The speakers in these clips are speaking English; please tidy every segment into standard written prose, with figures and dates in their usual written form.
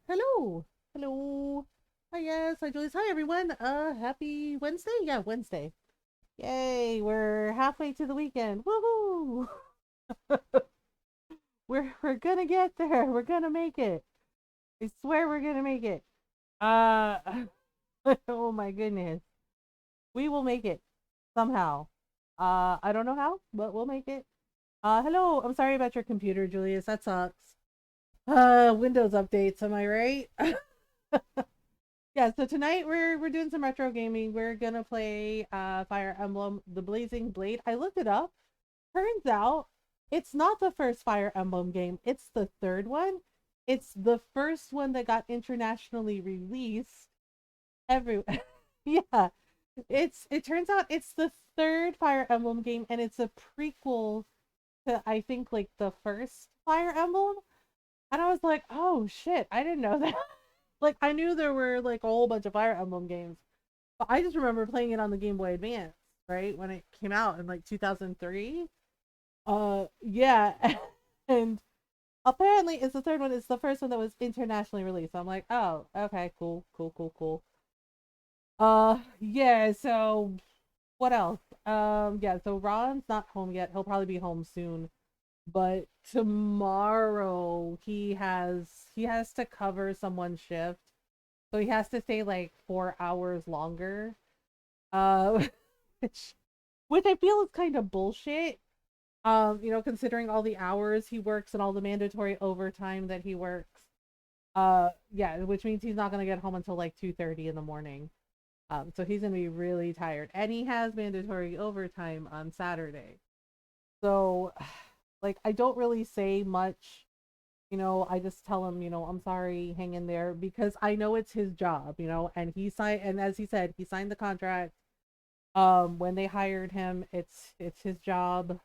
Hello. Hello. Hi, yes. Hi, Julius. Hi, everyone. Happy Wednesday? Yeah, Wednesday. Yay, we're halfway to the weekend. Woohoo! We're gonna get there. We're gonna make it. I swear we're gonna make it. Uh, oh my goodness. We will make it somehow. I don't know how, but we'll make it. Hello. I'm sorry about your computer, Julius. That sucks. Windows updates, am I right? Yeah, so tonight we're doing some retro gaming. We're gonna play Fire Emblem The Blazing Blade. I looked it up. Turns out it's not the first Fire Emblem game. It's the third one. It's the first one that got internationally released. Every yeah. It turns out it's the third Fire Emblem game and it's a prequel to I think like the first Fire Emblem. And I was like, "Oh shit, I didn't know that." Like I knew there were like a whole bunch of Fire Emblem games, but I just remember playing it on the Game Boy Advance, right? When it came out in like 2003. Yeah. And apparently it's the third one. It's the first one that was internationally released. So I'm like, oh, okay, cool, cool, cool, cool. Yeah, so what else? Yeah, so Ron's not home yet. He'll probably be home soon. But tomorrow he has to cover someone's shift. So he has to stay like 4 hours longer. Uh which which I feel is kind of bullshit. Considering all the hours he works and all the mandatory overtime that he works. Yeah, which means he's not gonna get home until like 2:30 in the morning. So he's gonna be really tired. And he has mandatory overtime on Saturday. So like I don't really say much. I just tell him, I'm sorry, hang in there because I know it's his job, and he signed and as he said, he signed the contract. When they hired him, it's his job.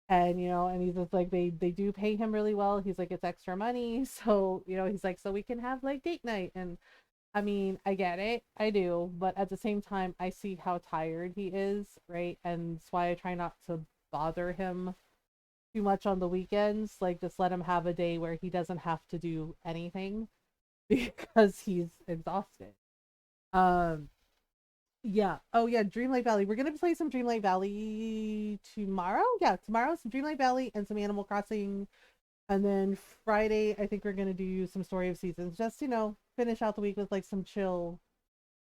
And and he's just like they do pay him really well. He's like it's extra money. So, he's like, so we can have like date night. And I mean, I get it. I do, but at the same time, I see how tired he is, right? And that's why I try not to bother him too much on the weekends. Like just let him have a day where he doesn't have to do anything because he's exhausted. Um yeah. Oh yeah, Dreamlight Valley. We're gonna play some Dreamlight Valley tomorrow. Yeah, tomorrow some Dreamlight Valley and some Animal Crossing. And then Friday, I think we're gonna do some Story of Seasons. Just, finish out the week with like some chill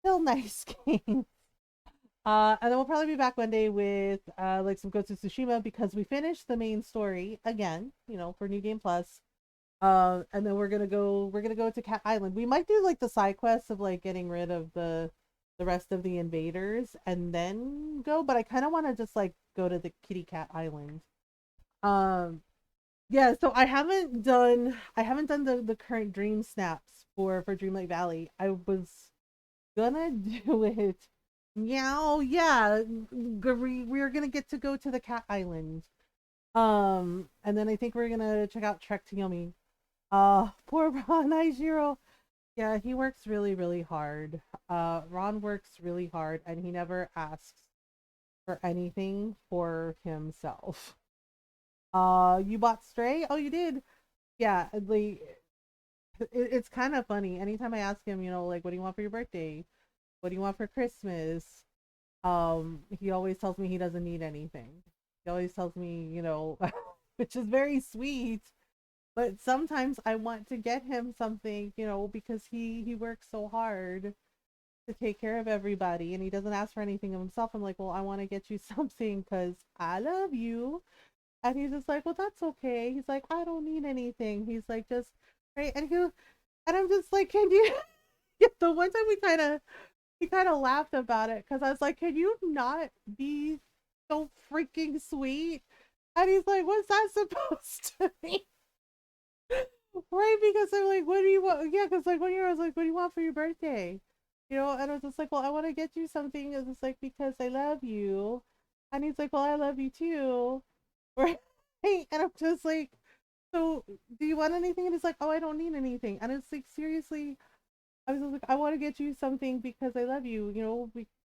nice games. And then we'll probably be back Monday with like some Ghost of Tsushima because we finished the main story again, for New Game Plus. And then we're gonna go to Cat Island. We might do like the side quests of like getting rid of the rest of the invaders and then go, but I kind of want to just like go to the Kitty Cat Island. Um, yeah, so I haven't done the current dream snaps for Dreamlight Valley. I was gonna do it. Meow, yeah. We're gonna get to go to the Cat Island. And then I think we're gonna check out Trek to Yomi. Poor Ron Aishiro. Yeah, he works really, really hard. Ron works really hard and he never asks for anything for himself. You bought Stray? Oh, you did? Yeah, it's kind of funny. Anytime I ask him, like, what do you want for your birthday? What do you want for Christmas? He always tells me he doesn't need anything. He always tells me, which is very sweet. But sometimes I want to get him something, because he works so hard to take care of everybody and he doesn't ask for anything of himself. I'm like, well, I want to get you something because I love you. And he's just like, well, that's okay. He's like, I don't need anything. He's like, just right. And I'm just like, can you? Yeah, the one time we kind of laughed about it because I was like, can you not be so freaking sweet? And he's like, what's that supposed to mean? Right, because I'm like, what do you want? Yeah, because like 1 year I was like, what do you want for your birthday? And I was just like, well, I want to get you something. It's just like because I love you, and he's like, well, I love you too, right? And I'm just like, so do you want anything? And he's like, oh, I don't need anything. And it's like, seriously, I was just like, I want to get you something because I love you,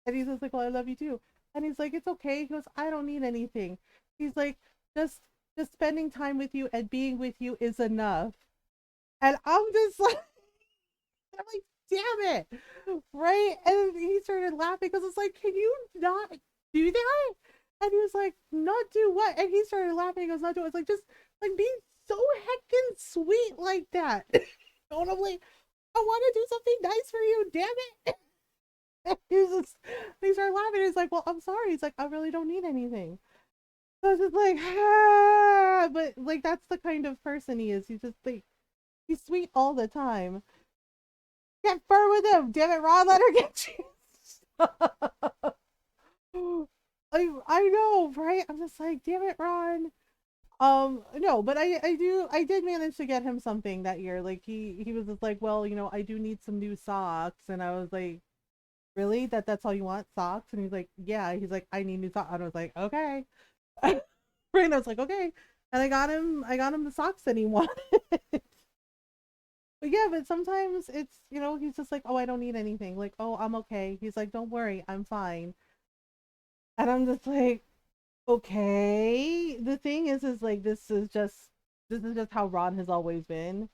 and he's just like, well, I love you too. And he's like, it's okay. He goes, I don't need anything. He's like, just just spending time with you and being with you is enough. And I'm just like, I'm like, damn it. Right? And he started laughing because it's like, can you not do that? And he was like, not do what? And he started laughing. He goes, not do it. It's like, just like be so heckin' sweet like that. And I'm like, I want to do something nice for you, damn it. And he started laughing. He's like, well, I'm sorry. He's like, I really don't need anything. So I was just like, ah, but like that's the kind of person he is. He's just like he's sweet all the time. Get fur with him, damn it, Ron. Let her get you. I know, right? I'm just like, damn it, Ron. No, but I did manage to get him something that year. Like he was just like, well, I do need some new socks, and I was like, really? That's all you want, socks? And he's like, yeah. He's like, I need new socks. And I was like, okay. Right? And I was like, okay. And I got him the socks that he wanted. But yeah, but sometimes it's, he's just like, oh, I don't need anything. Like, oh, I'm okay. He's like, don't worry, I'm fine. And I'm just like, okay. The thing is like this is just how Ron has always been.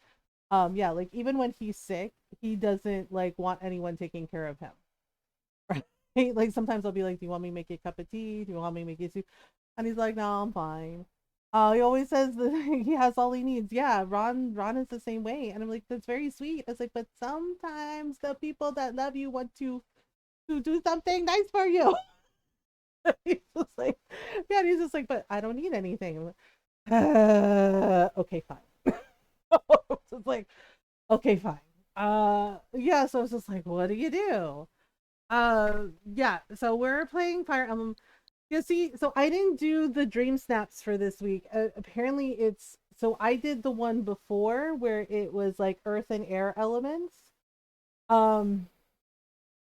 Yeah, like even when he's sick, he doesn't like want anyone taking care of him. Right? Like sometimes I'll be like, do you want me to make you a cup of tea? Do you want me to make you soup? And he's like, no, I'm fine. He always says that he has all he needs. Yeah, Ron is the same way. And I'm like, that's very sweet. I was like, but sometimes the people that love you want to do something nice for you. He's just like, yeah, and he's just like, but I don't need anything. I'm like, okay, fine. It's like, okay, fine. Yeah, so I was just like, what do you do? Yeah, so we're playing Fire Emblem. Yeah, see, so I didn't do the dream snaps for this week. Apparently it's so I did the one before where it was like earth and air elements. Um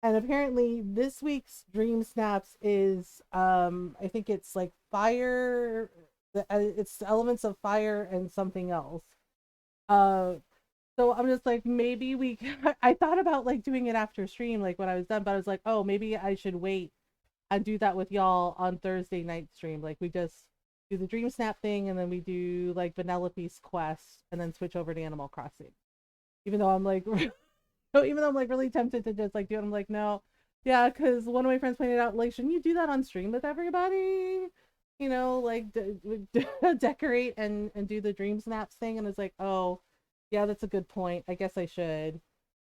and apparently this week's dream snaps is I think it's like fire, it's elements of fire and something else. Uh so I'm just like maybe I thought about like doing it after stream like when I was done, but I was like, "Oh, maybe I should wait and do that with y'all on Thursday night stream. Like we just do the Dream Snap thing and then we do like Vanellope's quest and then switch over to Animal Crossing." Even though I'm like no, even though I'm like really tempted to just like do it, I'm like, no. Yeah, because one of my friends pointed out, like, shouldn't you do that on stream with everybody? Like decorate and do the Dream Snaps thing. And it's like, oh, yeah, that's a good point. I guess I should.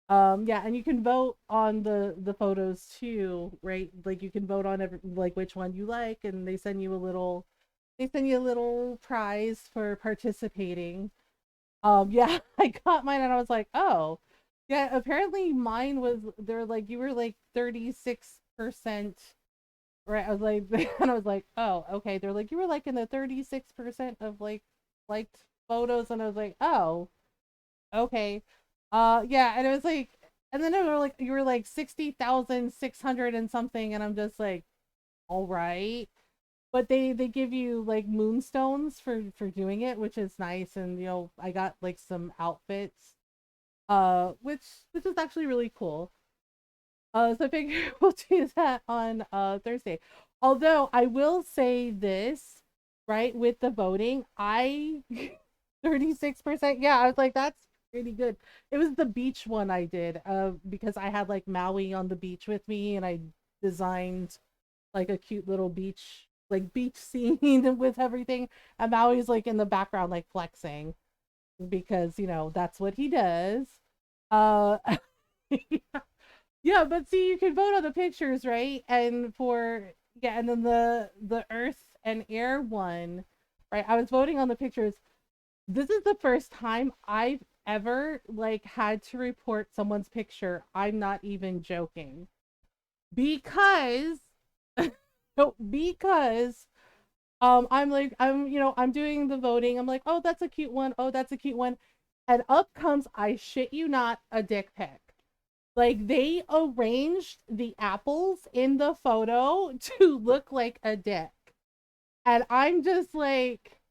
Yeah, and you can vote on the photos too, right? Like you can vote on like which one you like, and they send you a little prize for participating. Yeah, I got mine and I was like, oh, yeah, apparently mine was they're like you were like 36%, right? I was like and I was like, oh, okay. They're like you were like in the 36% of like liked photos, and I was like, oh, okay. Yeah, and it was like, and then they were like, you were like 60,600 and something, and I'm just like, all right. But they give you like moonstones for doing it, which is nice, and I got like some outfits, which is actually really cool. So I figure we'll do that on Thursday. Although I will say this, right, with the voting, I 36%. Yeah, I was like, that's pretty good. It was the beach one I did, because I had like Maui on the beach with me, and I designed like a cute little beach scene with everything, and Maui's like in the background, like flexing because that's what he does. Uh, yeah, but see, you can vote on the pictures, right? And yeah, and then the earth and air one, right? I was voting on the pictures. This is the first time I've ever like had to report someone's picture. I'm not even joking. Because no, because I'm like I'm doing the voting. I'm like, "Oh, that's a cute one. Oh, that's a cute one." And up comes, I shit you not, a dick pic. Like they arranged the apples in the photo to look like a dick. And I'm just like,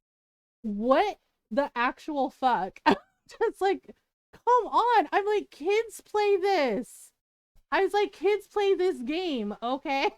what the actual fuck? Just like, come on. I'm like, kids play this. I was like, kids play this game, okay?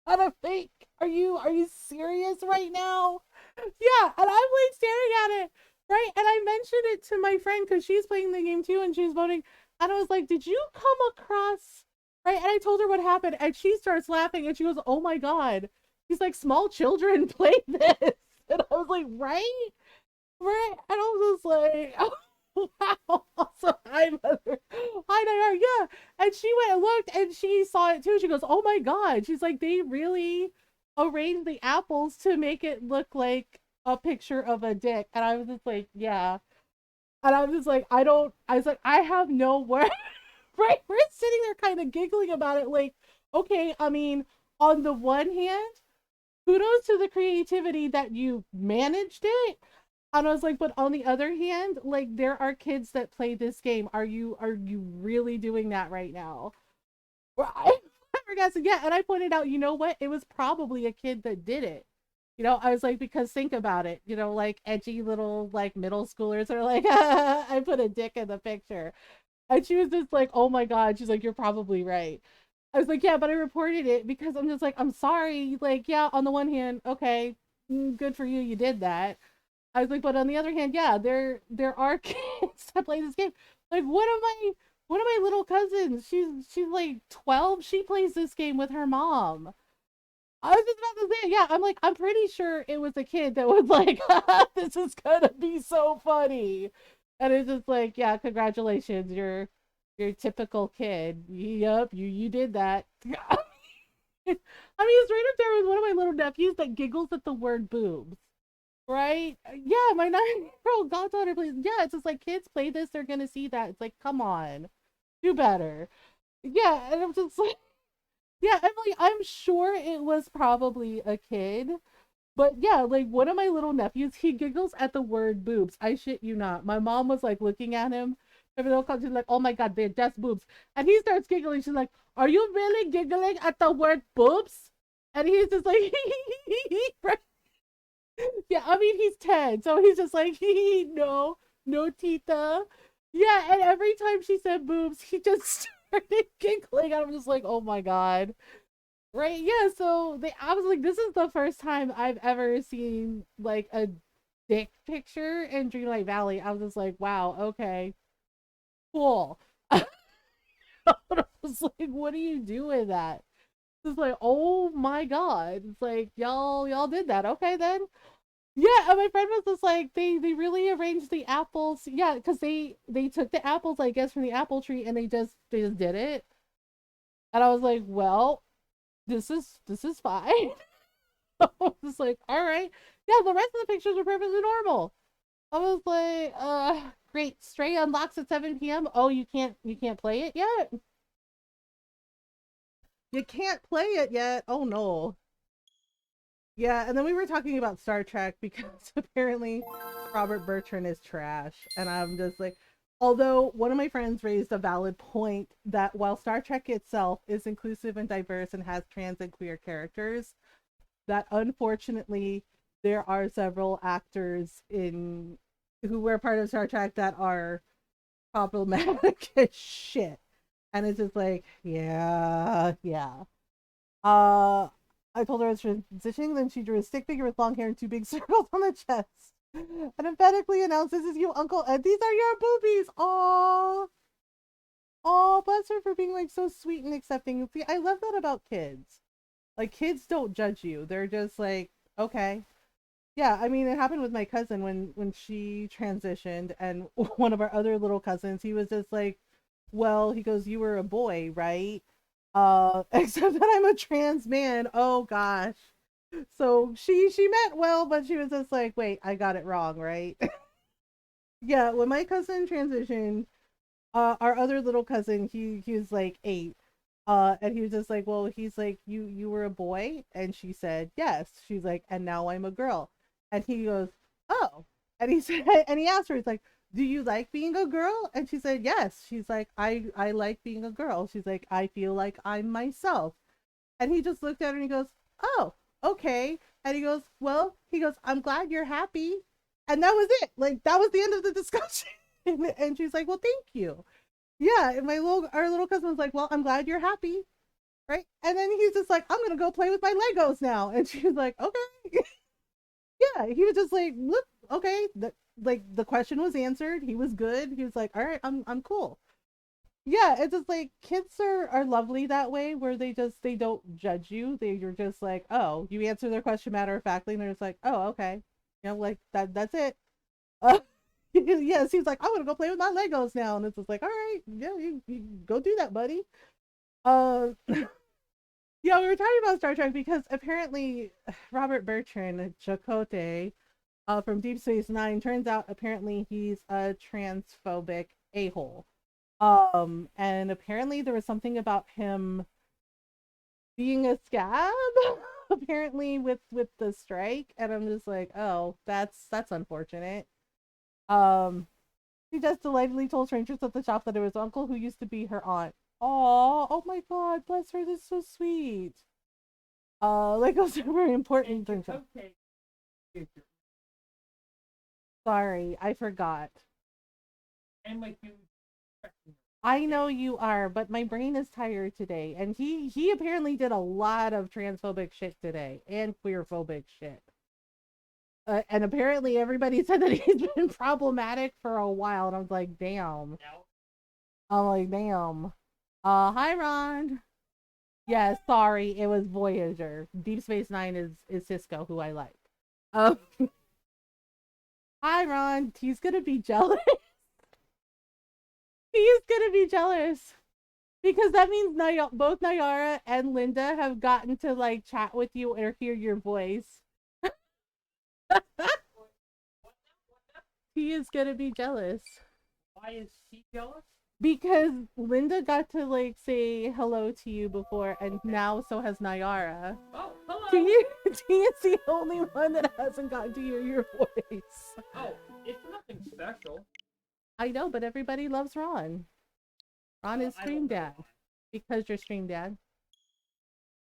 And I'm like, are you serious right now? Yeah, and I'm like staring at it. Right? And I mentioned it to my friend because she's playing the game too and she's voting. And I was like, did you come across, right? And I told her what happened and she starts laughing and she goes, oh my God. She's like, small children play this. And I was like, right? Right? And I was just like, oh, wow. Also, hi, mother. Hi, Nayar. Yeah. And she went and looked and she saw it too. She goes, oh my God. She's like, they really arranged the apples to make it look like a picture of a dick. And I was just like, yeah. And I was just like, I was like, I have no word. Right? We're sitting there kind of giggling about it. Like, okay, I mean, on the one hand, kudos to the creativity that you managed it. And I was like, but on the other hand, like there are kids that play this game. Are you really doing that right now? Right? Yeah, and I pointed out, you know what? It was probably a kid that did it. I was like, because think about it, like edgy little like middle schoolers are like, I put a dick in the picture. And she was just like, oh my God. She's like, you're probably right. I was like, yeah, but I reported it because I'm just like, I'm sorry. Like, yeah, on the one hand, okay, good for you, you did that. I was like, but on the other hand, yeah, there are kids that play this game. Like one of my little cousins, she's like 12. She plays this game with her mom. I was just about to say, yeah, I'm like, I'm pretty sure it was a kid that was like, this is gonna be so funny. And it's just like, yeah, congratulations, you're typical kid. Yep, you did that. I mean, it's right up there with one of my little nephews that giggles at the word boobs. Right? Yeah, my 9-year-old goddaughter plays. Yeah, it's just like kids play this, they're gonna see that. It's like, come on, do better. Yeah, and I'm just like, yeah, I'm sure it was probably a kid, but yeah, like one of my little nephews, he giggles at the word boobs. I shit you not. My mom was like looking at him. Every little she's like, oh my God, they're just boobs. And he starts giggling. She's like, are you really giggling at the word boobs? And he's just like, yeah, I mean he's 10, so he's just like, no, no, tita. Yeah, and every time she said boobs, he just started giggling. I'm just like, oh my God. Right? Yeah, so I was like, this is the first time I've ever seen like a dick picture in Dreamlight Valley. I was just like, wow, okay, cool. I was like, what do you do with that? It's like, oh my God. It's like, y'all did that. Okay then. Yeah, and my friend was just like, they really arranged the apples. Yeah, because they took the apples, I guess, from the apple tree and they just did it. And I was like, well, this is fine. I was just like, all right. Yeah, the rest of the pictures were perfectly normal. I was like, great. Stray unlocks at 7 p.m. Oh, you can't play it yet? You can't play it yet. Oh no. Yeah, and then we were talking about Star Trek because apparently Robert Bertrand is trash. And I'm just like, although one of my friends raised a valid point that while Star Trek itself is inclusive and diverse and has trans and queer characters, that unfortunately there are several actors in who were part of Star Trek that are problematic as shit. And it's just like, yeah, yeah. Uh, I told her I was transitioning, then she drew a stick figure with long hair and two big circles on the chest. And emphatically announced, this is you, Uncle Ed. These are your boobies. Aww. Oh, bless her for being like so sweet and accepting. See, I love that about kids. Like kids don't judge you. They're just like, okay. Yeah, I mean it happened with my cousin when she transitioned and one of our other little cousins, he was just like, well, he goes, you were a boy, right? Except that I'm a trans man. Oh gosh. So she meant well, but she was just like, wait, I got it wrong, right? Yeah, when my cousin transitioned, our other little cousin, he was like 8. And he was just like, well, he's like, you were a boy? And she said, yes. She's like, and now I'm a girl. And he goes, oh. And he said, and he asked her, he's like, do you like being a girl? And she said, yes. She's like, I like being a girl. She's like, I feel like I'm myself. And he just looked at her and he goes, oh, okay. And he goes, well, he goes, I'm glad you're happy. And that was it. Like, that was the end of the discussion. And she's like, well, thank you. Yeah, and our little cousin was like, well, I'm glad you're happy, right? And then he's just like, I'm gonna go play with my Legos now. And she was like, okay. Yeah, he was just like, look, okay, like the question was answered. He was good. He was like, all right, I'm cool. Yeah, it's just like kids are lovely that way, where they don't judge you. You're just like, oh, you answer their question matter of factly, and they're just like, oh, okay, like that's it. uh, yes, he's like, I want to go play with my Legos now, and it's just like, all right, yeah, you go do that, buddy. uh yeah, we were talking about Star Trek because apparently Robert Bertrand Chakotay, from Deep Space Nine, turns out apparently he's a transphobic a-hole. And apparently there was something about him being a scab, apparently with the strike, and I'm just like, oh, that's unfortunate. Um, she just delightedly told strangers at the shop that it was uncle who used to be her aunt. Oh my God, bless her. This is so sweet. Like it was very important. Okay. Sorry, I forgot. And my I know you are, but my brain is tired today. And he apparently did a lot of transphobic shit today and queerphobic shit. And apparently everybody said that he's been problematic for a while, and I was like, damn. I'm like, damn. Hi Ron. Yeah, sorry, it was Voyager. Deep Space Nine is Cisco, who I like. Um, hi Ron. He's gonna be jealous. He's gonna be jealous. Because that means both Nayara and Linda have gotten to like chat with you or hear your voice. He is gonna be jealous. Why is she jealous? Because Linda got to like say hello to you before, and now so has Nayara. Oh, hello. He is the only one that hasn't gotten to hear your voice. Oh, it's nothing special. I know, but everybody loves Ron. Ron is Stream Dad. Because you're Stream Dad.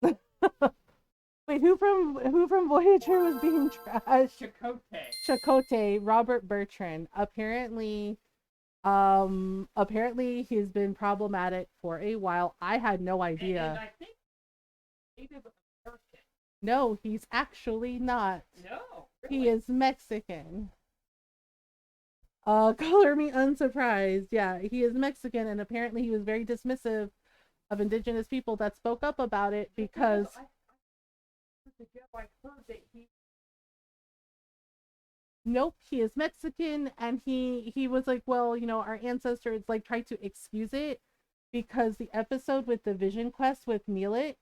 Wait, who from Voyager was being trashed? Chakotay, Robert Bertrand. Apparently he's been problematic for a while. I had no idea. And I think Native American. No, he's actually not. No, really? He is Mexican. Color me unsurprised. Yeah, he is Mexican, and apparently he was very dismissive of indigenous people that spoke up about it because nope, he is Mexican, and he was like, well, our ancestors like tried to excuse it because the episode with the Vision Quest with Neelix,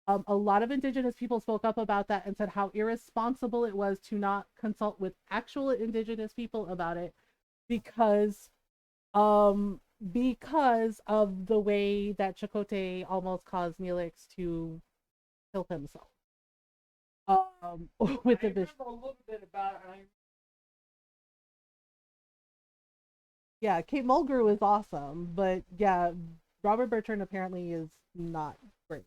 a lot of indigenous people spoke up about that and said how irresponsible it was to not consult with actual indigenous people about it because of the way that Chakotay almost caused Neelix to kill himself. With the vision. A little bit about it. Yeah, Kate Mulgrew is awesome, but yeah, Robert Bertrand apparently is not great.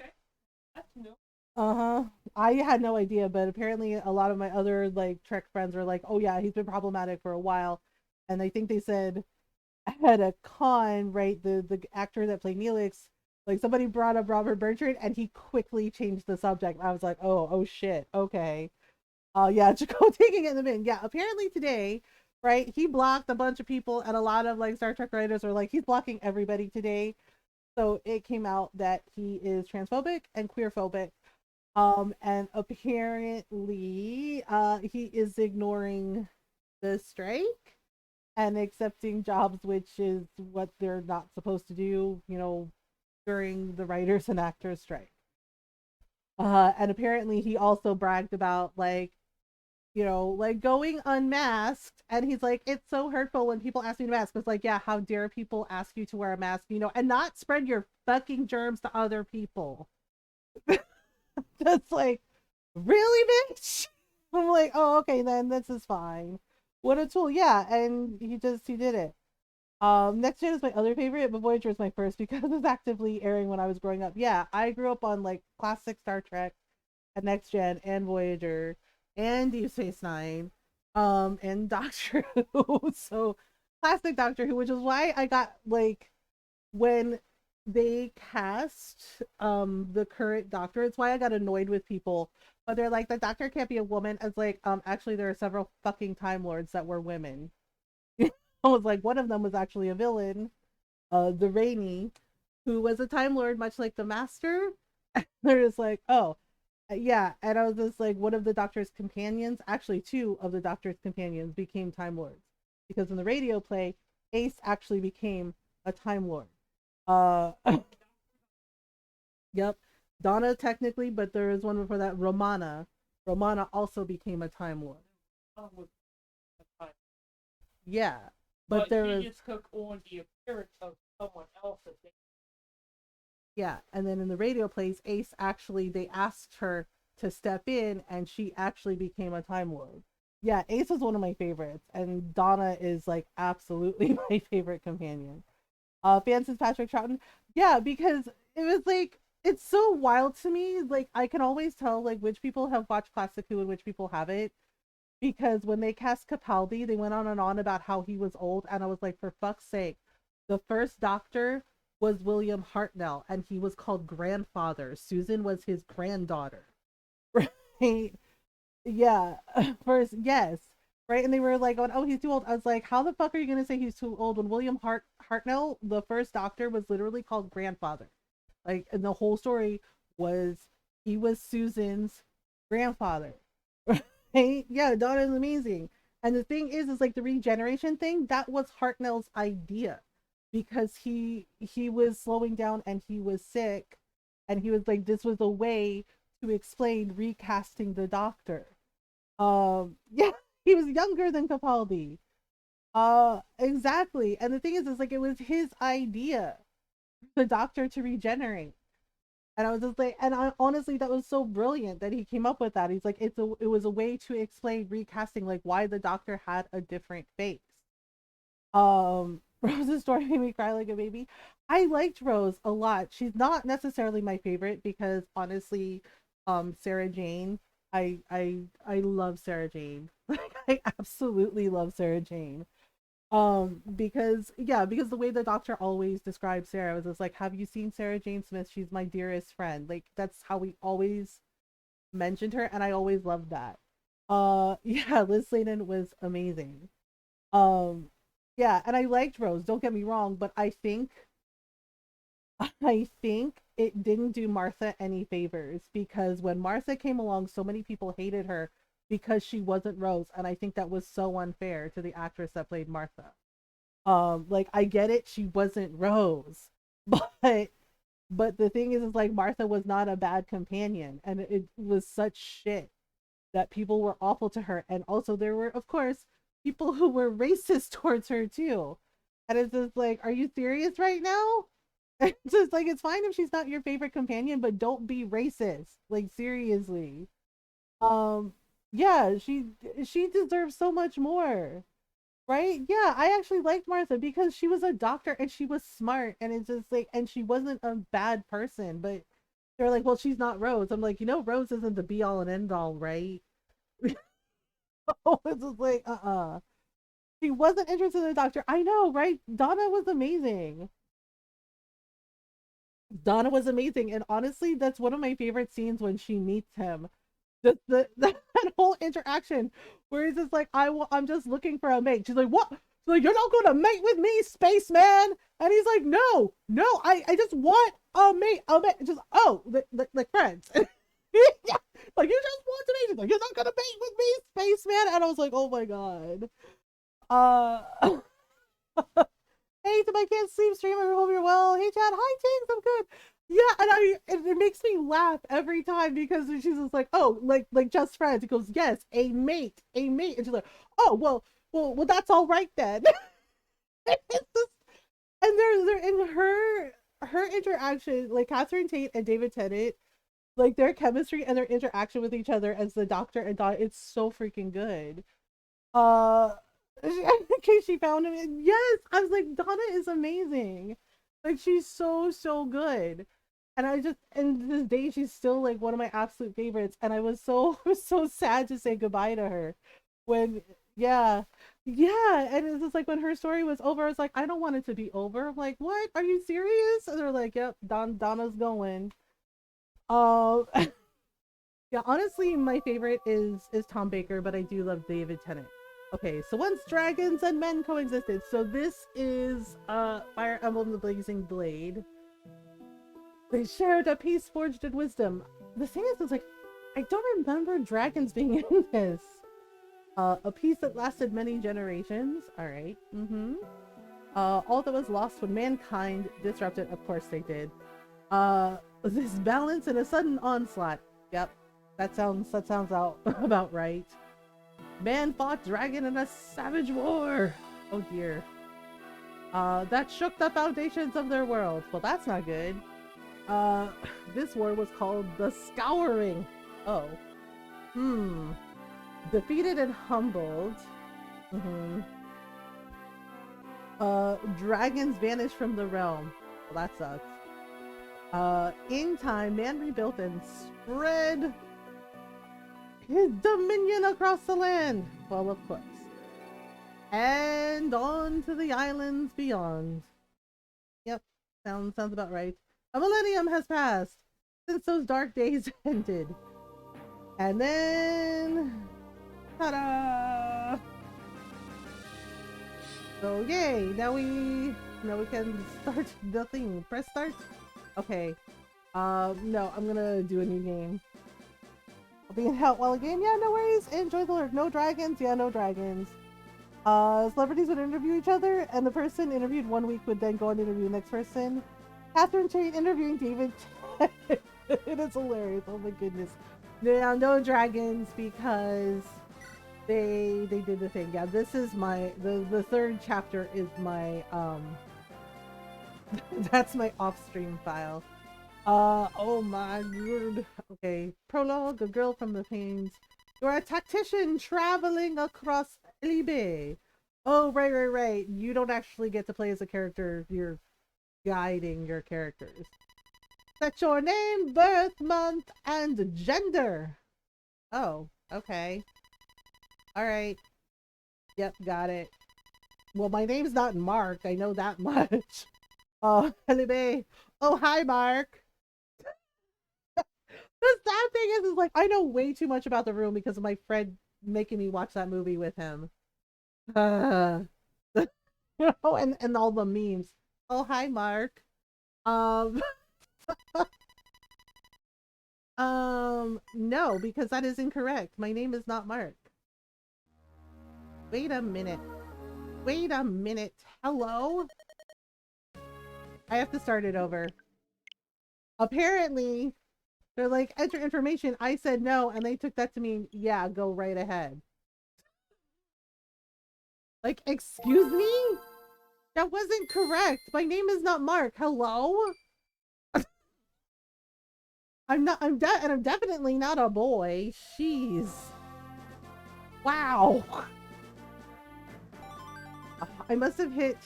Okay, that's new. Uh-huh. I had no idea, but apparently a lot of my other like Trek friends were like, oh yeah, he's been problematic for a while. And I think they said at a con, right, the actor that played Neelix, like somebody brought up Robert Bertrand and he quickly changed the subject. I was like, oh shit, okay. Yeah, Jaco taking it in the bin. Yeah, apparently today, right, he blocked a bunch of people, and a lot of like Star Trek writers were like, he's blocking everybody today. So it came out that he is transphobic and queerphobic. And apparently he is ignoring the strike and accepting jobs, which is what they're not supposed to do, during the writers and actors strike. And apparently he also bragged about like going unmasked, and he's like, it's so hurtful when people ask me to mask. It's like, yeah, how dare people ask you to wear a mask, and not spread your fucking germs to other people. That's like, really, bitch? I'm like, oh, okay, then this is fine. What a tool. Yeah, and he did it. Next Gen is my other favorite, but Voyager is my first because it was actively airing when I was growing up. Yeah, I grew up on like classic Star Trek and Next Gen and Voyager and Deep Space Nine, and Doctor Who. So classic Doctor Who, which is why I got like when they cast the current doctor. It's why I got annoyed with people. But they're like, the doctor can't be a woman. As like, actually there are several fucking Time Lords that were women. I was like, one of them was actually a villain, the Rainy, who was a Time Lord, much like the Master. They're just like, oh, yeah. And I was just like, one of the Doctor's companions, actually two of the Doctor's companions became Time Lords. Because in the radio play, Ace actually became a Time Lord. Uh, yep. Donna technically, but there is one before that, Romana. Romana also became a Time Lord. Yeah. But there was just took on the appearance of someone else. Yeah, and then in the radio plays, Ace actually they asked her to step in, and she actually became a Time Lord. Yeah, Ace is one of my favorites, and Donna is like absolutely my favorite companion. Francis Patrick Troughton, yeah, because it was like it's so wild to me. Like I can always tell like which people have watched Classic Who and which people haven't, because when they cast Capaldi, they went on and on about how he was old, and I was like, for fuck's sake, the first Doctor was William Hartnell, and he was called grandfather. Susan was his granddaughter, right? Yeah, first, yes, right. And they were like, "Oh, he's too old." I was like, "How the fuck are you gonna say he's too old when William Hartnell, the first Doctor, was literally called grandfather?" Like, and the whole story was he was Susan's grandfather. Right? Yeah, Donna is amazing. And the thing is like the regeneration thing, that was Hartnell's idea because he was slowing down and he was sick, and he was like, this was a way to explain recasting the Doctor. Yeah, he was younger than Capaldi. Exactly. And the thing is like it was his idea, the Doctor to regenerate. And I was just like, and I, honestly, that was so brilliant that he came up with that. He's like, it was a way to explain recasting, like why the Doctor had a different face. Rose's story made me cry like a baby. I liked Rose a lot. She's not necessarily my favorite because honestly, Sarah Jane, I love Sarah Jane. Like I absolutely love Sarah Jane. Because yeah, because the way the Doctor always describes Sarah was just like, have you seen Sarah Jane Smith? She's my dearest friend. Like that's how we always mentioned her, and I always loved that. Yeah, Liz Sladen was amazing. Um yeah, and I liked Rose, don't get me wrong, but I think it didn't do Martha any favors, because when Martha came along, so many people hated her because she wasn't Rose, and I think that was so unfair to the actress that played Martha. Like I get it, she wasn't Rose, but the thing is like Martha was not a bad companion, and it was such shit that people were awful to her, and also there were of course people who were racist towards her too. And it's just like, are you serious right now? It's just like, it's fine if she's not your favorite companion, but don't be racist, like seriously. um yeah, she deserves so much more. Right? Yeah, I actually liked Martha because she was a doctor and she was smart, and it's just like, and she wasn't a bad person. But they're like, well, she's not Rose. I'm like, Rose isn't the be all and end all, right? It's just like, she wasn't interested in the doctor. I know, right? Donna was amazing. Donna was amazing, and honestly, that's one of my favorite scenes when she meets him. That whole interaction where he's just like, I'm just looking for a mate. She's like, what? She's like, you're not going to mate with me, spaceman. And he's like, no, no, I just want a mate, just like friends. Yeah, like you just want to mate. She's like, you're not gonna mate with me, spaceman. And I was like, oh my god. Uh, hey, to my kids, sleep stream. I hope you're well. Hey, Chad. Hi, James. I'm good. Yeah, and it makes me laugh every time because she's just like, oh, like just friends. He goes, yes, a mate, a mate, and she's like, oh, well, that's all right then. It's just, and they're in her interaction, like Catherine Tate and David Tennant, like their chemistry and their interaction with each other as the Doctor and Dot, it's so freaking good. uh in case she found him, yes, I was like, Donna is amazing. Like she's so good. And I just, and to this day she's still like one of my absolute favorites, and I was so so sad to say goodbye to her when, yeah, Yeah, and it's just like when her story was over, I was like, I don't want it to be over. I'm like, what? Are you serious? And they're like, yep, Donna's going. Um, yeah, honestly, my favorite is Tom Baker, but I do love David Tennant. Okay, so once dragons and men coexisted. So this is Fire Emblem the Blazing Blade. They shared a peace forged in wisdom. The thing is, it's like I don't remember dragons being in this. A peace that lasted many generations. All right. Mm-hmm. All that was lost when mankind disrupted. Of course they did. This balance in a sudden onslaught. Yep, that sounds out about right. Man fought dragon in a savage war. Oh dear. That shook the foundations of their world. Well, that's not good. Uh, this war was called the Scouring. Oh. Hmm. Defeated and humbled. Mm-hmm. Dragons vanished from the realm. Well, that sucks. In time, man rebuilt and spread his dominion across the land. Well, of course. And on to the islands beyond. Yep, sounds about right. A millennium has passed since those dark days ended. And then... ta-da! So yay, now we can start the thing. Press start. Okay. No, I'm gonna do a new game. I'll be in hell while a game. Yeah, no worries. Enjoy the lurk. No dragons. Yeah, no dragons. Celebrities would interview each other, and the person interviewed 1 week would then go and interview the next person. Catherine Tate interviewing David. It is hilarious. Oh my goodness. Yeah, no dragons because they did the thing. Yeah, this is my the third chapter is my that's my off-stream file. Oh my god. Okay, prologue. A girl from the plains. You're a tactician traveling across Libe. Oh, right. You don't actually get to play as a character. You're guiding your characters. Set your name, birth month, and gender. Oh, okay. Alright. Yep, got it. Well, my name's not Mark. I know that much. Oh, Libe. Oh, hi, Mark. The sad thing is like, I know way too much about the room because of my friend making me watch that movie with him. You know, and all the memes. Oh, hi, Mark. Um, no, because that is incorrect. My name is not Mark. Wait a minute. Hello? I have to start it over. Apparently, they're like, enter information. I said no, and they took that to mean, yeah, go right ahead. Like, excuse me? That wasn't correct. My name is not Mark. Hello? I'm definitely not a boy. Jeez. Wow. I must have hit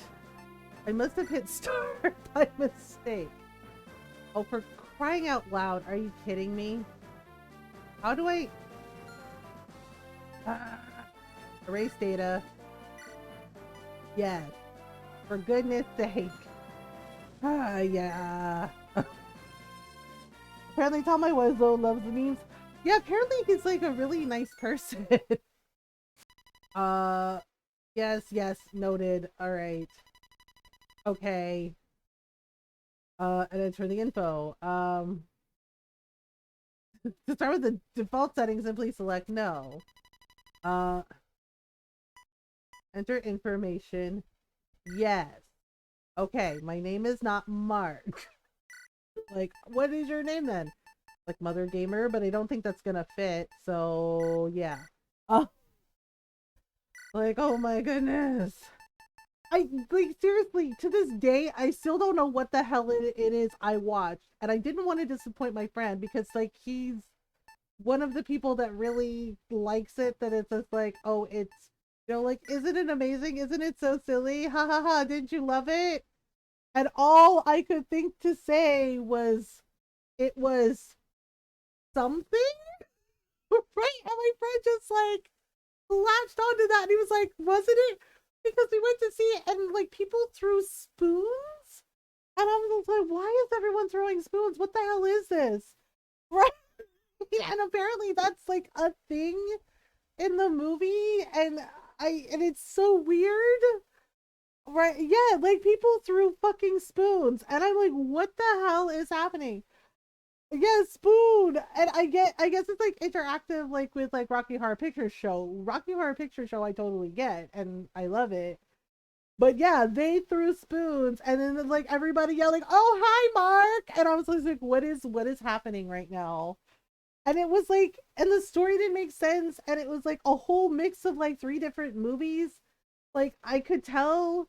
start by mistake. Oh, for crying out loud. Are you kidding me? How do I erase data? Yes. For goodness sake. Yeah. Apparently Tom my Wiseau loves the memes. Yeah, apparently he's like a really nice person. Yes, noted. Alright. Okay. And enter the info. To start with the default settings, simply select no. Enter information. Yes. Okay, my name is not Mark. Like, what is your name then? Like Mothergamer, but I don't think that's gonna fit. So yeah. Like, oh my goodness. I like seriously to this day I still don't know what the hell it is I watched, and I didn't want to disappoint my friend because like he's one of the people that really likes it. That it's just like, oh, it's, you know, like, isn't it amazing? Isn't it so silly? Ha ha ha! Didn't you love it? And all I could think to say was, it was something, right? And my friend just like, latched onto that and he was like, wasn't it? Because we went to see it and like people threw spoons. And I was like, why is everyone throwing spoons? What the hell is this? Right? And apparently that's like a thing in the movie. And it's so weird. Right? Yeah, like people threw fucking spoons. And I'm like, what the hell is happening? Yeah, spoon. And I guess it's like interactive like with like Rocky Horror Picture Show. Rocky Horror Picture Show I totally get and I love it. But yeah, they threw spoons and then like everybody yelling, "Oh, hi Mark." And I was like, what is happening right now? And it was like and the story didn't make sense and it was like a whole mix of like three different movies. Like I could tell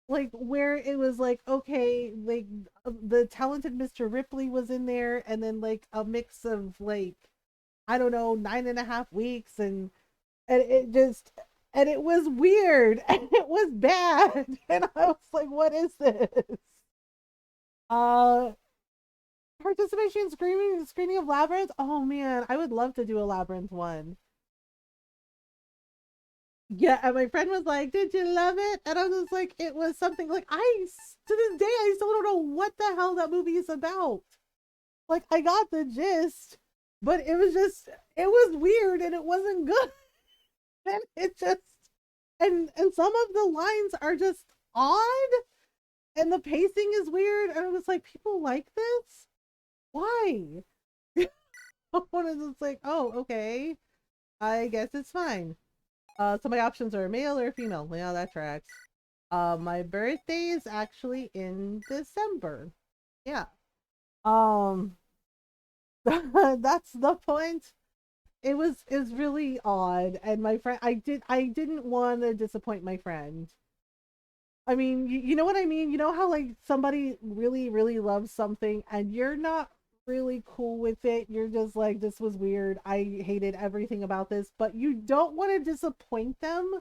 like where it was like okay like the talented Mr. Ripley was in there and then like a mix of like I don't know 9.5 weeks and it just and it was weird and it was bad and I was like what is this uh participation screening of Labyrinth. Oh man, I would love to do a Labyrinth one. Yeah, and my friend was like, "Did you love it?" And I was like, "It was something like to this day I still don't know what the hell that movie is about. Like I got the gist, but it was weird and it wasn't good. And it just and some of the lines are just odd and the pacing is weird and I was like, "People like this? Why?" One is just like, "Oh, okay. I guess it's fine." So my options are male or female. Yeah, that tracks. My birthday is actually in December. Yeah. Um, that's the point. It was really odd, and my friend, I didn't want to disappoint my friend. I mean, you know what I mean? You know how like somebody really, really loves something and you're not really cool with it. You're just like, this was weird. I hated everything about this, but you don't want to disappoint them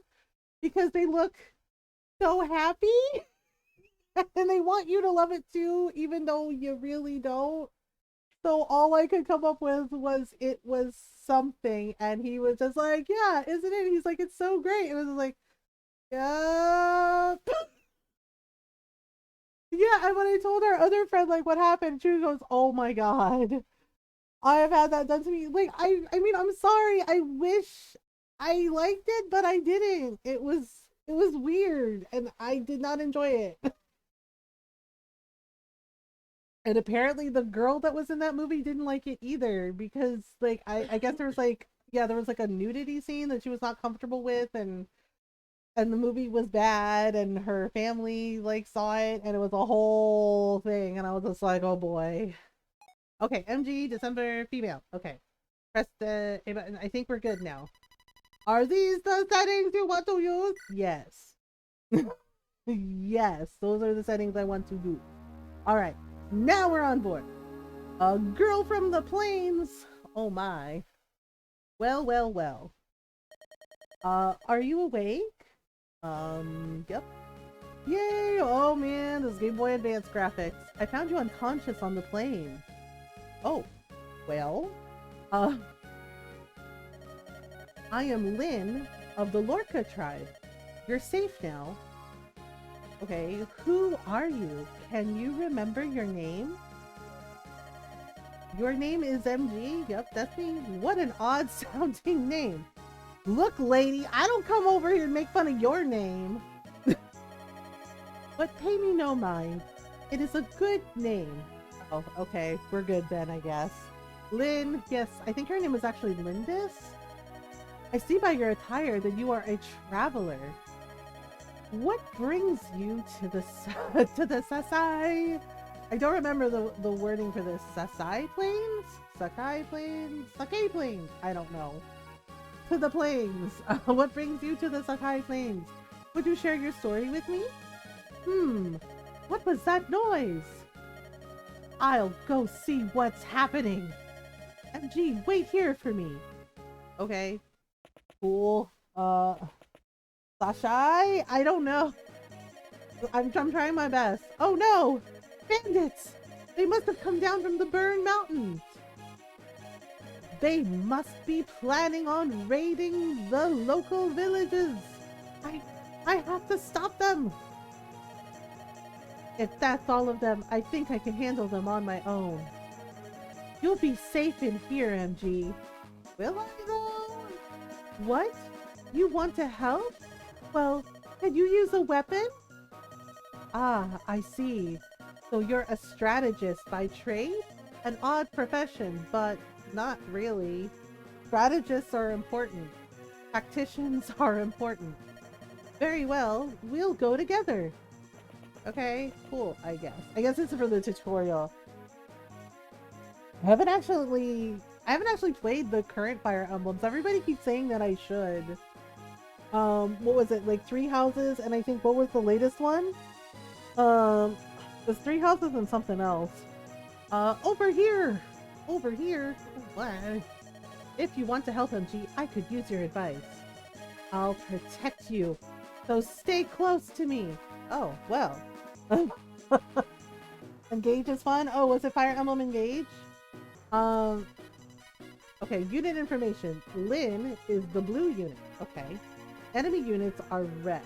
because they look so happy and they want you to love it too, even though you really don't. So all I could come up with was it was something, and he was just like, "Yeah, isn't it?" He's like, "It's so great." It was like, "Yeah." Yeah, and when I told our other friend like what happened, she goes, "Oh my god, I have had that done to me." Like, I mean, I'm sorry. I wish I liked it, but I didn't. It was weird, and I did not enjoy it. And apparently, the girl that was in that movie didn't like it either because, like, I guess there was like, yeah, there was like a nudity scene that she was not comfortable with, and the movie was bad and her family like saw it and it was a whole thing and I was just like, oh boy. Okay, MG December female. Okay, press the A button. I think we're good now. Are these the settings you want to use? Yes. Yes, those are the settings I want to do. All right, now we're on board. A girl from the plains. Oh my. Well, well, well. Are you awake? Yep. Yay! Oh man, this Game Boy Advance graphics. I found you unconscious on the plane. Oh, well, uh, I am Lynn of the Lorca tribe. You're safe now. Okay, who are you? Can you remember your name? Your name is MG? Yep, that's me. What an odd sounding name. Look, lady, I don't come over here and make fun of your name. But pay me no mind. It is a good name. Oh, okay. We're good then, I guess. Lynn, yes, I think her name was actually Lindis. I see by your attire that you are a traveler. What brings you to the to the Sasai? I don't remember the wording for this. Sasai Plains? Sakai Plains? Sakai Plains? I don't know. To the plains. What brings you to the Sakai Plains? Would you share your story with me? What was that noise? I'll go see what's happening. MG, wait here for me. Okay. Cool. Sashai? I don't know. I'm trying my best. Oh no! Bandits! They must have come down from the Burn Mountains. They must be planning on raiding the local villages. I have to stop them. If that's all of them, I think I can handle them on my own. You'll be safe in here, MG. Will I though? What? You want to help? Well, can you use a weapon? Ah, I see. So you're a strategist by trade? An odd profession, but not really. Strategists are important. Tacticians are important. Very well, we'll go together. Okay, cool, I guess. I guess it's for the tutorial. I haven't actually played the current Fire Emblems. Everybody keeps saying that I should. What was it? Like 3 houses, and I think what was the latest one? There's 3 houses and something else. Over here! Over here? What? If you want to help MG, I could use your advice. I'll protect you, so stay close to me. Oh, well. Engage is fun? Oh, was it Fire Emblem Engage? Okay, unit information. Lynn is the blue unit. Okay. Enemy units are red.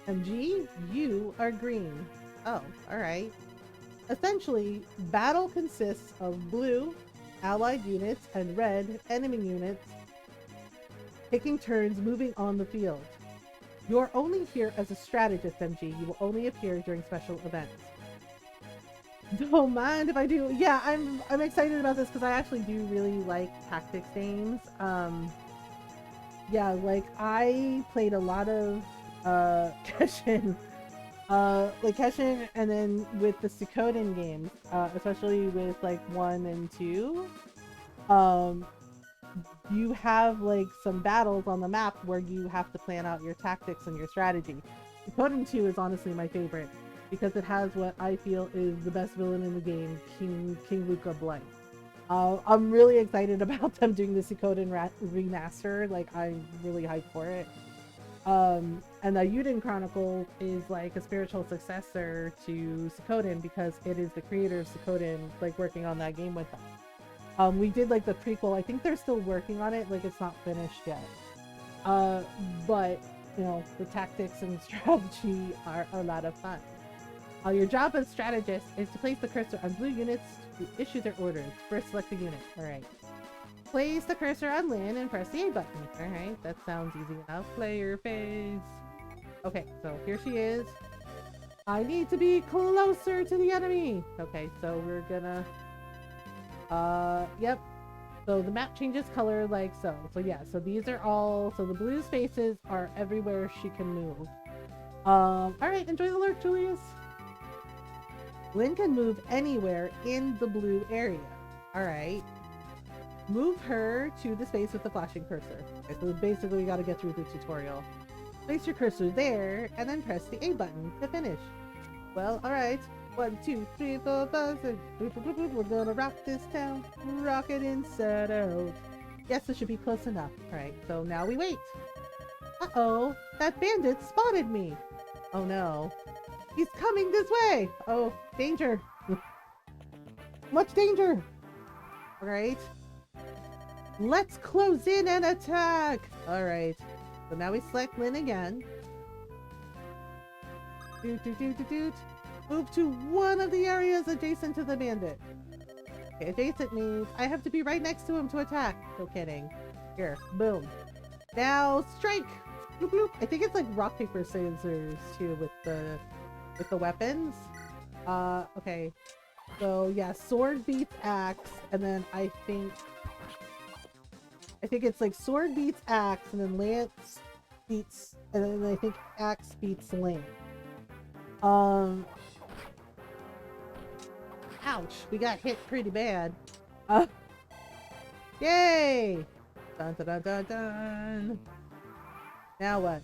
MG, you are green. Oh, alright. Essentially, battle consists of blue allied units and red enemy units taking turns moving on the field. You're only here as a strategist, MG. You will only appear during special events. Don't mind if I do. Yeah, I'm excited about this because I actually do really like tactics games. Yeah, like I played a lot of Keshin. Like Keshin, and then with the Suikoden games, especially with like 1 and 2, you have like some battles on the map where you have to plan out your tactics and your strategy. Suikoden 2 is honestly my favorite because it has what I feel is the best villain in the game, King Luca Blight. I'm really excited about them doing the Suikoden remaster. Like, I'm really hyped for it. And the Yuden Chronicle is like a spiritual successor to Suikoden because it is the creator of Suikoden like working on that game with them. We did like the prequel. I think they're still working on it. Like, it's not finished yet. But you know, the tactics and strategy are a lot of fun. Your job as strategist is to place the cursor on blue units to issue their orders. First, select the unit. Alright. Place the cursor on Lynn and press the A button. Alright, that sounds easy enough. Player phase. Okay, so here she is. I need to be closer to the enemy. Okay, so we're gonna... yep. So the map changes color like so. So yeah, so these are all... So the blue spaces are everywhere she can move. Alright, enjoy the lurk, Julius. Lynn can move anywhere in the blue area. Alright. Move her to the space with the flashing cursor. Okay, so basically we gotta get through the tutorial. Place your cursor there, and then press the A button to finish. Well, alright. 1, 2, 3, 4, 5, 6. We're gonna rock this town. Rock it inside out. Yes, this should be close enough. Alright, so now we wait. Uh-oh, that bandit spotted me. Oh no. He's coming this way! Oh, danger! Much danger! Alright. Let's close in and attack! Alright. So now we select Lynn again. Doot, doot, doot, doot, doot. Move to one of the areas adjacent to the bandit. Okay, adjacent means I have to be right next to him to attack. No kidding. Here, boom. Now, strike! Bloop, bloop. I think it's like rock, paper, scissors too with the weapons. Okay. So yeah, sword beats axe, and then I think it's like sword beats axe, and then lance beats, and then I think axe beats lance. Ouch, we got hit pretty bad. Yay! Dun dun dun dun dun. Now what?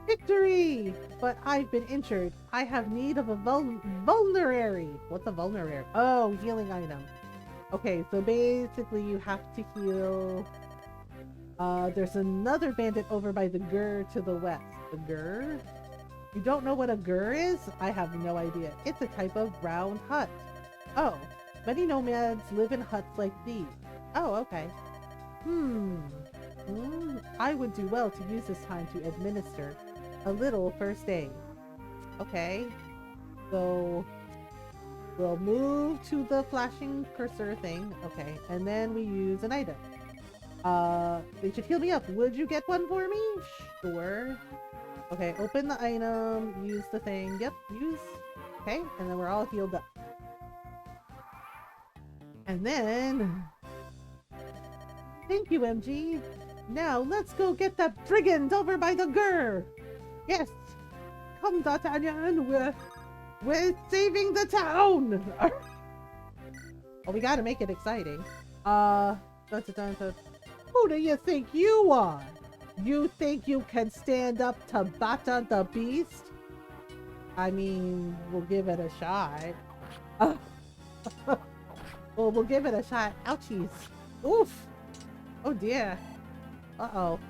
Victory! But I've been injured. I have need of a vulnerary. What's a vulnerary? Oh, healing item. Okay, so basically you have to heal. There's another bandit over by the Grrr to the west. The Grrr? You don't know what a Grrr is? I have no idea. It's a type of round hut. Oh, Many nomads live in huts like these. Oh, okay. I would do well to use this time to administer a little first aid. Okay. So we'll move to the flashing cursor thing. Okay. And then we use an item. They should heal me up. Would you get one for me? Sure. Okay, open the item, use the thing. Yep, use. Okay, and then we're all healed up. And then... Thank you, MG. Now, let's go get that brigand over by the grrr. Yes. Come, D'Artagnan. We're saving the town. Oh, we gotta make it exciting. Who do you think you are? You think you can stand up to Bata the Beast? I mean, we'll give it a shot. Well, we'll give it a shot. Ouchies. Oof. Oh dear. Uh-oh.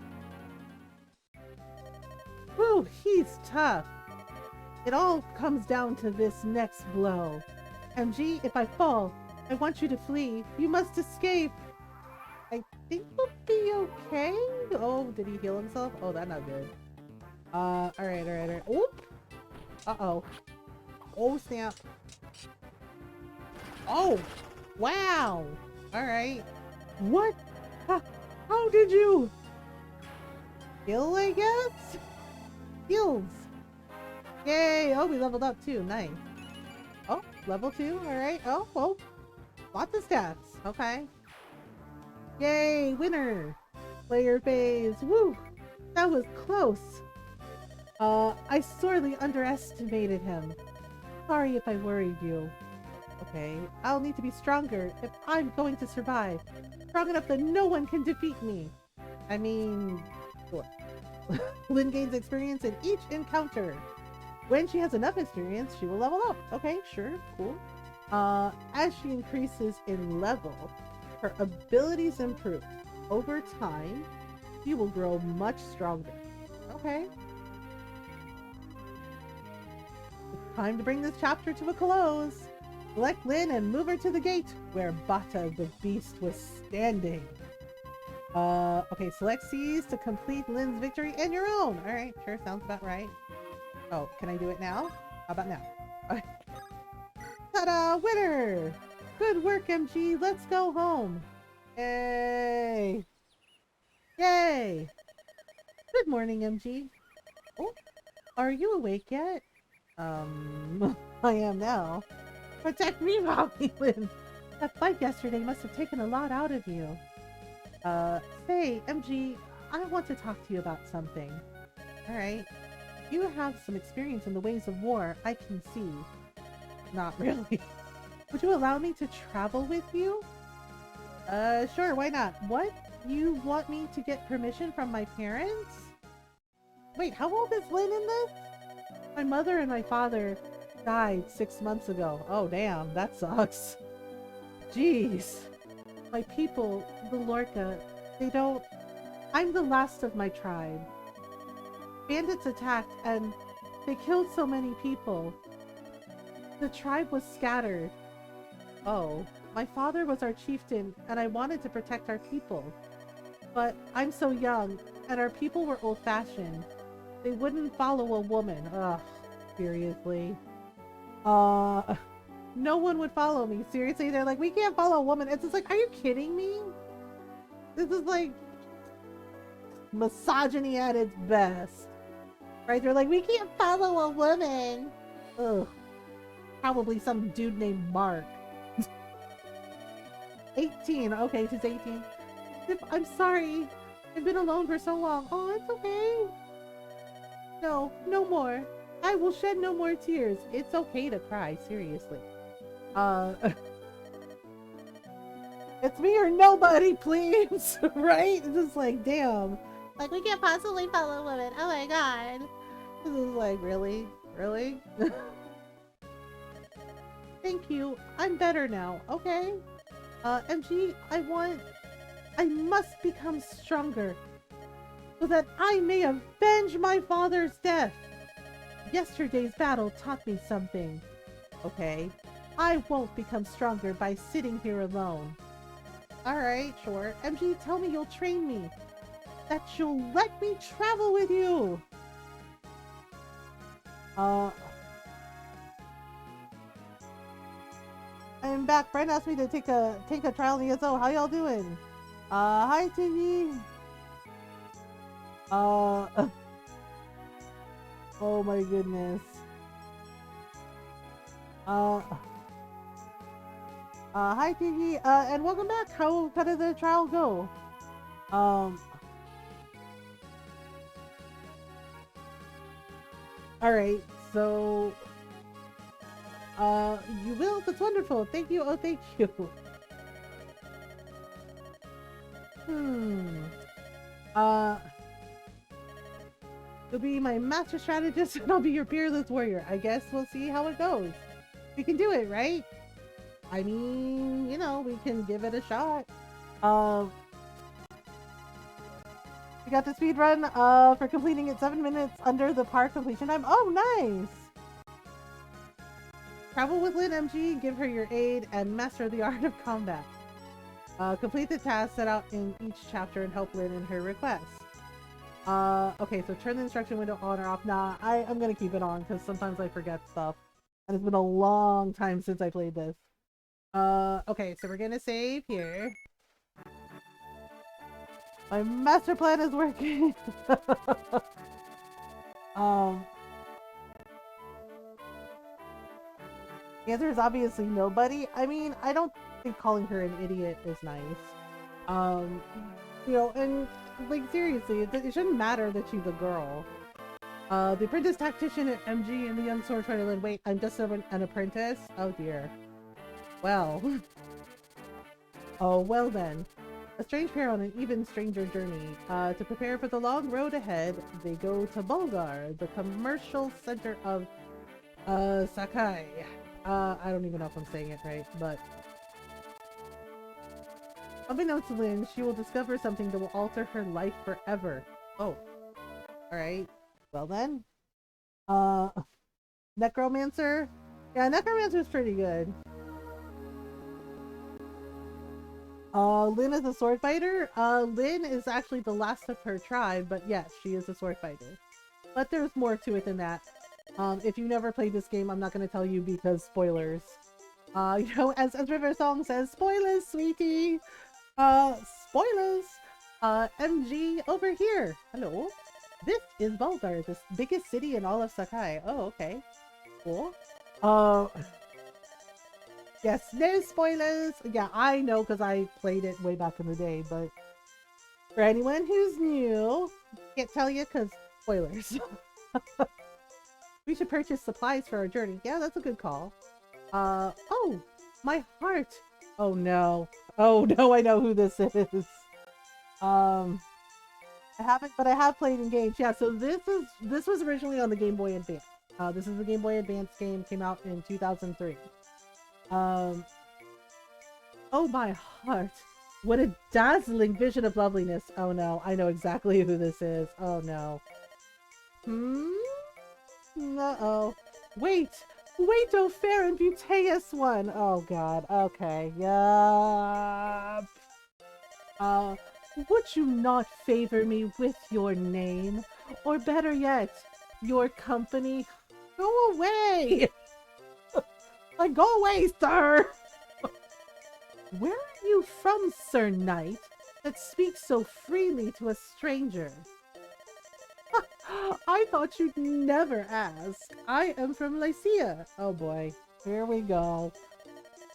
Whew, he's tough. It all comes down to this next blow. MG, if I fall, I want you to flee. You must escape. I think we'll be okay. Oh, did he heal himself? Oh, that's not good. Alright. Oop! Uh-oh. Oh, snap. Oh! Wow! Alright. What? How did you? Heal, I guess? Heals. Yay! Oh, we leveled up too. Nice. Oh, level 2. Alright. Oh, well. Lots of stats. Okay. Yay, winner! Player phase. Woo! That was close. I sorely underestimated him. Sorry if I worried you. Okay, I'll need to be stronger if I'm going to survive. Strong enough that no one can defeat me. I mean, what? Lynn gains experience in each encounter. When she has enough experience, she will level up. Okay, sure, cool. As she increases in level, her abilities improve. Over time, she will grow much stronger. Okay. It's time to bring this chapter to a close. Select Lynn and move her to the gate where Bata the Beast was standing. Okay, select C's to complete Lynn's victory and your own. Alright, sure, sounds about right. Oh, can I do it now? How about now? Okay. Ta-da! Winner! Good work, MG. Let's go home. Yay! Yay! Good morning, MG. Oh, are you awake yet? I am now. Protect me, Lynn. That fight yesterday must have taken a lot out of you. Say, MG, I want to talk to you about something. Alright. You have some experience in the ways of war, I can see. Not really. Would you allow me to travel with you? Sure, why not? What? You want me to get permission from my parents? Wait, how old is Lynn in this? My mother and my father died 6 months ago. Oh, damn, that sucks. Jeez. My people, the Lorca, they don't... I'm the last of my tribe. Bandits attacked and they killed so many people. The tribe was scattered. Oh, my father was our chieftain and I wanted to protect our people. But I'm so young and our people were old-fashioned. They wouldn't follow a woman. Ugh, seriously. No one would follow me. Seriously, they're like, we can't follow a woman. It's just like, are you kidding me? This is like misogyny at its best. Right? They're like, we can't follow a woman. Ugh. Probably some dude named Mark. 18. Okay, she's 18. I'm sorry. I've been alone for so long. Oh, it's okay. No, no more. I will shed no more tears. It's okay to cry, seriously. It's me or nobody, please. Right? It's just like, damn. Like, we can't possibly follow women. Oh my god. This is like, really? Really? Thank you. I'm better now. Okay? MG, I must become stronger so that I may avenge my father's death. Yesterday's battle taught me something. Okay. I won't become stronger by sitting here alone. Alright, sure. MG, tell me you'll train me. That you'll let me travel with you. I'm back. Brent asked me to take a trial in ESO. How y'all doing? Hi Tiggy. Oh my goodness. Hi Tiggy. And welcome back. How did the trial go? Alright, so you will? That's wonderful. Thank you. Oh, thank you. You'll be my master strategist and I'll be your fearless warrior. I guess we'll see how it goes. We can do it, right? I mean, you know, we can give it a shot. We got the speed run for completing it 7 minutes under the par completion time. Oh, nice! Travel with Lynn MG, give her your aid, and master the art of combat. Complete the tasks set out in each chapter and help Lynn in her requests. Okay, so turn the instruction window on or off. Nah, I'm gonna keep it on because sometimes I forget stuff. And it's been a long time since I played this. Okay, so we're gonna save here. My master plan is working! The answer is obviously nobody. I mean, I don't think calling her an idiot is nice. You know, and like seriously, it shouldn't matter that she's a girl. The apprentice tactician at MG and the young sword fighter Lynn. Wait, I'm just an apprentice? Oh dear. Well. Oh, well then. A strange pair on an even stranger journey. To prepare for the long road ahead, they go to Bulgar, the commercial center of Sakai. I don't even know if I'm saying it right, but unbeknownst to Lynn, she will discover something that will alter her life forever. Oh. Alright. Well then. Necromancer? Yeah, Necromancer's pretty good. Lynn is a sword fighter. Lynn is actually the last of her tribe, but yes, she is a sword fighter. But there's more to it than that. If you never played this game, I'm not going to tell you because spoilers. You know, as River Song says, spoilers, sweetie! Spoilers! MG over here! Hello? This is Bulgar, the biggest city in all of Sakai. Oh, okay. Cool. Yes, no spoilers! Yeah, I know because I played it way back in the day, but for anyone who's new, can't tell you because spoilers. We should purchase supplies for our journey. Yeah, that's a good call. Oh, my heart. Oh no. Oh no, I know who this is. I haven't, but I have played Engage. Yeah, so this was originally on the Game Boy Advance. This is a Game Boy Advance game, came out in 2003. Oh my heart. What a dazzling vision of loveliness. Oh no, I know exactly who this is. Oh no. Uh-oh. Wait! Wait, oh fair and beauteous one! Oh god, okay, yup. Would you not favor me with your name? Or better yet, your company? Go away! Like, go away, sir! Where are you from, Sir Knight, that speaks so freely to a stranger? I thought you'd never ask. I am from Lycia. Oh boy, here we go.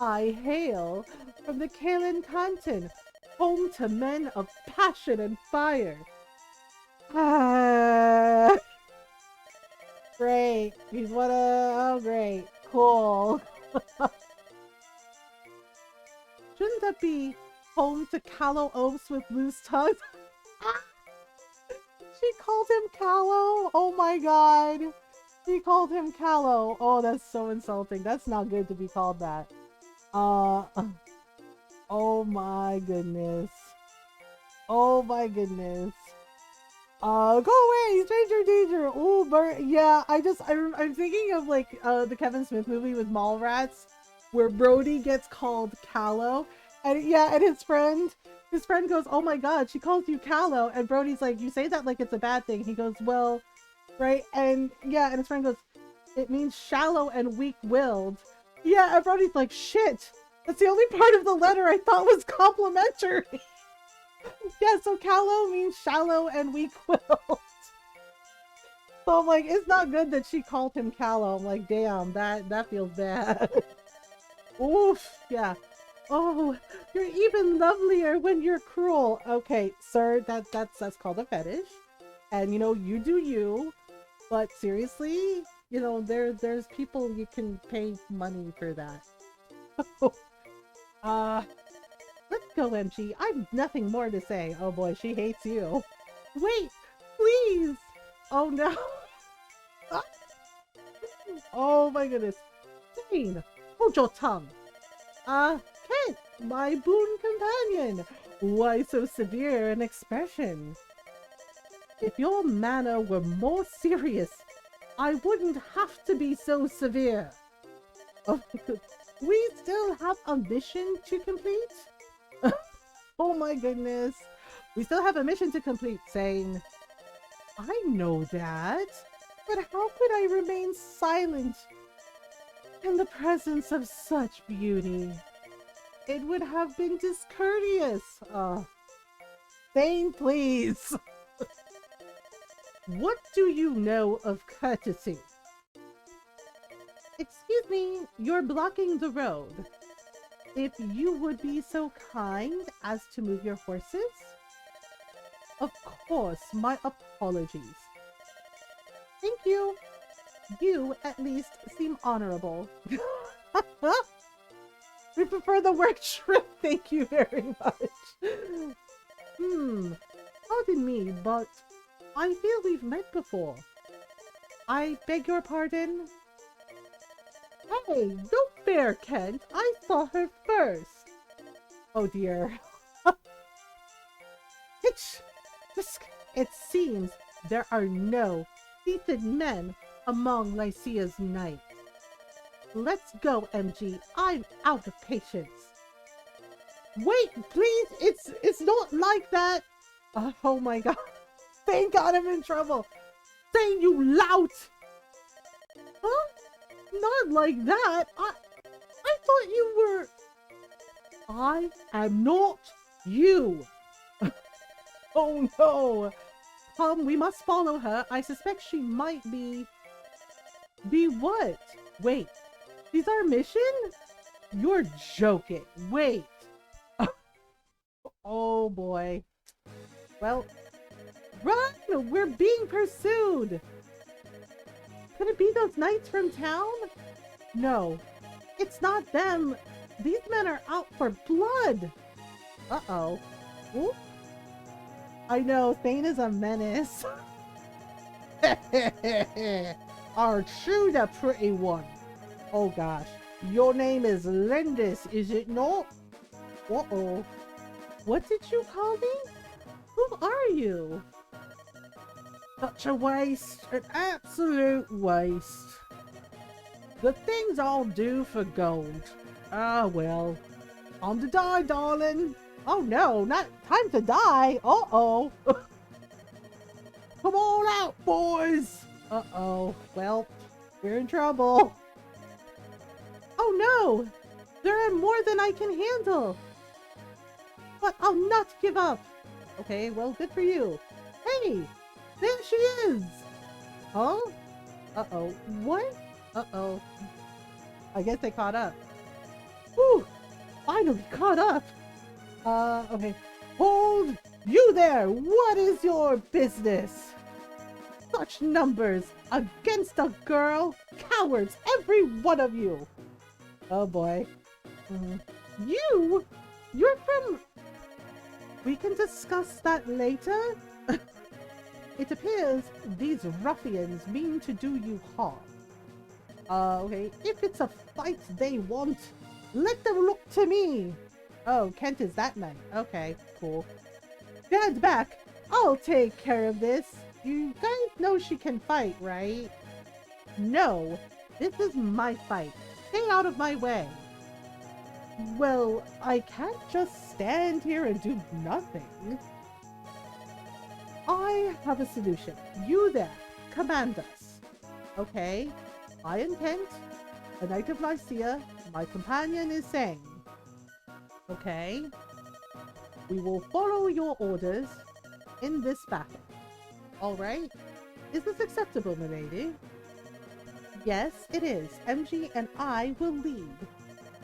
I hail from the Kalen Canton, home to men of passion and fire. Great. He's what a... Oh, great. Cool. Shouldn't that be home to callow oafs with loose tongues? She called him callow? Oh my god. She called him callow. Oh, that's so insulting. That's not good to be called that. Oh my goodness. Oh my goodness. Go away, stranger danger. Oh, yeah, I'm thinking of like the Kevin Smith movie with Mallrats, where Brody gets called Callow, and yeah, and his friend goes, "Oh my God, she calls you Callow," and Brody's like, "You say that like it's a bad thing." He goes, "Well, right," and yeah, and his friend goes, "It means shallow and weak-willed." Yeah, and Brody's like, "Shit, that's the only part of the letter I thought was complimentary." Yeah, so Callow means shallow and weak-willed. So I'm like, it's not good that she called him Callow. I'm like, damn, that feels bad. Oof, yeah. Oh, you're even lovelier when you're cruel. Okay, sir, that's called a fetish. And you know, you do you. But seriously, you know, there's people you can pay money for that. Let's go, MG. I've nothing more to say. Oh boy, she hates you. Wait, please. Oh no. Oh my goodness. Jane, hold your tongue. Kent, my boon companion. Why so severe an expression? If your manner were more serious, I wouldn't have to be so severe. Oh, we still have a mission to complete? Oh my goodness. We still have a mission to complete, saying, I know that, but how could I remain silent in the presence of such beauty? It would have been discourteous. Thane, please. What do you know of courtesy? Excuse me, you're blocking the road. If you would be so kind as to move your horses? Of course, my apologies. Thank you. You, at least, seem honorable. We prefer the word shrimp, thank you very much. Pardon me, but I feel we've met before. I beg your pardon? Hey, don't bear, Kent. I saw her first. Oh dear. It seems there are no seated men among Lycia's knights. Let's go, MG. I'm out of patience. Wait, please. It's not like that. Oh my God. Thank God I'm in trouble. Thane, you lout. Huh? Not like that. I thought you were... I am not you. Oh no. We must follow her. I suspect she might be... Be what? Wait. These our mission? You're joking. Wait. Oh boy. Well, run! We're being pursued. Could it be those knights from town? No, it's not them. These men are out for blood. Uh-oh. Ooh. I know, Thane is a menace. Aren't you the pretty one? Oh gosh. Your name is Lindis, is it not? Uh-oh. What did you call me? Who are you? Such a waste. An absolute waste. The things I'll do for gold. Ah, well. Time to die, darling. Oh no, not time to die. Uh-oh. Come on out, boys. Uh-oh. Well, we're in trouble. Oh no. There are more than I can handle. But I'll not give up. Okay, well, good for you. Hey, there she is. Huh? Uh-oh. What? Uh-oh. I guess they caught up. Whew! Finally caught up. Okay. Hold you there! What is your business? Such numbers against a girl? Cowards, every one of you! Oh boy. You're from... We can discuss that later? It appears these ruffians mean to do you harm. Okay. If it's a fight they want, let them look to me. Oh, Kent is that knight. Okay, cool. Stand back. I'll take care of this. You guys know she can fight, right? No, this is my fight. Stay out of my way. Well, I can't just stand here and do nothing. I have a solution. You there, command us. Okay, I am Kent, a knight of Lycia. My companion is Sang. Okay, we will follow your orders in this battle. Alright? Is this acceptable, milady? Yes, it is. MG and I will lead.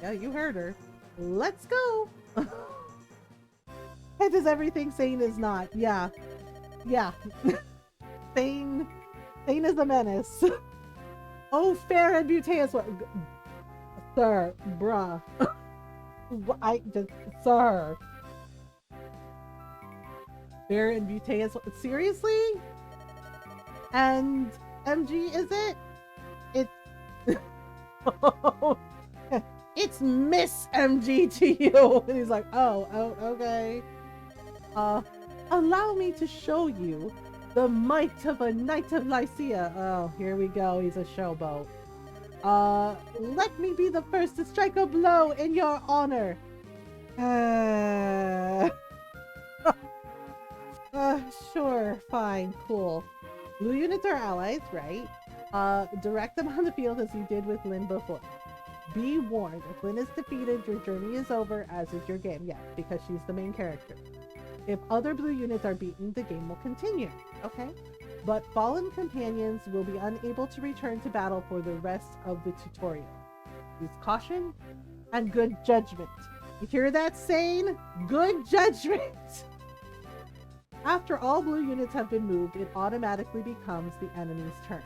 Yeah, you heard her. Let's go! And is everything Sane is not? Yeah. Yeah. Sane is a menace. Oh, fair and beauteous. Sir, bruh. I just, sir. Fair and beauteous. Seriously? And MG, is it? It's it's Miss MG to you. And he's like, oh, okay. Allow me to show you the might of a knight of Lycia. Oh, here we go. He's a showboat. Let me be the first to strike a blow in your honor. Sure, fine, cool. Blue units are allies, right? Direct them on the field as you did with Lynn before. Be warned, if Lynn is defeated, your journey is over, as is your game. Yeah, because she's the main character. If other blue units are beaten, the game will continue. Okay? But fallen companions will be unable to return to battle for the rest of the tutorial. Use caution and good judgment. You hear that, Sane? Good judgment! After all blue units have been moved, it automatically becomes the enemy's turn.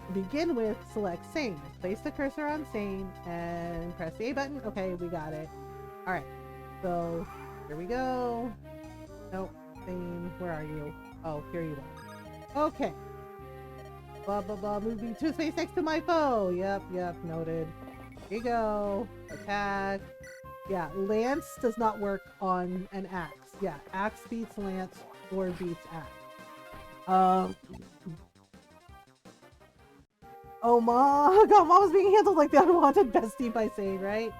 To begin with, select Sane. Place the cursor on Sane and press the A button. Okay, we got it. Alright, so here we go. Nope, Sane, where are you? Oh, here you are. Okay. Blah, blah, blah, move me to space next to my foe. Yep, noted. Here you go. Attack. Yeah, Lance does not work on an axe. Yeah, axe beats Lance or beats axe. Oh my god, Mom was being handled like the unwanted bestie by Sane, right?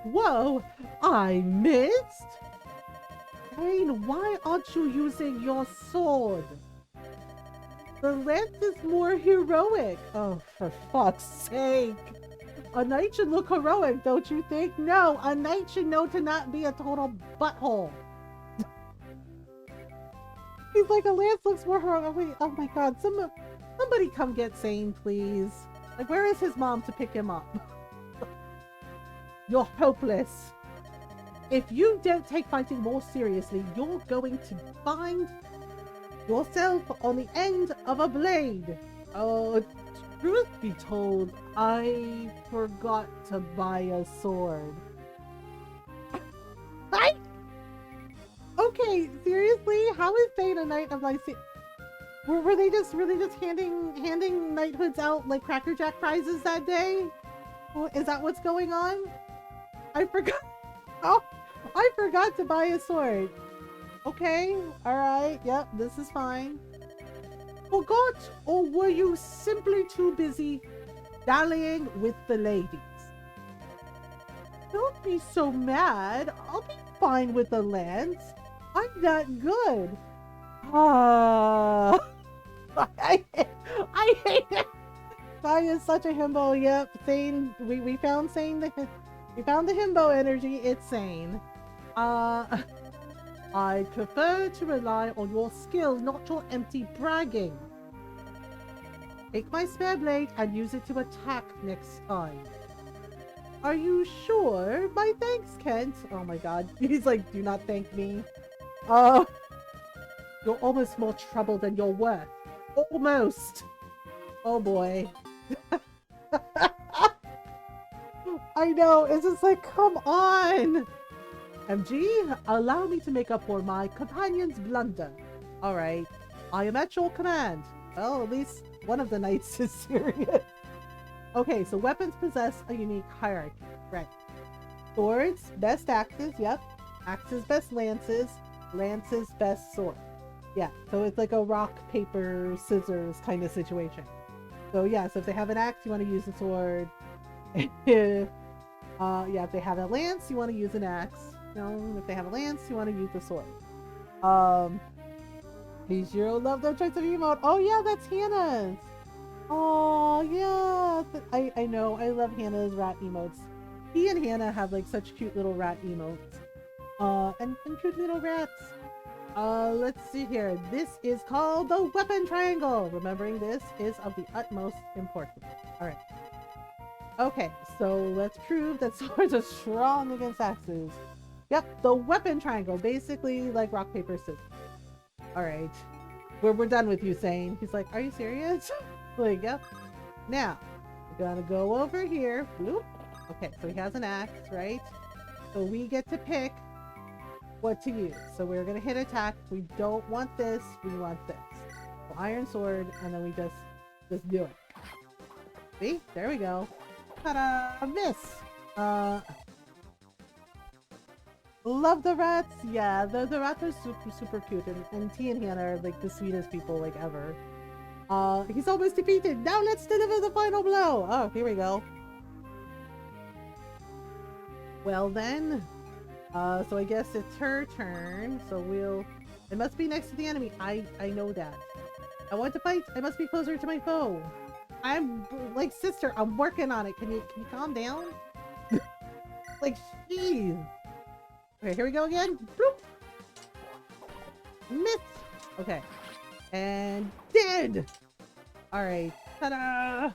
Whoa, I missed? Sane, why aren't you using your sword? The lance is more heroic. Oh, for fuck's sake. A knight should look heroic, don't you think? No, a knight should know to not be a total butthole. He's like, a lance looks more heroic. Wait, oh my god, somebody come get Sane, please. Like, where is his mom to pick him up? You're hopeless. If you don't take fighting more seriously, you're going to find yourself on the end of a blade. Oh, truth be told, I forgot to buy a sword. Okay, seriously? How is Sane a knight of Lycia? Were they just really just handing knighthoods out like Cracker Jack prizes that day? Well, is that what's going on? I forgot. Oh, I forgot to buy a sword. Okay, alright, yep, this is fine. Forgot, or were you simply too busy dallying with the ladies? Don't be so mad. I'll be fine with the lance. I'm that good. Ah, I hate it. Sai is such a himbo. Yep, Sane. We found Sane. We found the himbo energy. It's Sane. I prefer to rely on your skill, not your empty bragging. Take my spare blade and use it to attack next time. Are you sure? My thanks, Kent. Oh my god. He's like, do not thank me. You're almost more trouble than you're worth. Almost. Oh boy. I know. It's just like, come on. MG, allow me to make up for my companion's blunder. Alright. I am at your command. Well, at least one of the knights is serious. Okay, so weapons possess a unique hierarchy. Right. Swords, best axes, yep. Axes, best lances. Lances, best sword. Yeah, so it's like a rock, paper, scissors kind of situation. So yeah, so if they have an axe, you want to use the sword. Yeah, if they have a lance, you want to use an axe. You know, if they have a lance, you want to use the sword. Um, Hijiro love their choice of emote. Oh yeah, that's Hannah's. Oh yeah, I know. I love Hannah's rat emotes. He and Hannah have like such cute little rat emotes. And cute little rats. Let's see here. This is called the weapon triangle. Remembering this is of the utmost importance. All right. Okay, so let's prove that swords are strong against axes. Yep, the weapon triangle, basically like rock, paper, scissors. All right, we're done with you, Sane. He's like, are you serious? Like, yep. Now, we're gonna go over here. Whoop. Okay, so he has an axe, right? So we get to pick what to use. So we're gonna hit attack. We don't want this, we want this. So iron sword, and then we just do it. See? There we go. Ta-da! Miss! Love the rats! Yeah, the rats are super cute, and T and Hannah are like the sweetest people like ever. He's almost defeated! Now let's deliver the final blow! Oh, here we go. Well then, so I guess it's her turn, so it must be next to the enemy. I know that. I want to fight! I must be closer to my foe! I'm like, sister, I'm working on it. Can you calm down? Like, jeez. Okay, here we go again. Bloop. Miss. Okay. And dead. All right. Ta-da!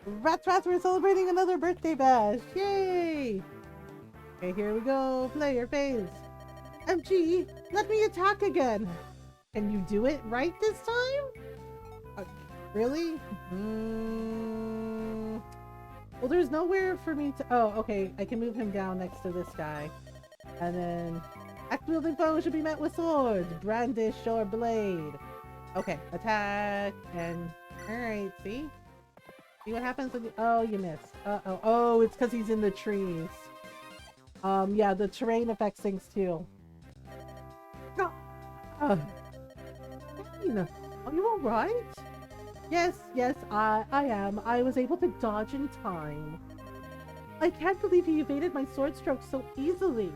Rats, we're celebrating another birthday bash. Yay! Okay, here we go. Player phase. MG, let me attack again. Can you do it right this time? Really? Well, there's nowhere for me to... Oh, okay. I can move him down next to this guy. And then... Axe-wielding foe should be met with swords. Brandish your blade. Okay. Attack. And... Alright, see? See what happens when you... Oh, you missed. Uh-oh. Oh, it's because he's in the trees. Yeah, the terrain affects things too. No! Are you alright? Yes, I am. I was able to dodge in time. I can't believe he evaded my sword stroke so easily.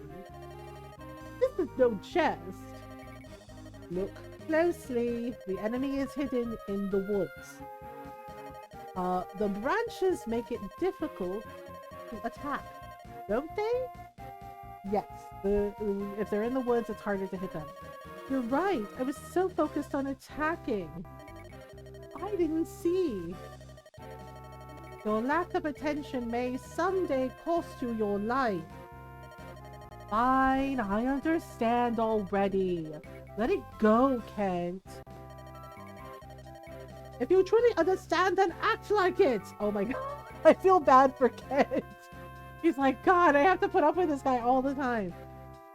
This is no jest. Look closely. The enemy is hidden in the woods. The branches make it difficult to attack, don't they? Yes. If they're in the woods, it's harder to hit them. You're right. I was so focused on attacking. I didn't see. Your lack of attention may someday cost you your life. Fine, I understand already. Let it go, Kent. If you truly understand, then act like it. Oh my god, I feel bad for Kent. He's like, God, I have to put up with this guy all the time.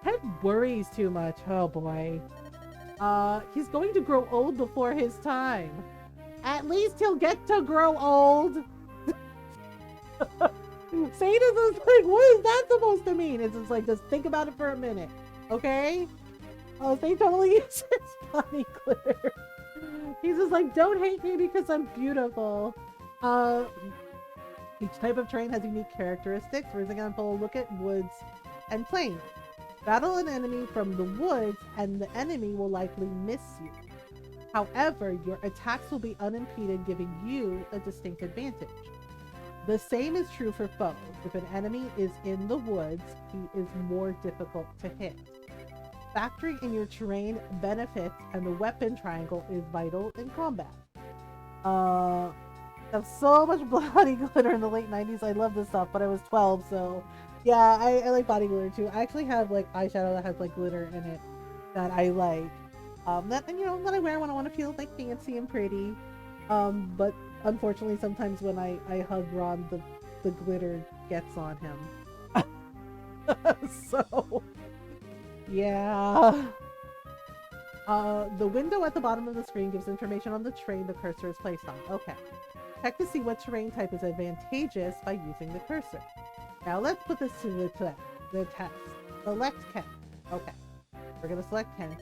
Kent worries too much. Oh boy. He's going to grow old before his time. At least he'll get to grow old. Sadie is like, what is that supposed to mean? It's just like, just think about it for a minute, okay? Oh, they totally uses body glitter. He's just like, don't hate me because I'm beautiful. Each type of terrain has unique characteristics. For example, look at woods and plains. Battle an enemy from the woods and the enemy will likely miss you. However, your attacks will be unimpeded, giving you a distinct advantage. The same is true for foes. If an enemy is in the woods, he is more difficult to hit. Factoring in your terrain benefits and the weapon triangle is vital in combat. There's so much body glitter in the late 90s. I love this stuff, but I was 12, so yeah, I like body glitter too. I actually have like eyeshadow that has like glitter in it that I like. That I wear when I want to feel like fancy and pretty. But unfortunately, sometimes when I hug Ron, the glitter gets on him. So yeah. The window at the bottom of the screen gives information on the terrain the cursor is placed on. Okay. Check to see what terrain type is advantageous by using the cursor. Now let's put this to the test. Select Kent. Okay. We're gonna select Kent.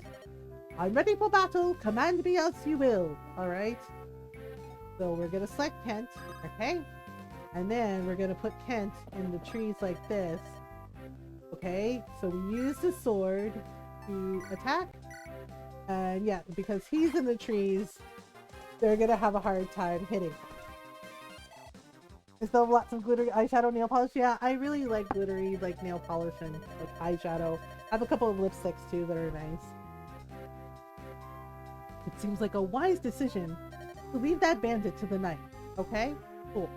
I'm ready for battle. Command me as you will. Alright. So we're gonna select Kent. Okay. And then we're gonna put Kent in the trees like this. Okay, so we use the sword to attack. And yeah, because he's in the trees, they're gonna have a hard time hitting. I still have lots of glittery eyeshadow nail polish. Yeah, I really like glittery like nail polish and like eyeshadow. I have a couple of lipsticks too that are nice. It seems like a wise decision to leave that bandit to the night. Okay? Cool.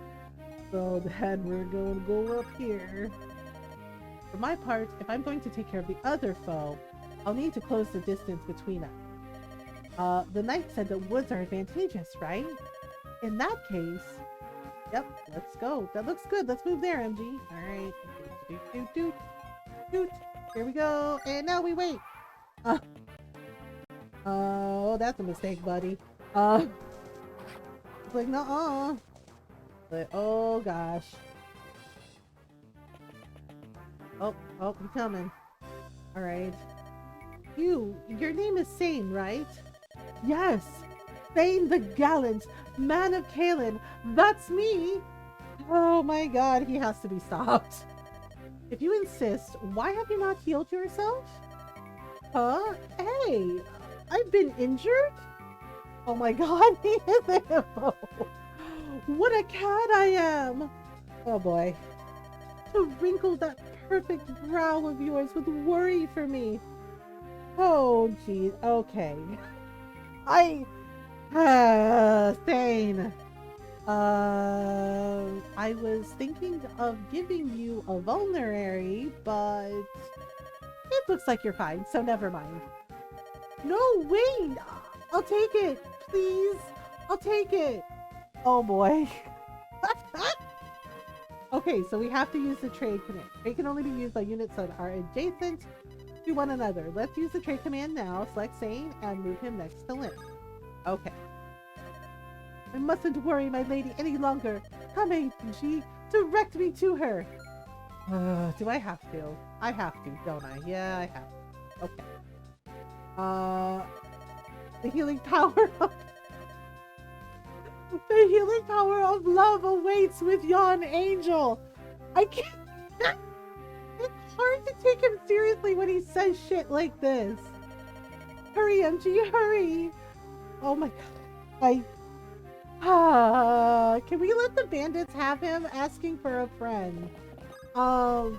So then we're going to go up here. For my part, if I'm going to take care of the other foe, I'll need to close the distance between us. The knight said that woods are advantageous, right? In that case, yep, let's go. That looks good. Let's move there, MG. Alright. Doot. Here we go. And now we wait. Oh, that's a mistake, buddy. It's like, nuh-uh. But, oh, gosh. Oh, you're coming. Alright. Your name is Sane, right? Yes! Sane the Gallant, man of Kalen. That's me! Oh my god, he has to be stopped. If you insist, why have you not healed yourself? Huh? Hey! I've been injured? Oh my god, he is a hippo! What a cat I am! Oh boy. To wrinkle that perfect brow of yours with worry for me. Oh geez, okay. Sane. I was thinking of giving you a vulnerary, but it looks like you're fine, so never mind. No, wait! I'll take it! Please! I'll take it! Oh boy. Okay, so we have to use the trade command. Trade can only be used by units that are adjacent to one another. Let's use the trade command now. Select Sane and move him next to Lynn. Okay. I mustn't worry my lady any longer. Come, Angie, direct me to her. Do I have to? I have to, don't I? Yeah, I have to. Okay. The healing power of... The healing power of love awaits with yon angel. I can't... It's hard to take him seriously when he says shit like this. Hurry, MG, hurry. Oh my god. Can we let the bandits have him asking for a friend? I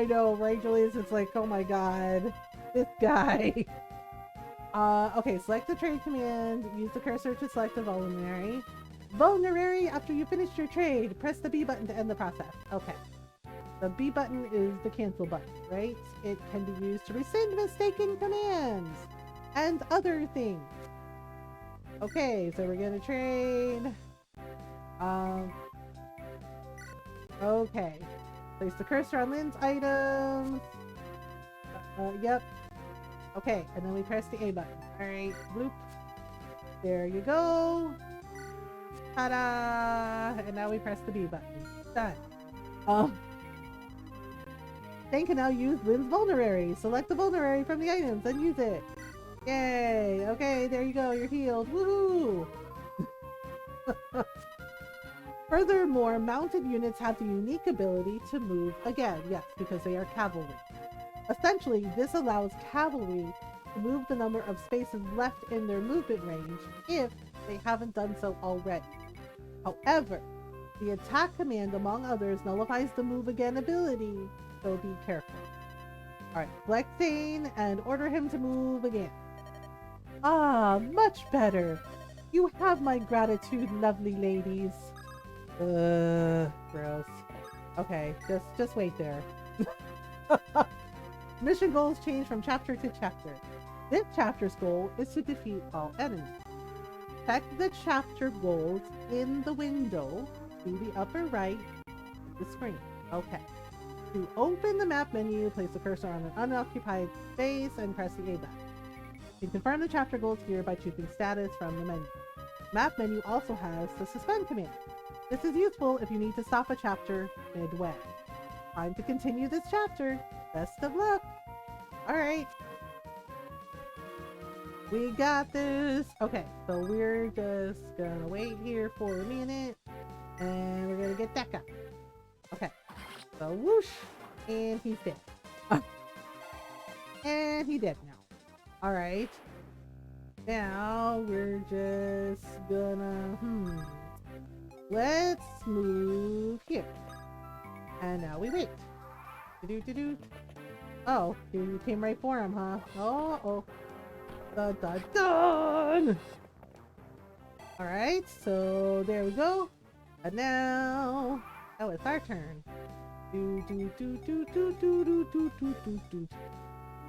know, right, Julius? It's like, oh my god. This guy. Okay, select the trade command. Use the cursor to select the vulnerary. Vulnerary, after you finish your trade, press the B button to end the process. Okay. The B button is the cancel button, right? It can be used to rescind mistaken commands and other things. Okay, so we're gonna trade. Okay. Place the cursor on Lynn's items. Yep. Okay, and then we press the A button. Alright, bloop. There you go. Ta-da! And now we press the B button. Done. Thane can now use Lynn's vulnerary. Select the vulnerary from the items and use it. Yay! Okay, there you go. You're healed. Woohoo! Furthermore, mounted units have the unique ability to move again. Yes, because they are cavalry. Essentially, this allows cavalry to move the number of spaces left in their movement range if they haven't done so already. However, the attack command, among others, nullifies the move again ability, so be careful. Alright, select Thane and order him to move again. Ah, much better. You have my gratitude, lovely ladies. Gross. Okay, just wait there. Mission goals change from chapter to chapter. This chapter's goal is to defeat all enemies. Check the chapter goals in the window to the upper right of the screen. Okay. To open the map menu, place the cursor on an unoccupied space and press the A button. You can confirm the chapter goals here by choosing status from the menu. Map menu also has the suspend command. This is useful if you need to stop a chapter midway. Time to continue this chapter. Best of luck. Alright. We got this. Okay, so we're just gonna wait here for a minute. And we're gonna get that guy. Okay, so whoosh. And he's dead. And he's dead now. Alright. Now we're just gonna let's move here. And now we wait. Do. Oh, you came right for him, huh? Oh. Dun dun dun! Alright, so there we go. And now it's our turn. Do.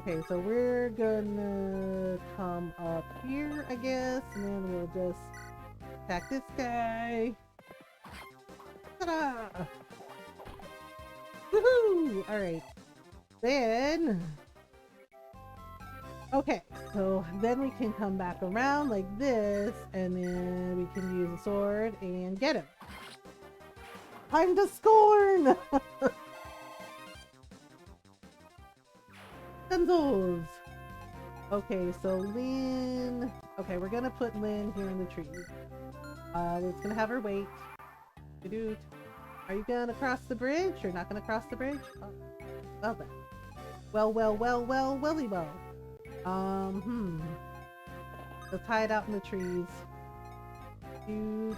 Okay, so we're gonna come up here, I guess, and then we'll just attack this guy. Ta-da! Woohoo! Alright. Then... Okay, so then we can come back around like this, and then we can use a sword and get him. Time to scorn! Pencils! Okay, so Lynn... Okay, we're gonna put Lynn here in the tree. We're just gonna have her wait. Dude, are you gonna cross the bridge? You're not gonna cross the bridge? Oh, well then. Welly well. So tie it out in the trees. Do.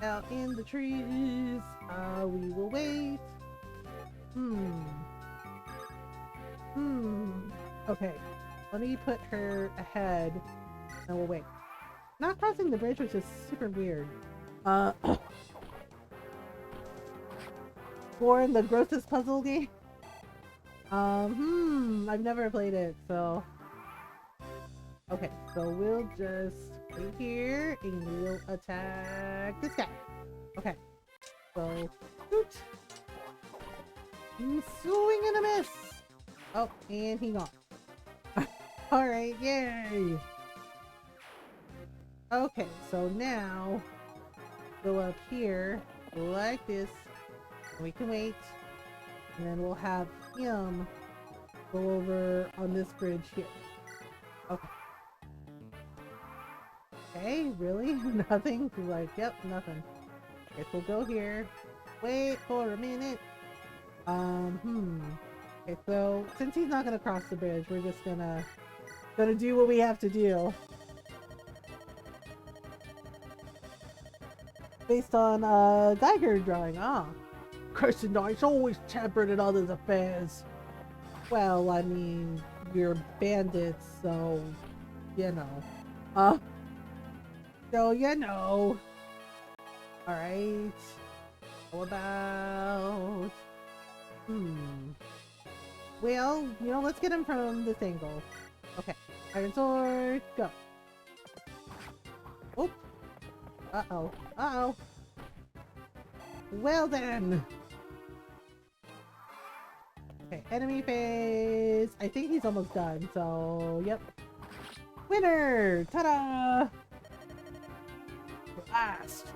Out in the trees. We will wait. Okay, let me put her ahead and we'll wait. Not crossing the bridge, which is super weird. For the grossest puzzle game? I've never played it, so... Okay, so we'll just wait here and we'll attack this guy. Okay, so... Shoot! Swing and a miss! Oh, and he gone. Alright, yay! Okay, so now go up here like this. We can wait, and then we'll have him go over on this bridge here. Okay. Okay, really? Nothing? Like, yep, nothing. Okay, so we'll go here. Wait for a minute. Okay, so since he's not gonna cross the bridge, we're just gonna do what we have to do. Based on Geiger drawing. Cursed knights always tampered in others' affairs. Well, I mean, we're bandits, so you know. Alright. How about well, let's get him from this angle. Okay. Iron sword, go. Oh. Uh-oh. Well then. Okay, enemy phase. I think he's almost done, so yep. Winner! Ta-da! Last.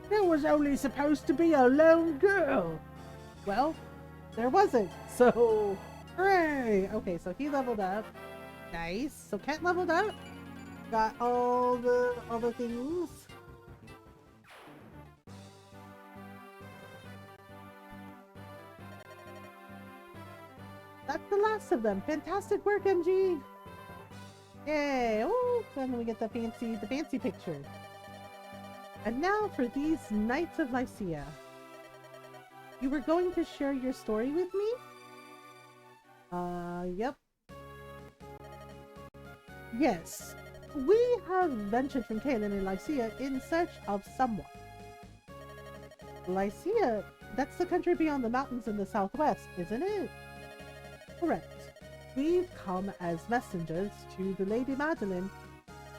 There was only supposed to be a lone girl. Well, there wasn't, so hooray! Okay, so he leveled up. Nice. So Kent leveled up. Got all the things. That's the last of them. Fantastic work, MG. Yay! Oh, then we get the fancy picture. And now for these Knights of Lycia. You were going to share your story with me? Yep. Yes. We have ventured from Caelan and Lycia in search of someone. Lycia? That's the country beyond the mountains in the southwest, isn't it? Correct. We've come as messengers to the Lady Madeline,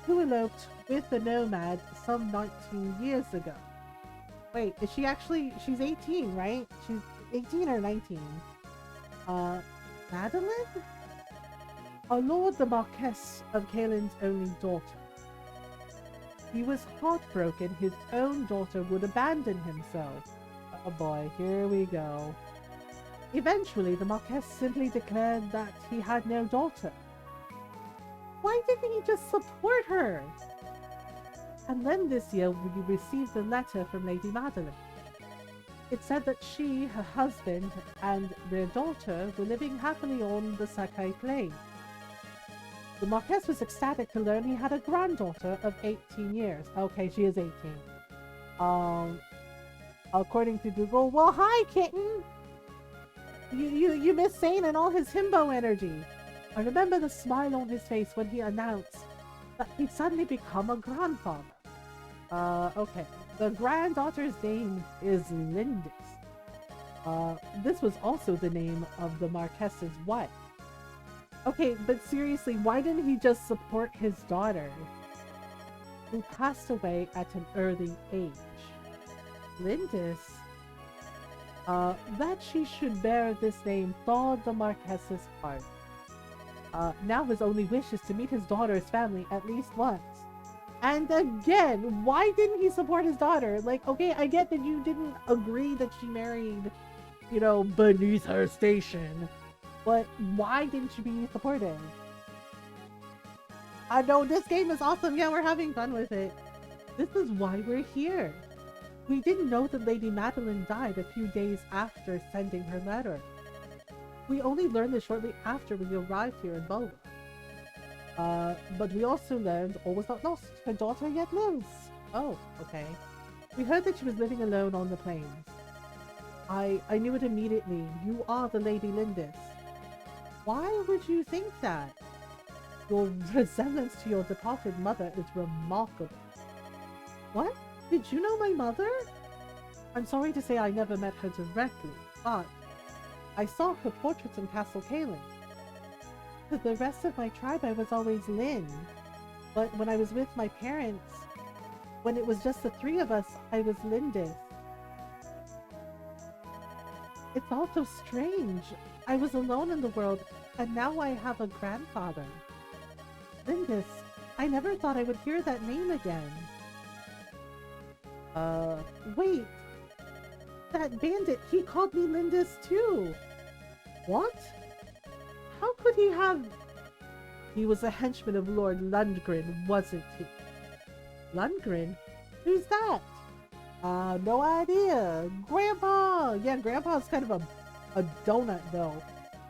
who eloped with the nomad some 19 years ago. Wait, is she actually... She's 18, right? She's 18 or 19? Madeline? Our lord the Marquess of Caelan's only daughter. He was heartbroken his own daughter would abandon him so. Oh boy, here we go. Eventually, the Marquess simply declared that he had no daughter. Why didn't he just support her? And then this year we received a letter from Lady Madeline. It said that she, her husband, and their daughter were living happily on the Sakai Plain. The Marquess was ecstatic to learn he had a granddaughter of 18 years. Okay, she is 18. According to Google, well, hi, kitten! You miss Sane and all his himbo energy. I remember the smile on his face when he announced that he'd suddenly become a grandfather. Okay. The granddaughter's name is Lindis. This was also the name of the Marquess's wife. Okay, but seriously, why didn't he just support his daughter, who passed away at an early age? Lindis, that she should bear this name thawed the Marquess's heart. Now his only wish is to meet his daughter's family at least once. And again, why didn't he support his daughter? Like, okay, I get that you didn't agree that she married, you know, beneath her station. But why didn't you be supportive? I know this game is awesome. Yeah, we're having fun with it. This is why we're here. We didn't know that Lady Madeline died a few days after sending her letter. We only learned this shortly after we arrived here in Boga. But we also learned all was not lost. Her daughter yet lives. Oh, okay. We heard that she was living alone on the plains. I knew it immediately. You are the Lady Lindis. Why would you think that? Your resemblance to your departed mother is remarkable. What? Did you know my mother? I'm sorry to say I never met her directly, but I saw her portraits in Castle Kalin. To the rest of my tribe, I was always Lynn. But when I was with my parents, when it was just the three of us, I was Lindis. It's all so strange. I was alone in the world, and now I have a grandfather. Lindis, I never thought I would hear that name again. Wait. That bandit, he called me Lindis too. What? How could he have... He was a henchman of Lord Lundgren, wasn't he? Lundgren? Who's that? No idea. Grandpa! Yeah, Grandpa's kind of a donut, though.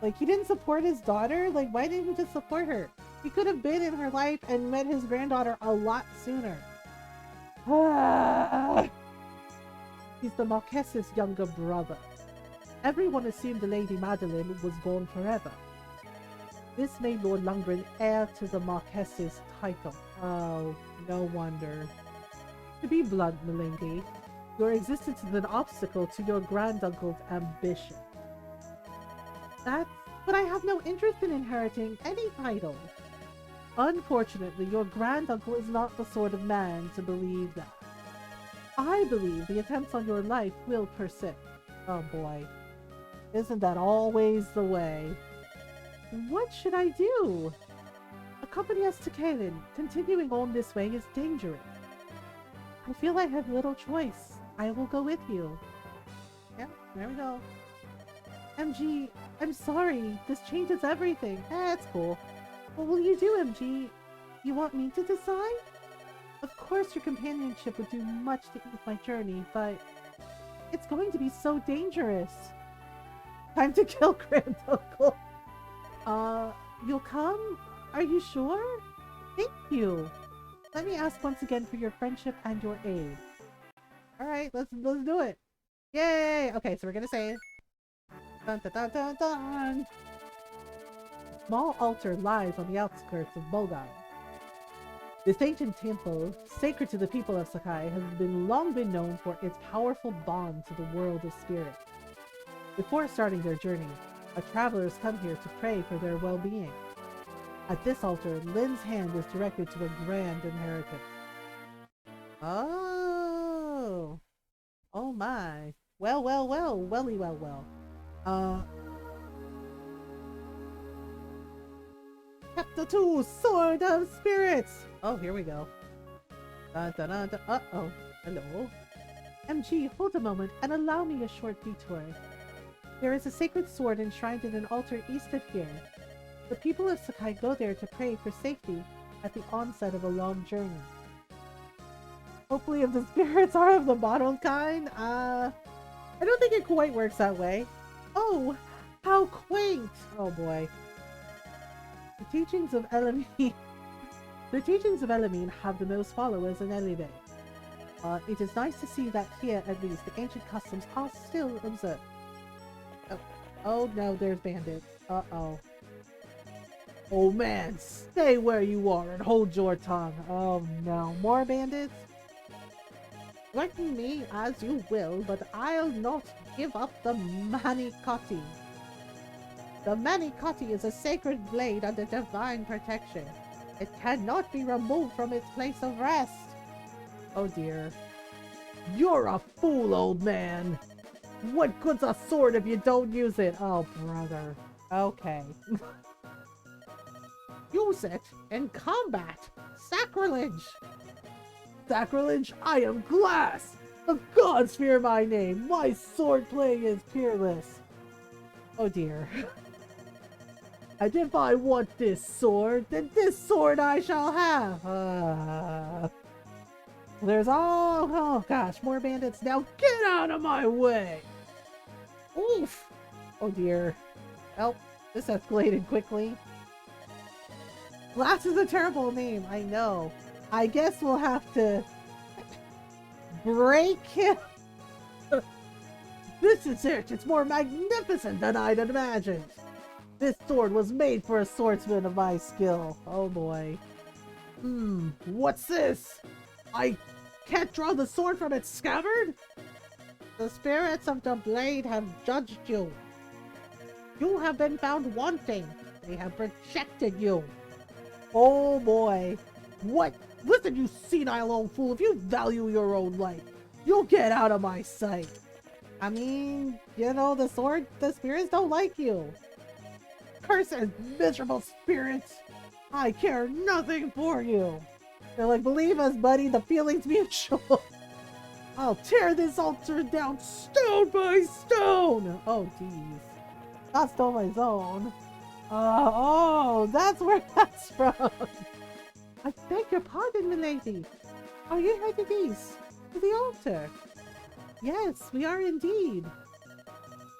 Like, he didn't support his daughter? Like, why didn't he just support her? He could have been in her life and met his granddaughter a lot sooner. He's the Marquess's younger brother. Everyone assumed the Lady Madeline was gone forever. This made Lord Lundgren heir to the Marquess's title. Oh, no wonder. To be blunt, milady, your existence is an obstacle to your granduncle's ambition. But I have no interest in inheriting any title. Unfortunately, your granduncle is not the sort of man to believe that. I believe the attempts on your life will persist. Oh boy. Isn't that always the way? What should I do? Accompany us to Kalin. Continuing on this way is dangerous. I feel I have little choice. I will go with you. Yeah, there we go. MG, I'm sorry. This changes everything. It's cool. What will you do, MG? You want me to decide? Of course your companionship would do much to ease my journey, but it's going to be so dangerous. Time to kill Granduncle. You'll come? Are you sure? Thank you. Let me ask once again for your friendship and your aid. Alright, let's do it. Yay! Okay, so we're gonna say... Dun dun dun dun dun! A small altar lies on the outskirts of Bogan. This ancient temple, sacred to the people of Sakai, has long been known for its powerful bond to the world of spirits. Before starting their journey, travelers come here to pray for their well-being. At this altar, Lynn's hand is directed to a grand inheritance. Oh! Oh my. Well, welly well. Chapter 2, Sword of Spirits! Oh, here we go. Dun, dun, dun, dun. Uh-oh. Hello? MG, hold a moment and allow me a short detour. There is a sacred sword enshrined in an altar east of here. The people of Sakai go there to pray for safety at the onset of a long journey. Hopefully if the spirits are of the bottled kind, I don't think it quite works that way. Oh, how quaint! Oh boy. The teachings of Elamine have the most followers in Elibe. It is nice to see that here, at least, the ancient customs are still observed. Oh no, there's bandits. Uh-oh. Oh man, stay where you are and hold your tongue. Oh no, more bandits? Threaten me as you will, but I'll not give up the Manikati. The Manikati is a sacred blade under divine protection. It cannot be removed from its place of rest. Oh dear. You're a fool, old man. What good's a sword if you don't use it? Oh, brother. Okay. Use it in combat. Sacrilege. Sacrilege? I am glass. The gods fear my name. My sword playing is peerless. Oh dear. And if I want this sword, then this sword I shall have. There's oh gosh, more bandits now. Get out of my way. Oof. Oh dear. Well, this escalated quickly. Glass is a terrible name, I know. I guess we'll have to break him. This is it. It's more magnificent than I'd imagined. This sword was made for a swordsman of my skill. Oh boy. What's this? I can't draw the sword from its scabbard? The spirits of the blade have judged you. You have been found wanting. They have rejected you. Oh boy. What? Listen, you senile old fool. If you value your own life, you'll get out of my sight. I mean, you know, the spirits don't like you. Cursed, miserable spirits. I care nothing for you. They're like, believe us, buddy, the feeling's mutual. I'll tear this altar down stone by stone. Oh, jeez. Not stone by stone. Oh, that's where that's from. I beg your pardon, milady. Are you headed east to the altar? Yes, we are indeed.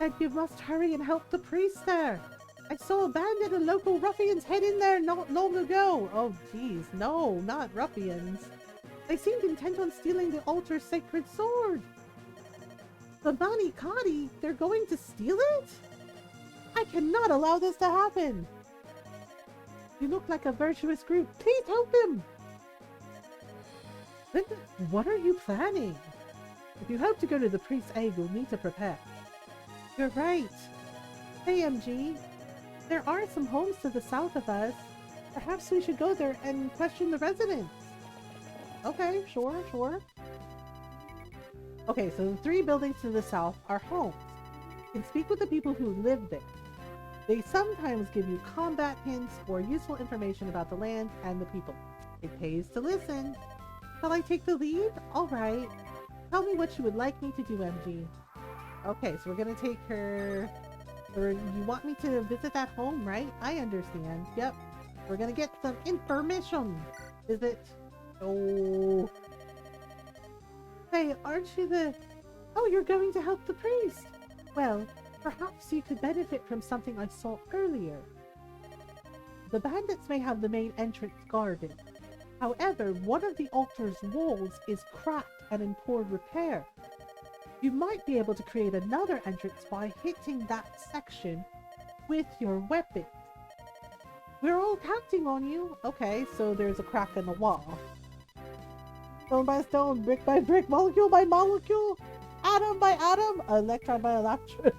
Then you must hurry and help the priest there. I saw a bandit and local ruffians head in there not long ago. Oh, jeez. No, not ruffians. They seemed intent on stealing the altar's sacred sword. The Bani Kadi, they're going to steal it? I cannot allow this to happen. You look like a virtuous group. Please help him. Linda, what are you planning? If you hope to go to the priest's aid, you'll need to prepare. You're right. Hey, MG. There are some homes to the south of us. Perhaps we should go there and question the residents. Okay, sure. Okay, so the 3 buildings to the south are homes. You can speak with the people who live there. They sometimes give you combat hints or useful information about the land and the people. It pays to listen. Shall I take the lead? Alright. Tell me what you would like me to do, MG. Okay, so we're gonna take her... Or you want me to visit that home, right? I understand. Yep. We're gonna get some information. Visit. Oh. Hey, aren't you the... Oh, you're going to help the priest. Well, perhaps you could benefit from something I saw earlier. The bandits may have the main entrance guarded. However, one of the altar's walls is cracked and in poor repair. You might be able to create another entrance by hitting that section with your weapon. We're all counting on you. Okay, so there's a crack in the wall. Stone by stone, brick by brick, molecule by molecule, atom by atom, electron by electron.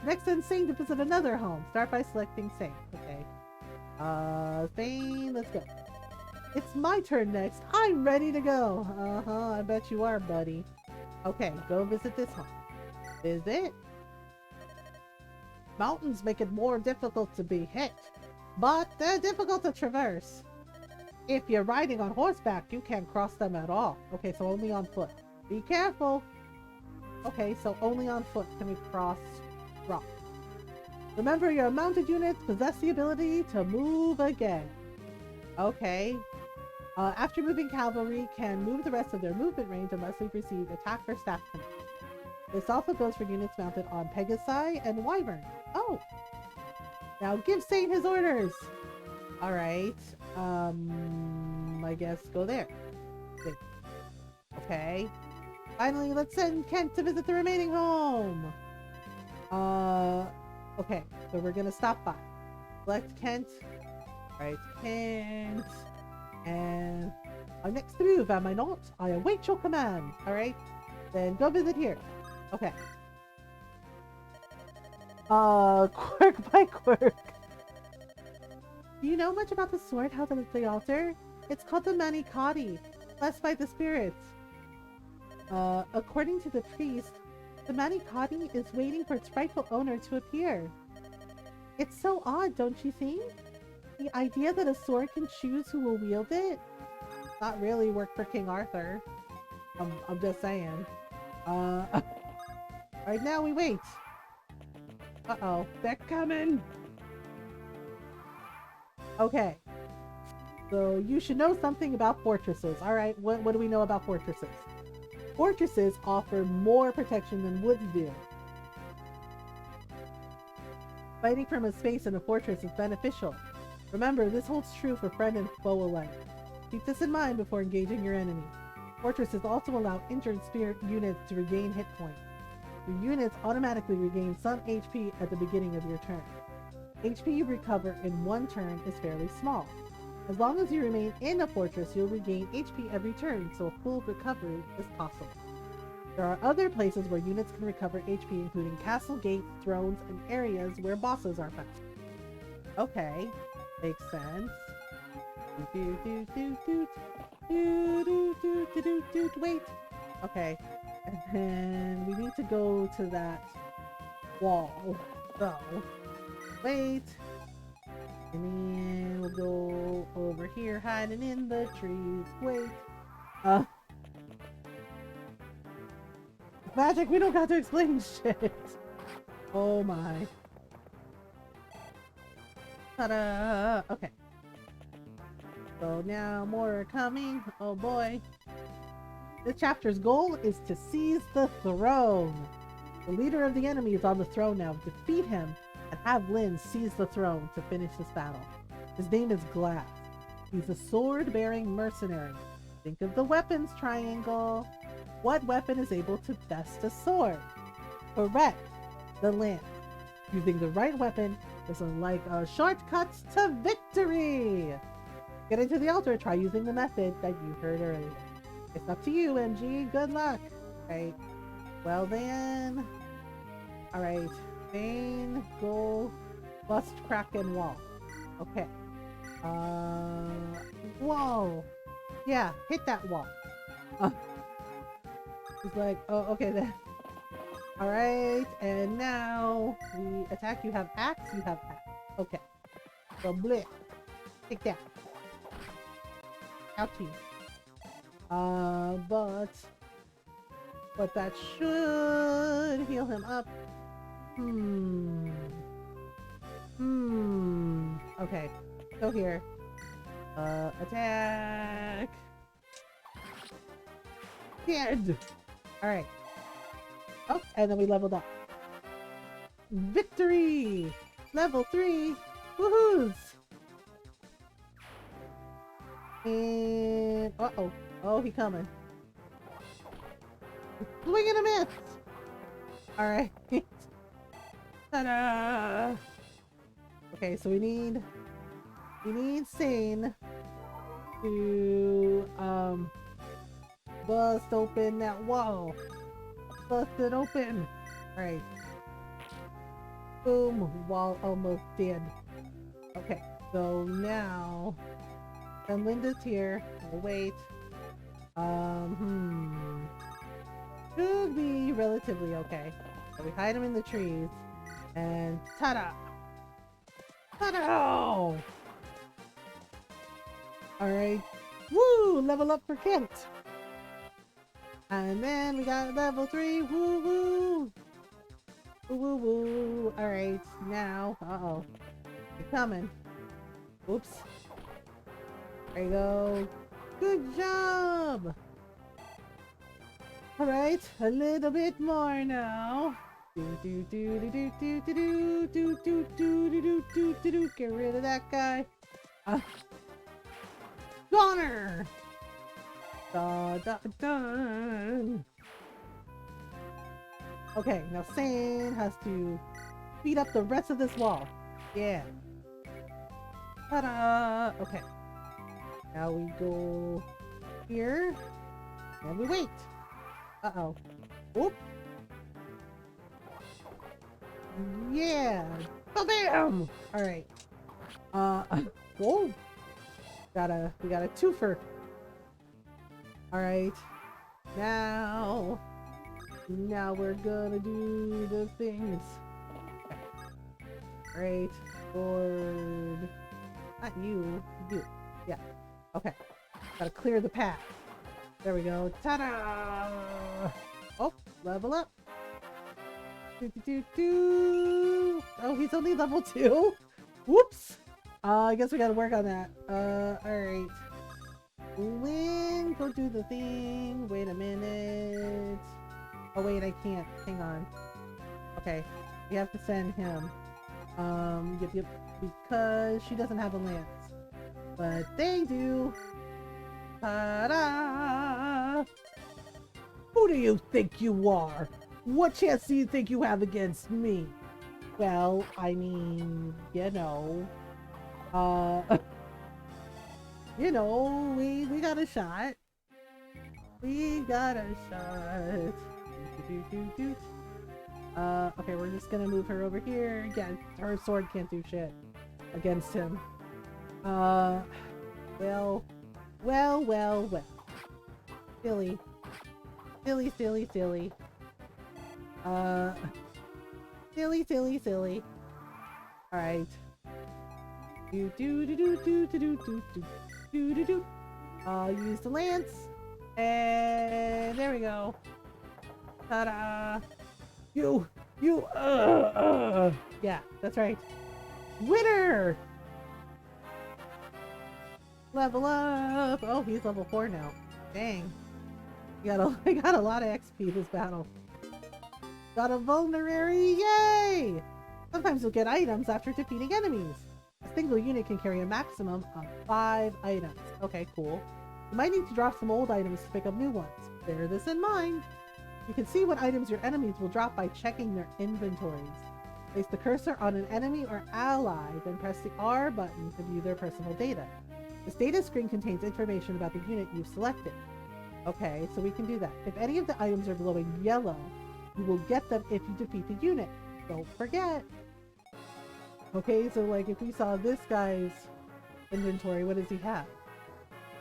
Next insane to visit another home. Start by selecting same. Okay. Spain, let's go. It's my turn next. I'm ready to go. I bet you are, buddy. Okay, go visit this home. Visit. Mountains make it more difficult to be hit, but they're difficult to traverse. If you're riding on horseback, you can't cross them at all. Okay, so only on foot. Be careful. Okay, so only on foot can we cross rock. Remember, your mounted units possess the ability to move again. Okay. After moving, cavalry can move the rest of their movement range unless they've received attack or staff command. This also goes for units mounted on Pegasi and Wyvern. Oh! Now give Sane his orders! Alright. I guess go there. Okay. Finally, let's send Kent to visit the remaining home! Okay. So we're gonna stop by. Select Kent. Alright, Kent. And our next move, am I not? I await your command. Alright. Then go visit here. Okay. Quirk by quirk. Do you know much about the sword held at the altar? It's called the Manicotti, blessed by the spirits. According to the priest, the Manicotti is waiting for its rightful owner to appear. It's so odd, don't you think? The idea that a sword can choose who will wield it? Not really work for King Arthur. I'm just saying. Right now we wait. Uh-oh, they're coming! Okay. So you should know something about fortresses. Alright, what do we know about fortresses? Fortresses offer more protection than woods do. Fighting from a space in a fortress is beneficial. Remember, this holds true for friend and foe alike. Keep this in mind before engaging your enemy. Fortresses also allow injured spirit units to regain hit points. Your units automatically regain some HP at the beginning of your turn. HP you recover in one turn is fairly small. As long as you remain in a fortress, you'll regain HP every turn, so a full recovery is possible. There are other places where units can recover HP, including castle gates, thrones, and areas where bosses are found. Okay, makes sense. Wait. Okay, and then we need to go to that wall. So, wait. And then we'll go over here, hiding in the trees. Wait. Magic, we don't got to explain shit. Oh my. Ta-da! Okay. So now more are coming. Oh boy. This chapter's goal is to seize the throne. The leader of the enemy is on the throne now. Defeat him and have Lynn seize the throne to finish this battle. His name is Glass. He's a sword-bearing mercenary. Think of the weapons triangle. What weapon is able to best a sword? Correct. The lance. Using the right weapon is like a shortcut to victory. Get into the altar. Try using the method that you heard earlier. It's up to you, MG. Good luck. Right. Well then. Alright. Bane, goal, bust, crack, and wall. Okay. Whoa. Yeah, hit that wall. He's like, oh, okay then. Alright, and now we attack. You have axe, you have axe. Okay. So, bleh. Take that. Ouchie. But that should heal him up. Okay. Go here. Attack. Dead. Alright. Oh, and then we leveled up. Victory! Level 3! Woohoos! And uh-oh. Oh, he coming. Swing and a miss! Alright. Ta-da! Okay, so we need Sane to bust open that wall. Bust it open. Alright. Boom. Wall almost dead. Okay, so now and Linda's here. We'll wait. Should be relatively okay. So we hide him in the trees. And ta-da! Ta-da! Alright. Woo! Level up for Kent! And then we got level 3. Woo woo! Woo woo woo. Alright, now. Uh-oh. You're coming. Oops. There you go. Good job! Alright, a little bit more now. Do do do do do do do do do do do do do do do. Get rid of that guy. Goner! Da da da. Okay, now Sand has to speed up the rest of this wall. Yeah. Ta-da! Okay. Now we go here. And we wait. Uh-oh. Whoop. Yeah. Bam! Alright. Whoa. We got a twofer. Alright. Now we're gonna do the things. Alright. Board. Not you. You. Yeah. Okay. Gotta clear the path. There we go. Ta-da! Oh, level up. Oh, he's only level 2? Whoops! I guess we gotta work on that. Alright. Lynn, go do the thing. Wait a minute. Oh wait, I can't. Hang on. Okay. We have to send him. Yep, because she doesn't have a lance. But they do. Ta-da! Who do you think you are? What chance do you think you have against me? Well, I mean, you know, we got a shot. We got a shot. Okay, we're just gonna move her over here. Again, her sword can't do shit against him. Well. Silly. Silly. Silly. Alright. I'll use the lance. And there we go. Ta-da! Yeah, that's right. Winner! Level up! Oh, he's level 4 now. Dang. I got a lot of XP this battle. Got a vulnerary! Yay! Sometimes you'll get items after defeating enemies. A single unit can carry a maximum of 5 items. Okay, cool. You might need to drop some old items to pick up new ones. Bear this in mind. You can see what items your enemies will drop by checking their inventories. Place the cursor on an enemy or ally, then press the R button to view their personal data. This data screen contains information about the unit you've selected. Okay, so we can do that. If any of the items are glowing yellow, you will get them if you defeat the unit. Don't forget! Okay, so like if we saw this guy's inventory, what does he have?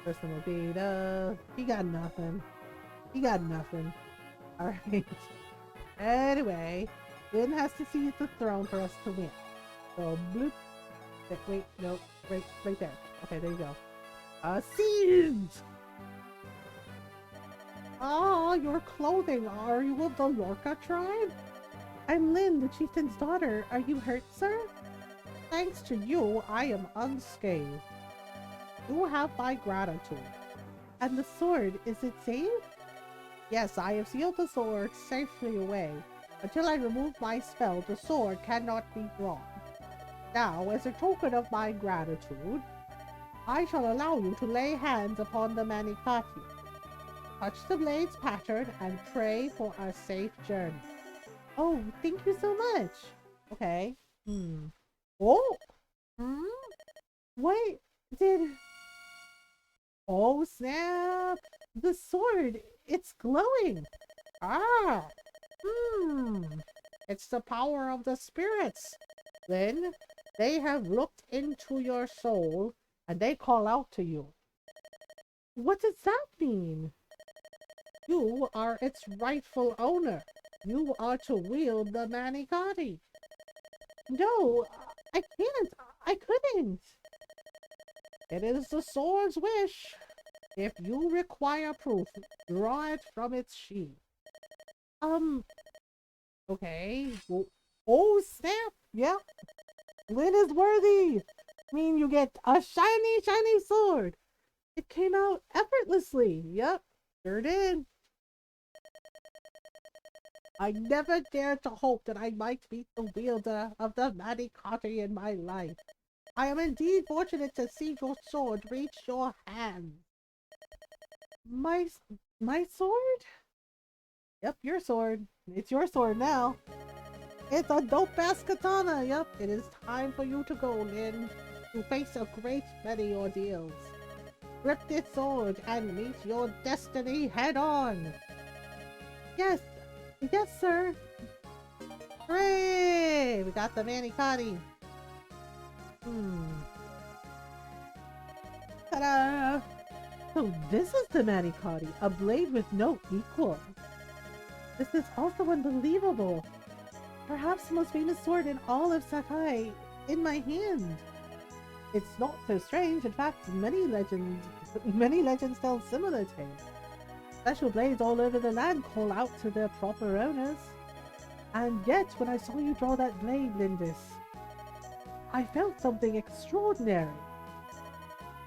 Personal data. He got nothing. Alright. Anyway, Lynn has to seize the throne for us to win. So, bloop. Wait, no. Right there. Okay, there you go. Seized! Ah, your clothing. Are you of the Lorca tribe? I'm Lynn, the chieftain's daughter. Are you hurt, sir? Thanks to you, I am unscathed. You have my gratitude. And the sword, is it safe? Yes, I have sealed the sword safely away. Until I remove my spell, the sword cannot be drawn. Now, as a token of my gratitude, I shall allow you to lay hands upon the Manikati. Touch the blade's pattern and pray for a safe journey. Oh, thank you so much. Okay. Oh! What did... Oh, snap! The sword! It's glowing! Ah! It's the power of the spirits! Then, they have looked into your soul, and they call out to you. What does that mean? You are its rightful owner. You are to wield the Manikati. No, I can't. I couldn't. It is the sword's wish. If you require proof, draw it from its sheath. Okay. Well, Oh, snap! Yep. Lynn is worthy! I mean, you get a shiny, shiny sword! It came out effortlessly! Yep, sure did. I never dared to hope that I might meet the wielder of the Manicotti in my life. I am indeed fortunate to see your sword reach your hands. My sword? Yep, your sword. It's your sword now. It's a dope-ass katana. Yep, it is time for you to go, Lynn. You face a great many ordeals. Grip this sword and meet your destiny head-on. Yes, yes, sir. Hooray! We got the Manicotti. Ta-da! So this is the Manicotti, a blade with no equal. This is also unbelievable. Perhaps the most famous sword in all of Sakai in my hand. It's not so strange. In fact, many legends tell similar tales. Special blades all over the land call out to their proper owners. And yet, when I saw you draw that blade, Lindis, I felt something extraordinary.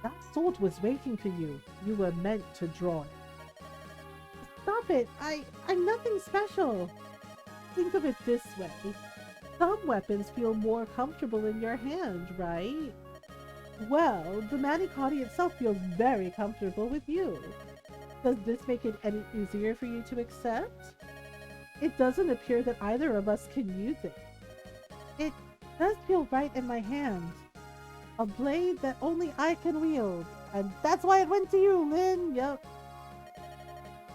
That sword was waiting for you. You were meant to draw it. Stop it! I'm nothing special. Think of it this way. Some weapons feel more comfortable in your hand, right? Well, the Manicotti itself feels very comfortable with you. Does this make it any easier for you to accept? It doesn't appear that either of us can use it. It does feel right in my hand. A blade that only I can wield. And that's why it went to you, Lynn. Yup.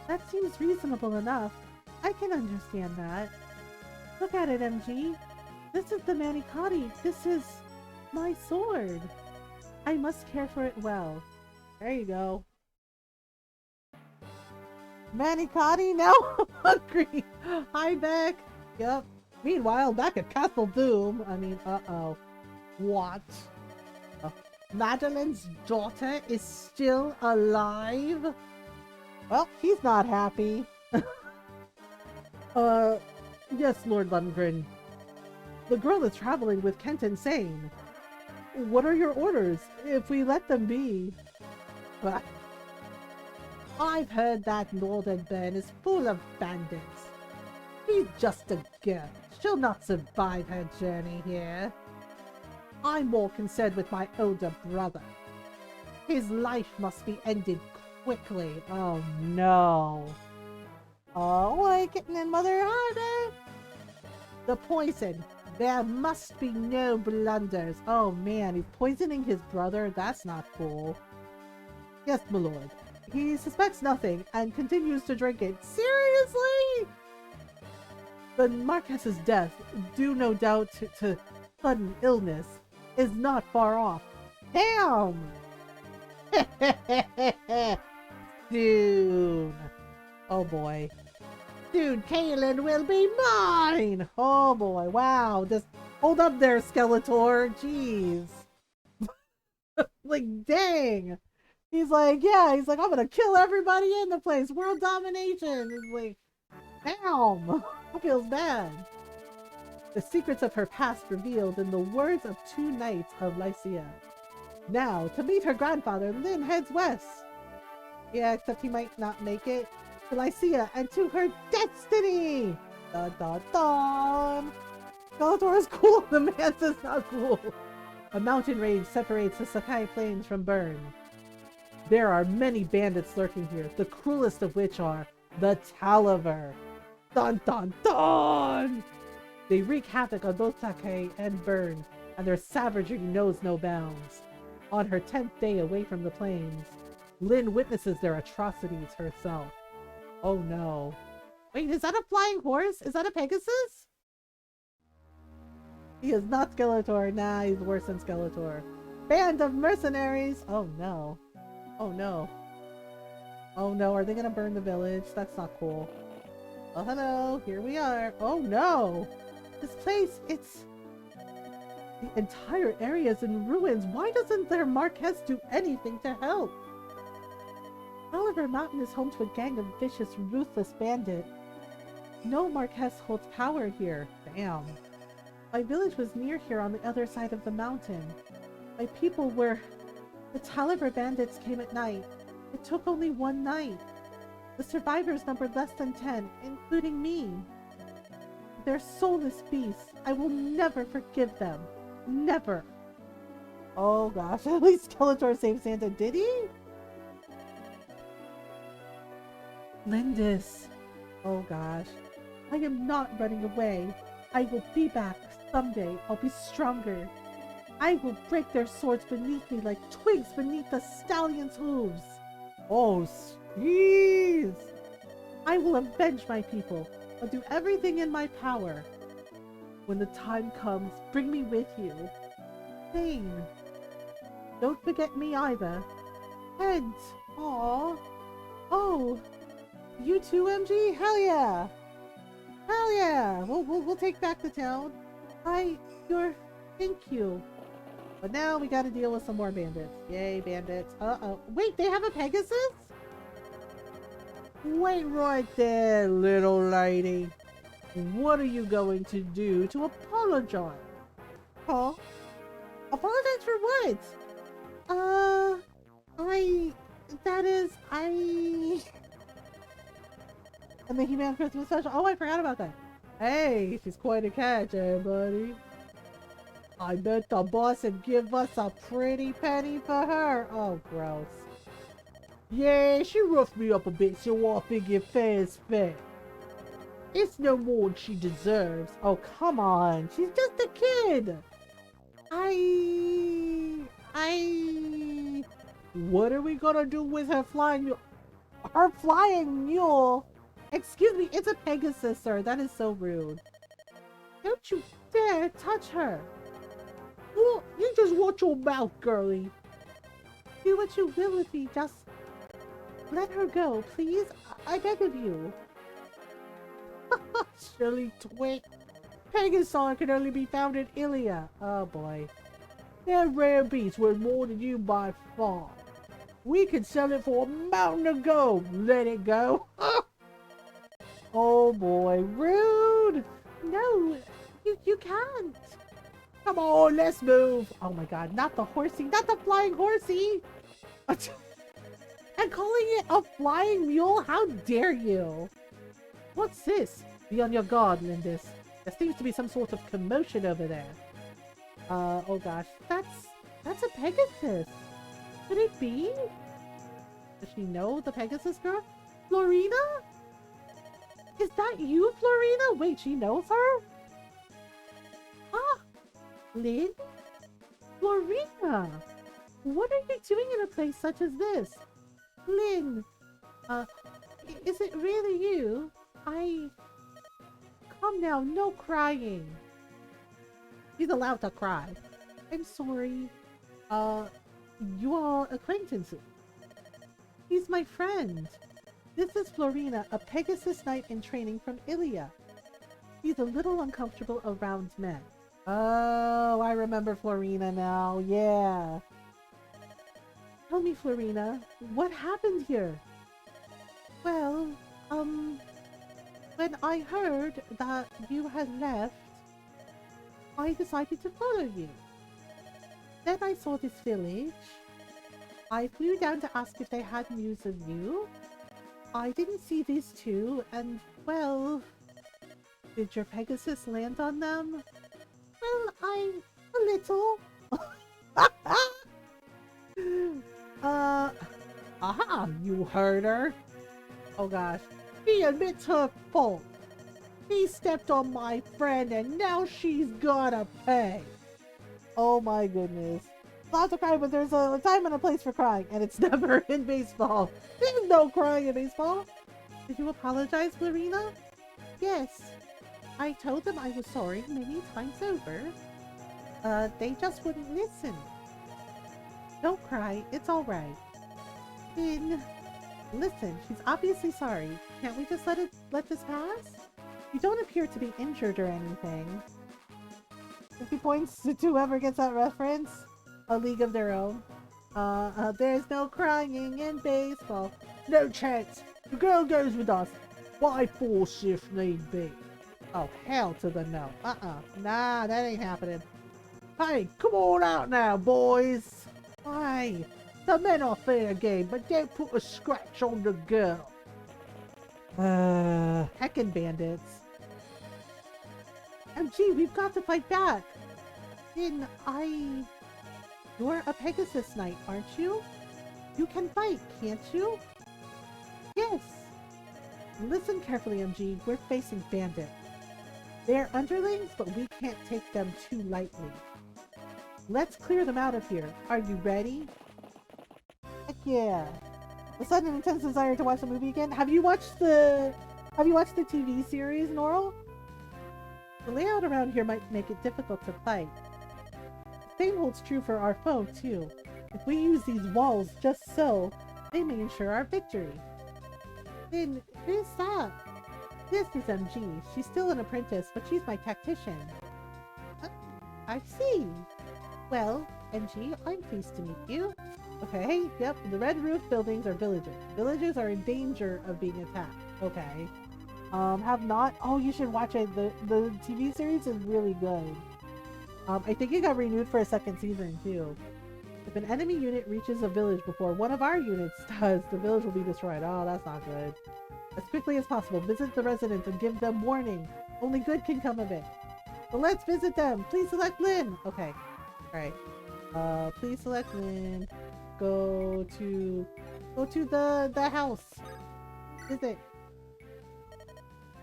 That seems reasonable enough. I can understand that. Look at it, MG. This is the Manicotti. This is my sword. I must care for it well. There you go. Manicotti, now I'm hungry. Hi, Beck. Yep. Meanwhile, back at Castle Doom, I mean, uh-oh. What? Madeline's daughter is still alive? Well, he's not happy. Yes, Lord Lundgren. The girl is traveling with Kent and Sane. What are your orders? If we let them be... Well, I've heard that Nordenburn is full of bandits. She's just a girl. She'll not survive her journey here. I'm more concerned with my older brother. His life must be ended quickly. Oh no. Oh, we're getting in Mother Harbor. The poison. There must be no blunders. Oh man, he's poisoning his brother? That's not cool. Yes, my lord. He suspects nothing and continues to drink it. Seriously? The Marquess's death, due no doubt to sudden illness, is not far off. Damn! Soon. Oh boy. Soon Kaylin will be mine! Oh boy, wow. Just hold up there, Skeletor. Jeez. Like, dang. He's like, yeah, he's like, I'm gonna kill everybody in the place. World domination. He's like, damn. That feels bad. The secrets of her past revealed in the words of 2 knights of Lycia. Now, to meet her grandfather, Lynn heads west. Yeah, except he might not make it. To Lycia and to her destiny! Dun dun dun! Skeletor is cool, the Mansa's not cool. A mountain range separates the Sakai Plains from Bern. There are many bandits lurking here, the cruelest of which are the Talaver. Dun dun dun! They wreak havoc on both Sakai and Bern, and their savagery knows no bounds. On her 10th day away from the plains, Lynn witnesses their atrocities herself. Oh no. Wait, is that a flying horse? Is that a Pegasus? He is not Skeletor. Nah, he's worse than Skeletor. Band of mercenaries! Oh no. Oh no. Oh no, are they gonna burn the village? That's not cool. Oh hello, here we are. Oh no! This place, it's... The entire area is in ruins. Why doesn't their Marquess do anything to help? Oliver Mountain is home to a gang of vicious, ruthless bandits. No Marquess holds power here. Damn. My village was near here on the other side of the mountain. My people were... The Exali-brrr bandits came at night. It took only one night. The survivors numbered less than 10, including me. They're soulless beasts. I will never forgive them. Never. Oh gosh, at least Skeletor saved Santa, did he? Lindis. Oh gosh. I am not running away. I will be back someday. I'll be stronger. I will break their swords beneath me like twigs beneath the stallion's hooves. Oh, jeez. I will avenge my people. I'll do everything in my power. When the time comes, bring me with you. Thane. Don't forget me either. Heads. Aww. Oh. You too, MG? Hell yeah. Hell yeah. We'll take back the town. Thank you. But now we gotta deal with some more bandits. Yay, bandits. Uh-oh. Wait, they have a Pegasus? Wait right there, little lady. What are you going to do to apologize? Huh? Apologize for what? And the He-Man Christmas special. Oh, I forgot about that. Hey, she's quite a catch, eh, buddy? I bet the boss would give us a pretty penny for her. Oh, gross. Yeah, she roughed me up a bit, so I figure fair is fair. It's no more than she deserves. Oh, come on. She's just a kid. What are we gonna do with her flying mule? Her flying mule? Excuse me, it's a Pegasus, sir. That is so rude. Don't you dare touch her. Well, you just watch your mouth, girlie. Do what you will with me, just let her go, please. I beg of you. Silly twit. Pegasus can only be found in Ilia. Oh boy. That rare beast worth more than you by far. We could sell it for a mountain of gold. Let it go. Oh boy, rude. No, you can't. Come on, let's move. Oh my god, not the horsey, not the flying horsey. And calling it a flying mule? How dare you? What's this? Be on your guard, Lindis. There seems to be some sort of commotion over there. Oh gosh. That's a Pegasus. Could it be? Does she know the Pegasus girl? Florina? Is that you, Florina? Wait, she knows her? Ah! Lynn? Florina! What are you doing in a place such as this? Lynn! Is it really you? Come now, no crying. She's allowed to cry. I'm sorry. You are acquaintances. He's my friend. This is Florina, a Pegasus knight in training from Ilia. He's a little uncomfortable around men. Oh, I remember Florina now. Yeah. Tell me, Florina, what happened here? Well, when I heard that you had left, I decided to follow you. Then I saw this village. I flew down to ask if they had news of you. I didn't see these two, and, well... Did your Pegasus land on them? Well, a little. Aha! You heard her. Oh gosh. She admits her fault. He stepped on my friend and now she's gotta pay. Oh my goodness. Lots of crying, but there's a time and a place for crying, and it's never in baseball. There's no crying in baseball. Did you apologize, Florina? Yes. I told them I was sorry many times over. They just wouldn't listen. Don't cry, it's alright. Listen, she's obviously sorry. Can't we just let this pass? You don't appear to be injured or anything. 50 points to whoever gets that reference. A league of their own. There's no crying in baseball. No chance. The girl goes with us. By force if need be. Oh, hell to the no. Nah, that ain't happening. Hey, come on out now, boys. Hey, the men are fair game, but don't put a scratch on the girl. Heckin' bandits. MG, we've got to fight back. You're a Pegasus Knight, aren't you? You can fight, can't you? Yes. Listen carefully, MG. We're facing bandits. They're underlings, but we can't take them too lightly. Let's clear them out of here. Are you ready? Heck yeah. A sudden intense desire to watch the movie again. Have you watched the TV series, Norl? The layout around here might make it difficult to fight. The same holds true for our foe, too. If we use these walls just so, they may ensure our victory. Then, who's that? This is MG. She's still an apprentice, but she's my tactician. I see. Well, MG, I'm pleased to meet you. Okay, yep, the red roof buildings are villages. Villages are in danger of being attacked. Okay. Have not? Oh, you should watch it. The TV series is really good. I think it got renewed for a second season, too. If an enemy unit reaches a village before one of our units does, the village will be destroyed. Oh, that's not good. As quickly as possible, visit the residents and give them warning. Only good can come of it. So let's visit them. Please select Lynn. Okay. Alright. Please select Lynn. Go to the house. Visit.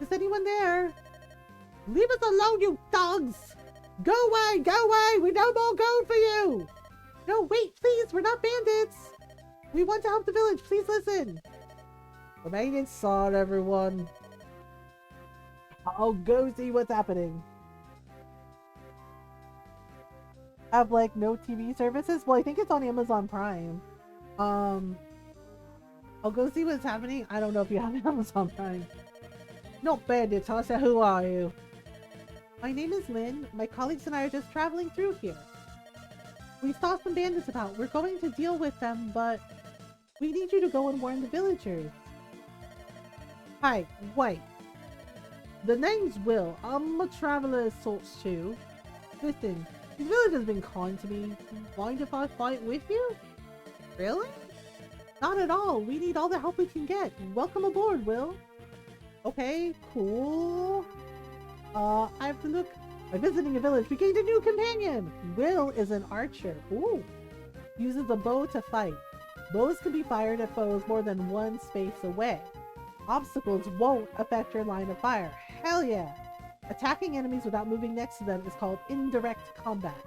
Is anyone there? Leave us alone, you dogs! Go away! Go away! We no more gold for you! No, wait, please! We're not bandits! We want to help the village. Please listen! Remain inside, everyone. I'll go see what's happening. Have, like, no TV services? Well, I think it's on Amazon Prime. I'll go see what's happening. I don't know if you have Amazon Prime. Not bandits, huh? So who are you? My name is Lynn. My colleagues and I are just traveling through here. We saw some bandits about. We're going to deal with them, but we need you to go and warn the villagers. Hi, wait. The name's Will. I'm a traveler of sorts too. Listen, this village has been kind to me. Mind if I fight with you? Really? Not at all. We need all the help we can get. Welcome aboard, Will. Okay, cool. I have to look. By visiting a village, we gained a new companion. Will is an archer. Ooh. Uses a bow to fight. Bows can be fired at foes more than one space away. Obstacles won't affect your line of fire. Hell yeah! Attacking enemies without moving next to them is called indirect combat.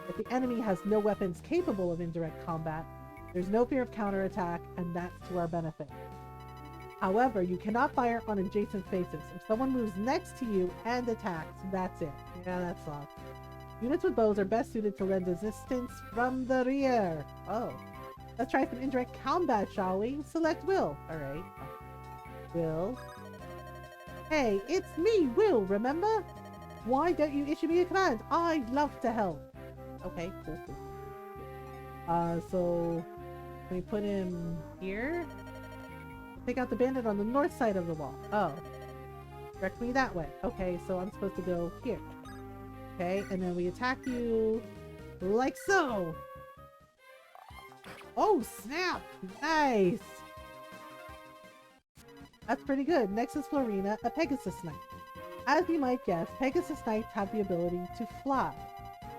If the enemy has no weapons capable of indirect combat, there's no fear of counterattack, and that's to our benefit. However, you cannot fire on adjacent spaces. If someone moves next to you and attacks, that's it. Yeah, that sucks. Units with bows are best suited to lend resistance from the rear. Oh. Let's try some indirect combat, shall we? Select Will. Alright. Will. Hey, it's me, Will, remember? Why don't you issue me a command? I'd love to help. Okay, cool. So... Can we put him here? Take out the bandit on the north side of the wall. Oh. Direct me that way. Okay, so I'm supposed to go here. Okay, and then we attack you like so. Oh, snap! Nice! That's pretty good. Next is Florina, a Pegasus Knight. As you might guess, Pegasus Knights have the ability to fly.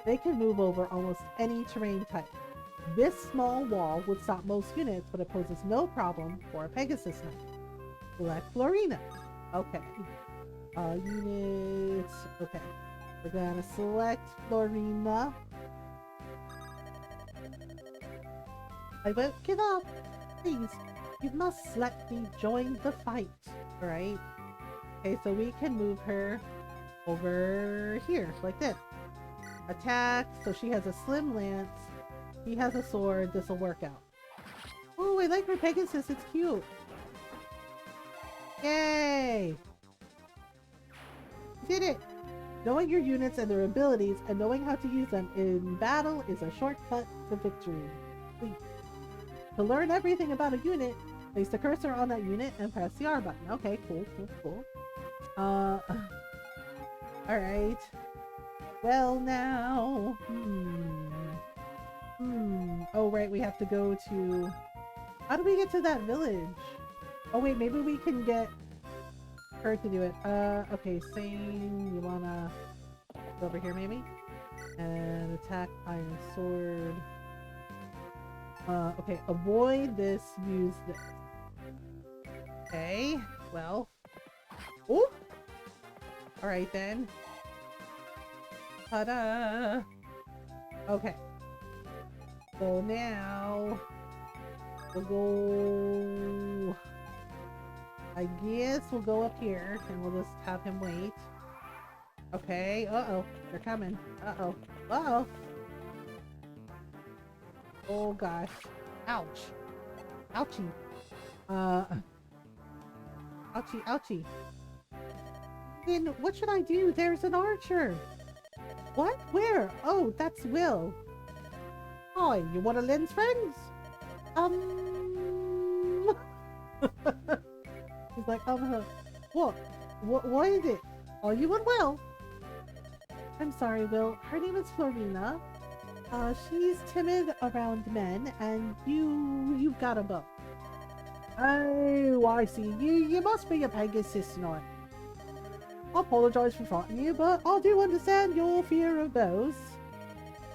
They can move over almost any terrain type. This small wall would stop most units, but it poses no problem for a Pegasus Knight. Select Florina. Okay. Units. Okay. We're gonna select Florina. I won't give up. Please, you must let me join the fight. Alright. Okay, so we can move her over here, like this. Attack. So she has a slim lance. He has a sword. This will work out. Oh, I like her Pegasus. It's cute. Yay! Did it! Knowing your units and their abilities and knowing how to use them in battle is a shortcut to victory. Please. To learn everything about a unit, place the cursor on that unit and press the R button. Okay, cool. Alright. Well now. Oh right, we have to go to... How do we get to that village? Oh wait, maybe we can get her to do it. Okay, Sane, you wanna go over here maybe? And attack iron sword. Okay, avoid this, use this. Okay, well. Ooh! Alright then. Ta-da! Okay. So now we'll go... I guess we'll go up here and we'll just have him wait. Okay, uh-oh. They're coming. Uh-oh. Uh-oh. Oh gosh. Ouch. Ouchie. Ouchie, ouchie. Then what should I do? There's an archer. What? Where? Oh, that's Will. Hi, you want to lend friends? He's like, what? What is it? Are you unwell? I'm sorry, Will. Her name is Florina. She's timid around men, and you've got a bow. Oh, I see. You must be a Pegasus knight. I apologize for frightening you, but I do understand your fear of bows.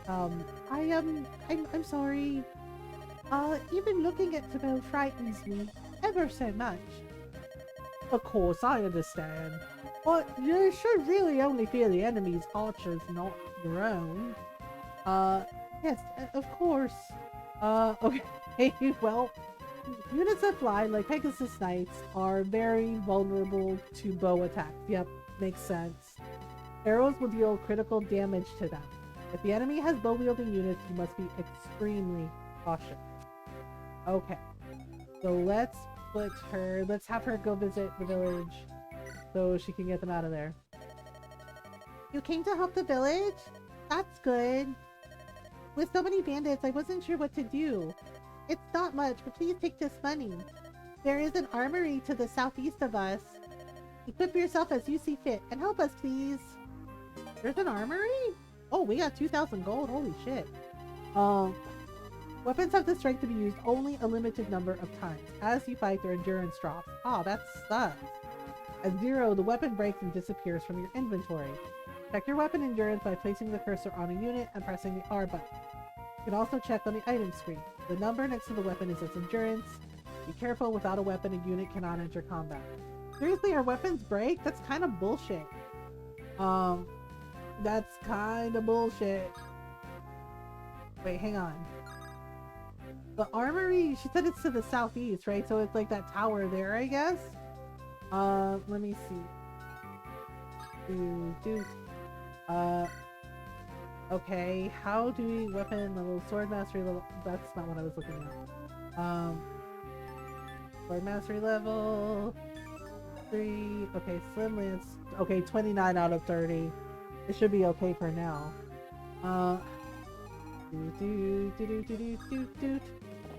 I'm sorry. Even looking at the bow frightens me ever so much. Of course, I understand. But you should really only fear the enemy's archers, not your own. Yes, of course. Okay, well, units that fly, like Pegasus Knights, are very vulnerable to bow attacks. Yep, makes sense. Arrows will deal critical damage to them. If the enemy has bow-wielding units, you must be extremely cautious. Okay, so let's have her go visit the village so she can get them out of there. You came to help the village? That's good. With so many bandits, I wasn't sure what to do. It's not much, but please take this money. There is an armory to the southeast of us. Equip yourself as you see fit, and help us, please. There's an armory? Oh, we got 2,000 gold. Holy shit. Weapons have the strength to be used only a limited number of times. As you fight, their endurance drops. Oh, that sucks. At 0, the weapon breaks and disappears from your inventory. Check your weapon endurance by placing the cursor on a unit and pressing the R button. You can also check on the item screen. The number next to the weapon is its endurance. Be careful, without a weapon, a unit cannot enter combat. Seriously, our weapons break? That's kind of bullshit. That's kind of bullshit. Wait, hang on. The armory, she said it's to the southeast, right? So it's like that tower there, I guess? Let me see. Okay, how do we weapon level, sword mastery level? That's not what I was looking at. Sword mastery level 3. Okay, slim lance. Okay, 29 out of 30. It should be okay for now.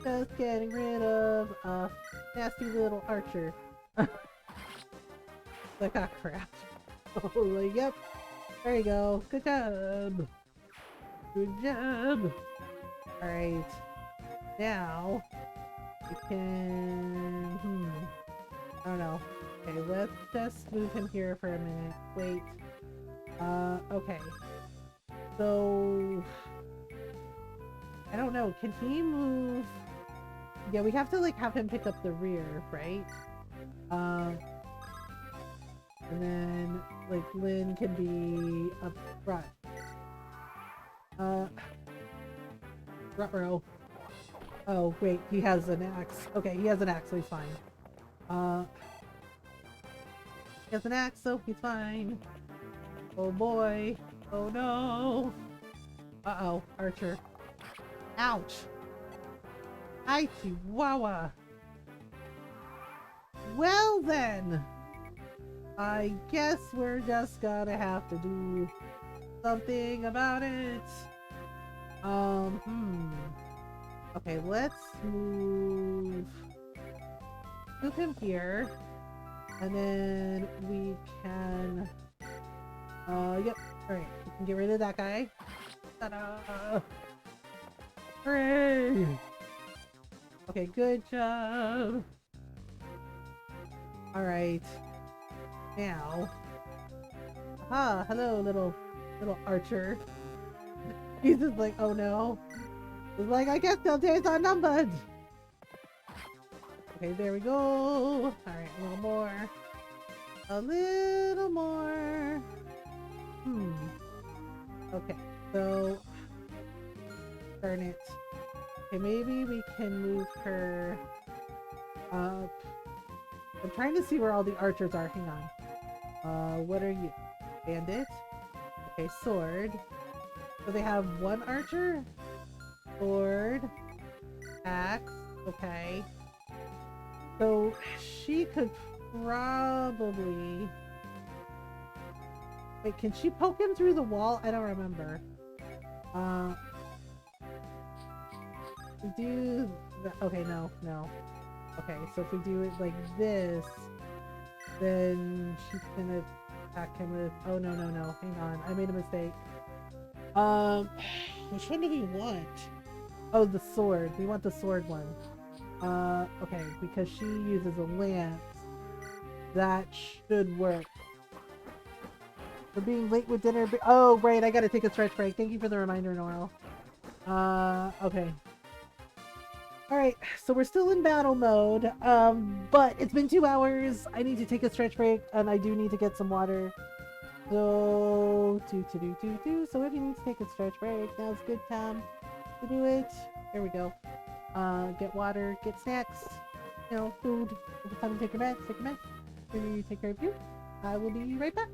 Just getting rid of nasty little archer. Like, ah, crap. Oh, yep. There you go. Good job. Good job. Alright. Now, we can... I don't know. Okay, let's just move him here for a minute. Wait. Okay. So... I don't know. Can he move... Yeah, we have to, like, have him pick up the rear, right? And then, like, Lynn can be up front. Ruh-roh. Oh, wait, he has an axe. Okay, he has an axe, so he's fine. He has an axe, so he's fine. Oh boy. Oh no. Uh-oh, Archer. Ouch. Hi, Chihuahua. Well then. I guess we're just gonna have to do something about it. Okay, let's move him here. And then we can Yep. Alright, we can get rid of that guy. Ta-da! Hooray! Okay, good job! Alright. Now. Aha! Hello, little archer. He's just like, oh no. He's like, I guess their days are numbered! Okay, there we go! Alright, a little more. A little more. Okay, so darn it. Okay, maybe we can move her up. I'm trying to see where all the archers are. Hang on. What are you? Bandit? Okay, sword. So they have one archer? Sword. Axe. Okay. So she could probably... Wait, can she poke him through the wall? I don't remember. Do... Okay, no. Okay, so if we do it like this, then she's gonna attack him with... Oh, no. Hang on. I made a mistake. Which one do we want? Oh, the sword. We want the sword one. Okay, because she uses a lance. That should work. For being late with dinner. Oh, right, I gotta take a stretch break. Thank you for the reminder, Noel. Okay. Alright, so we're still in battle mode. But it's been 2 hours. I need to take a stretch break, and I do need to get some water. So, So if you need to take a stretch break, now's a good time to do it. There we go. Get water, get snacks, you know, food. If it's time to take your meds, take your meds. You take care of you. I will be right back.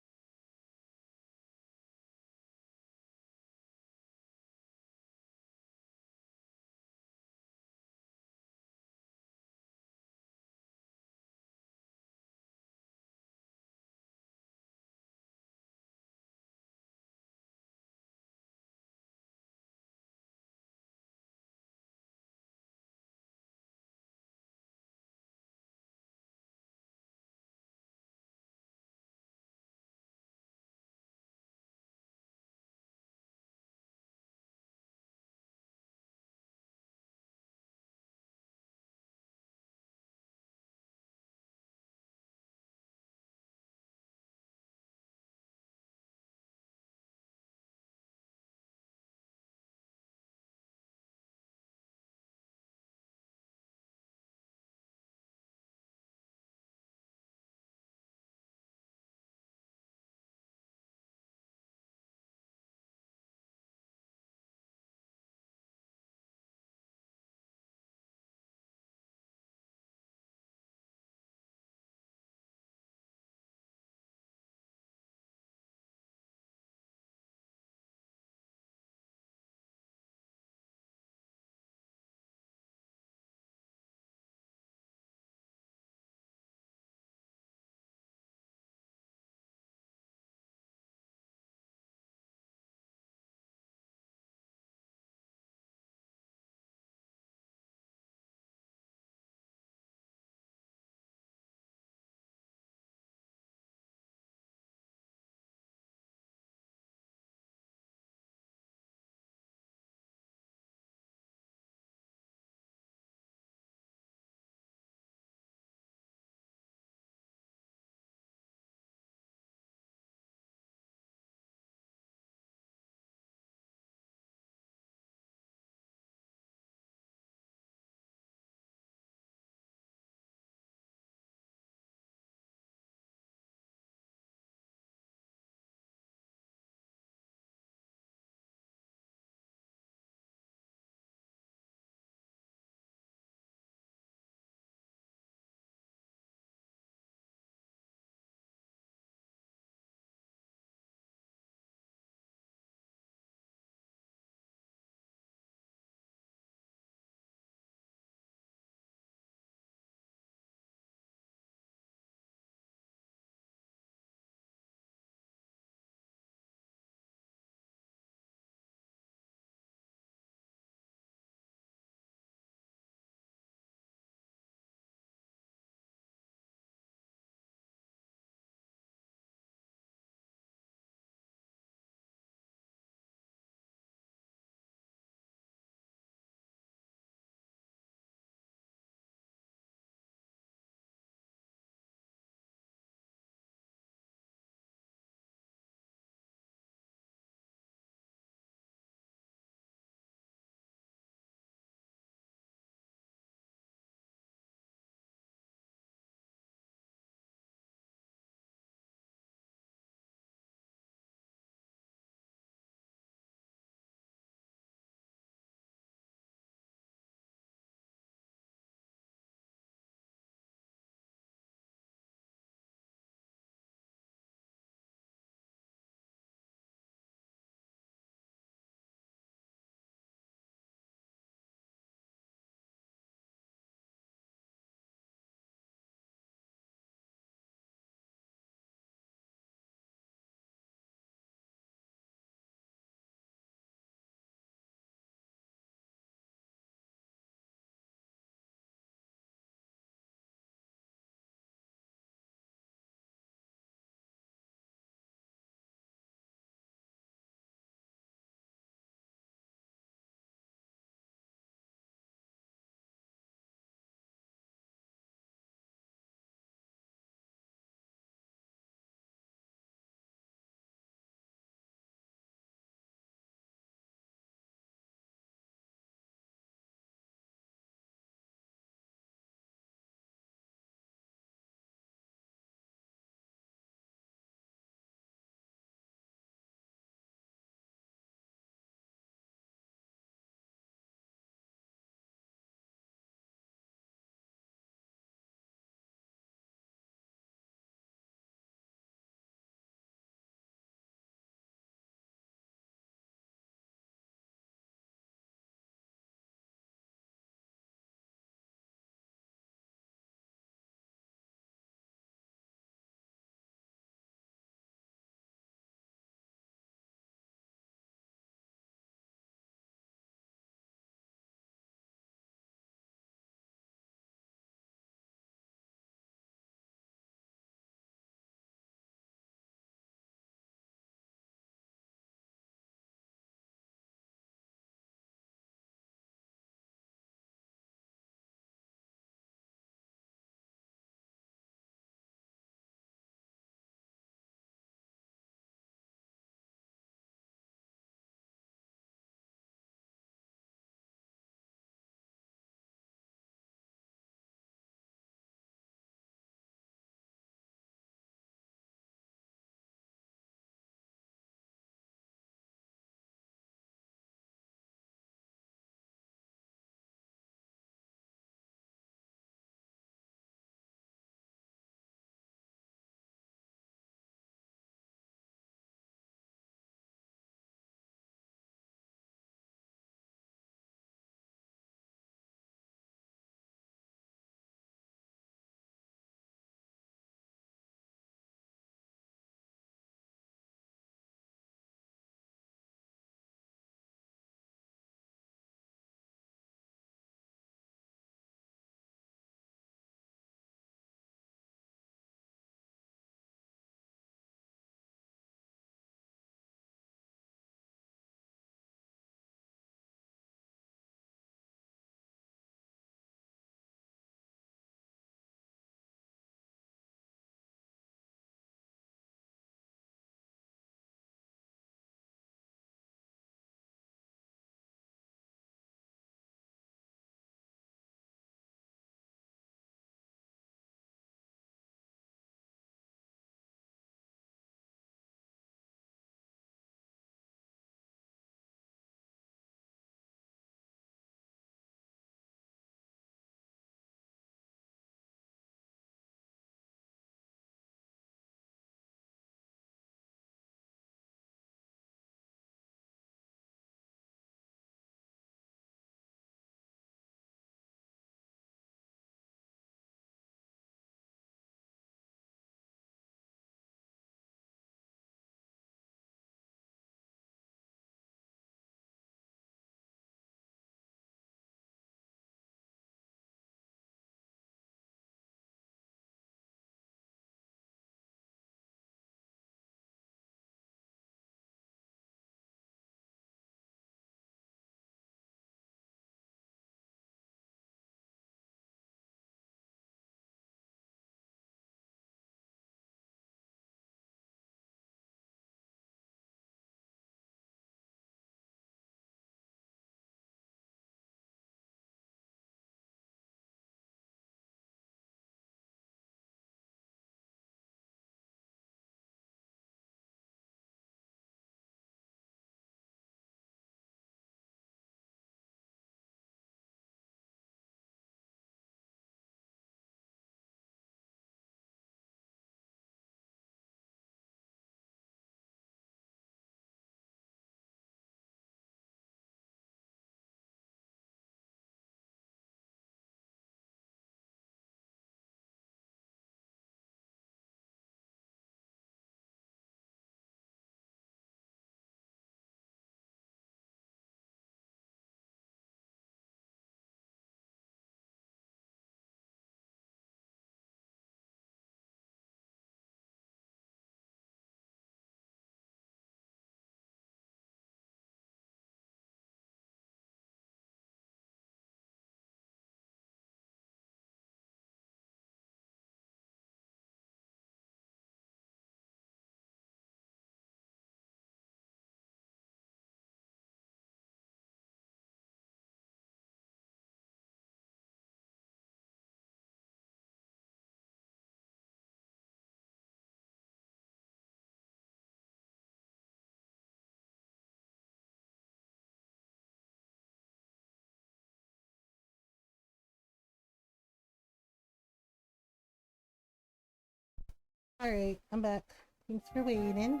Alright, I'm back. Thanks for waiting.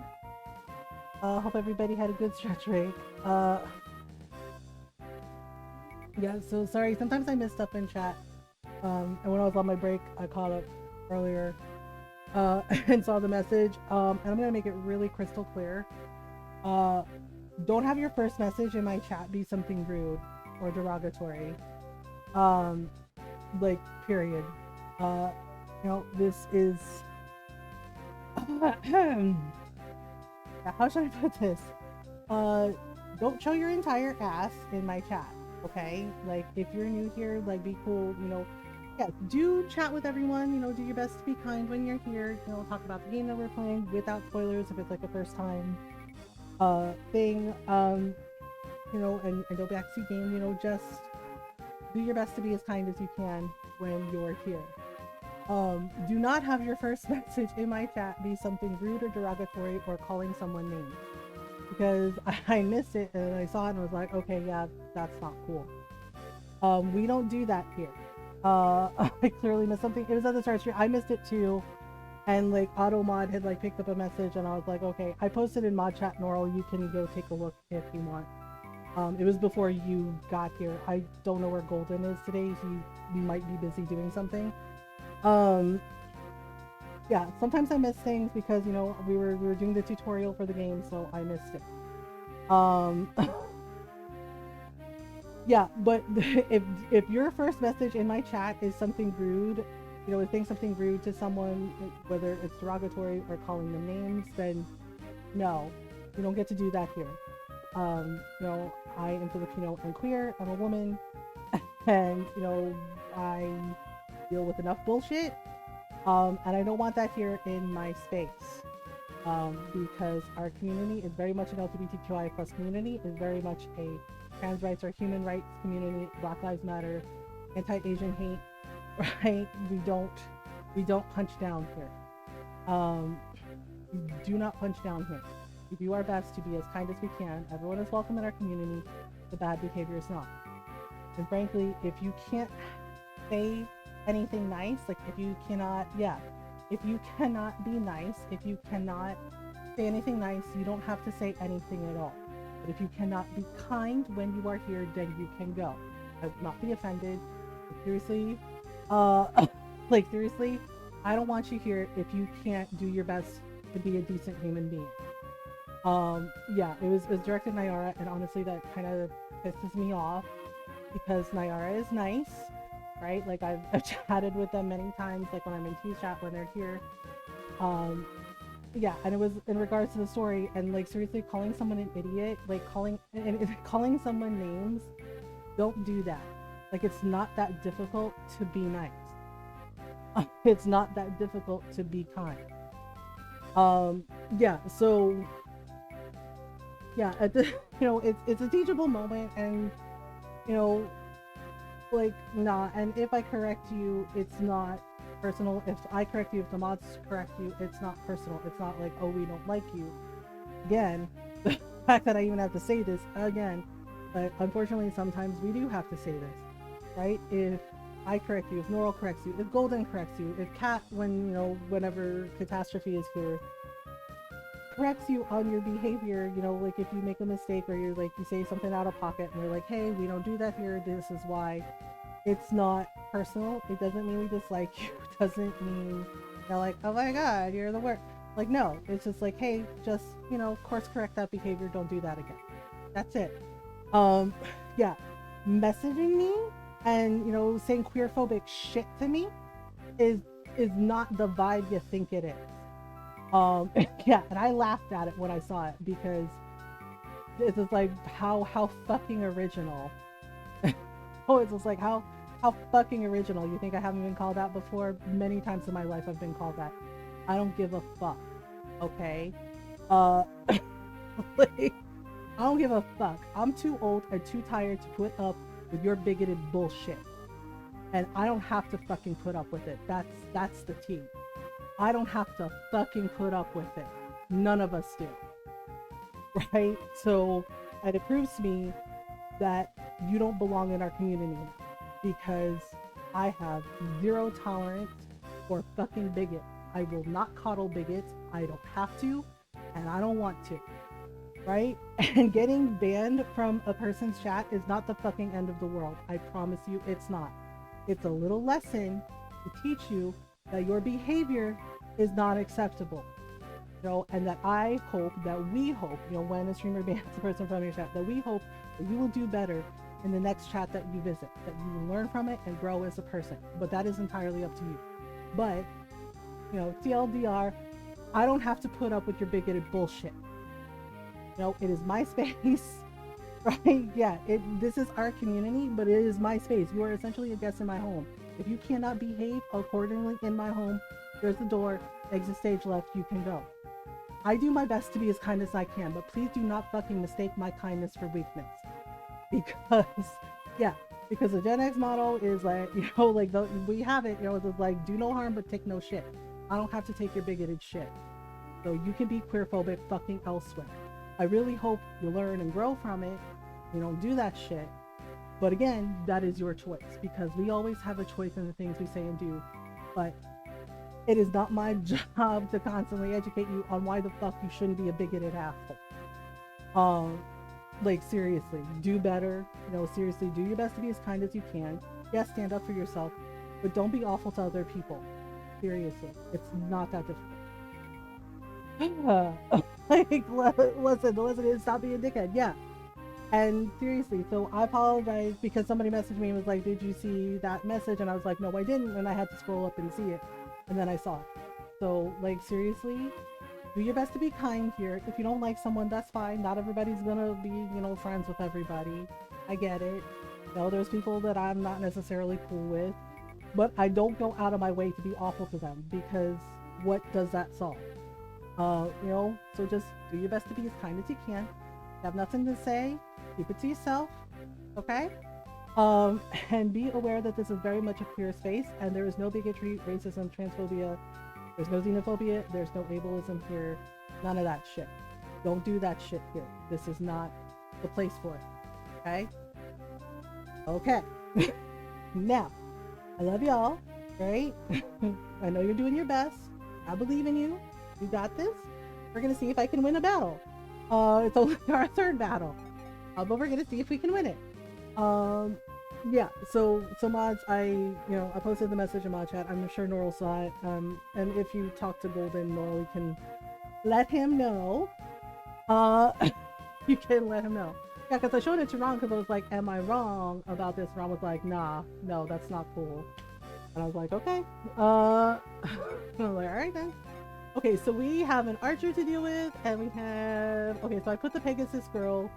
Hope everybody had a good stretch break. Yeah, so sorry, sometimes I miss stuff in chat. And when I was on my break, I caught up earlier, and saw the message. And I'm gonna make it really crystal clear. Don't have your first message in my chat be something rude or derogatory. Like, period. This is how should I put this? Don't show your entire ass in my chat, okay? Like, if you're new here, like, be cool, yeah, do chat with everyone, do your best to be kind when you're here, talk about the game that we're playing without spoilers if it's like a first time thing, and don't backseat game, just do your best to be as kind as you can when you're here. Do not have your first message in my chat be something rude or derogatory or calling someone names, because I missed it and I saw it and I was like, okay, yeah, that's not cool. We don't do that here. I clearly missed something. It was at the start stream. I missed it too, and like AutoMod had like picked up a message and I was like, okay, I posted in mod chat Norl, you can go take a look if you want. It was before you got here. I don't know where Golden is today. He might be busy doing something. Yeah, sometimes I miss things because we were doing the tutorial for the game, so I missed it. Yeah, but if your first message in my chat is something rude, saying something rude to someone, whether it's derogatory or calling them names, then no, you don't get to do that here. I am Filipino and queer. I'm a woman, and I deal with enough bullshit, and I don't want that here in my space, because our community is very much an LGBTQI+ community, is very much a trans rights or human rights community, Black Lives Matter, anti-Asian hate, right? We don't punch down here. Do not punch down here. We do our best to be as kind as we can. Everyone is welcome in our community. The bad behavior is not. And frankly, if you can't say anything nice, like if you cannot be nice, if you cannot say anything nice, you don't have to say anything at all. But if you cannot be kind when you are here, then you can go. Not be offended. Seriously, like seriously, I don't want you here if you can't do your best to be a decent human being. Yeah, it was directed at Nyara, and honestly that kind of pisses me off because Nyara is nice, right? Like I've chatted with them many times, like when I'm in T-chat when they're here. Yeah, and it was in regards to the story, and like seriously, calling someone an idiot, like calling someone names, don't do that. Like, it's not that difficult to be nice. It's not that difficult to be kind. Yeah, so yeah, at the, it's a teachable moment, and like, nah. And if I correct you, it's not personal. If I correct you, if the mods correct you, it's not personal. It's not like, oh, we don't like you. Again, the fact that I even have to say this again, but unfortunately sometimes we do have to say this, right? If I correct you, if Noral corrects you, if Golden corrects you, if Kat, whenever Catastrophe is here, corrects you on your behavior, like if you make a mistake or you're like, you say something out of pocket and they're like, hey, we don't do that here, this is why. It's not personal. It doesn't mean we dislike you. It doesn't mean they're like, oh my god, you're the worst. Like, no, it's just like, hey, just, course correct that behavior, don't do that again. That's it. Yeah, messaging me and, saying queerphobic shit to me is not the vibe you think it is. Yeah, and I laughed at it when I saw it because it's just like, how fucking original. Oh, it's just like, how fucking original. You think I haven't been called out before? Many times in my life I've been called that. I don't give a fuck, okay? Like, I don't give a fuck. I'm too old and too tired to put up with your bigoted bullshit. And I don't have to fucking put up with it. That's the tea. I don't have to fucking put up with it. None of us do. Right? So, and it proves to me that you don't belong in our community because I have zero tolerance for fucking bigots. I will not coddle bigots. I don't have to, and I don't want to. Right? And getting banned from a person's chat is not the fucking end of the world. I promise you, it's not. It's a little lesson to teach you that your behavior is not acceptable. You know, and that I hope, that we hope, you know, when a streamer bans a person from your chat, that we hope that you will do better in the next chat that you visit, that you will learn from it and grow as a person. But that is entirely up to you. But, you know, TLDR, I don't have to put up with your bigoted bullshit. You know, it is my space, right? Yeah, this is our community, but it is my space. You are essentially a guest in my home. If you cannot behave accordingly in my home, there's the door, exit stage left, you can go. I do my best to be as kind as I can, but please do not fucking mistake my kindness for weakness. Because, yeah, because the Gen X model is like, you know, like, we have it, you know, it's like, do no harm, but take no shit. I don't have to take your bigoted shit. So you can be queerphobic fucking elsewhere. I really hope you learn and grow from it. You don't do that shit. But again, that is your choice, because we always have a choice in the things we say and do. But it is not my job to constantly educate you on why the fuck you shouldn't be a bigoted asshole. Like, seriously, do better. You know, seriously, do your best to be as kind as you can. Yes, stand up for yourself, but don't be awful to other people. Seriously, it's not that difficult. Like, listen, stop being a dickhead. Yeah. And seriously, so I apologize because somebody messaged me and was like, did you see that message? And I was like, no, I didn't. And I had to scroll up and see it. And then I saw it. So, like, seriously, do your best to be kind here. If you don't like someone, that's fine. Not everybody's gonna be, you know, friends with everybody. I get it. You know, there's people that I'm not necessarily cool with. But I don't go out of my way to be awful to them, because what does that solve? You know, so just do your best to be as kind as you can. Have nothing to say, keep it to yourself, okay? And be aware that this is very much a queer space, and there is no bigotry, racism, transphobia, there's no xenophobia, there's no ableism here, none of that shit. Don't do that shit here. This is not the place for it, okay? Okay. Now, I love y'all, right? I know you're doing your best. I believe in you. You got this. We're gonna see if I can win a battle. It's only our third battle, but we're gonna see if we can win it. Yeah. So mods, I posted the message in mod chat. I'm sure Noral saw it. And if you talk to Golden, Noral, you can let him know. You can let him know. Yeah, because I showed it to Ron because I was like, am I wrong about this? Ron was like, nah, no, that's not cool. And I was like, okay. I was like, all right then. Okay, so we have an archer to deal with, and we have... Okay, so I put the Pegasus girl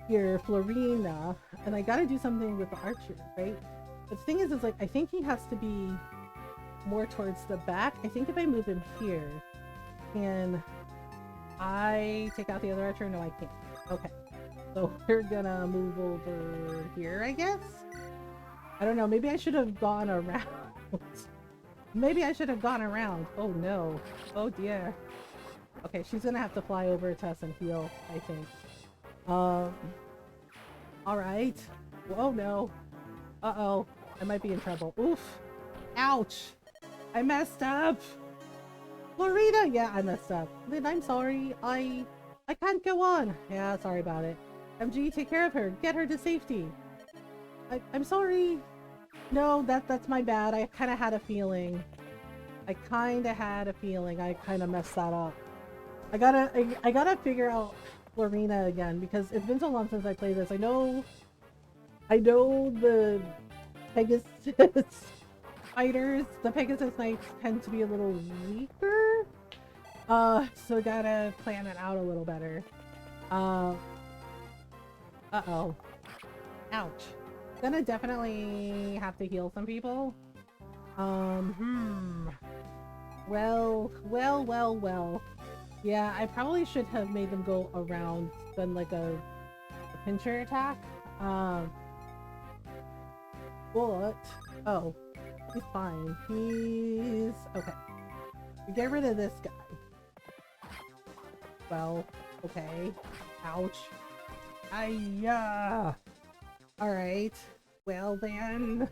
here, Florina, and I gotta do something with the archer, right? But the thing is like, I think he has to be more towards the back. I think if I move him here, can I take out the other archer? No, I can't. Okay. So we're gonna move over here, I guess? I don't know, maybe I should have gone around. Maybe I should have gone around. Oh no. Oh dear. Okay, she's gonna have to fly over to us and heal, I think. Alright. Oh no. Uh-oh. I might be in trouble. Oof. Ouch. I messed up. Florida! Yeah, I messed up. Lynn, I'm sorry. I can't go on. Yeah, sorry about it. MG, take care of her. Get her to safety. I'm sorry. No, that's my bad. I kind of had a feeling. I kind of messed that up. I gotta figure out Florina again, because it's been so long since I played this. I know the Pegasus fighters, the Pegasus Knights tend to be a little weaker. So gotta plan it out a little better. Uh-oh. Ouch. Gonna definitely have to heal some people. Well. Yeah, I probably should have made them go around, done like a pincher attack. But, oh, he's fine. He's, okay. We get rid of this guy. Well, okay. Ouch. Ayah! Alright. Well then.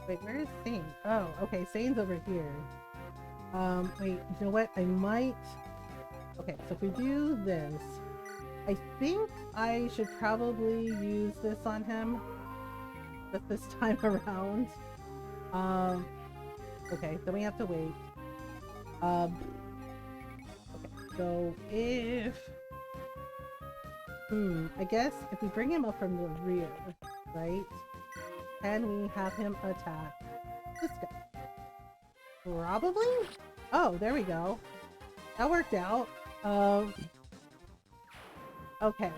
Wait, where is Sane? Oh, okay, Sane's over here. Wait, you know what? I might... Okay, so if we do this, I think I should probably use this on him this time around. Okay, then we have to wait. Okay, so if... I guess if we bring him up from the rear, right? Can we have him attack this guy? Probably? Oh, there we go. That worked out. Okay.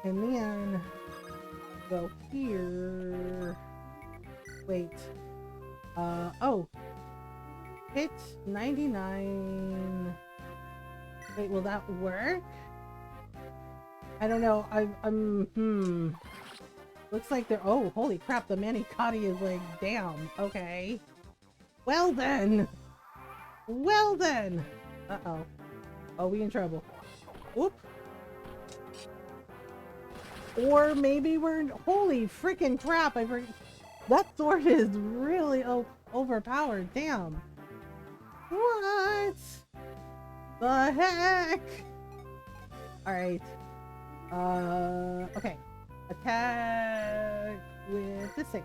And then go here. Wait. Oh. Hit 99. Wait, will that work? I don't know. Looks like they're... Oh, holy crap. The manicotti is like, damn. Okay. Well then. Well then. Uh-oh. Oh, we in trouble. Whoop. Or maybe we're... Holy freaking crap. That sword is really overpowered. Damn. What? The heck? Alright. Okay. Attack with the same.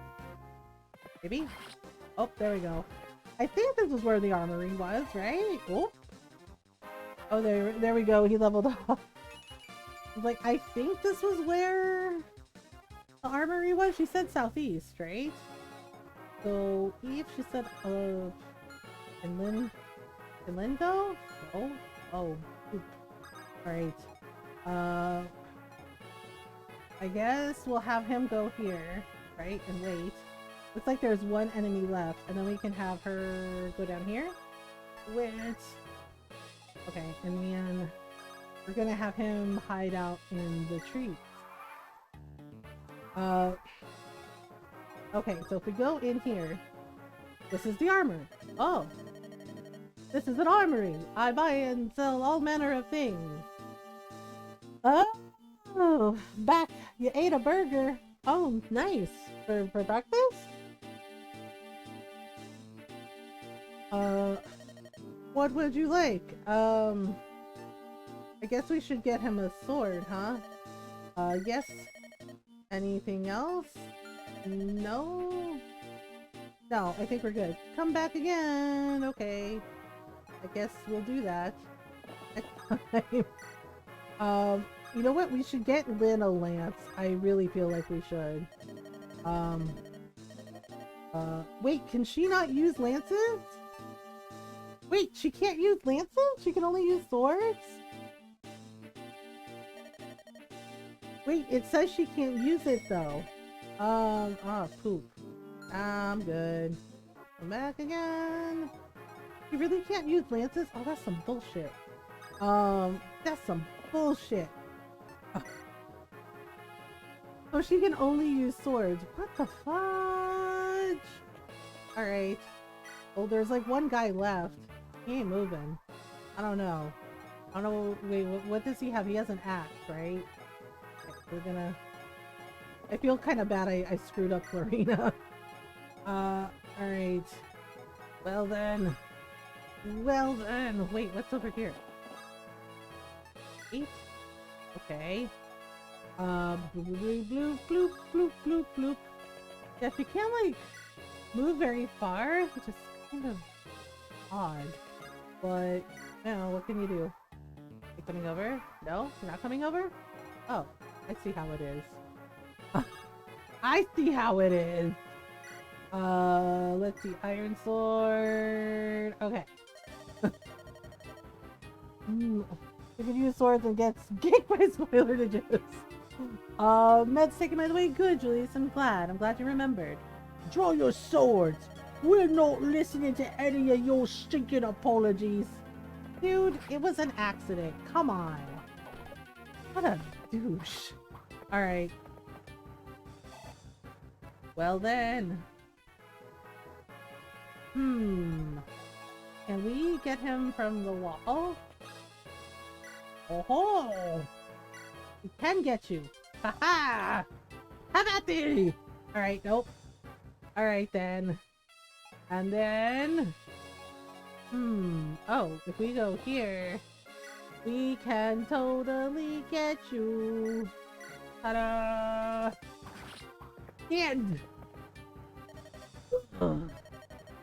Maybe? Oh, there we go. I think this is where the armory was, right? Oh. Oh, there we go. He leveled up. Like, I think this was where the armory was. She said southeast, right? So, Eve, she said, inland though? Oh, alright. I guess we'll have him go here, right? And wait. Looks like there's one enemy left, and then we can have her go down here. Which... Okay, and then we're gonna have him hide out in the trees. Okay, so if we go in here, this is the armor. Oh, this is an armory. I buy and sell all manner of things. Oh, back. You ate a burger. Oh, nice. For breakfast? What would you like? I guess we should get him a sword, huh? Yes. Anything else? No? No, I think we're good. Come back again! Okay. I guess we'll do that. You know what? We should get Lynn a lance. I really feel like we should. Wait, can she not use lances? Wait, she can't use lances? She can only use swords? Wait, it says she can't use it though. Poop. I'm good. Come back again. You really can't use lances? Oh, that's some bullshit. That's some bullshit. Oh, she can only use swords. What the fudge? Alright. Well, there's like one guy left. He ain't moving. I don't know. I don't know. Wait, what does he have? He has an axe, right? Okay, we're gonna... I feel kind of bad I screwed up Florina. Alright. Well then. Well then. Wait, what's over here? 8? Okay. Bloop, bloop, bloop, bloop, bloop, bloop. Yeah, if you can't, like, move very far, which is kind of odd. But, you know, what can you do? You coming over? No? You're not coming over? Oh, I see how it is. I see how it is! Let's see. Iron sword... Okay. You can use swords and get ganked by spoiler digits. Med's taken by the way. Good, Julius. I'm glad you remembered. Draw your swords. We're not listening to any of your stinking apologies. Dude, it was an accident. Come on. What a douche. Alright. Well then. Can we get him from the wall? Oh! We can get you. Haha! Have at thee! Alright, nope. Alright then. And then... Oh, if we go here, we can totally get you. Ta-da! And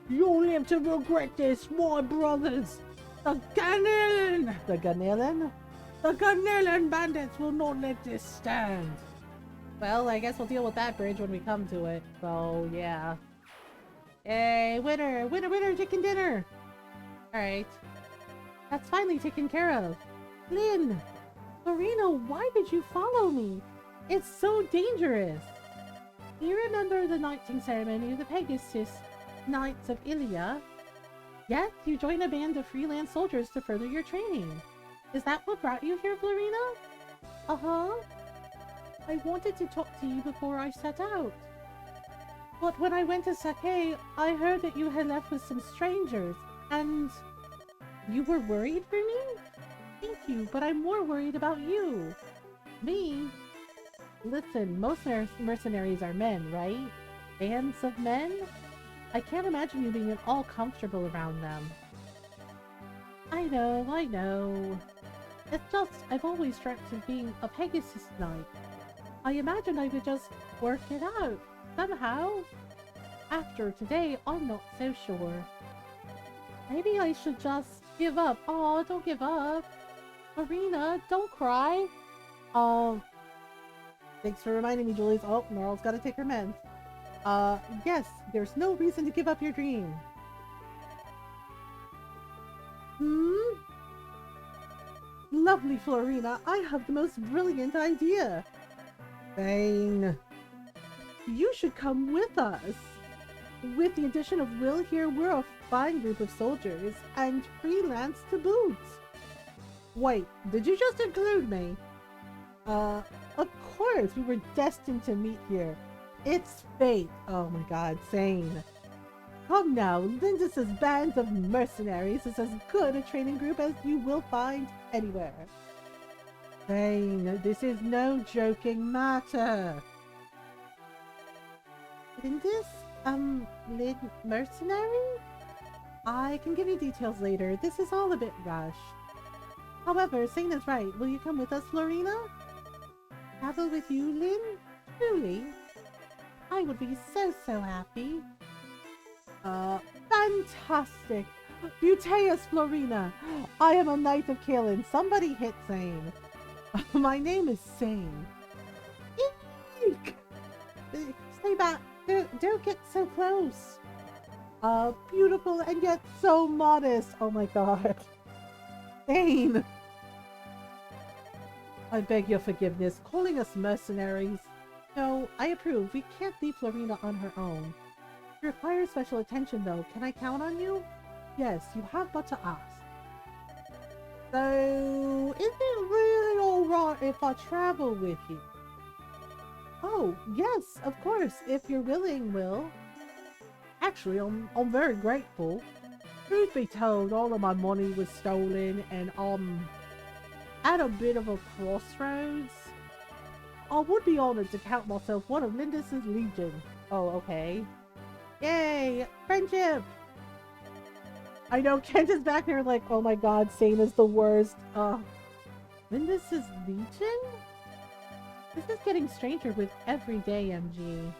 You'll live to regret this, my brothers! The Ganelin! the Ganelin? The Ganelin bandits will not let this stand! Well, I guess we'll deal with that bridge when we come to it. So, yeah. Hey, winner! Winner, winner, chicken dinner! Alright. That's finally taken care of. Lynn! Marina, why did you follow me? It's so dangerous! You remember the knighting ceremony of the Pegasus Knights of Ilia? Yes, you joined a band of freelance soldiers to further your training. Is that what brought you here, Florina? Uh-huh. I wanted to talk to you before I set out. But when I went to Sake, I heard that you had left with some strangers, and you were worried for me? Thank you, but I'm more worried about you. Me? Listen, most mercenaries are men, right? Bands of men? I can't imagine you being at all comfortable around them. I know. It's just, I've always dreamt of being a Pegasus Knight. I imagined I could just work it out, somehow. After today, I'm not so sure. Maybe I should just give up. Oh, don't give up. Marina, don't cry. Thanks for reminding me, Julius. Oh, Merle's gotta take her meds. Yes, there's no reason to give up your dream. Lovely, Florina. I have the most brilliant idea. Bang. You should come with us. With the addition of Will here, we're a fine group of soldiers, and freelance to boot. Wait, did you just include me? Of course, we were destined to meet here. It's fate. Oh my god, sane. Come now, Lindis's band of mercenaries is as good a training group as you will find anywhere. Sane, this is no joking matter. Lindis? Lid mercenary? I can give you details later. This is all a bit rushed. However, Sane is right. Will you come with us, Florina? Travel with you, Lynn? Truly? I would be so happy. Fantastic! Buteus, Florina! I am a Knight of Kalin. Somebody hit Sane. My name is Sane. Eek! Stay back. Don't get so close. Beautiful and yet so modest. Oh my god. Sane! I beg your forgiveness. Calling us mercenaries. No, I approve. We can't leave Florina on her own. She requires special attention though. Can I count on you? Yes, you have but to ask. So, is it really alright if I travel with you? Oh, yes, of course, if you're willing, Will. Actually, I'm very grateful. Truth be told, all of my money was stolen and I'm at a bit of a crossroads. I would be honored to count myself one of Lindis's legion. Oh, okay. Yay! Friendship! I know, Kent is back there like, oh my god, Sane is the worst. Lindis's legion? This is getting stranger with every day, MG.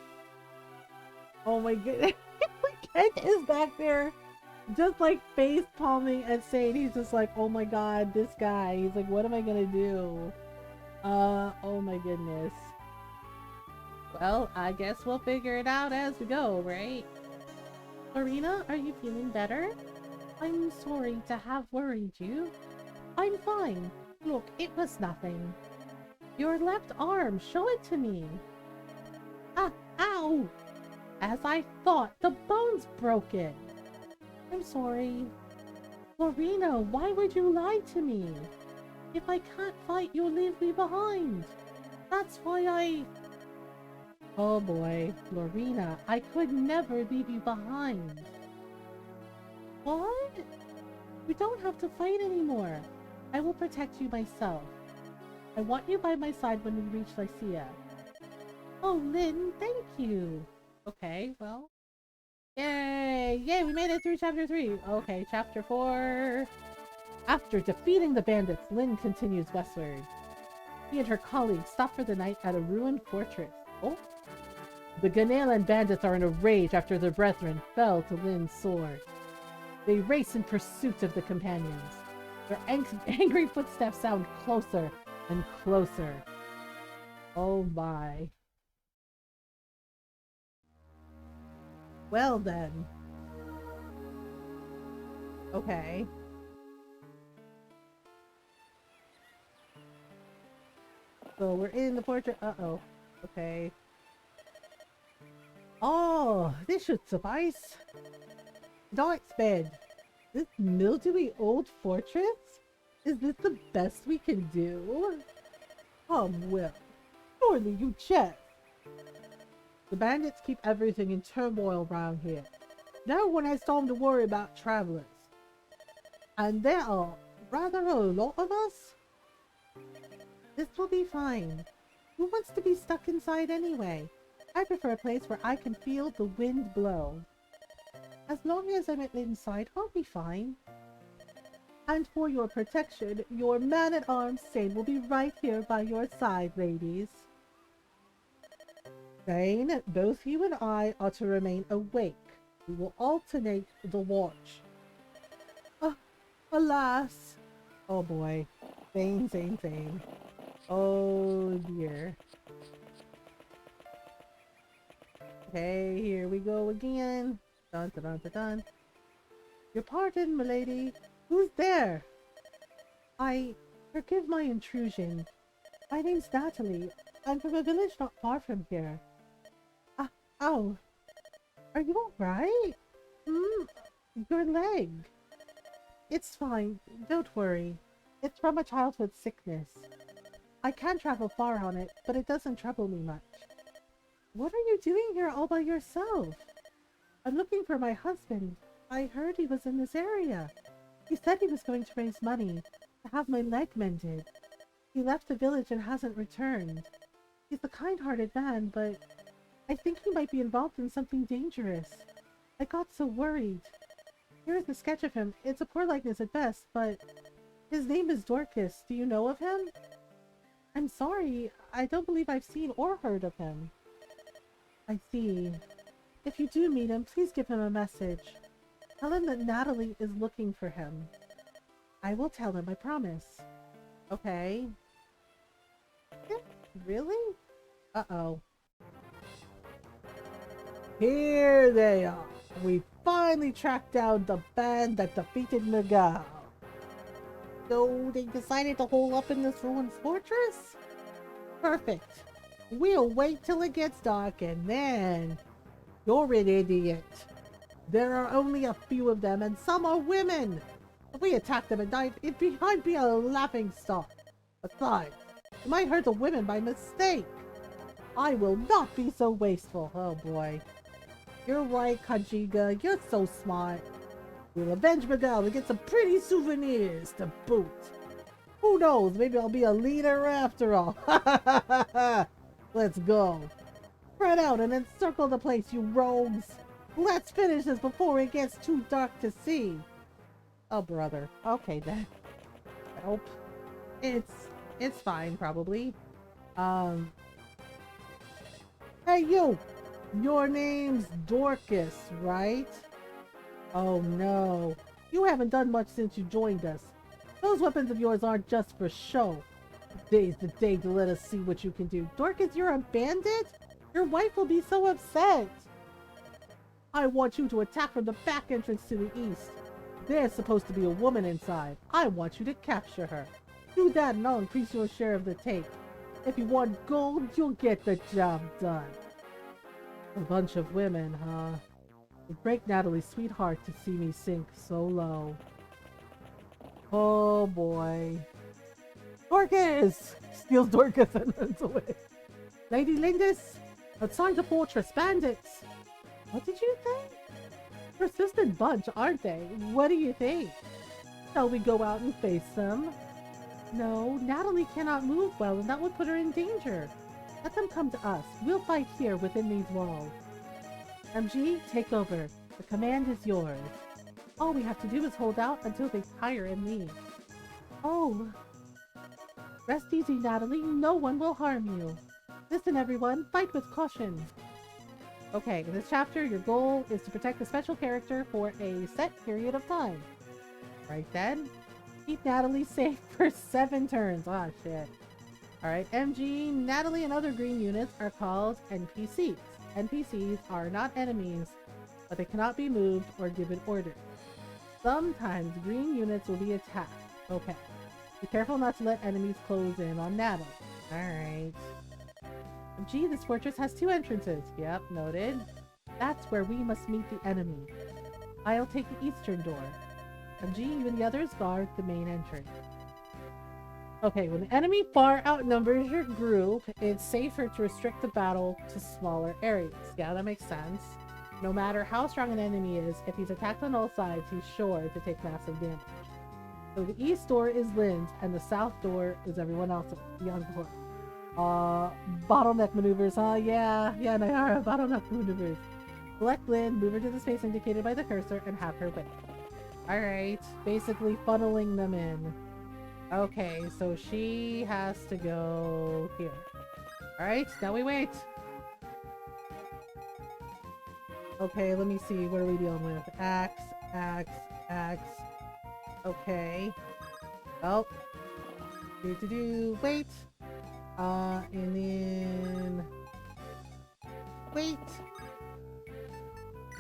Oh my goodness. Kent is back there just like face palming and saying, he's just like, oh my god, this guy. He's like, what am I gonna do? Oh my goodness. Well, I guess we'll figure it out as we go, right? Lorena, are you feeling better? I'm sorry to have worried you. I'm fine. Look, it was nothing. Your left arm, show it to me. Ah, ow! As I thought, the bone's broken. I'm sorry. Lorena, why would you lie to me? If I can't fight, you'll leave me behind. That's why I... Oh boy, Lorena, I could never leave you behind. What? We don't have to fight anymore. I will protect you myself. I want you by my side when we reach Lycia. Oh, Lynn, thank you. Okay, well, Yay! Yay, we made it through chapter 3. Okay, chapter 4. After defeating the bandits, Lynn continues westward. She and her colleagues stop for the night at a ruined fortress. Oh! The Ganalan bandits are in a rage after their brethren fell to Lynn's sword. They race in pursuit of the companions. Their angry footsteps sound closer and closer. Oh my. Well then. Okay. So we're in the fortress. Uh-oh. Okay. Oh, this should suffice. Dark's bed. This mildewy old fortress? Is this the best we can do? Will. Surely you check. The bandits keep everything in turmoil around here. No one has time to worry about travelers. And there are rather a lot of us. This will be fine. Who wants to be stuck inside anyway? I prefer a place where I can feel the wind blow. As long as I'm inside, I'll be fine. And for your protection, your man-at-arms Sane will be right here by your side, ladies. Sane, both you and I are to remain awake. We will alternate the watch. Alas! Oh boy. Sane. Oh dear. Okay, here we go again. Dun dun dun dun dun. Your pardon, milady. Who's there? Forgive my intrusion. My name's Natalie. I'm from a village not far from here. Ow. Are you alright? Your leg. It's fine. Don't worry. It's from a childhood sickness. I can travel far on it, but it doesn't trouble me much. What are you doing here all by yourself? I'm looking for my husband. I heard he was in this area. He said he was going to raise money to have my leg mended. He left the village and hasn't returned. He's a kind-hearted man, but I think he might be involved in something dangerous. I got so worried. Here's a sketch of him. It's a poor likeness at best, but his name is Dorcas. Do you know of him? I'm sorry. I don't believe I've seen or heard of him. I see. If you do meet him, please give him a message. Tell him that Natalie is looking for him. I will tell him, I promise. Okay. Really? Uh-oh. Here they are. We finally tracked down the band that defeated Miguel. So they decided to hole up in this ruined fortress? Perfect. We'll wait till it gets dark and then... You're an idiot. There are only a few of them and some are women. If we attack them at night, it might be a laughing stock. Besides, it might hurt the women by mistake. I will not be so wasteful. Oh boy. You're right, Kajiga. You're so smart. We'll avenge Miguel and get some pretty souvenirs to boot. Who knows? Maybe I'll be a leader after all. Let's go. Spread out and encircle the place, you rogues. Let's finish this before it gets too dark to see. Oh, brother. Okay, then. Help. It's fine, probably. Hey, you! Your name's Dorcas, right? Oh, no. You haven't done much since you joined us. Those weapons of yours aren't just for show. Today's the day to let us see what you can do. Dorcas, you're a bandit? Your wife will be so upset. I want you to attack from the back entrance to the east. There's supposed to be a woman inside. I want you to capture her. Do that and I'll increase your share of the take. If you want gold, you'll get the job done. A bunch of women, huh? It'd break Natalie's sweet heart to see me sink so low. Oh boy. Dorcas! Steals Dorcas and runs away. Lady Lindis! Outside the fortress, bandits! What did you think? Persistent bunch, aren't they? What do you think? Shall we go out and face them? No, Natalie cannot move well and that would put her in danger. Let them come to us. We'll fight here within these walls. MG, take over. The command is yours. All we have to do is hold out until they tire and leave. Oh. Rest easy, Natalie. No one will harm you. Listen, everyone. Fight with caution. Okay, in this chapter, your goal is to protect the special character for a set period of time. Right then. Keep Natalie safe for 7 turns. Ah, shit. Alright, MG, Natalie, and other green units are called NPCs. NPCs are not enemies, but they cannot be moved or given orders. Sometimes green units will be attacked. Okay. Be careful not to let enemies close in on Natalie. Alright. Gee, this fortress has 2 entrances. Yep, noted. That's where we must meet the enemy. I'll take the eastern door. Gee, you and the others guard the main entrance. Okay, when the enemy far outnumbers your group, it's safer to restrict the battle to smaller areas. Yeah, that makes sense. No matter how strong an enemy is, if he's attacked on all sides, he's sure to take massive damage. So the east door is Lynn's, and the south door is everyone else's beyond the court. Bottleneck maneuvers, huh? Yeah, Nayara, bottleneck maneuvers. Select Lynn, move her to the space indicated by the cursor, and have her wait. Alright, basically funneling them in. Okay, so she has to go here. Alright, now we wait. Okay, let me see. What are we dealing with? Axe. Okay. Oh. Wait. And then... Wait.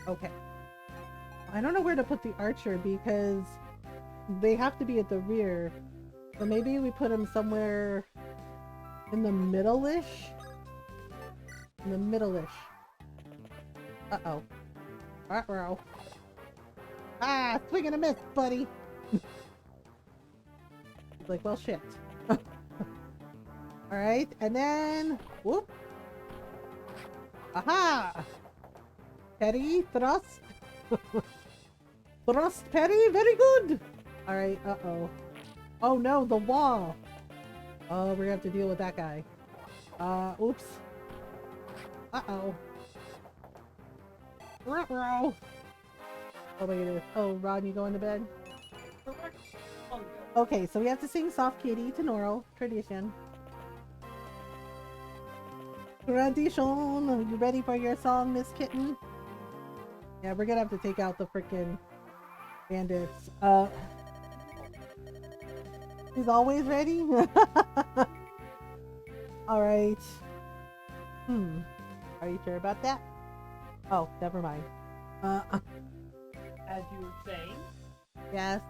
Okay. I don't know where to put the archer because they have to be at the rear. So maybe we put him somewhere in the middle-ish? In the middle-ish. Uh-oh. Uh-oh. Ah, swing and a miss, buddy! He's like, well, shit. Alright, and then... Whoop! Aha! Petty, thrust. Thrust, Petty, very good! Alright, uh-oh. Oh no, the wall! Oh, we're gonna have to deal with that guy. Oops. Uh-oh. Ruh-roh. Oh my goodness. Oh, Ron, you going to bed? Okay, so we have to sing Soft Kitty to Noro. Tradition. Tradition! Are you ready for your song, Miss Kitten? Yeah, we're gonna have to take out the frickin' bandits. He's always ready? Alright. Are you sure about that? Oh, never mind. As you were saying? Yes.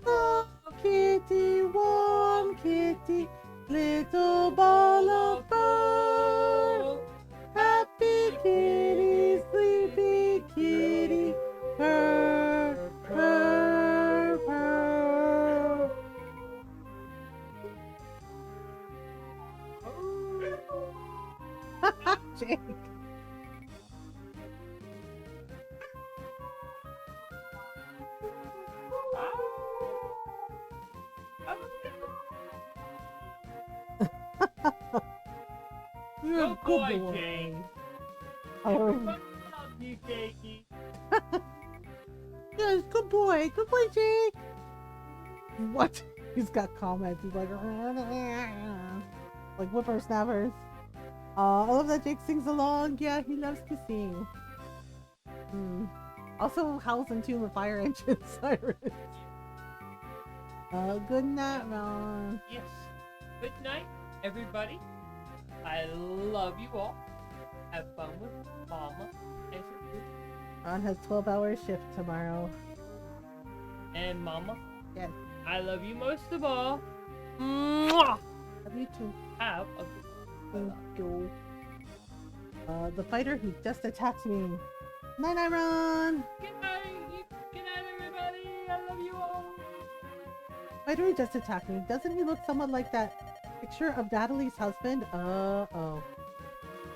Oh, kitty, warm kitty, little ball of fur. Happy kitty, sleepy kitty, purr, purr, purr. Jake. You're a good boy. Jake. Oh. Love you, Jakey. Yes, good boy, Jake. What? He's got comments. He's like whippersnappers. I love that Jake sings along. Yeah, he loves to sing. Also howls into the fire engine sirens. Good night, Ron. Yes. Good night, everybody. I love you all. Have fun with Mama and her Ron has 12-hour shift tomorrow. and Mama. Yes. I love you most of all. Mwah! Love you too. Have a good Thank you. The fighter who just attacked me. Night, Ron. Good night, everybody. I love you all. Fighter who just attacked me. Doesn't he look somewhat like that picture of Natalie's husband? Uh-oh.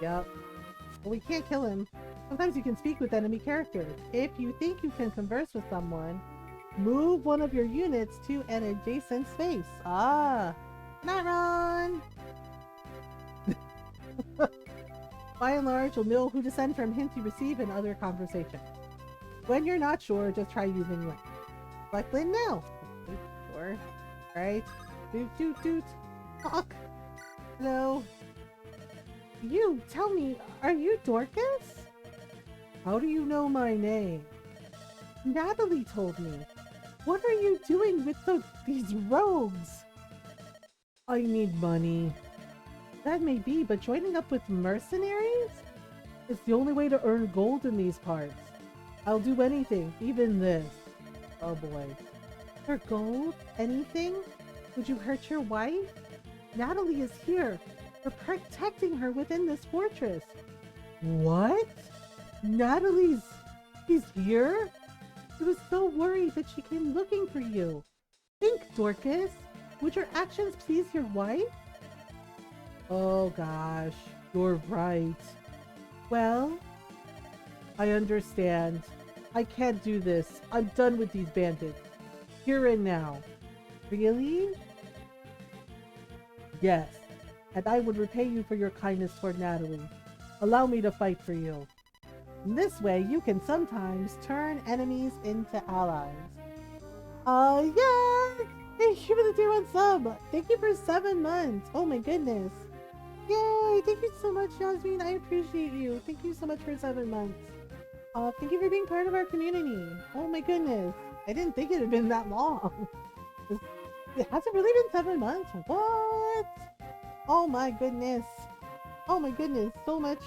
Yep. Well, we can't kill him. Sometimes you can speak with enemy characters. If you think you can converse with someone, move one of your units to an adjacent space. Ah. Not Ron. By and large, you'll know who to send from hints you receive in other conversations. When you're not sure, just try using Lynn. Select Lynn now. Sure. Right. Doot doot doot. Talk. Hello. You, tell me, are you Dorcas? How do you know my name? Natalie told me. What are you doing with these rogues? I need money. That may be, but joining up with mercenaries? It's the only way to earn gold in these parts. I'll do anything, even this. Oh boy. For gold? Anything? Would you hurt your wife? Natalie is here. We're protecting her within this fortress. What? He's here? She was so worried that she came looking for you. Think, Dorcas. Would your actions please your wife? Oh gosh, you're right. Well, I understand. I can't do this. I'm done with these bandits. Here and now. Really? Yes. And I would repay you for your kindness toward Natalie. Allow me to fight for you. In this way, you can sometimes turn enemies into allies. Yeah! Thank you for the tier 1 sub! Thank you for 7 months! Oh my goodness! Yay! Thank you so much, Yasmin! I appreciate you! Thank you so much for 7 months! Thank you for being part of our community! Oh my goodness! I didn't think it had been that long! It hasn't really been 7 months? What? Oh my goodness! Oh my goodness! So much!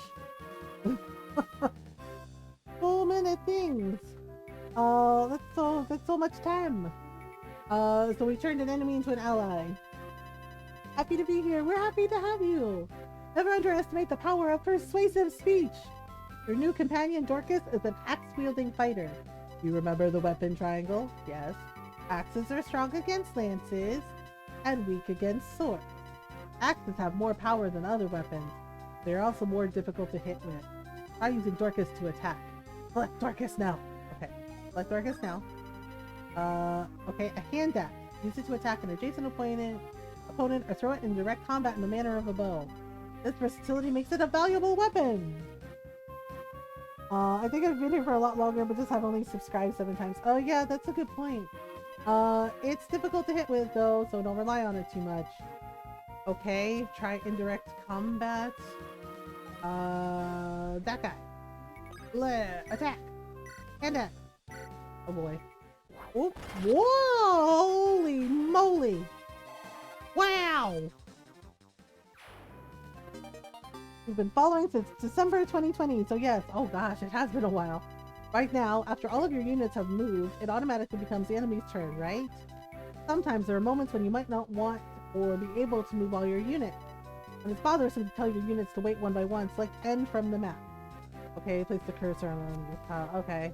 So many things! That's so much time! So we turned an enemy into an ally. Happy to be here. We're happy to have you. Never underestimate the power of persuasive speech. Your new companion, Dorcas, is an axe-wielding fighter. You remember the weapon triangle? Yes. Axes are strong against lances and weak against swords. Axes have more power than other weapons. They're also more difficult to hit with. Try using Dorcas to attack. Select Dorcas now. Okay. Select Dorcas now. Okay, a hand axe. Use it to attack an adjacent opponent or throw it in direct combat in the manner of a bow. This versatility makes it a valuable weapon! I think I've been here for a lot longer, but just have only subscribed 7 times. Oh yeah, that's a good point. It's difficult to hit with though, so don't rely on it too much. Okay, try indirect combat. That guy. Attack! Hand axe! Oh boy. Oop. Whoa! Holy moly! Wow! We've been following since December 2020, so yes, oh gosh, it has been a while. Right now, after all of your units have moved, it automatically becomes the enemy's turn, right? Sometimes there are moments when you might not want or be able to move all your units. When it's bothersome to tell your units to wait one by one, select N from the map. Okay, place the cursor on your tile. Okay.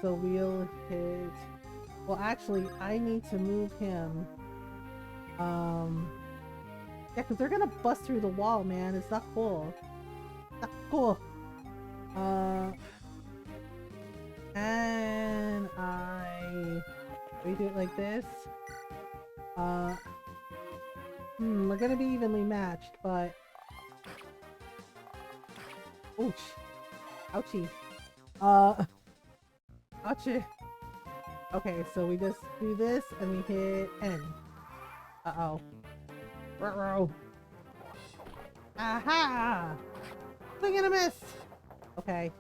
So we'll hit... Well, actually, I need to move him. Yeah, because they're gonna bust through the wall, man. It's not cool. Not cool. And we do it like this. We're gonna be evenly matched, but... Ouch. Ouchie. Ouchie. Okay, so we just do this and we hit N. Uh-oh. Ruh-roh. Aha! Swing and a miss! Okay.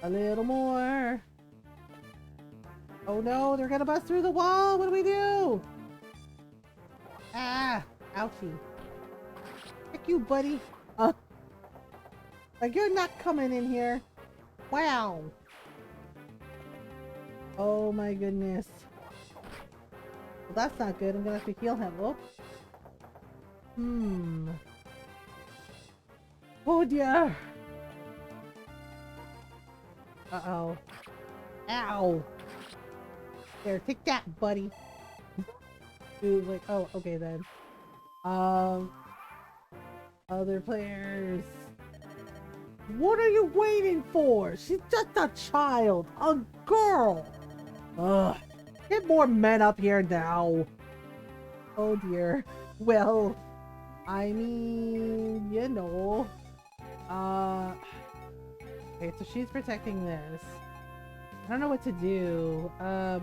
A little more. Oh no, they're gonna bust through the wall! What do we do? Ah! Ouchie. Heck you, buddy. Like, you're not coming in here. Wow. Oh my goodness. Well, that's not good. I'm gonna have to heal him. Oh. Oh dear. Uh-oh. Ow. There, take that, buddy. Dude, like, oh, okay then. Other players. What are you waiting for? She's just a child. A girl. Ugh. Get more men up here now. Oh dear. Well, I mean, you know, Okay, so she's protecting this. I don't know what to do. I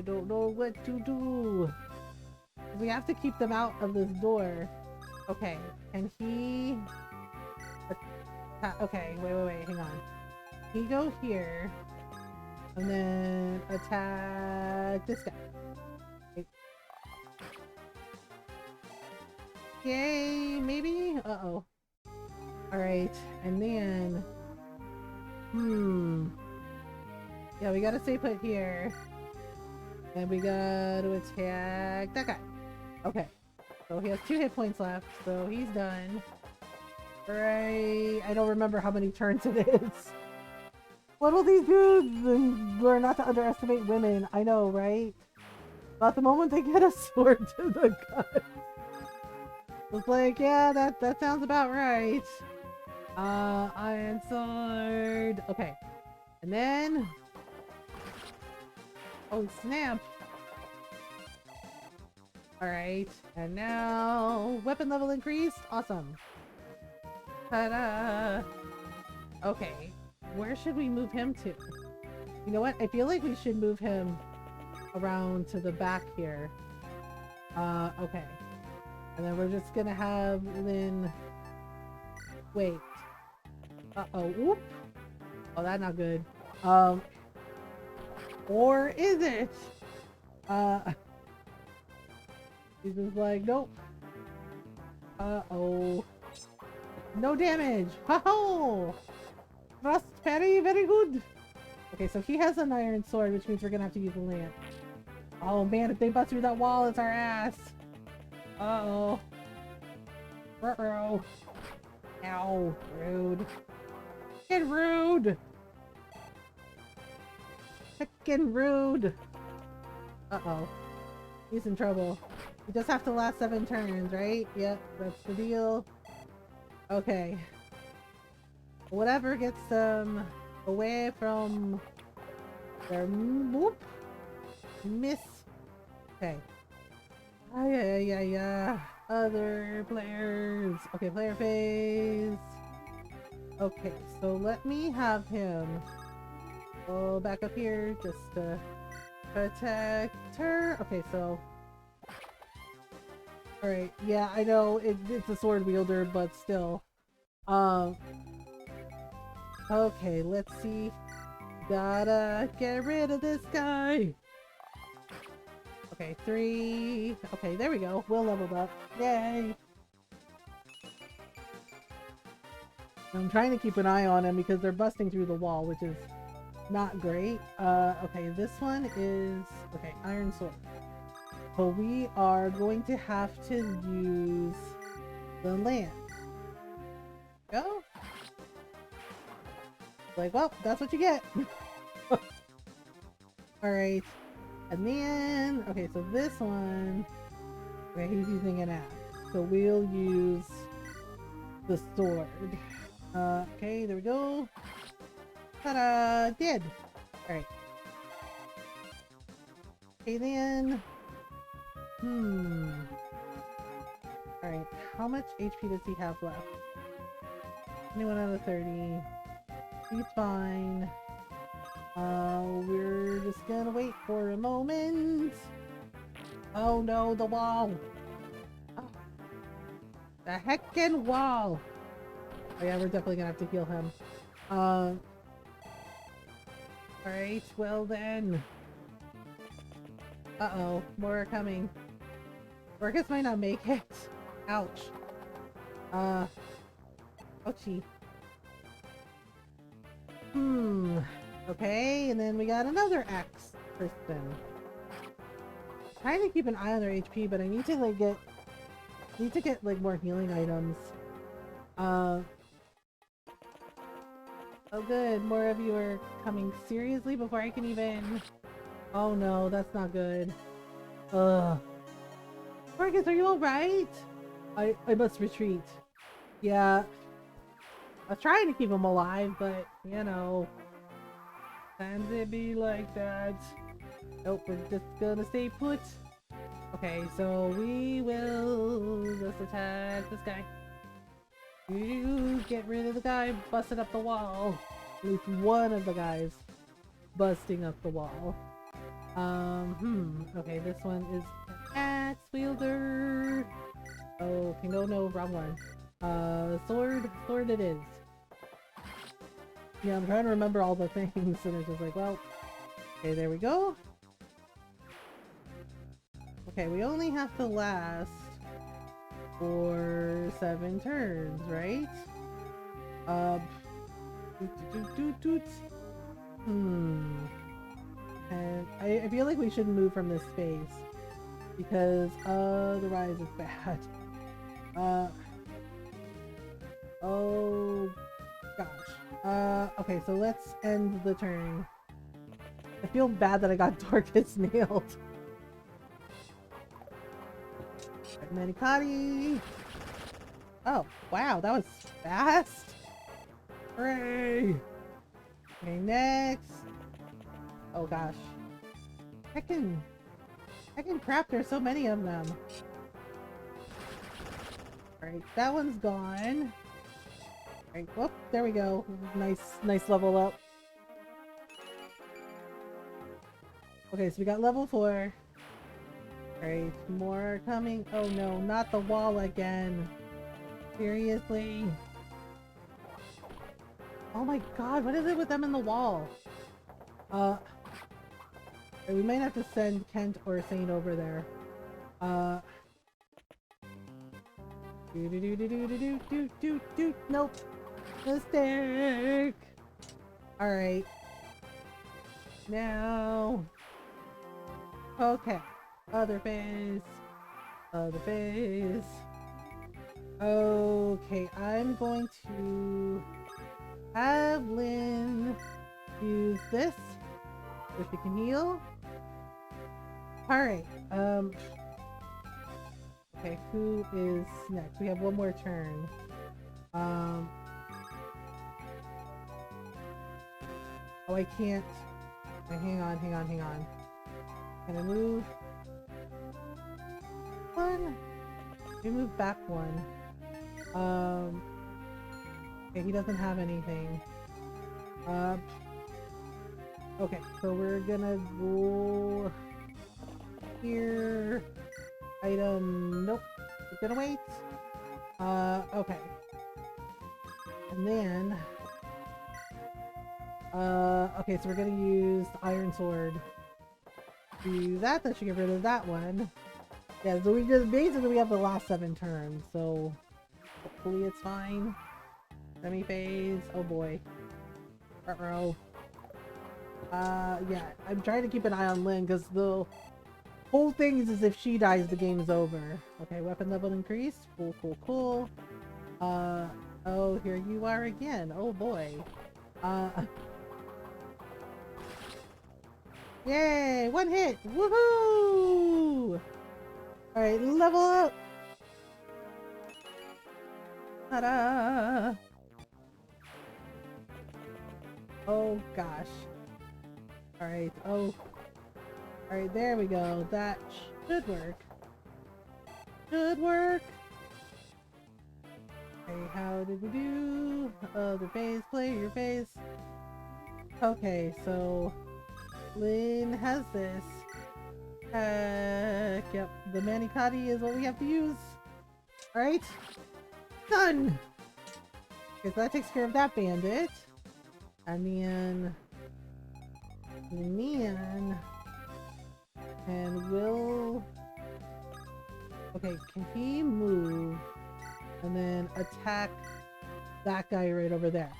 don't know what to do. We have to keep them out of this door. Okay, can he... Okay, wait, hang on. He go here, and then attack this guy. Okay. Yay, maybe? Uh-oh. Alright, and then... Yeah, we gotta stay put here. And we gotta attack that guy. Okay. So he has 2 hit points left, so he's done. Alright, I don't remember how many turns it is. What will these dudes learn not to underestimate women? I know, right? But the moment they get a sword to the gut. It's like, yeah, that sounds about right. Iron sword. Okay. And then... Oh, snap. Alright. And now... Weapon level increased? Awesome. Ta-da! Okay. Where should we move him to? You know what? I feel like we should move him around to the back here. Okay. And then we're just gonna have Lynn... Wait. Uh-oh. Whoop! Oh, that's not good. Or is it? He's just like, nope. Uh-oh. No damage! Ho-ho! That's very, very good! Okay, so he has an iron sword, which means we're gonna have to use the lance. Oh man, if they bust through that wall, it's our ass! Uh-oh. Ruh-roh. Ow. Rude. Get rude! Frickin' rude! Uh-oh. He's in trouble. You just have to last 7 turns, right? Yep, that's the deal. Okay. Whatever gets them away from their whoop. Miss. Okay. Yeah. Other players. Okay, player phase. Okay, so let me have him go back up here just to protect her. Okay, so... Alright, yeah, I know it's a sword wielder, but still. Okay, let's see. Gotta get rid of this guy. Okay, 3. Okay, there we go. Will leveled up. Yay! I'm trying to keep an eye on him because they're busting through the wall, which is not great. Okay, this one is... Okay, iron sword. So we are going to have to use the lance. Go. Like, well, that's what you get. Alright. And then, okay, so this one, okay, he's using an axe. So we'll use the sword. Okay, there we go. Ta-da! Did! Alright. Okay, then... Alright, how much HP does he have left? 21 out of 30. He's fine. We're just gonna wait for a moment. Oh no, the wall! Oh. The heckin' wall! Oh yeah, we're definitely gonna have to heal him. Alright, well then. Uh-oh, more are coming. Marcus might not make it. Ouch. Ouchie. Okay, and then we got another axe person. Trying to keep an eye on their HP, but I need to like get like more healing items. Oh good, more of you are coming. Seriously, before I can even... Oh no, that's not good. Ugh. Marcus, are you alright? I must retreat. Yeah. I was trying to keep him alive, but, you know. Times it be like that. Nope, we're just gonna stay put. Okay, so we will just attack this guy. You get rid of the guy busting up the wall. At least one of the guys busting up the wall. Okay, this one is an axe wielder. Oh, okay, no, wrong one. Sword it is. Yeah, I'm trying to remember all the things, and it's just like, well, okay, there we go. Okay, we only have to last for 7 turns, right? And I feel like we shouldn't move from this space because otherwise it's bad. Oh gosh. Okay, so let's end the turn. I feel bad that I got Dorcas nailed. Manicati. Oh, wow, that was fast. Hooray! Okay, next. Oh gosh. Heckin' crap, there's so many of them. Alright, that one's gone. Alright, whoop, there we go. Nice level up. Okay, so we got level 4. Alright, more are coming. Oh no, not the wall again. Seriously? Oh my god, what is it with them in the wall? We might have to send Kent or Saint over there. Nope. Mistake. Alright. Now. Okay. Other phase. Other phase. Okay, I'm going to have Lynn use this, so she can heal. Alright, okay, who is next? We have one more turn. Oh, I can't. Wait, hang on. Can I move? One? Let me move back one. Okay, he doesn't have anything. Okay, so we're gonna roll here. Item, nope. We're gonna wait. Okay. And then, okay, so we're gonna use the iron sword. Do that should get rid of that one. Yeah, so we just, basically we have the last 7 turns, so hopefully it's fine. Semi-phase, oh boy. Uh-oh. Yeah, I'm trying to keep an eye on Lynn, because the whole thing is if she dies, the game's over. Okay, weapon level increased. Cool. Oh, here you are again. Oh boy. Yay! 1 hit! Woohoo! Alright, level up! Ta-da! Oh gosh. Alright, oh. Alright, there we go. That should work. Should work! Okay, how did we do? Other phase, play your phase. Okay, so Lynn has this. Yep, the Manicati is what we have to use. Alright? Done! Okay, so that takes care of that bandit. And then and will, okay, can he move and then attack that guy right over there?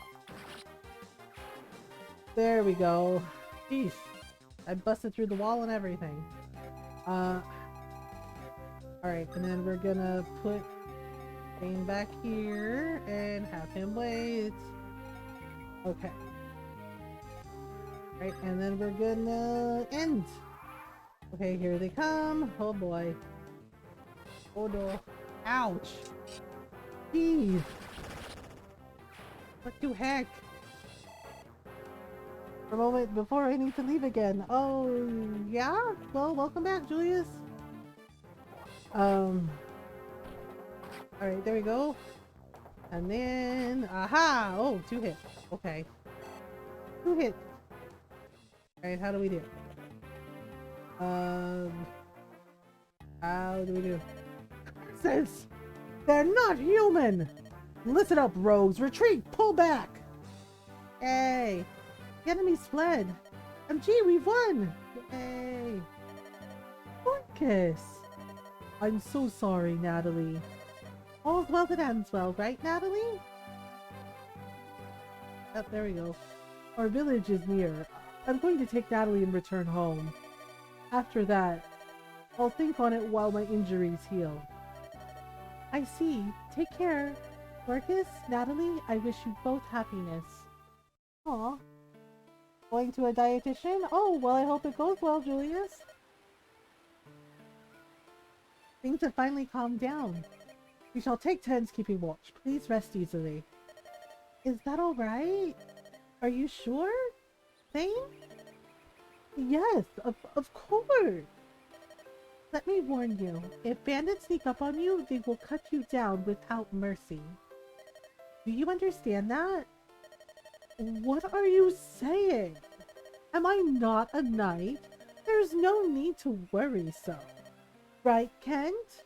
There we go. Jeez, I busted through the wall and everything. Alright, and then we're gonna put Bane back here and have him wait. Okay. Right, and then we're gonna end. Okay, here they come. Oh boy. Oh no. Ouch. Jeez. What the heck? For a moment before I need to leave again. Oh, yeah? Well, welcome back, Julius. Alright, there we go. And then, aha! Oh, 2 hits. Okay. 2 hits. Alright, how do we do? How do we do? Says, they're not human! Listen up, rogues! Retreat! Pull back! Yay! The enemy's fled! MG, we've won! Yay! Orcus! I'm so sorry, Natalie. All's well that ends well, right, Natalie? Oh, there we go. Our village is near. I'm going to take Natalie and return home. After that, I'll think on it while my injuries heal. I see. Take care. Marcus, Natalie, I wish you both happiness. Aw. Going to a dietitian? Oh, well, I hope it goes well, Julius. Things have finally calmed down. We shall take turns keeping watch. Please rest easily. Is that alright? Are you sure? Thane? Yes, of course. Let me warn you, if bandits sneak up on you, they will cut you down without mercy. Do you understand that? What are you saying? Am I not a knight? There's no need to worry so. Right, Kent?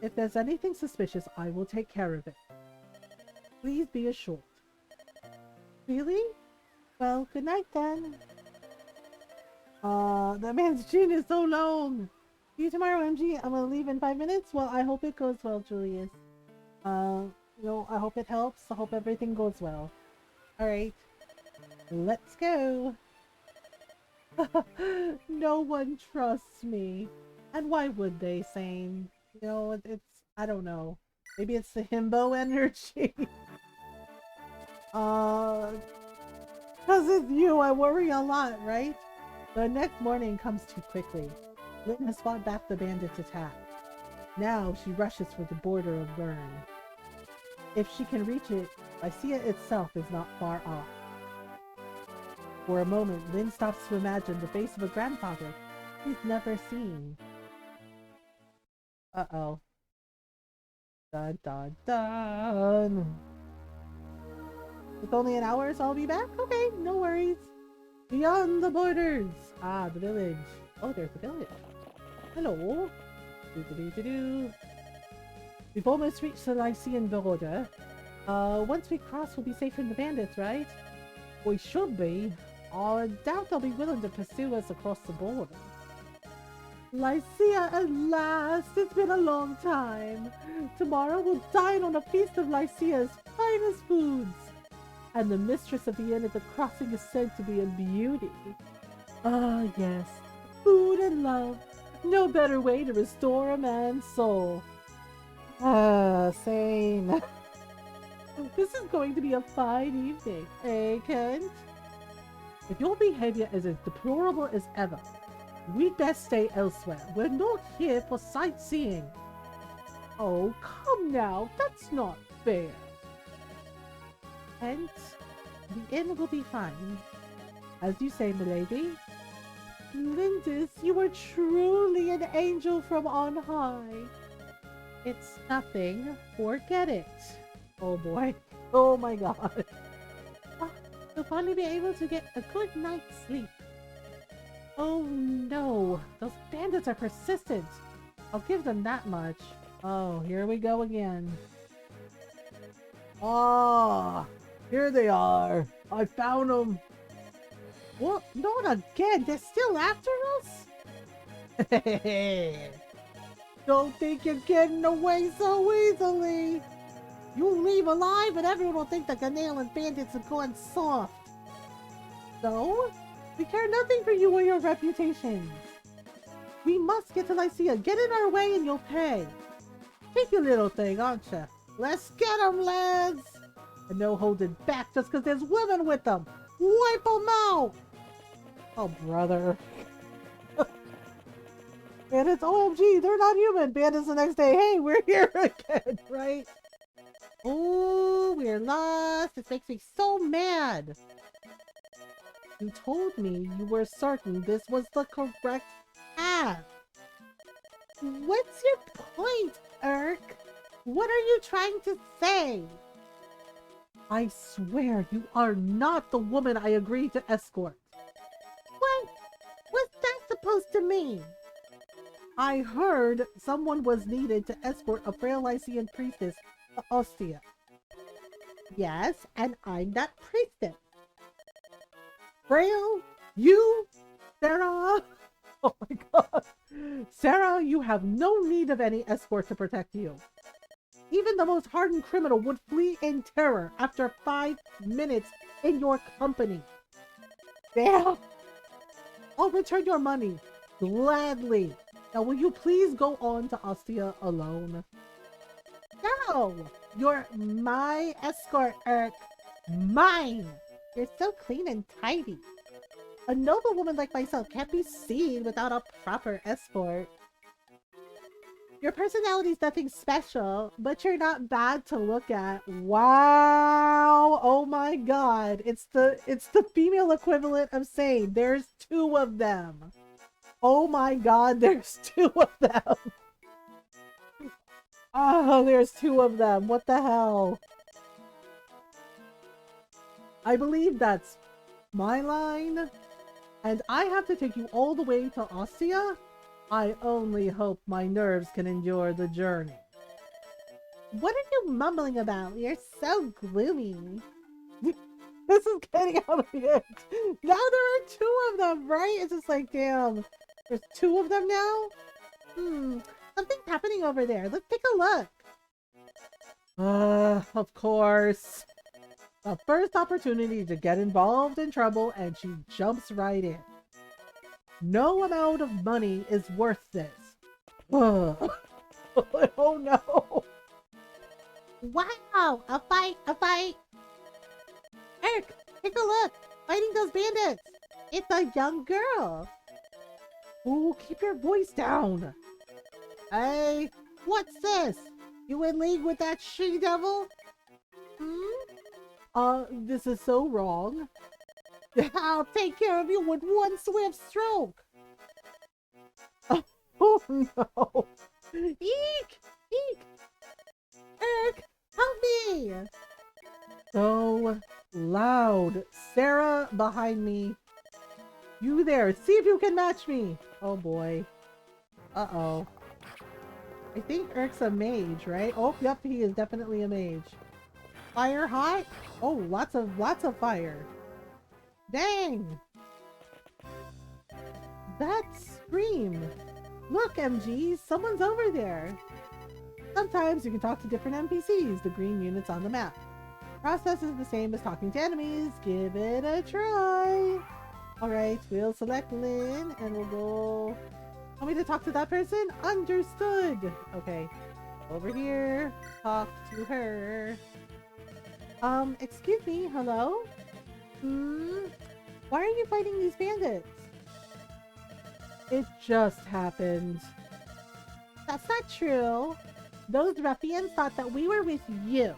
If there's anything suspicious, I will take care of it. Please be assured. Really? Well, good night then. That man's chin is so long. See you tomorrow, MG. I'm gonna leave in 5 minutes. Well, I hope it goes well, Julius. I hope it helps. I hope everything goes well. Alright. Let's go. No one trusts me. And why would they, Sane? You know, it's, I don't know. Maybe it's the himbo energy. Cause it's you, I worry a lot, right? The next morning comes too quickly. Lynn has fought back the bandits' attack. Now she rushes for the border of Bern. If she can reach it, Lycia itself is not far off. For a moment, Lynn stops to imagine the face of a grandfather she's never seen. Uh-oh. Dun dun dun. It's only an hour, so I'll be back? Okay, no worries. Beyond the borders! Ah, the village. Oh, there's the village. Hello. Do-do-do-do-do. We've almost reached the Lycian border. Once we cross, we'll be safe from the bandits, right? We should be. I doubt they'll be willing to pursue us across the border. Lycia at last! It's been a long time. Tomorrow we'll dine on a feast of Lycia's finest foods. And the mistress of the inn at the crossing is said to be a beauty. Ah, yes. Food and love. No better way to restore a man's soul. Ah, same. This is going to be a fine evening, eh, Kent? If your behavior is as deplorable as ever, we'd best stay elsewhere. We're not here for sightseeing. Oh, come now. That's not fair. Kent, the inn will be fine. As you say, milady. Lindis, you are truly an angel from on high. It's nothing. Forget it. Oh boy. Oh my god. Oh, you'll finally be able to get a good night's sleep. Oh no. Those bandits are persistent. I'll give them that much. Oh, here we go again. Ah, here they are. I found them. What? Not again. They're still after us? Don't think you're getting away so easily. You'll leave alive and everyone will think the Ghanaian bandits are going soft. So? We care nothing for you or your reputation. We must get to Lycia. Get in our way and you'll pay. Take your little thing, aren't you? Let's get them, lads! And no holding back just because there's women with them. Wipe them out! Oh, brother. Bandits, OMG, they're not human. Bandits the next day, hey, we're here again, right? Oh, we're lost. This makes me so mad. You told me you were certain this was the correct path. What's your point, Urk? What are you trying to say? I swear you are not the woman I agreed to escort. What? What's that supposed to mean? I heard someone was needed to escort a frail Lycian priestess to Ostia. Yes, and I'm that priestess. Frail? You? Sarah? Oh my god. Sarah, you have no need of any escort to protect you. Even the most hardened criminal would flee in terror after 5 minutes in your company. Damn. I'll return your money. Gladly. Now, will you please go on to Ostia alone? No! You're my escort, Eric. Mine! You're so clean and tidy. A noble woman like myself can't be seen without a proper escort. Your personality's nothing special, but you're not bad to look at. Wow! Oh my god. It's the female equivalent of saying there's 2 of them. Oh my god, there's 2 of them. Oh, there's 2 of them. What the hell? I believe that's my line. And I have to take you all the way to Ostia? I only hope my nerves can endure the journey. What are you mumbling about? You're so gloomy. This is getting out of hand. Now there are 2 of them, right? It's just like, damn. There's 2 of them now? Something's happening over there. Let's take a look. Of course. The first opportunity to get involved in trouble, and she jumps right in. No amount of money is worth this. Oh no. Wow, a fight. Eric, take a look. Fighting those bandits. It's a young girl. Ooh, keep your voice down. Hey, what's this? You in league with that she-devil? This is so wrong. I'll take care of you with one swift stroke. Oh no. Eek! Eric, help me! So loud. Sarah behind me. You there, see if you can match me. Oh boy. Uh-oh. I think Eric's a mage, right? Oh, yep, he is definitely a mage. Fire hot? Oh, lots of fire. Dang! That scream! Look, MG, someone's over there. Sometimes you can talk to different NPCs, the green units on the map. Process is the same as talking to enemies. Give it a try. Alright, we'll select Lynn and we'll go... Want me to talk to that person? Understood! Okay. Over here. Talk to her. Excuse me, hello? Why are you fighting these bandits? It just happened. That's not true. Those ruffians thought that we were with you.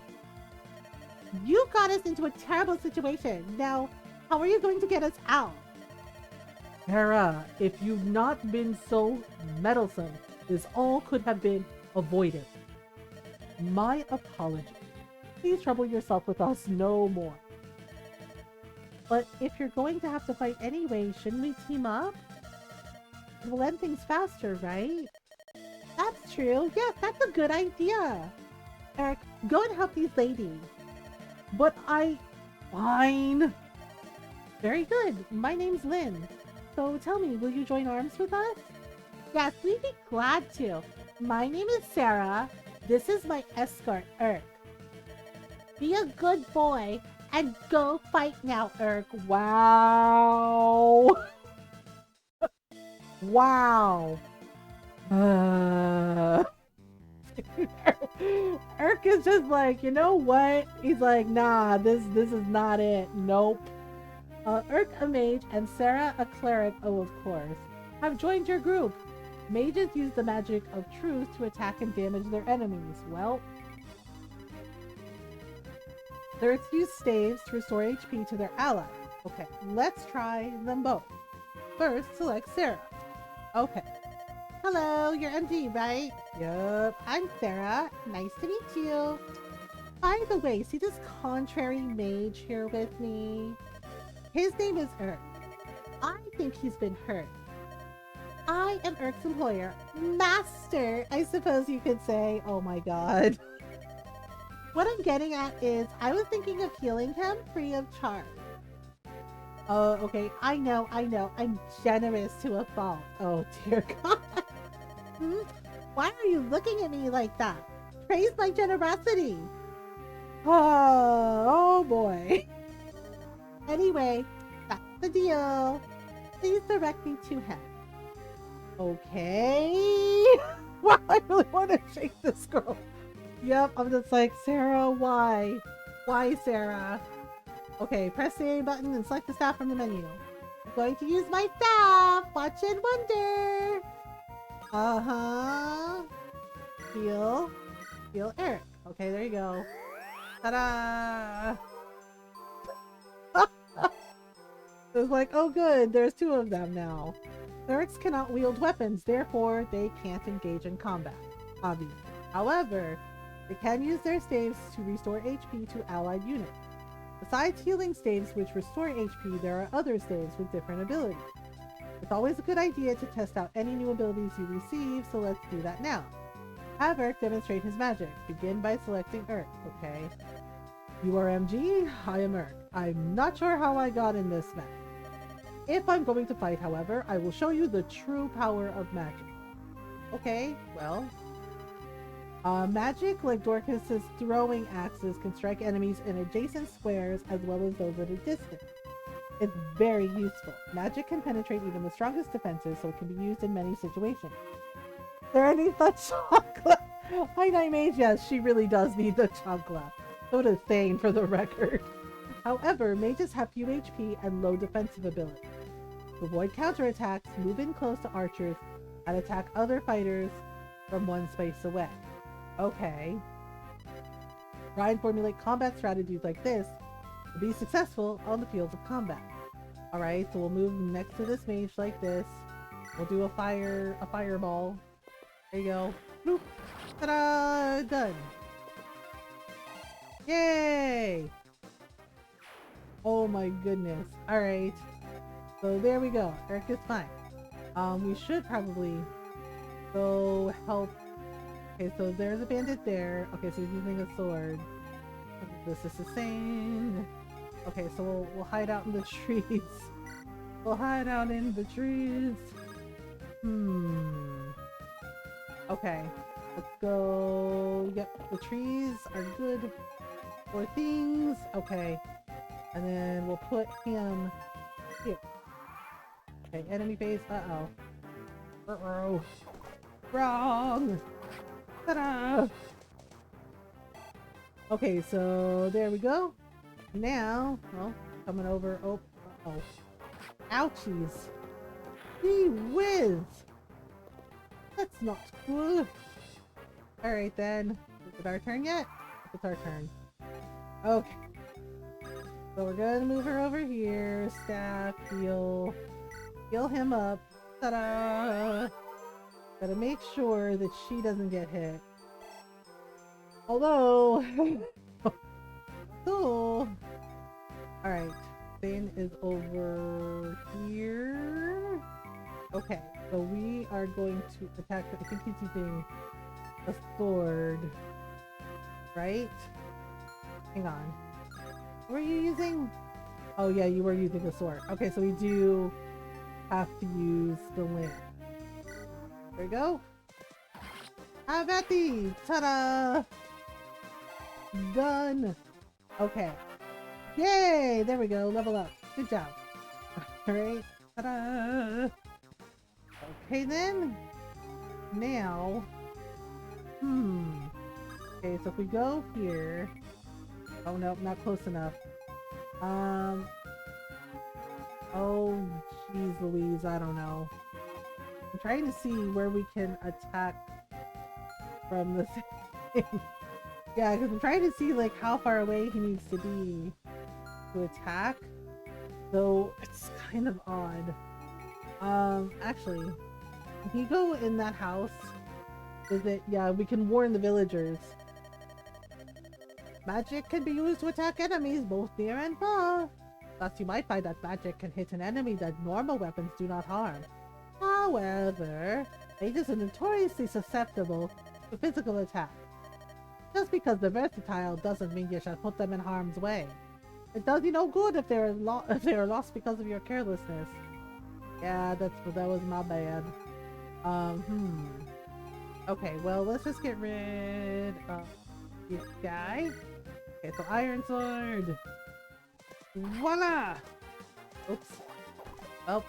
You got us into a terrible situation. Now, how are you going to get us out? Sarah, if you've not been so meddlesome, this all could have been avoided. My apologies. Please trouble yourself with us no more. But if you're going to have to fight anyway, shouldn't we team up? It will end things faster, right? That's true. Yes, that's a good idea. Eric, go and help these ladies. But Fine. Very good. My name's Lynn. So tell me, will you join arms with us? Yes, we'd be glad to. My name is Sarah. This is my escort, Eric. Be a good boy and go fight now, Eric. Wow. Wow. Eric is just like, you know what? He's like, nah, this is not it. Nope. Eric, a mage, and Sarah, a cleric, oh, of course, have joined your group. Mages use the magic of truth to attack and damage their enemies. Well, clerics use staves to restore HP to their allies. Okay, let's try them both. First, select Sarah. Okay. Hello, you're MD, right? Yup, I'm Sarah. Nice to meet you. By the way, see this contrary mage here with me? His name is Urk. I think he's been hurt. I am Urk's employer. Master, I suppose you could say. Oh my god. What I'm getting at is, I was thinking of healing him free of charge. Oh, okay. I know. I'm generous to a fault. Oh, dear God. Hmm? Why are you looking at me like that? Praise my generosity. Oh boy. Anyway, that's the deal. Please direct me to him. Okay. Wow, I really want to shake this girl. Yep, I'm just like, Sarah, why? Why, Sarah? Okay, press the A button and select the staff from the menu. I'm going to use my staff. Watch and wonder. Uh-huh. Heal Eric. Okay, there you go. Ta-da! It was like, oh good, there's two of them now. Clerics cannot wield weapons, therefore they can't engage in combat, obviously. However, they can use their staves to restore HP to allied units. Besides healing staves which restore HP, there are other staves with different abilities. It's always a good idea to test out any new abilities you receive, so let's do that now. Have Urk demonstrate his magic. Begin by selecting Urk, okay? You are MG, I am Urk. I'm not sure how I got in this mess. If I'm going to fight, however, I will show you the true power of magic. Okay, well. Magic, like Dorcas's throwing axes, can strike enemies in adjacent squares as well as those at a distance. It's very useful. Magic can penetrate even the strongest defenses, so it can be used in many situations. There needs the chocolate. Hi, Night Mage. Yes, she really does need the chocolate. So does Thane, for the record. However, mages have few HP and low defensive ability. To avoid counterattacks, move in close to archers and attack other fighters from one space away. Okay. Try and formulate combat strategies like this to be successful on the fields of combat. Alright, so we'll move next to this mage like this. We'll do a fireball. There you go. Bloop. Ta-da! Done. Yay! Oh my goodness. Alright. So there we go. Eric is fine. We should probably go help. Okay, so there's a bandit there. Okay, so he's using a sword. This is the same. Okay, so we'll hide out in the trees. We'll hide out in the trees. Okay, let's go. Yep, the trees are good for things. Okay, and then we'll put him here. Okay, enemy base. Uh-oh. Uh-oh. Wrong! Ta-da! Okay, so there we go. Now, well, coming over. Oh, uh-oh. Ouchies. Gee whiz! That's not cool. Alright then. Is it our turn yet? It's our turn. Okay. So we're gonna move her over here. Staff, heal. Heal him up. Ta-da! Gotta make sure that she doesn't get hit. Although... cool. Alright. Thane is over here. Okay, so we are going to attack. I think he's using a sword. Right? Hang on. What were you using? Oh yeah, you were using a sword. Okay, so we do have to use the lance. There we go. Have at thee! Ta-da! Done! Okay. Yay! There we go. Level up. Good job. Alright. Ta-da! Okay then. Now. Okay, so if we go here. Oh no, not close enough. Oh, jeez Louise, I don't know. I'm trying to see where we can attack from the thing. Yeah, because I'm trying to see like how far away he needs to be to attack. So it's kind of odd. Actually, Can you go in that house? Is it? Yeah, we can warn the villagers. Magic can be used to attack enemies both near and far. Thus, you might find that magic can hit an enemy that normal weapons do not harm. However, mages are notoriously susceptible to physical attack. Just because they're versatile doesn't mean you should put them in harm's way. It does you no good if they are lost because of your carelessness. Yeah, that was my bad. Okay, well, let's just get rid of this guy. Okay, so Iron Sword. Voila! Oops. Oh.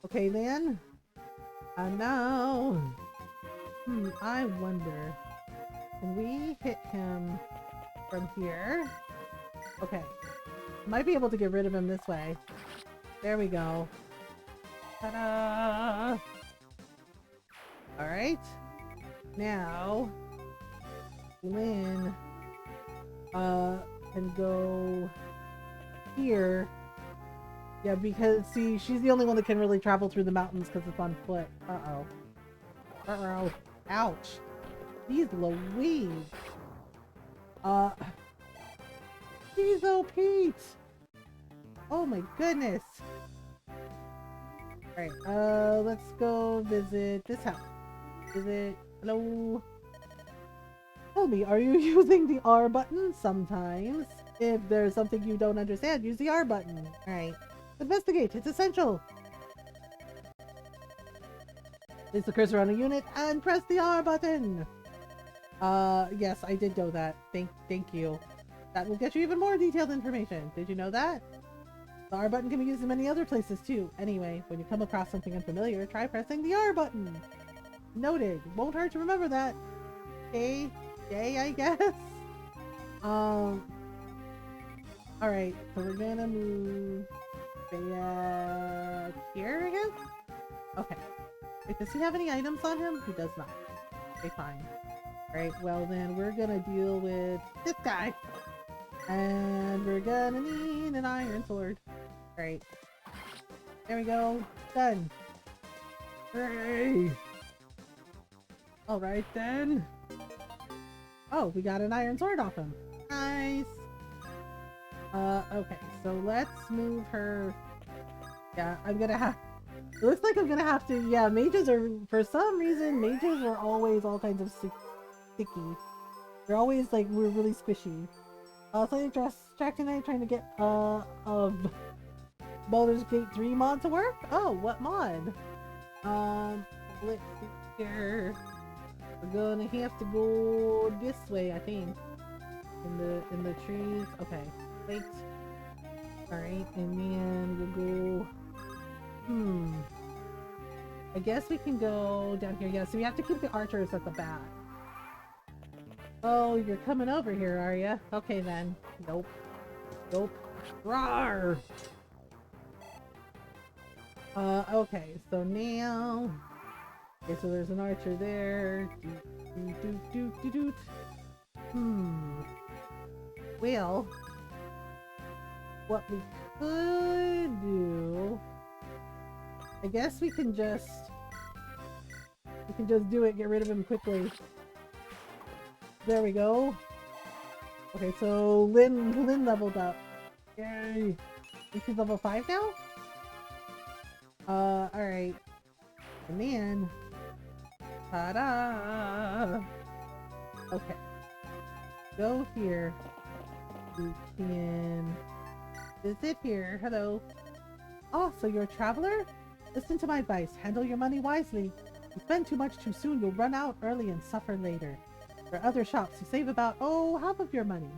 Okay, then. Now. I wonder. Can we hit him from here? Okay. Might be able to get rid of him this way. There we go. Ta-da! Alright. Now, Lynn, can go here. Yeah, because, see, she's the only one that can really travel through the mountains because it's on foot. Uh-oh. Uh-oh. Ouch. Jeez Louise. Jeez, oh, Pete. Oh my goodness. Alright, let's go visit this house. Hello? Tell me, are you using the R button sometimes? If there's something you don't understand, use the R button. Alright. Investigate, it's essential. Place the cursor on a unit and press the R button. Yes, I did know that. Thank you. That will get you even more detailed information. Did you know that? The R button can be used in many other places too. Anyway, when you come across something unfamiliar, try pressing the R button. Noted. Won't hurt to remember that. Okay. Yay, I guess. Alright, so we're gonna move back here again? Okay. Wait, does he have any items on him? He does not. Okay, fine. Alright, well then we're gonna deal with this guy. And we're gonna need an iron sword. Alright. There we go. Done. Hooray! Alright then. Oh, we got an iron sword off him. Nice. Okay, so let's move her. Yeah, I'm gonna have. It looks like I'm gonna have to. Yeah, mages are. For some reason, mages are always all kinds of sticky. They're always like, we're really squishy. So Jack and I are trying to get Baldur's Gate 3 mod to work? Oh, what mod? Let's see here. We're gonna have to go this way, I think. In the trees. Okay. Wait. Alright, and then we'll go. I guess we can go down here. Yeah, so we have to keep the archers at the back. Oh, you're coming over here, are you? Okay then. Nope. Nope. Rawr! Okay, so now. Okay, so there's an archer there. Well, what we could do, I guess we can just do it, get rid of him quickly. There we go. Okay, so Lynn leveled up. Yay! She's level 5 now? Alright. And then, ta-da! Okay. Go here. You can visit here. Hello. Oh, so you're a traveler? Listen to my advice. Handle your money wisely. If you spend too much too soon, you'll run out early and suffer later. There are other shops who save about, half of your money.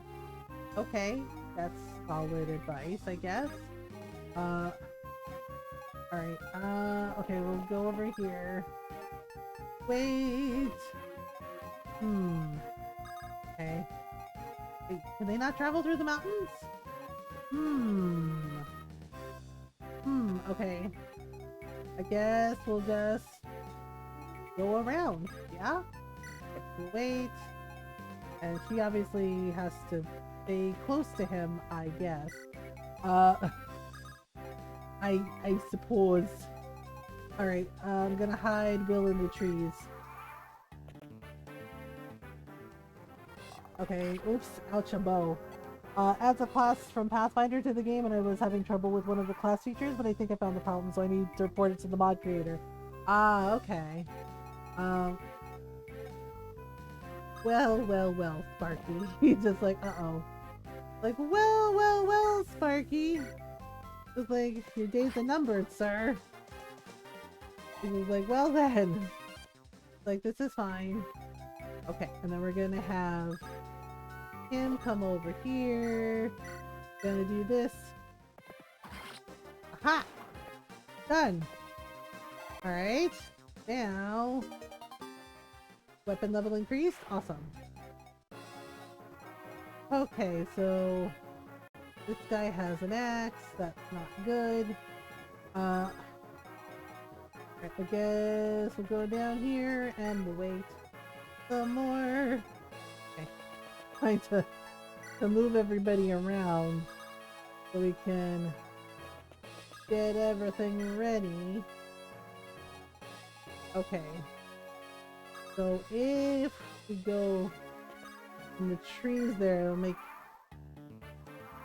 Okay, that's solid advice, I guess. Alright, okay, we'll go over here. Wait! Okay. Wait, can they not travel through the mountains? Okay. I guess we'll just go around, yeah? Wait. And she obviously has to stay close to him, I guess. I suppose. Alright, I'm gonna hide Will in the trees. Okay, oops, ouch, a bow. Adds a class from Pathfinder to the game, and I was having trouble with one of the class features, but I think I found the problem, so I need to report it to the mod creator. Ah, okay. Well, Sparky. He's just like, uh-oh. Like, well, Sparky. It's like, your days are numbered, sir. He was like, well then. Like, this is fine. Okay, and then we're gonna have him come over here. Gonna do this. Aha! Done! Alright. Now... weapon level increased? Awesome. Okay, so... this guy has an axe. That's not good. I guess we'll go down here and we'll wait some more. Okay. Trying to move everybody around so we can get everything ready. Okay. So if we go in the trees there, it'll make it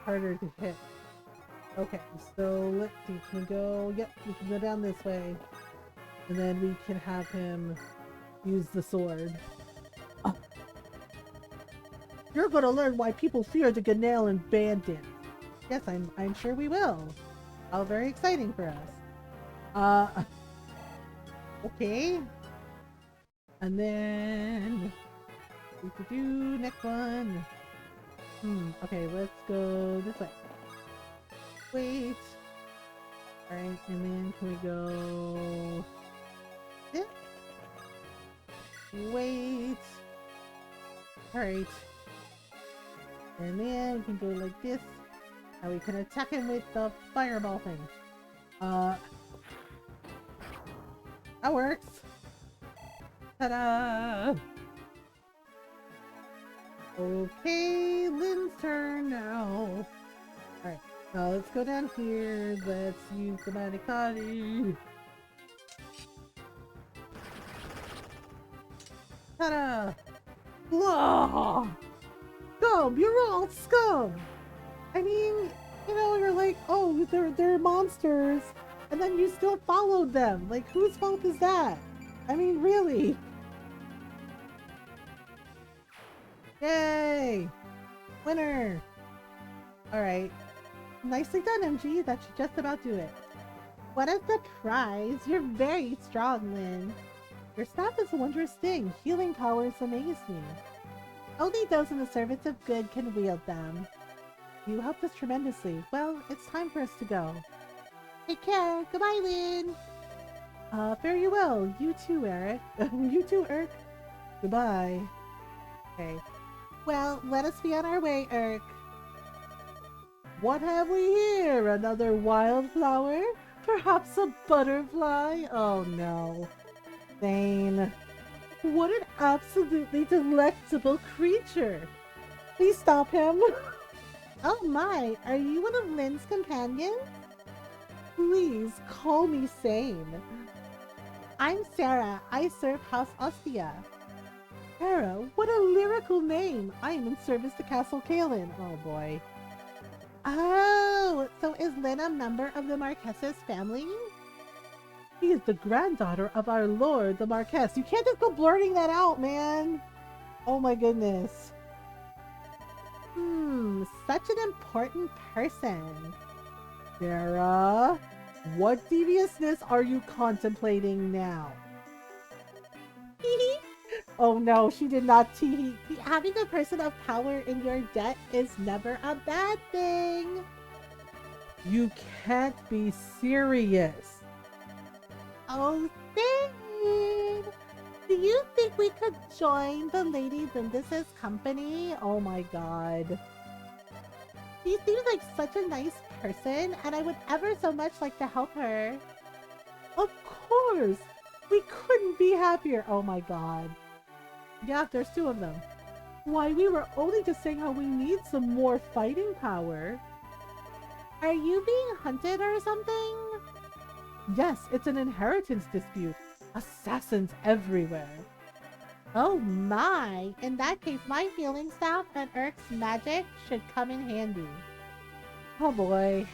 harder to hit. Okay, so let's see, can we go, yep, we can go down this way. And then we can have him use the sword. Oh. You're gonna learn why people fear the Ganalian bandit. Yes, I'm sure we will. How very exciting for us. Okay. And then next one. Okay, let's go this way. Wait. Alright, and then can we go this? Wait. Alright. And then we can go like this. And we can attack him with the fireball thing. That works. Ta-da! Okay, Lynn's turn now. Alright, now let's go down here. Let's use the magic body. Ta-da! Blah! Scum! You're all scum! I mean, you know, you're like, oh, they're monsters, and then you still followed them. Like, whose fault is that? I mean, really? Yay! Winner! Alright. Nicely done, MG. That should just about do it. What a surprise! You're very strong, Lynn. Your staff is a wondrous thing. Healing powers amaze me. Only those in the service of good can wield them. You helped us tremendously. Well, it's time for us to go. Take care. Goodbye, Lynn. Fare you well. You too, Eric. You too, Eric. Goodbye. Okay. Well, let us be on our way, Eric. What have we here? Another wildflower? Perhaps a butterfly? Oh no. Thane. What an absolutely delectable creature. Please stop him. Oh my, are you one of Lynn's companions? Please call me Sane. I'm Sarah. I serve House Ostia. Sarah, what a lyrical name. I am in service to Castle Kalen. Oh boy. Oh, so is Lynn a member of the Marquesas family? She is the granddaughter of our lord, the Marquess. You can't just go blurting that out, man. Oh my goodness. Such an important person. Sarah, what deviousness are you contemplating now? Oh no, she did not tee. Having a person of power in your debt is never a bad thing. You can't be serious. Oh, Thane! Do you think we could join the Lady Lindis's company? Oh my god. She seems like such a nice person, and I would ever so much like to help her. Of course! We couldn't be happier! Oh my god. Yeah, there's two of them. Why, we were only just saying how we need some more fighting power. Are you being hunted or something? Yes, it's an inheritance dispute. Assassins everywhere. Oh my! In that case, my healing staff and Urk's magic should come in handy. Oh boy.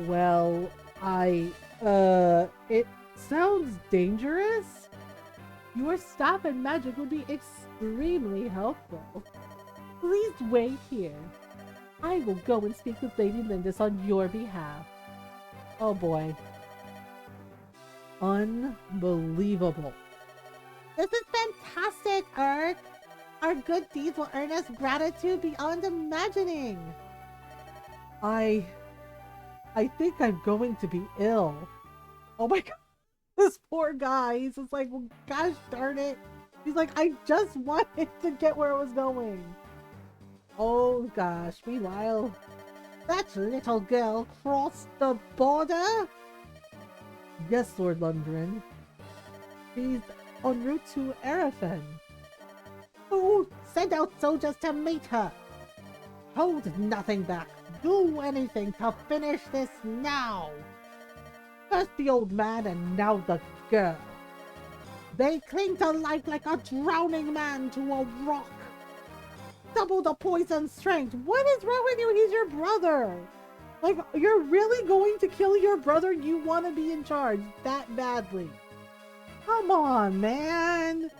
Well, it sounds dangerous. Your staff and magic would be extremely helpful. Please wait here. I will go and speak with Lady Lindis on your behalf. Oh boy. Unbelievable. This is fantastic, Urk. Our good deeds will earn us gratitude beyond imagining. I think I'm going to be ill. Oh my god. This poor guy. He's just like, well, gosh darn it. He's like, I just wanted to get where it was going. Oh gosh. Meanwhile, that little girl crossed the border? Yes, Lord Lundgren. She's en route to Arafen. Oh, send out soldiers to meet her. Hold nothing back. Do anything to finish this now. First the old man and now the girl. They cling to life like a drowning man to a rock. Double the poison strength. What is wrong with you? He's your brother. Like, you're really going to kill your brother? You want to be in charge that badly? Come on, man.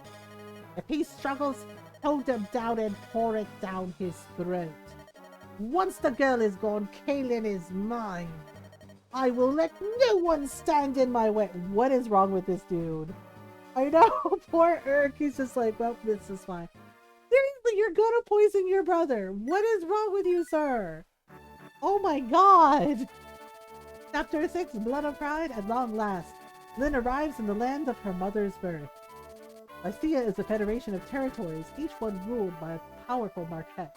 If he struggles, hold him down and pour it down his throat. Once the girl is gone, Kaelin is mine. I will let no one stand in my way. What is wrong with this dude? I know, poor Urk. He's just like, well, this is fine. Seriously, you're gonna poison your brother. What is wrong with you, sir? Oh my god! Chapter 6, Blood of Pride. At long last, Lynn arrives in the land of her mother's birth. Lycia is a federation of territories, each one ruled by a powerful marquess.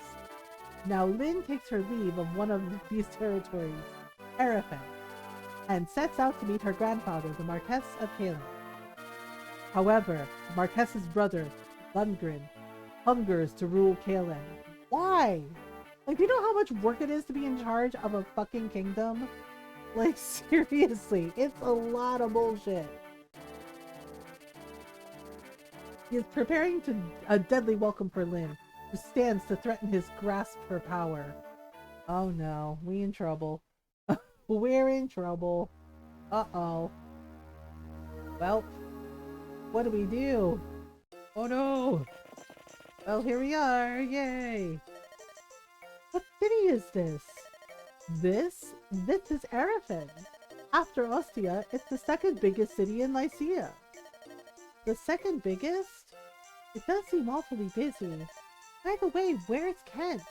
Now Lynn takes her leave of one of these territories, Arafen, and sets out to meet her grandfather, the Marquess of Kaelin. However, the Marquess's brother, Lundgren, hungers to rule Kaelin. Why? Like, do you know how much work it is to be in charge of a fucking kingdom? Like, seriously, it's a lot of bullshit. He is preparing to a deadly welcome for Lynn, who stands to threaten his grasp for power. Oh no, we in trouble. We're in trouble. Uh-oh. Well, what do we do? Oh no! Well, here we are, yay! What city is this? This is Arafen. After Ostia, it's the second biggest city in Lycia. The second biggest? It does seem awfully busy. By the way, where's Kent?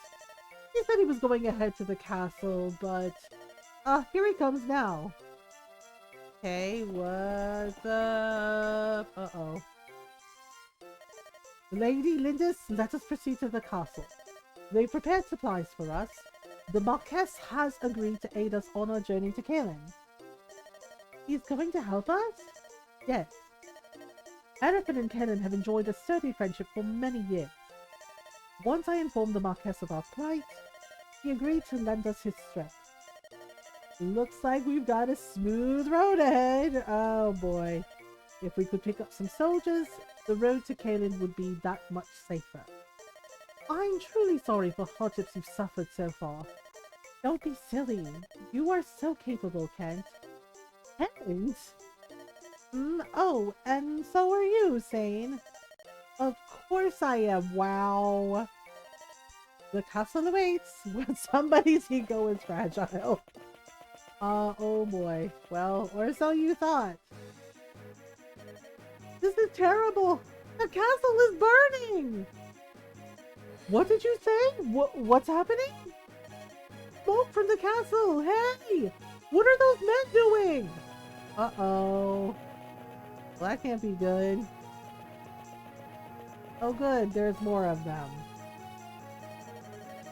He said he was going ahead to the castle, but... here he comes now. Okay, what's up? Uh-oh. Lady Lindis, let us proceed to the castle. They prepared supplies for us. The Marquess has agreed to aid us on our journey to Kaelin. He's going to help us? Yes. Arafen and Kaelin have enjoyed a sturdy friendship for many years. Once I informed the Marquess of our plight, he agreed to lend us his strength. Looks like we've got a smooth road ahead. Oh boy. If we could pick up some soldiers, the road to Kaelin would be that much safer. I'm truly sorry for hardships you've suffered so far. Don't be silly. You are so capable, Kent. Kent? Oh, and so are you, Sane. Of course I am. Wow. The castle awaits when somebody's ego is fragile. Oh boy. Well, or so you thought. This is terrible. The castle is burning. What did you say? What's happening? Smoke from the castle. Hey, what are those men doing? Uh-oh. Well, that can't be good. Oh good, there's more of them.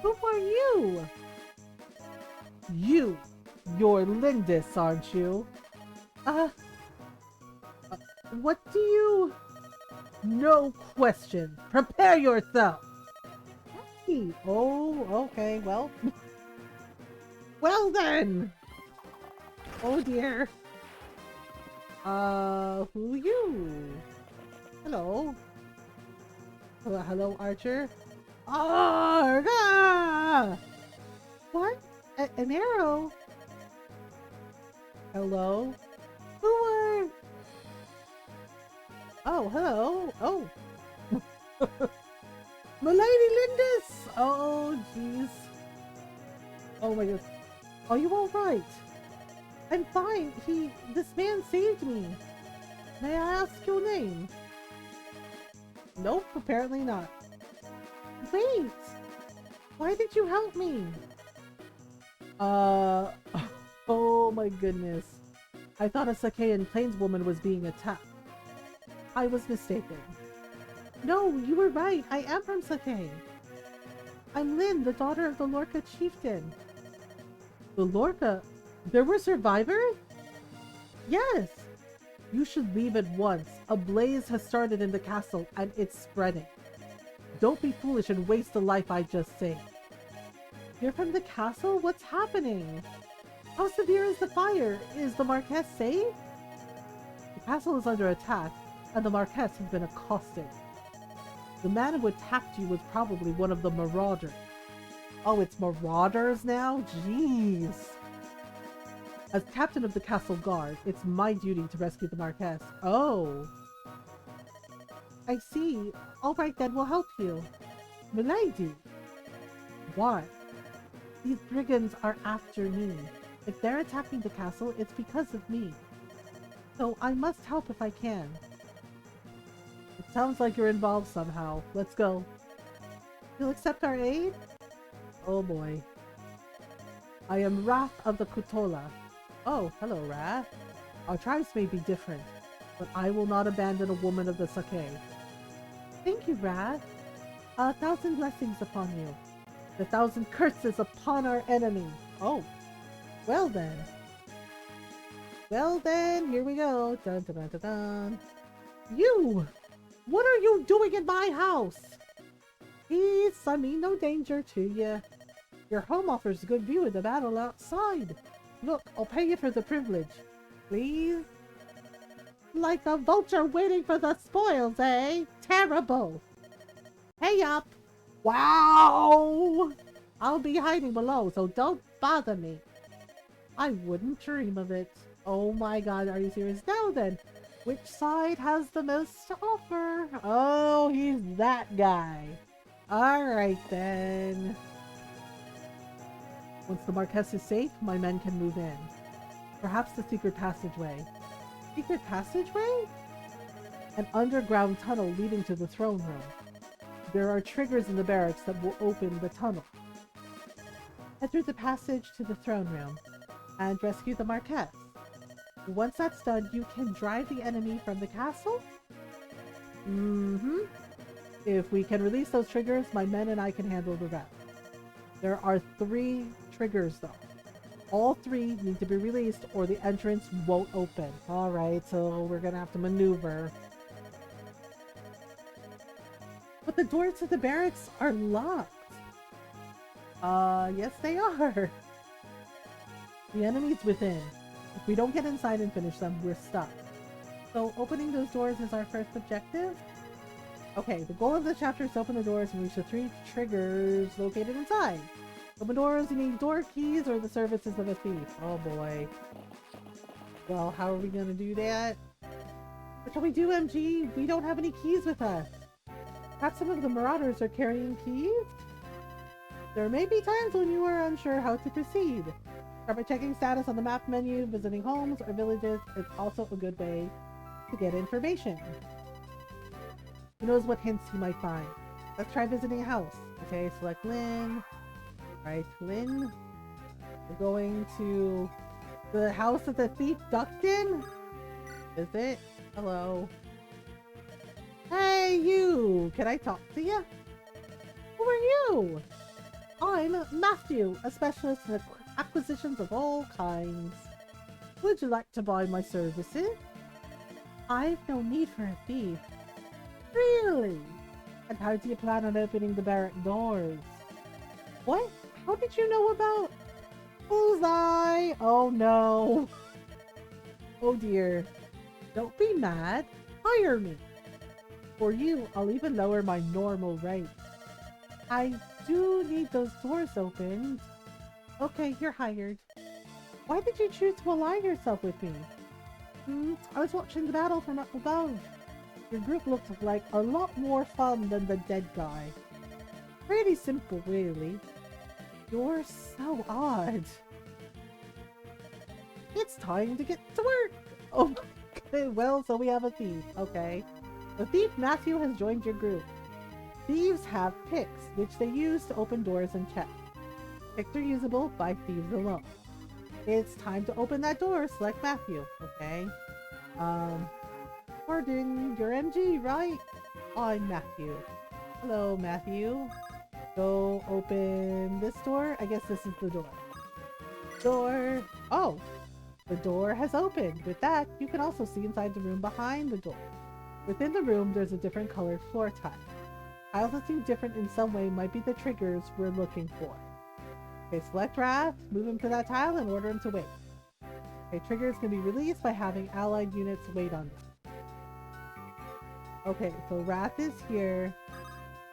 Who are you? You're Lindis, aren't you? What do you... No question. Prepare yourself. Hey. Oh, okay, well. Well then. Oh dear. Who you? Hello. Hello, Archer. Arga! What? An arrow? Hello? Who are... Oh, hello. Oh. Milady Lindis! Oh, jeez. Oh my god. Are you alright? I'm fine. This man saved me. May I ask your name? Nope, apparently not. Wait! Why did you help me? Oh my goodness. I thought a Sakaean plainswoman was being attacked. I was mistaken. No, you were right. I am from Sakae. I'm Lynn, the daughter of the Lorca chieftain. The Lorca? There were survivors? Yes! You should leave at once. A blaze has started in the castle, and it's spreading. Don't be foolish and waste the life I just saved. You're from the castle? What's happening? How severe is the fire? Is the Marquess safe? The castle is under attack, and the Marquess has been accosted. The man who attacked you was probably one of the marauders. Oh, it's marauders now? Jeez. As captain of the castle guard, it's my duty to rescue the Marquess. Oh. I see. Alright then, we'll help you. Milady. Why? These brigands are after me. If they're attacking the castle, it's because of me. So I must help if I can. It sounds like you're involved somehow. Let's go. You'll accept our aid? Oh boy. I am Wrath of the Kutola. Oh, hello, Wrath. Our tribes may be different, but I will not abandon a woman of the Sakae. Thank you, Wrath. 1,000 blessings upon you. 1,000 curses upon our enemy. Oh. Well then. Well then, here we go. Dun dun dun dun dun. You! What are you doing in my house? Peace, I mean no danger to you. Your home offers a good view of the battle outside. Look, I'll pay you for the privilege. Please? Like a vulture waiting for the spoils, eh? Terrible. Pay up. Wow! I'll be hiding below, so don't bother me. I wouldn't dream of it. Oh my god, are you serious? Now then, which side has the most to offer? Oh, he's that guy. Alright then. Once the Marquess is safe, my men can move in. Perhaps the secret passageway. Secret passageway? An underground tunnel leading to the throne room. There are triggers in the barracks that will open the tunnel. Head through the passage to the throne room and rescue the Marquess. Once that's done, you can drive the enemy from the castle? If we can release those triggers, my men and I can handle the rest. There are 3 triggers though. All 3 need to be released or the entrance won't open. Alright, so we're gonna have to maneuver. But the doors to the barracks are locked. Yes they are. The enemy's within. If we don't get inside and finish them, we're stuck. So opening those doors is our first objective. Okay, the goal of the chapter is to open the doors and reach the 3 triggers located inside. To open doors, you need door keys or the services of a thief. Oh boy. Well, how are we gonna do that? What shall we do, MG? We don't have any keys with us. Perhaps some of the marauders are carrying keys? There may be times when you are unsure how to proceed. Start by checking status on the map menu, visiting homes or villages is also a good way to get information. Who knows what hints you might find? Let's try visiting a house. Okay, select Lynn. Alright, Lynn. We're going to the house that the thief ducked in? Is it? Hello. Hey, you! Can I talk to you? Who are you? I'm Matthew, a specialist in acquisitions of all kinds. Would you like to buy my services? I've no need for a thief. Really? And how do you plan on opening the barrack doors? What? How did you know about... Bullseye! Oh no! Oh dear. Don't be mad. Hire me. For you, I'll even lower my normal rate. I do need those doors opened. Okay, you're hired. Why did you choose to ally yourself with me? I was watching the battle from up above. Your group looked like a lot more fun than the dead guy. Pretty simple, really. You're so odd. It's time to get to work. Oh, okay, well, so we have a thief. Okay. The thief Matthew has joined your group. Thieves have picks, which they use to open doors and check. Picks are usable by thieves alone. It's time to open that door. Select Matthew. Okay. Pardon, you're MG, right? I'm Matthew. Hello, Matthew. Go open this door. I guess this is the door. Door. Oh, the door has opened. With that, you can also see inside the room behind the door. Within the room, there's a different colored floor tile. Tiles that seem different in some way might be the triggers we're looking for. Okay, select Wrath, move him to that tile, and order him to wait. Okay, triggers can be released by having allied units wait on them. Okay, so Wrath is here.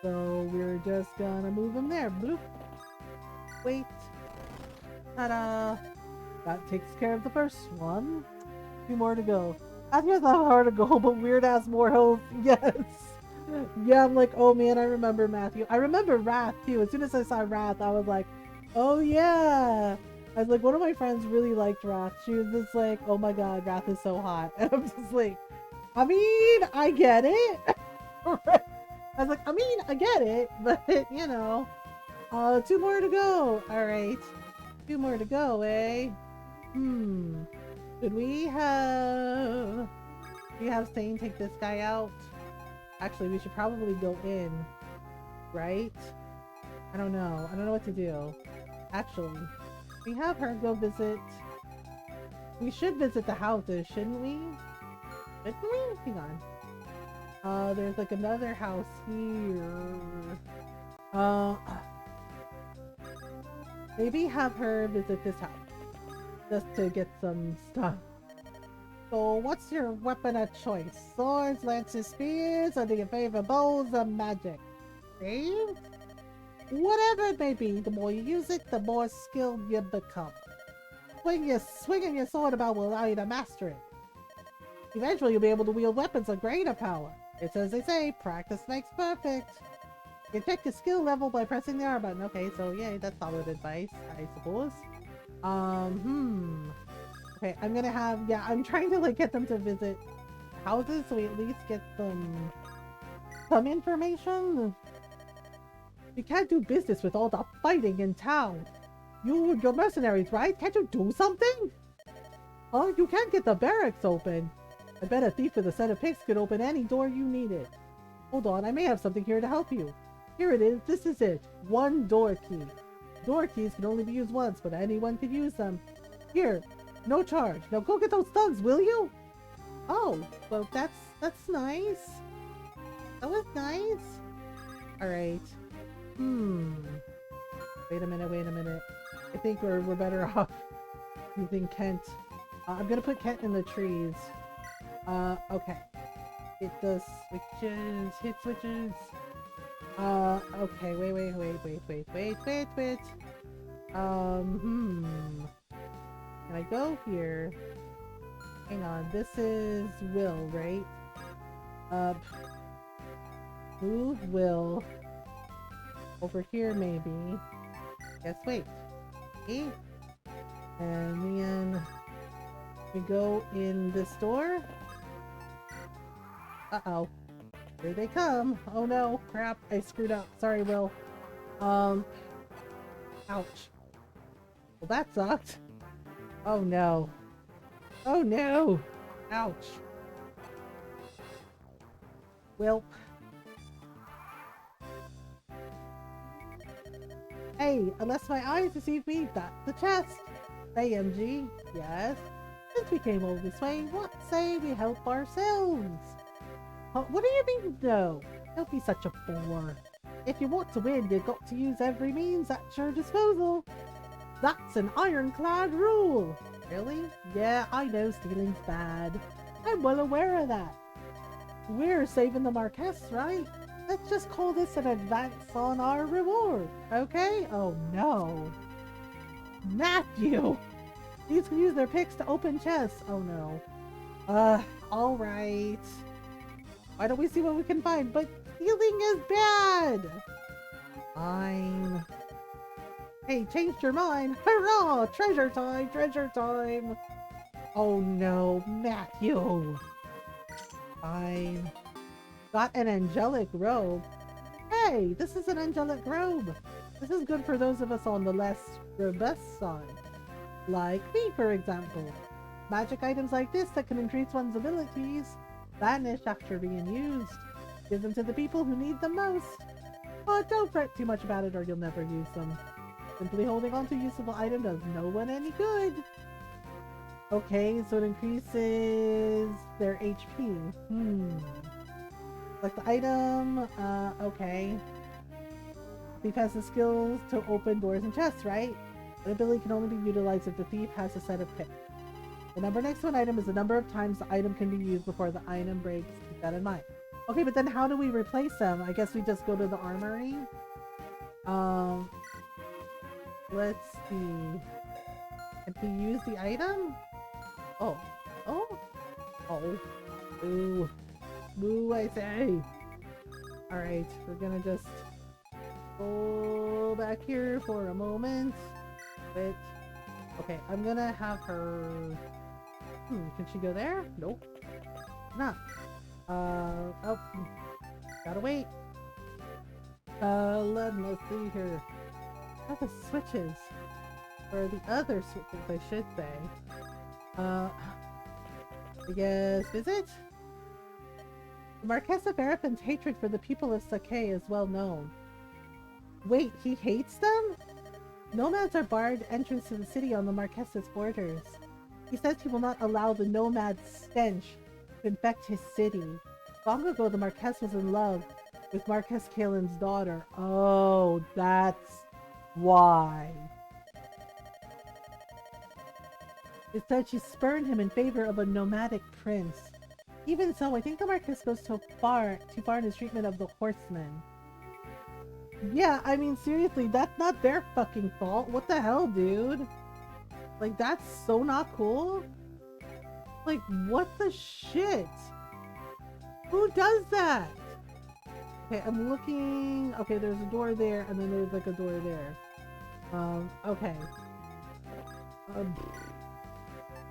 So we're just gonna move him there. Bloop. Wait. Ta-da! That takes care of the first one. 2 more to go. I think it's not hard to go, but weird ass more health. Yes. Yeah, I'm like, oh man, I remember Matthew. I remember Wrath too. As soon as I saw Wrath, I was like, oh yeah. I was like, one of my friends really liked Wrath. She was just like, oh my god, Wrath is so hot. And I'm just like, I mean, I get it. I was like, I mean, I get it, but you know, 2 more to go. All right, 2 more to go, eh? Should we have Sane take this guy out? Actually, we should probably go in, right? I don't know. I don't know what to do. Actually, we have her go visit. We should visit the houses, shouldn't we? Shouldn't we? Hang on. There's like another house here. Maybe have her visit this house. Just to get some stuff. So, what's your weapon of choice? Swords, lances, spears, or do you favor bows or magic? Saves? Whatever it may be, the more you use it, the more skilled you become. Swinging your sword about will allow you to master it. Eventually, you'll be able to wield weapons of greater power. It's as they say, practice makes perfect. You pick the skill level by pressing the R button. Okay, so yeah, that's solid advice, I suppose. Okay, I'm gonna have, yeah, I'm trying to like get them to visit houses so we at least get some information. You can't do business with all the fighting in town. You're mercenaries, right? Can't you do something? Huh? You can't get the barracks open. I bet a thief with a set of picks could open any door you needed. Hold on, I may have something here to help you. Here it is, this is it. 1 door key. Door keys can only be used once, but anyone can use them. Here, no charge. Now go get those thugs, will you? Oh, well that's nice. That was nice. Alright. Wait a minute. I think we're better off using Kent. I'm gonna put Kent in the trees. Okay. It does switches, hit switches. Okay, wait. Can I go here? Hang on, this is Will, right? Move Will over here, maybe. Guess wait. Okay. And then we go in this door. Uh-oh. Here they come. Oh no, crap. I screwed up. Sorry, Will. Ouch. Well, that sucked. Oh no. Oh no! Ouch. Well. Hey, unless my eyes deceive me, that's the chest. Say, MG. Yes? Since we came over this way, what say we help ourselves? What do you mean, no? Don't be such a bore. If you want to win, you've got to use every means at your disposal. That's an ironclad rule. Really? Yeah, I know stealing's bad. I'm well aware of that. We're saving the Marquess, right? Let's just call this an advance on our reward, okay? Oh no. Matthew! These can use their picks to open chests. Oh no. Alright. Why don't we see what we can find? But stealing is bad! Fine. Hey, changed your mind! Hurrah! Treasure time! Treasure time! Oh no, Matthew! Fine. Got an angelic robe. Hey, this is an angelic robe. This is good for those of us on the less robust side. Like me, for example. Magic items like this that can increase one's abilities vanish after being used. Give them to the people who need them most. But don't fret too much about it or you'll never use them. Simply holding on to a usable item does no one any good. Okay, so it increases their HP. Select the item. Okay. Thief has the skills to open doors and chests, right? An ability can only be utilized if the thief has a set of picks. The number next to an item is the number of times the item can be used before the item breaks. Keep that in mind. Okay, but then how do we replace them? I guess we just go to the armory. Let's see. Can he use the item? Oh. Oh. Oh. Boo. Boo, I say. Alright, we're gonna just go back here for a moment. Wait. Okay, I'm gonna have her... can she go there? Nope. Not. Oh. Gotta wait. Let's see here. What are the switches? Or the other switches, I should say. I guess visit? The Marquess of Arafin's hatred for the people of Sake is well known. Wait, he hates them? Nomads are barred entrance to the city on the Marquess's borders. He says he will not allow the nomad stench to infect his city. Long ago, the Marquess was in love with Marquess Kalen's daughter. Oh, that's why. It said she spurned him in favor of a nomadic prince. Even so, I think the Marquess goes too far in his treatment of the horsemen. Yeah, I mean, seriously, that's not their fucking fault. What the hell, dude? Like, that's so not cool. Like, what the shit? Who does that? Okay, I'm looking. Okay, there's a door there, and then there's like a door there. Okay.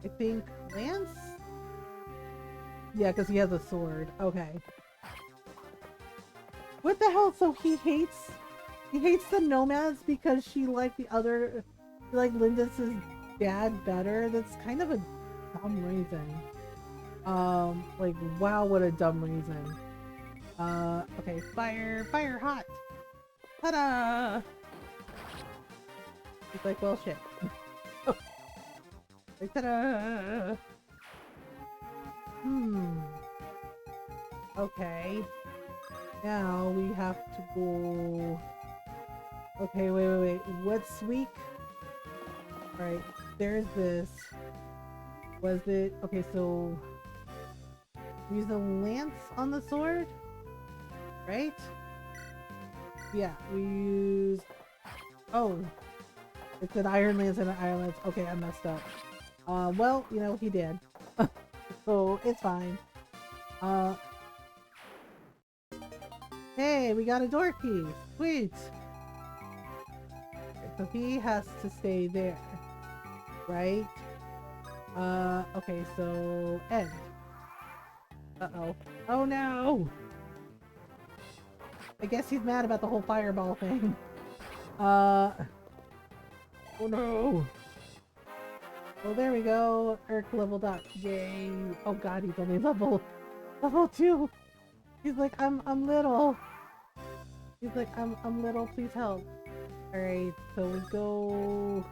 I think Lance? Yeah, because he has a sword. Okay. What the hell? So he hates the nomads because she liked Lindis's dad better? That's kind of a dumb reason. Like, wow, what a dumb reason. Okay, fire hot! Ta-da! It's like, well, shit. Like, ta-da! Okay. Now we have to go... Okay, wait. What's weak? Alright, there's this. Was it... Okay, so... Use the lance on the sword? Right? Yeah, we use... Oh! It's an iron lance and an iron lance. Okay, I messed up. Well, you know, he did. So, it's fine. Hey, we got a door key! Sweet! Okay, so he has to stay there. Right? Okay, so... End. Uh-oh. Oh no! I guess he's mad about the whole fireball thing. Oh no! Well, there we go. Erk leveled up. Yay! Oh god, he's only level 2. He's like, I'm little. He's like, I'm little. Please help. All right, so we go.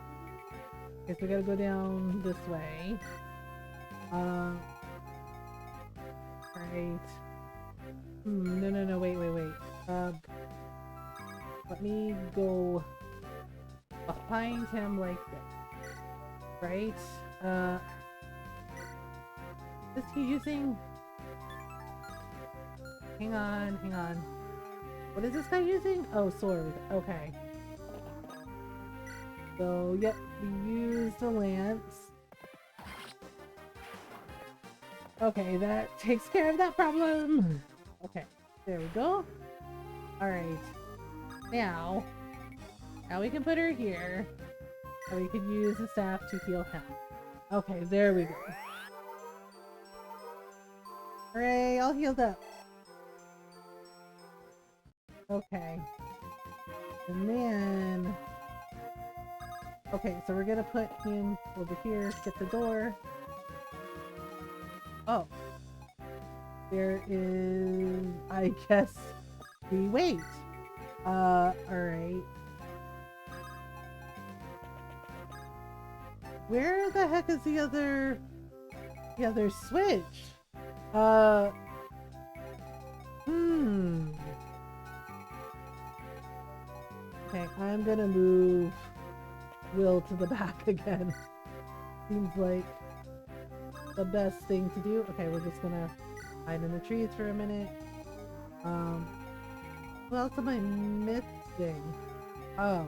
Guess we gotta go down this way. All right. No. Wait. Let me go behind him like this. Right? Is he using... Hang on, hang on. What is this guy using? Oh, sword. Okay. So, yep, we use the lance. Okay, that takes care of that problem. Okay, there we go. Alright. Now we can put her here. And we can use the staff to heal him. Okay, there we go. Hooray, all healed up. Okay. And then... Okay, so we're gonna put him over here, get the door. Oh. There is... I guess we wait. Alright. Where the heck is the other switch? Okay, I'm gonna move Will to the back again. Seems like the best thing to do. Okay, we're just gonna hide in the trees for a minute. What else am I missing? Oh.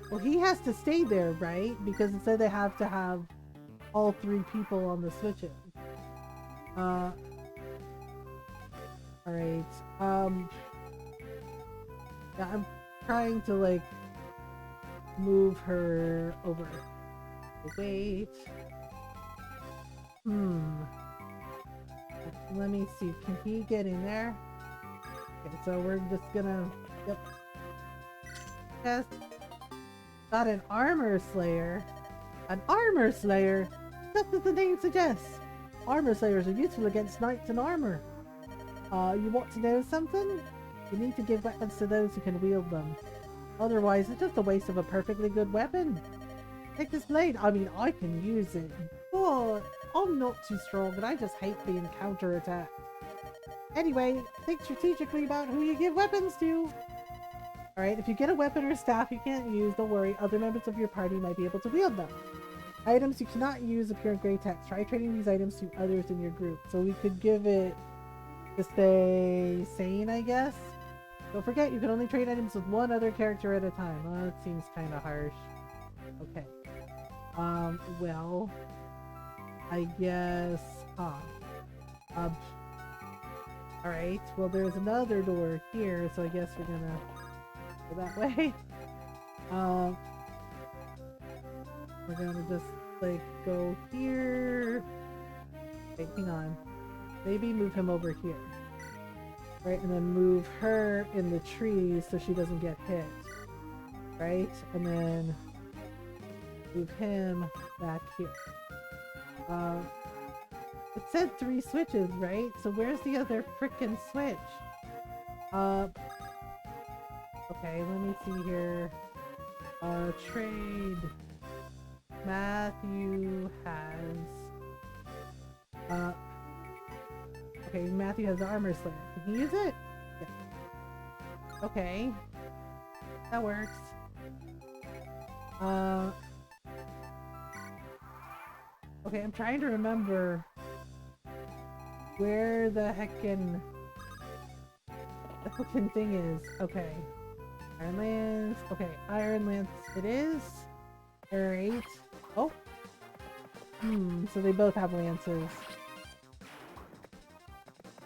Well, he has to stay there, right? Because it said they have to have all 3 people on the switches. Alright. Yeah, I'm trying to, like, move her over. Wait. Let me see. Can he get in there? Okay, so we're just gonna... Yep. Yes. Got an armor slayer. An armor slayer? Just as the name suggests. Armor slayers are useful against knights in armor. You want to know something? You need to give weapons to those who can wield them. Otherwise, it's just a waste of a perfectly good weapon. Take this blade. I mean, I can use it, but I'm not too strong and I just hate being counterattacked. Anyway, think strategically about who you give weapons to. Alright, if you get a weapon or staff you can't use, don't worry, other members of your party might be able to wield them. Items you cannot use appear in gray text. Try trading these items to others in your group. So we could give it to stay sane, I guess? Don't forget, you can only trade items with one other character at a time. Well, that seems kind of harsh. Okay. Well... I guess... Alright, well there's another door here, so I guess we're gonna go that way. We're gonna just, like, go here. Wait, hang on. Maybe move him over here. Right, and then move her in the trees so she doesn't get hit. Right? And then move him back here. It said 3 switches, right? So where's the other frickin' switch? Okay, let me see here. Trade. Matthew has... okay, Matthew has the armor slayer. Can he use it? Yeah. Okay. That works. Okay, I'm trying to remember where the heckin' thing is. Okay. Iron Lance. Okay, Iron Lance it is. Alright. Oh. So they both have lances.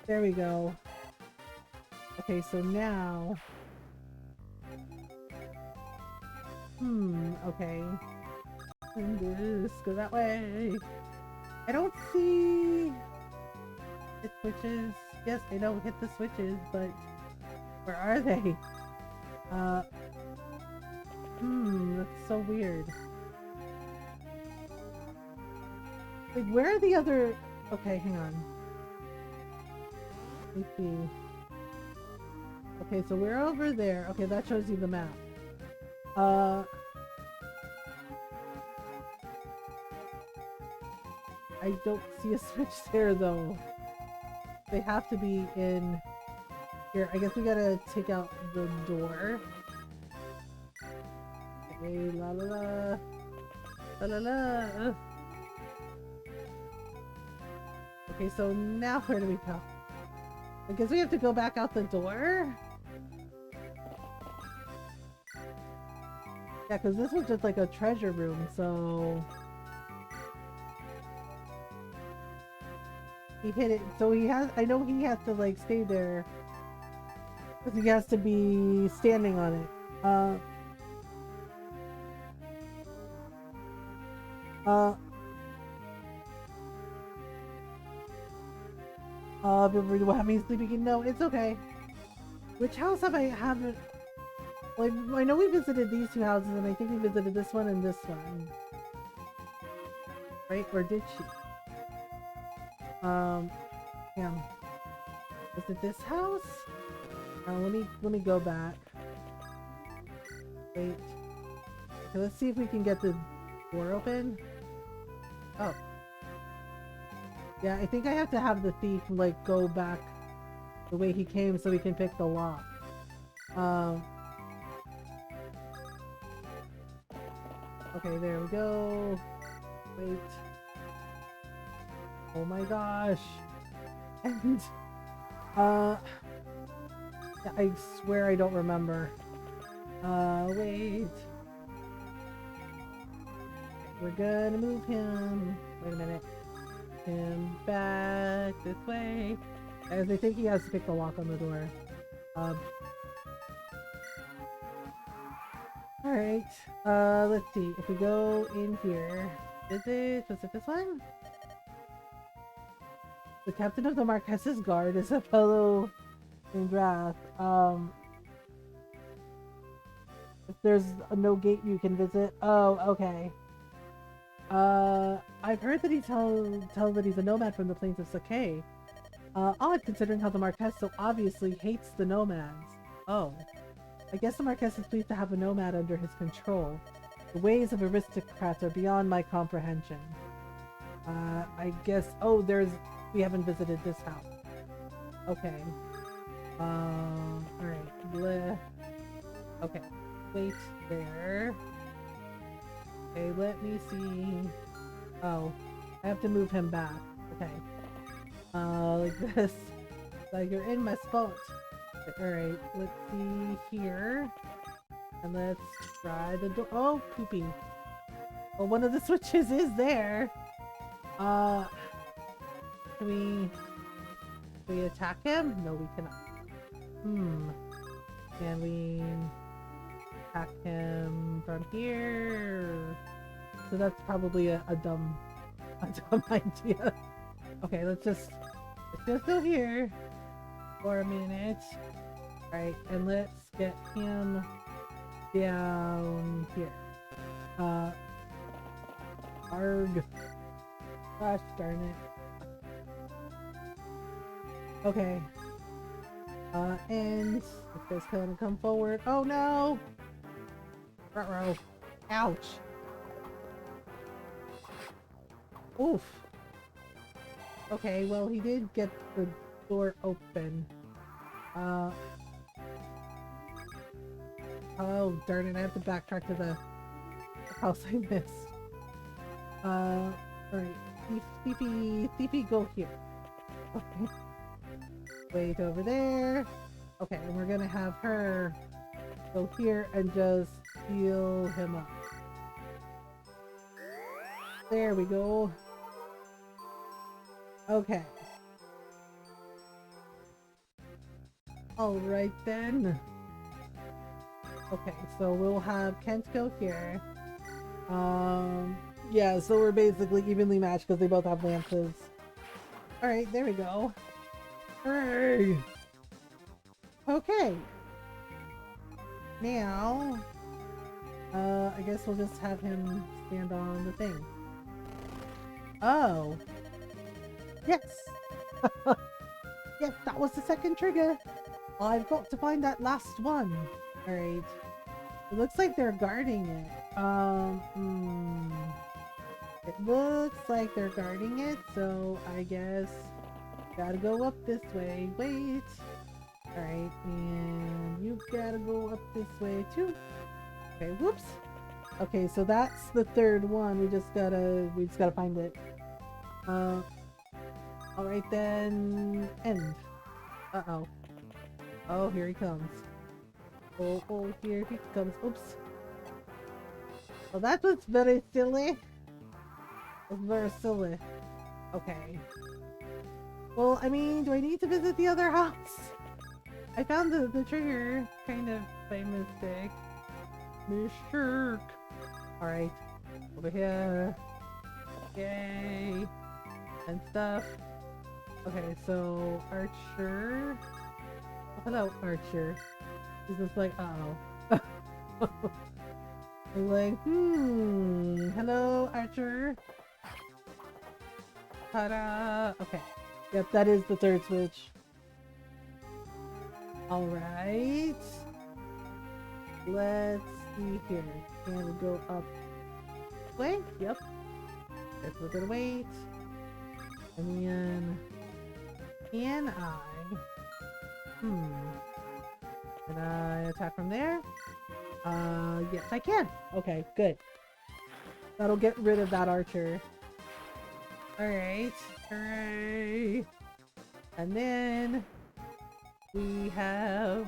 There we go. Okay, so now... okay. And just go that way. I don't see... hit switches. Yes, I know hit the switches, but... where are they? That's so weird. Like, where are the other... Okay, hang on. Let me see. Okay, so we're over there. Okay, that shows you the map. I don't see a switch there, though. They have to be in... Here, I guess we gotta take out the door. Okay, la la la. La la la. Okay, so now where do we go? I guess we have to go back out the door? Yeah, because this was just like a treasure room, so... He hit it, so he has... I know he has to like stay there. Because he has to be standing on it. What happened sleeping? No, it's okay. Which house haven't... Well, I know we visited these two houses, and I think we visited this one and this one. Right? Or did she? Yeah. Was it this house? Let me go back. Wait. Okay, let's see if we can get the door open. Oh. Yeah, I think I have to have the thief, like, go back the way he came so we can pick the lock. Okay, there we go. Wait. Oh my gosh. And, yeah, I swear I don't remember. Wait. We're gonna move him. Wait a minute. Him back this way. As I think he has to pick the lock on the door. Alright. Let's see. If we go in here. Was it this one? The captain of the Marques's guard is a fellow in Grath. If there's no gate you can visit. Oh, okay. I've heard that he tell that he's a nomad from the plains of Sakai. Odd considering how the Marquess so obviously hates the nomads. Oh. I guess the Marquess is pleased to have a nomad under his control. The ways of aristocrats are beyond my comprehension. I guess... Oh, we haven't visited this house. Okay. Alright. Okay. Wait there. Okay, let me see. Oh. I have to move him back. Okay. Like this. Like you're in my spot. Alright, let's see here. And let's try the door. Oh, poopy. Well, one of the switches is there. Can we attack him? No, we cannot. Can we attack him from here? So that's probably a dumb idea. Okay, let's just go here for a minute. Alright, and let's get him down here. Arg. Gosh darn it. Okay. And this guy's gonna come forward. Oh no! Ruh-roh. Ouch. Oof. Okay, well he did get the door open. Oh darn it, I have to backtrack to the house I missed. Alright. Thiefy, go here. Okay. Wait over there. Okay, and we're gonna have her go here and just heal him up. There we go. Okay. Alright then. Okay, so we'll have Kent go here. Yeah, so we're basically evenly matched because they both have lances. Alright, there we go. Hooray! Okay. Now, I guess we'll just have him stand on the thing. Oh. Yes! Yes, that was the second trigger. I've got to find that last one. Alright. It looks like they're guarding it. It looks like they're guarding it, so I guess gotta go up this way. Wait. Alright, and you gotta go up this way too. Okay, whoops. Okay, so that's the third one. We just gotta find it. Alright then, end. Uh-oh. Oh, here he comes. Oh, here he comes. Oops. Well, that was very silly. That's very silly. Okay. Well, I mean, do I need to visit the other house? I found the trigger kind of by mistake. Mistake. Alright. Over here. Yay. And stuff. Okay, so Archer. Oh, hello, Archer. He's just like, uh-oh. He's like, hello, Archer. Ta-da! Okay. Yep, that is the third switch. Alright. Let's see here. Can we go up this way? Yep. Guess we're gonna wait. And then... Can I... Can I attack from there? Yes I can. Okay, good. That'll get rid of that archer. Alright. Hooray. And then... we have...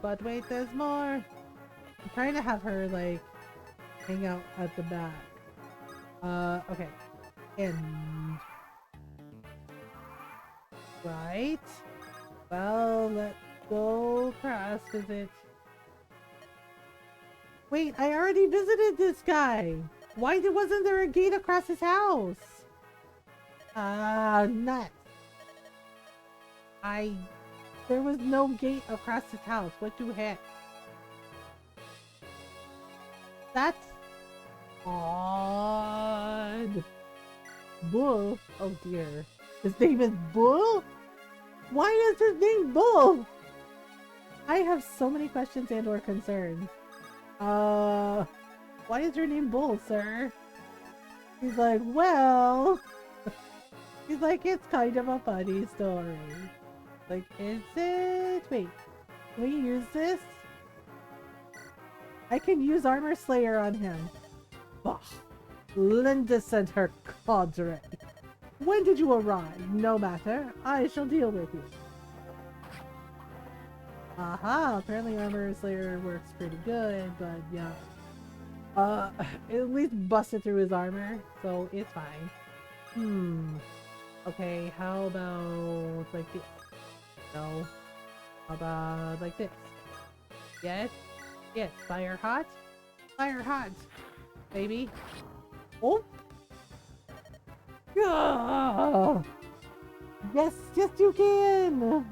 but wait, there's more! I'm trying to have her, like, hang out at the back. Okay. And... right. Well, let's go cross visit. Wait, I already visited this guy! Why wasn't there a gate across his house? Nuts. There was no gate across his house. What you heck? That's odd. Bull? Oh dear. His name is Bull? Why is his name Bull? I have so many questions and or concerns. Why is your name Bull, sir? He's like, well... He's like, it's kind of a funny story. Like, is it? Wait, can we use this? I can use Armor Slayer on him. Bah. Linda sent her cadre. When did you arrive? No matter. I shall deal with you. Aha, apparently Armor Slayer works pretty good, but yeah. At least busted through his armor, so it's fine. Okay, how about like this? No. How about like this? Yes? Yes, fire hot? Fire hot! Baby. Oh! Yeah! Yes, yes you can!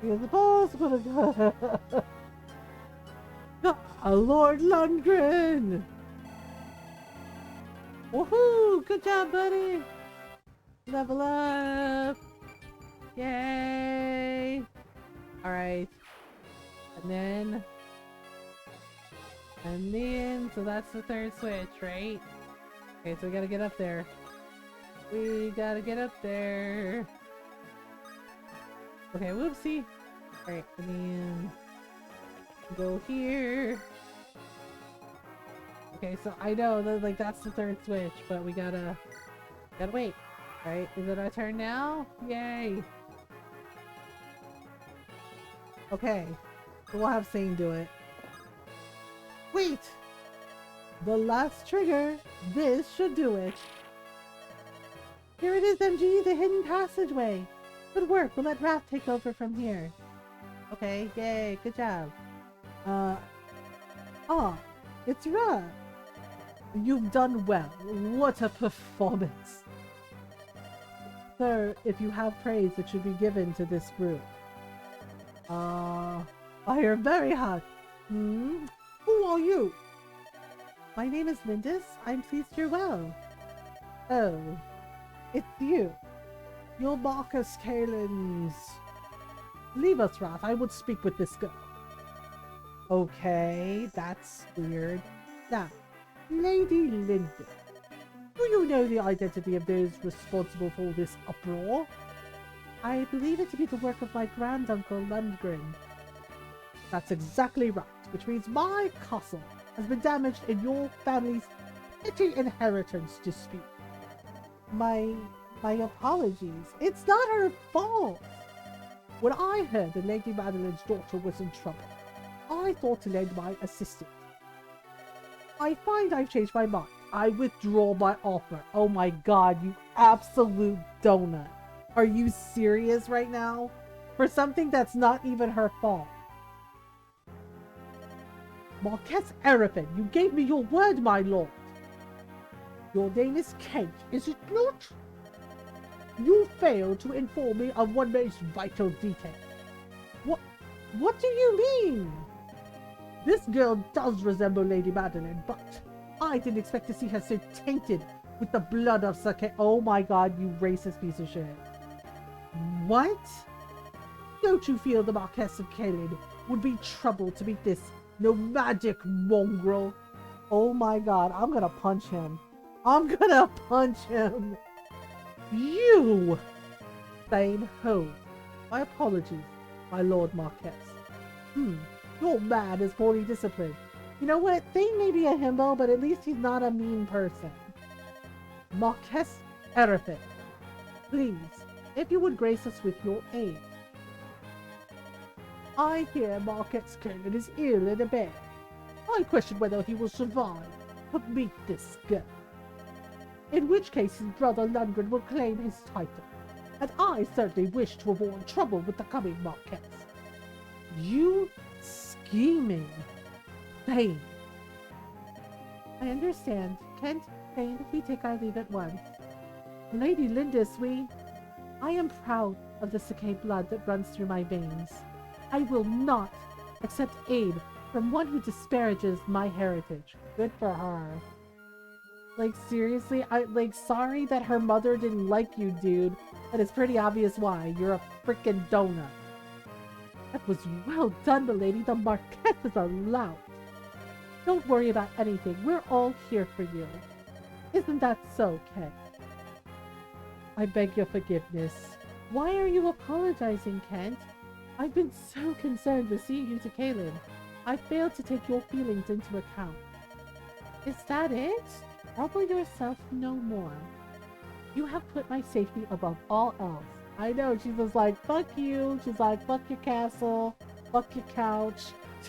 You're supposed to go. Lord Lundgren! Woohoo! Good job, buddy! Level up! Yay! Alright. And then, so that's the third switch, right? Okay, so we gotta get up there. We gotta get up there. Okay, whoopsie. Alright, and then go here. Okay, so I know that like that's the third switch, but we gotta wait. Alright, is it our turn now? Yay! Okay, so we'll have Sane do it. Wait! The last trigger! This should do it! Here it is, MG, the hidden passageway! Good work, we'll let Wrath take over from here. Okay, yay, good job. It's Wrath! You've done well. What a performance! Sir, if you have praise, it should be given to this group. Fire very hot. Who are you? My name is Lindis. I'm pleased you're well. Oh, it's you. You're Marcus Kalen's. Leave us, Wrath. I would speak with this girl. Okay, that's weird. Now, Lady Lindis, do you know the identity of those responsible for this uproar? I believe it to be the work of my granduncle Lundgren. That's exactly right, which means my castle has been damaged in your family's petty inheritance dispute. My My apologies. It's not her fault. When I heard that Lady Madeline's daughter was in trouble, I thought to lend my assistance. I find I've changed my mind. I withdraw my offer. Oh my god, you absolute donut. Are you serious right now? For something that's not even her fault. Marquess Erefin, you gave me your word, my lord. Your name is Kate, is it not? You failed to inform me of one most vital detail. What do you mean? This girl does resemble Lady Madeline, but I didn't expect to see her so tainted with the blood of Sake. Oh my god, you racist piece of shit. What? Don't you feel the Marquess of Kalin would be troubled to meet this nomadic mongrel? Oh my god, I'm gonna punch him. I'm gonna punch him. You! Same ho. My apologies, my Lord Marquess. Your man is poorly disciplined. You know what? Thane may be a himbo, but at least he's not a mean person. Marquess Erefin, please, if you would grace us with your aid. I hear Marquess Kalin is ill in a bed. I question whether he will survive to meet this girl. In which case his brother Lundgren will claim his title, and I certainly wish to avoid trouble with the coming Marquess. You scheming Thane. I understand. Kent, Thane, we take our leave at once. Lady Lindis, I am proud of the Sake blood that runs through my veins. I will not accept aid from one who disparages my heritage. Good for her. Like, seriously? Sorry that her mother didn't like you, dude. But it's pretty obvious why. You're a freaking donut. That was well done, milady. The Marquess is a lout. Don't worry about anything. We're all here for you. Isn't that so, Kent? I beg your forgiveness. Why are you apologizing, Kent? I've been so concerned with seeing you to Kalin. I failed to take your feelings into account. Is that it? Trouble yourself no more. You have put my safety above all else. I know, she's just like, fuck you. She's like, fuck your castle. Fuck your couch.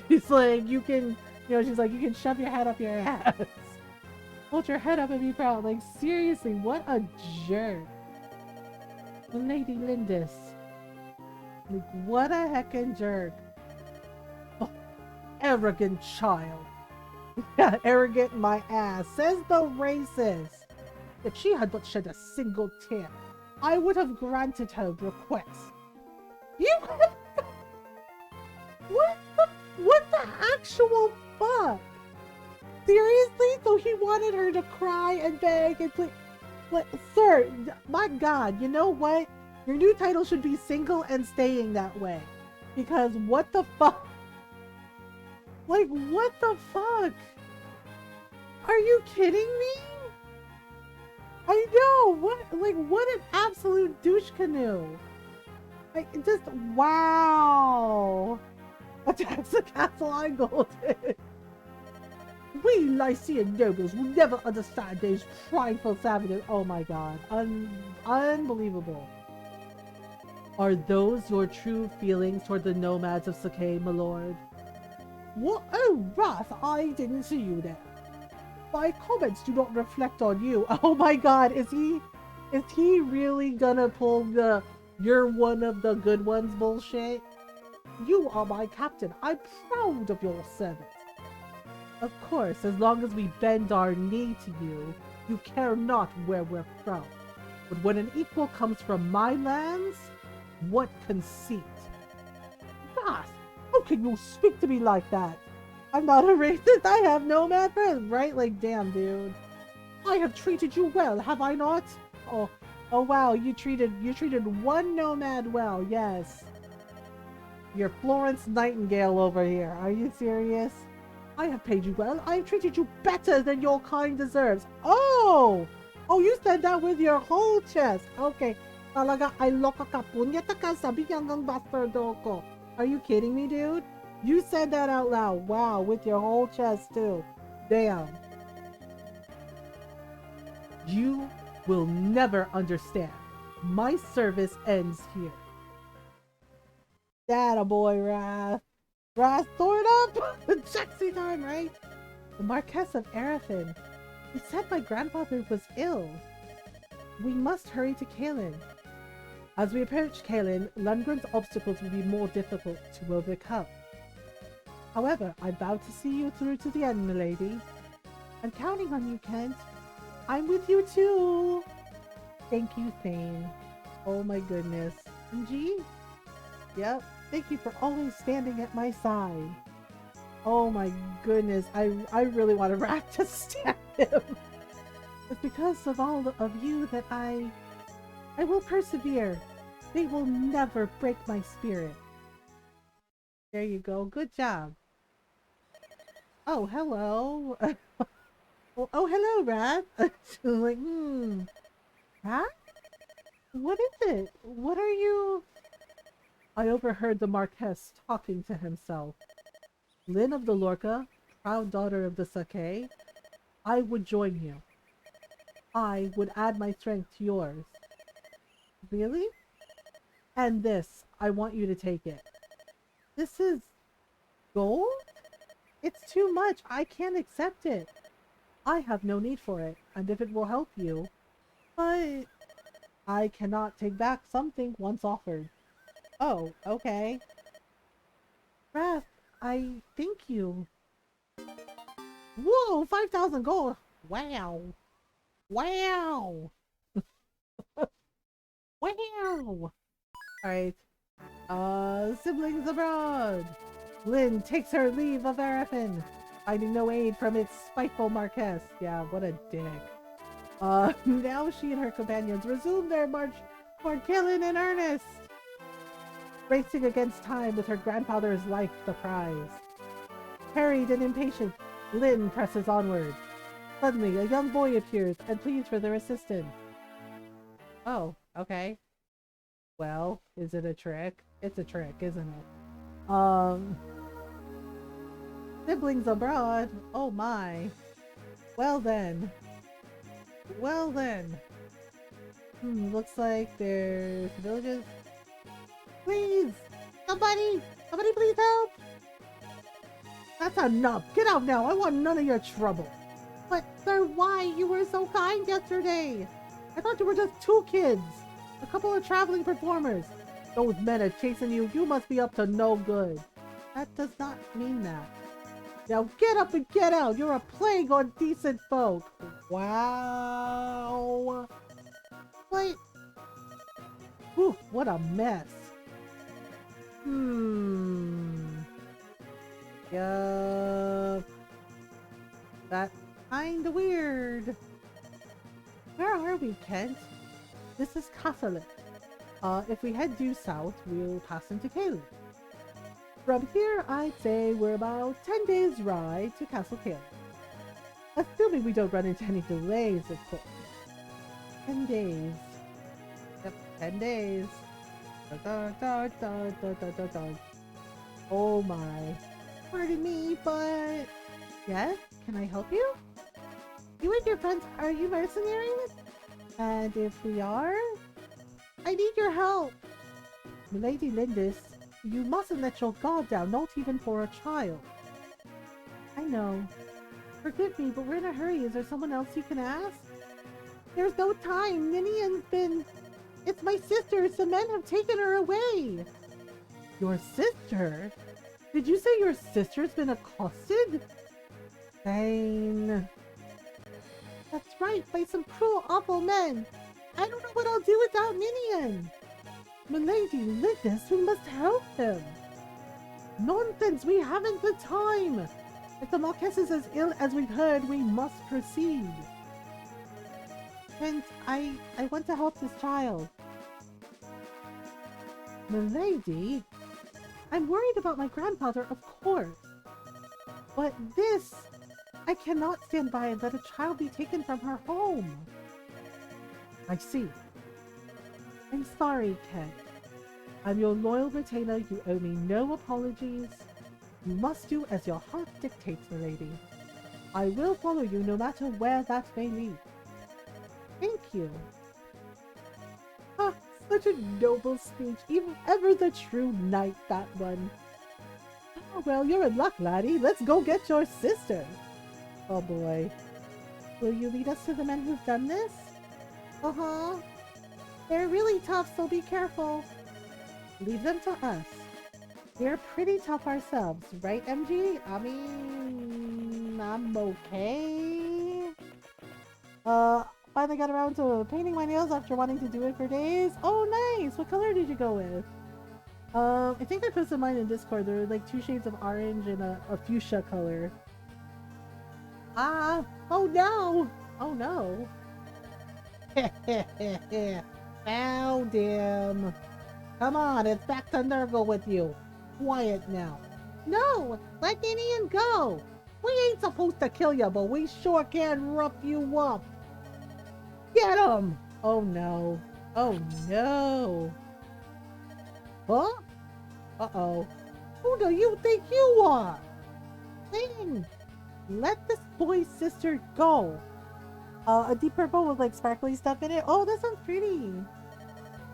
She's like, you can, she's like, you can shove your head up your ass. Hold your head up and be proud. Like, seriously, what a jerk. Lady Lindis. Like, what a heckin' jerk. Oh, arrogant child. Yeah, arrogant my ass, says the racist. If she had but shed a single tear, I would have granted her request. You what the actual fuck? Seriously? So he wanted her to cry and beg and plead? But, sir, my god, you know what? Your new title should be single and staying that way. Because what the fuck? Like, what the fuck? Are you kidding me? I know, what an absolute douche canoe. Like, just, wow. Attacks the castle I golden. We Lycian nobles will never understand those prideful savages. Oh my god, unbelievable. Are those your true feelings toward the nomads of Sake, my lord? What? Oh, Wrath, I didn't see you there. My comments do not reflect on you. Oh my god, is he really gonna pull the "you're one of the good ones" bullshit? You are my captain. I'm proud of your service. Of course, as long as we bend our knee to you, you care not where we're from. But when an equal comes from my lands, what conceit? God, how can you speak to me like that? I'm not a racist. I have nomad friends, right? Like, damn, dude. I have treated you well, have I not? Oh wow, you treated one nomad well, yes. You're Florence Nightingale over here. Are you serious? I have paid you well. I have treated you better than your kind deserves. Oh, you said that with your whole chest. Okay. Talaga ay loka ka punyeta ka sabi hanggang bastardo ko. Are you kidding me, dude? You said that out loud. Wow, with your whole chest too. Damn. You will never understand My service ends here. That a boy, Wrath. Wrath, sword up! Jaxie time, right? The Marquess of Arafin. He said my grandfather was ill. We must hurry to Kalin. As we approach Kalin, Lundgren's obstacles will be more difficult to overcome. However, I vow to see you through to the end, milady. I'm counting on you, Kent. I'm with you too. Thank you, Thane. Oh my goodness. And G? Yep. Thank you for always standing at my side. Oh my goodness. I really want to Wrath to stab him. It's because of all of you that I will persevere. They will never break my spirit. There you go. Good job. Oh, hello. Oh, hello, Wrath. Like, Wrath? What is it? What are you? I overheard the Marquess talking to himself. Lynn of the Lorca, proud daughter of the Sake, I would join you. I would add my strength to yours. Really? And this, I want you to take it. This is gold? It's too much. I can't accept it. I have no need for it, and if it will help you, but I cannot take back something once offered. Oh, okay. Wrath, I thank you. Whoa, 5,000 gold. Wow. Wow. Wow. Alright. Siblings abroad. Lynn takes her leave of Arafin, finding no aid from its spiteful Marquess. Yeah, what a dick. Now she and her companions resume their march toward Kalin in earnest. Racing against time with her grandfather's life the prize. Harried and impatient, Lynn presses onward. Suddenly, a young boy appears and pleads for their assistance. Oh, okay. Well, is it a trick? It's a trick, isn't it? Siblings abroad? Oh my. Well then. Well then. Looks like there's villages. Please! Somebody! Somebody please help! That's enough! Get out now! I want none of your trouble! But, sir, why? You were so kind yesterday! I thought you were just two kids! A couple of traveling performers! Those men are chasing you. You must be up to no good. That does not mean that. Now get up and get out! You're a plague on decent folk! Wow! What? Whew, what a mess! Yup. That's kinda weird. Where are we, Kent? This is Castle. If we head due south, we'll pass into Kalin. From here, I'd say we're about 10 days ride to Castle Kalin. Assuming we don't run into any delays, of course. 10 days. Yep, 10 days. Da, da, da, da, da, da, da. Oh my. Pardon me, but... Yes? Can I help you? You and your friends, are you mercenaries? And if we are... I need your help! Milady Lindis, you mustn't let your guard down, not even for a child. I know. Forgive me, but we're in a hurry. Is there someone else you can ask? There's no time. Ninian's been... It's my sister. Some men have taken her away. Your sister? Did you say your sister's been accosted? Fine. That's right, by some cruel, awful men. I don't know what I'll do without Ninian. Milady Lindis, we must help him. Nonsense, we haven't the time. If the Marquess is as ill as we've heard, we must proceed. And I want to help this child. Milady? I'm worried about my grandfather, of course. But this... I cannot stand by and let a child be taken from her home. I see. I'm sorry, Kent. I'm your loyal retainer. You owe me no apologies. You must do as your heart dictates, milady. I will follow you no matter where that may lead. Thank you. Huh. such a noble speech. Even ever the true knight, that one. Oh, well, you're in luck, laddie. Let's go get your sister. Oh boy. Will you lead us to the men who've done this? Uh-huh. They're really tough, so be careful. Leave them to us. We're pretty tough ourselves, right, MG? I mean, I'm okay. Finally got around to painting my nails after wanting to do it for days. Oh, nice! What color did you go with? I think I posted mine in Discord. There were like 2 shades of orange and a fuchsia color. Ah! Oh no! Oh no! Found him! Come on, it's back to Nurgle with you. Quiet now. No! Let Indian go! We ain't supposed to kill you, but we sure can rough you up. Get him! Oh no. Oh no. Huh? Uh-oh. Who do you think you are? Lynn, let this boy's sister go. A deep purple with like sparkly stuff in it. Oh, that sounds pretty.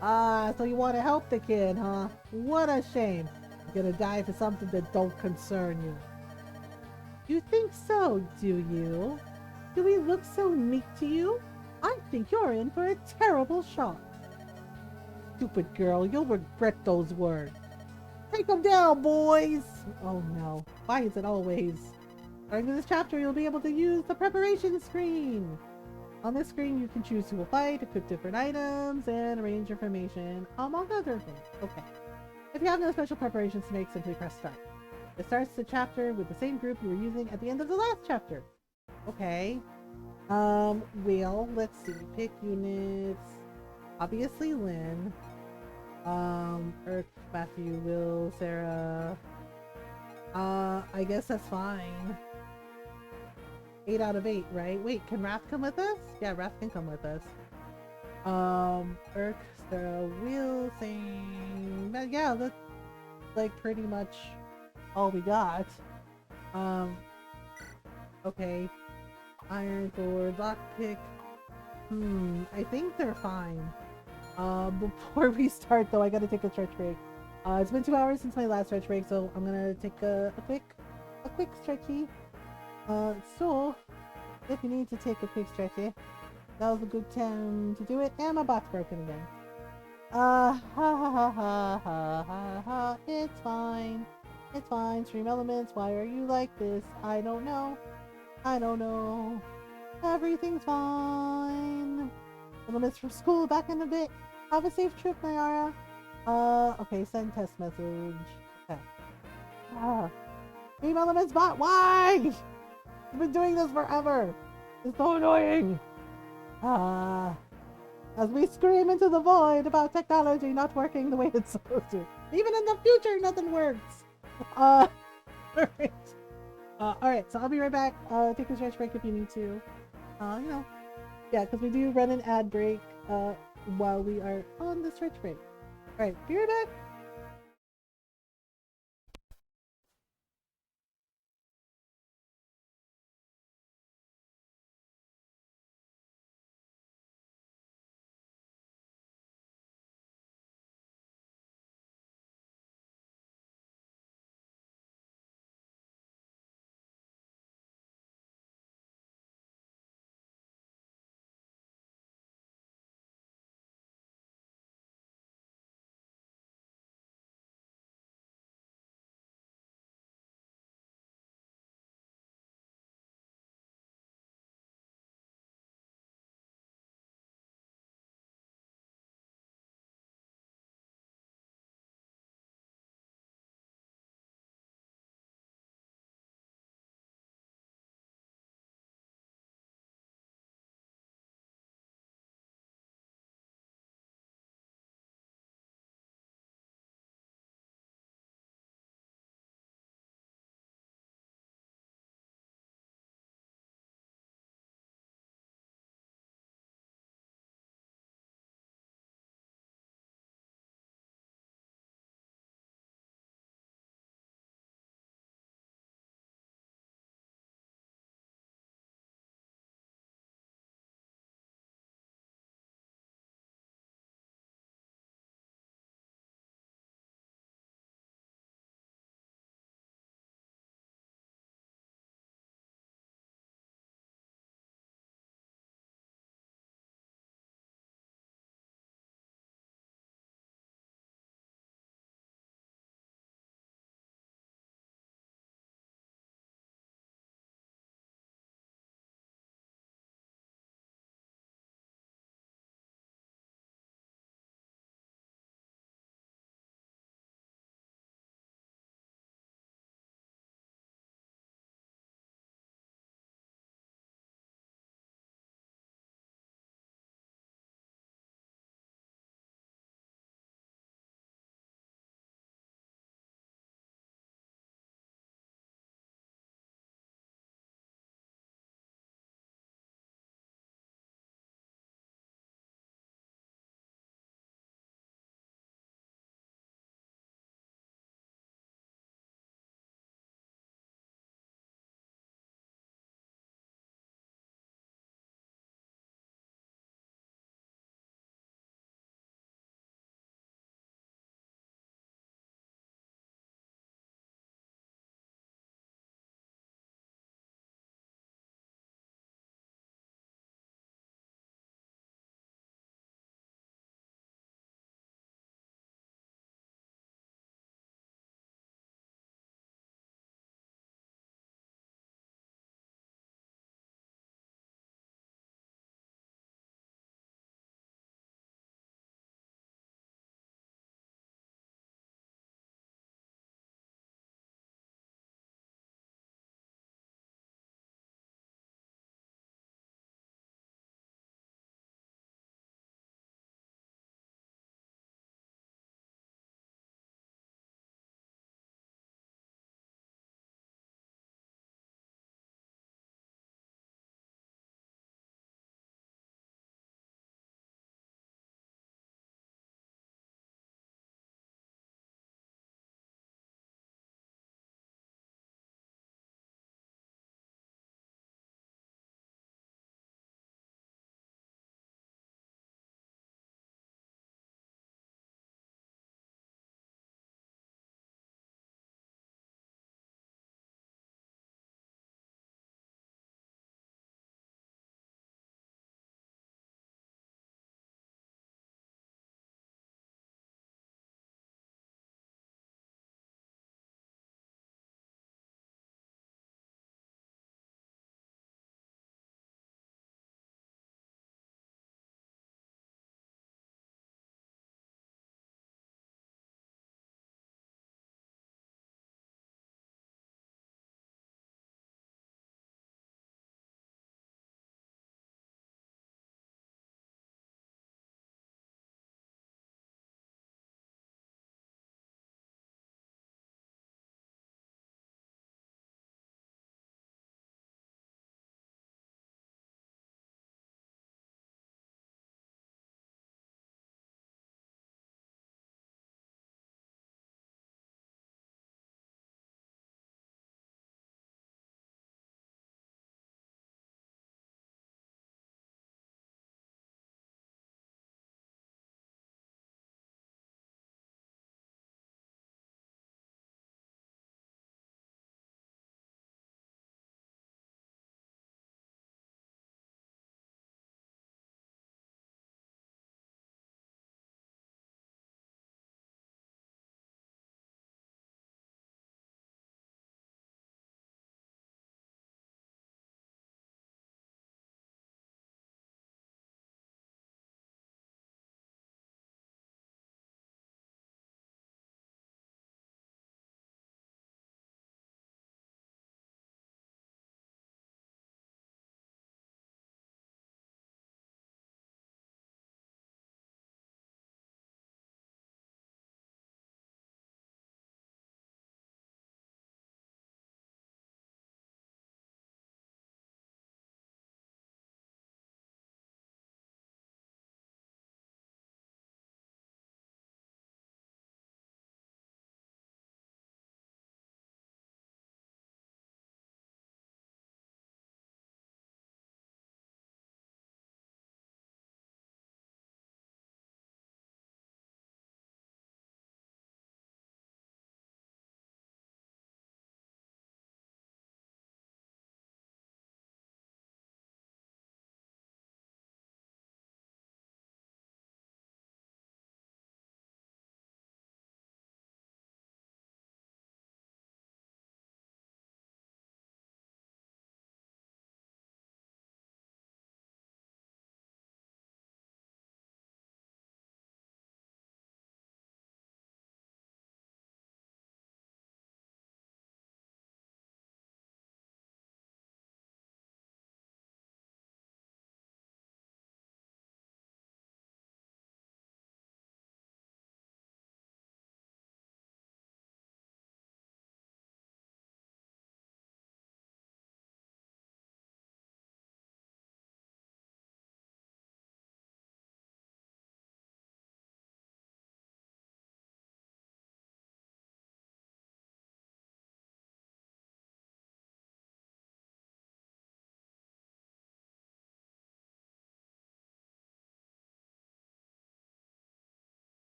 Ah, so you want to help the kid, huh? What a shame. You're gonna die for something that don't concern you. You think so, do you? Do we look so meek to you? I think you're in for a terrible shock. Stupid girl, you'll regret those words. Take them down, boys! Oh no, why is it always? During this chapter, you'll be able to use the preparation screen. On this screen, you can choose who will fight, equip different items, and arrange information, among other things. Okay. If you have no special preparations to make, simply press start. It starts the chapter with the same group you were using at the end of the last chapter. Okay. Well, let's see. Pick units. Obviously, Lynn. Earth, Matthew, Will, Sarah. I guess that's fine. 8 out of 8, right? Wait, can Wrath come with us? Yeah, Wrath can come with us. Urk, Sarah, Will, same. But yeah, that's like pretty much all we got. Okay. Iron Sword, Lockpick. I think they're fine. Before we start though, I gotta take a stretch break. It's been 2 hours since my last stretch break, so I'm gonna take a quick stretchy. So, if you need to take a quick stretchy, that was a good time to do it, and my bot's broken again. Ha ha ha ha ha ha ha, it's fine. It's fine, Stream Elements, why are you like this? I don't know. I don't know. Everything's fine. Elements from school back in a bit. Have a safe trip, Nayara. Okay, send test message. Okay. Stream Elements bot, why? I've been doing this forever. It's so annoying. As we scream into the void about technology not working the way it's supposed to. Even in the future, nothing works. Alright. Alright, so I'll be right back. Take a stretch break if you need to. You know. Yeah, because we do run an ad break, while we are on the stretch break. Alright, be right back.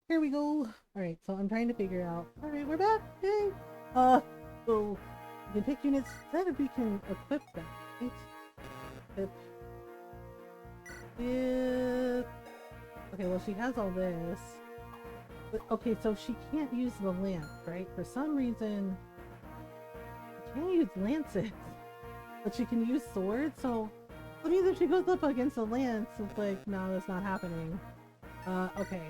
Here we go. Alright, so I'm trying to figure out. Alright, we're back. Yay! So we can pick units that we can equip them, right? Equip. Equip. Okay, well she has all this. But, okay, so she can't use the lance, right? For some reason, she can't use lances. But she can use swords, so that means if she goes up against a lance, it's like, no, that's not happening. Okay.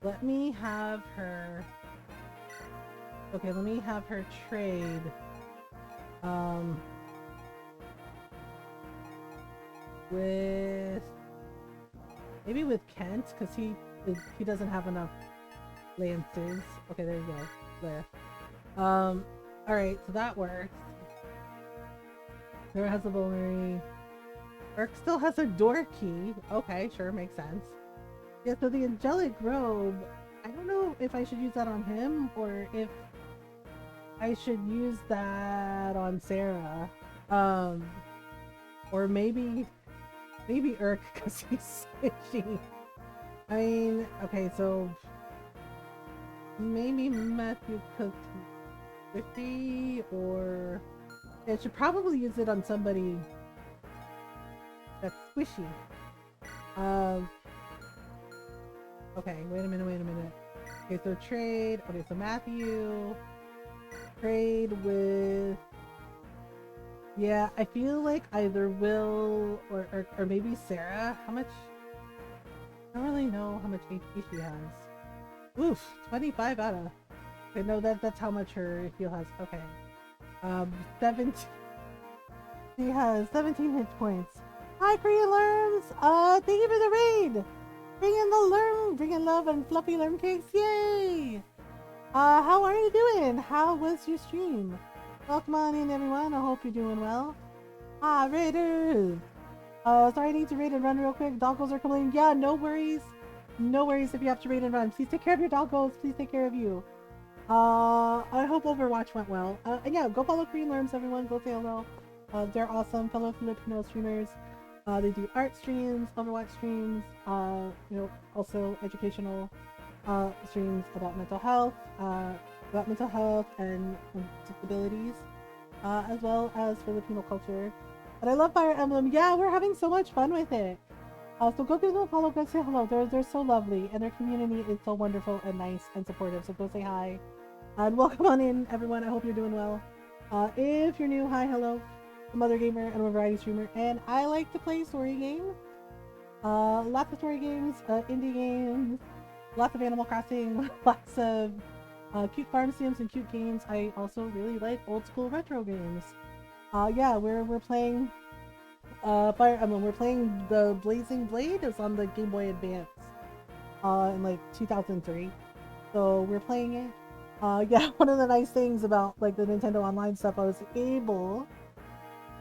Let me have her... Okay, let me have her trade. With... Maybe with Kent, because he doesn't have enough lances. Okay, there you go. There. Alright, so that works. Sarah has a vulnerary. Urk still has a door key. Okay, sure, makes sense. Yeah, so the angelic robe, I don't know if I should use that on him or if I should use that on Sarah. Or maybe Urk because he's squishy. I mean, okay, so maybe Matthew because he's squishy, or I should probably use it on somebody that's squishy. Okay, wait a minute. Okay, so trade. Okay, so Matthew. Trade with... Yeah, I feel like either Will or maybe Sarah. How much... I don't really know how much HP she has. Oof, 25 out of... Okay, no, that's how much her heal has. Okay. 17... She has 17 hit points. Hi, Korean Lerms! Thank you for the raid! Bringing love and fluffy lerm cakes, yay! How are you doing? How was your stream? Welcome on in, everyone. I hope you're doing well. Raiders! Sorry, I need to raid and run real quick. Doggos are coming in. Yeah, no worries. No worries if you have to raid and run. Please take care of your doggos. Please take care of you. I hope Overwatch went well. And yeah, go follow Korean Lerms, everyone. Go say hello. They're awesome fellow Filipino streamers. They do art streams, Overwatch streams, you know, also educational streams about mental health and disabilities, as well as Filipino culture. And I love Fire Emblem. Yeah, we're having so much fun with it. So go give them a follow, go say hello. They're so lovely, and their community is so wonderful and nice and supportive. So go say hi, and welcome on in, everyone. I hope you're doing well. If you're new, hi, hello. I'm Mothergamer, and I'm a variety streamer, and I like to play story games. Lots of story games, indie games, lots of Animal Crossing, lots of cute farm sims and cute games. I also really like old school retro games. Yeah, we're playing Fire Emblem. We're playing the Blazing Blade. It's on the Game Boy Advance in like 2003. So we're playing it. Yeah, one of the nice things about like the Nintendo Online stuff, I was able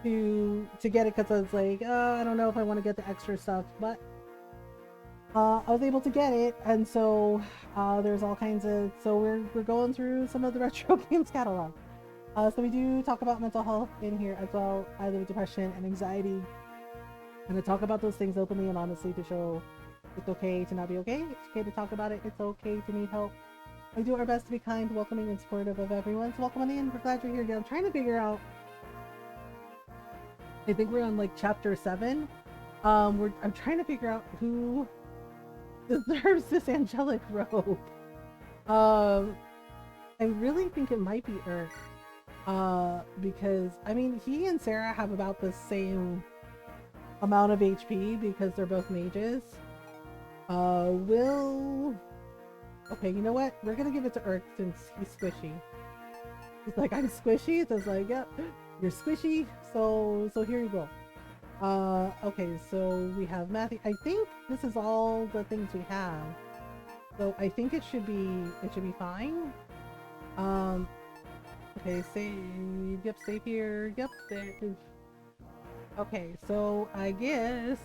to get it because I was like, I don't know if I want to get the extra stuff, but I was able to get it, and so there's all kinds of, so we're going through some of the retro games catalog. So we do talk about mental health in here as well, either depression and anxiety, and to talk about those things openly and honestly to show it's okay to not be okay, it's okay to talk about it, it's okay to need help. We do our best to be kind, welcoming, and supportive of everyone. So welcome on in, we're glad you're here again. I'm trying to figure out, I think we're on like chapter 7. I'm trying to figure out who deserves this angelic robe. I really think it might be Urk. Because I mean he and Sarah have about the same amount of HP because they're both mages. Will... Okay, you know what? We're gonna give it to Urk since he's squishy. He's like, I'm squishy, so it's like, yep, you're squishy, so here you go. Okay, so we have Matthew. I think this is all the things we have. So I think it should be fine. Okay, save, yep, save here, yep, there. Okay, so I guess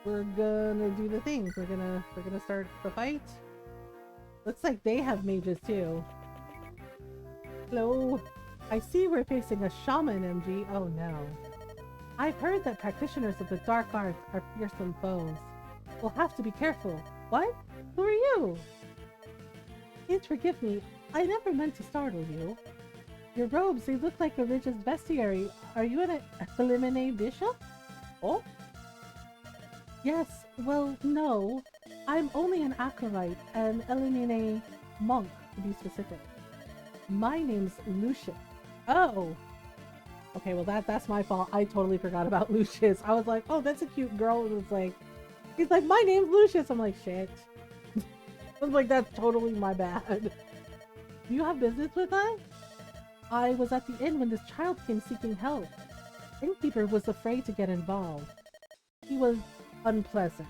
we're gonna do the things. We're gonna start the fight. Looks like they have mages too. Hello. I see we're facing a shaman, MG. Oh no. I've heard that practitioners of the dark arts are fearsome foes. We'll have to be careful. What? Who are you? Please forgive me. I never meant to startle you. Your robes, they look like religious bestiary. Are you an Elimine bishop? Oh? Yes, well, no. I'm only an acolyte, an Elimine monk, to be specific. My name's Lucius. Oh! Okay, well that's my fault. I totally forgot about Lucius. I was like, oh, that's a cute girl. And it's like, he's like, my name's Lucius. I'm like, shit. I was like, that's totally my bad. Do you have business with us? I was at the inn when this child came seeking help. Innkeeper was afraid to get involved. He was unpleasant.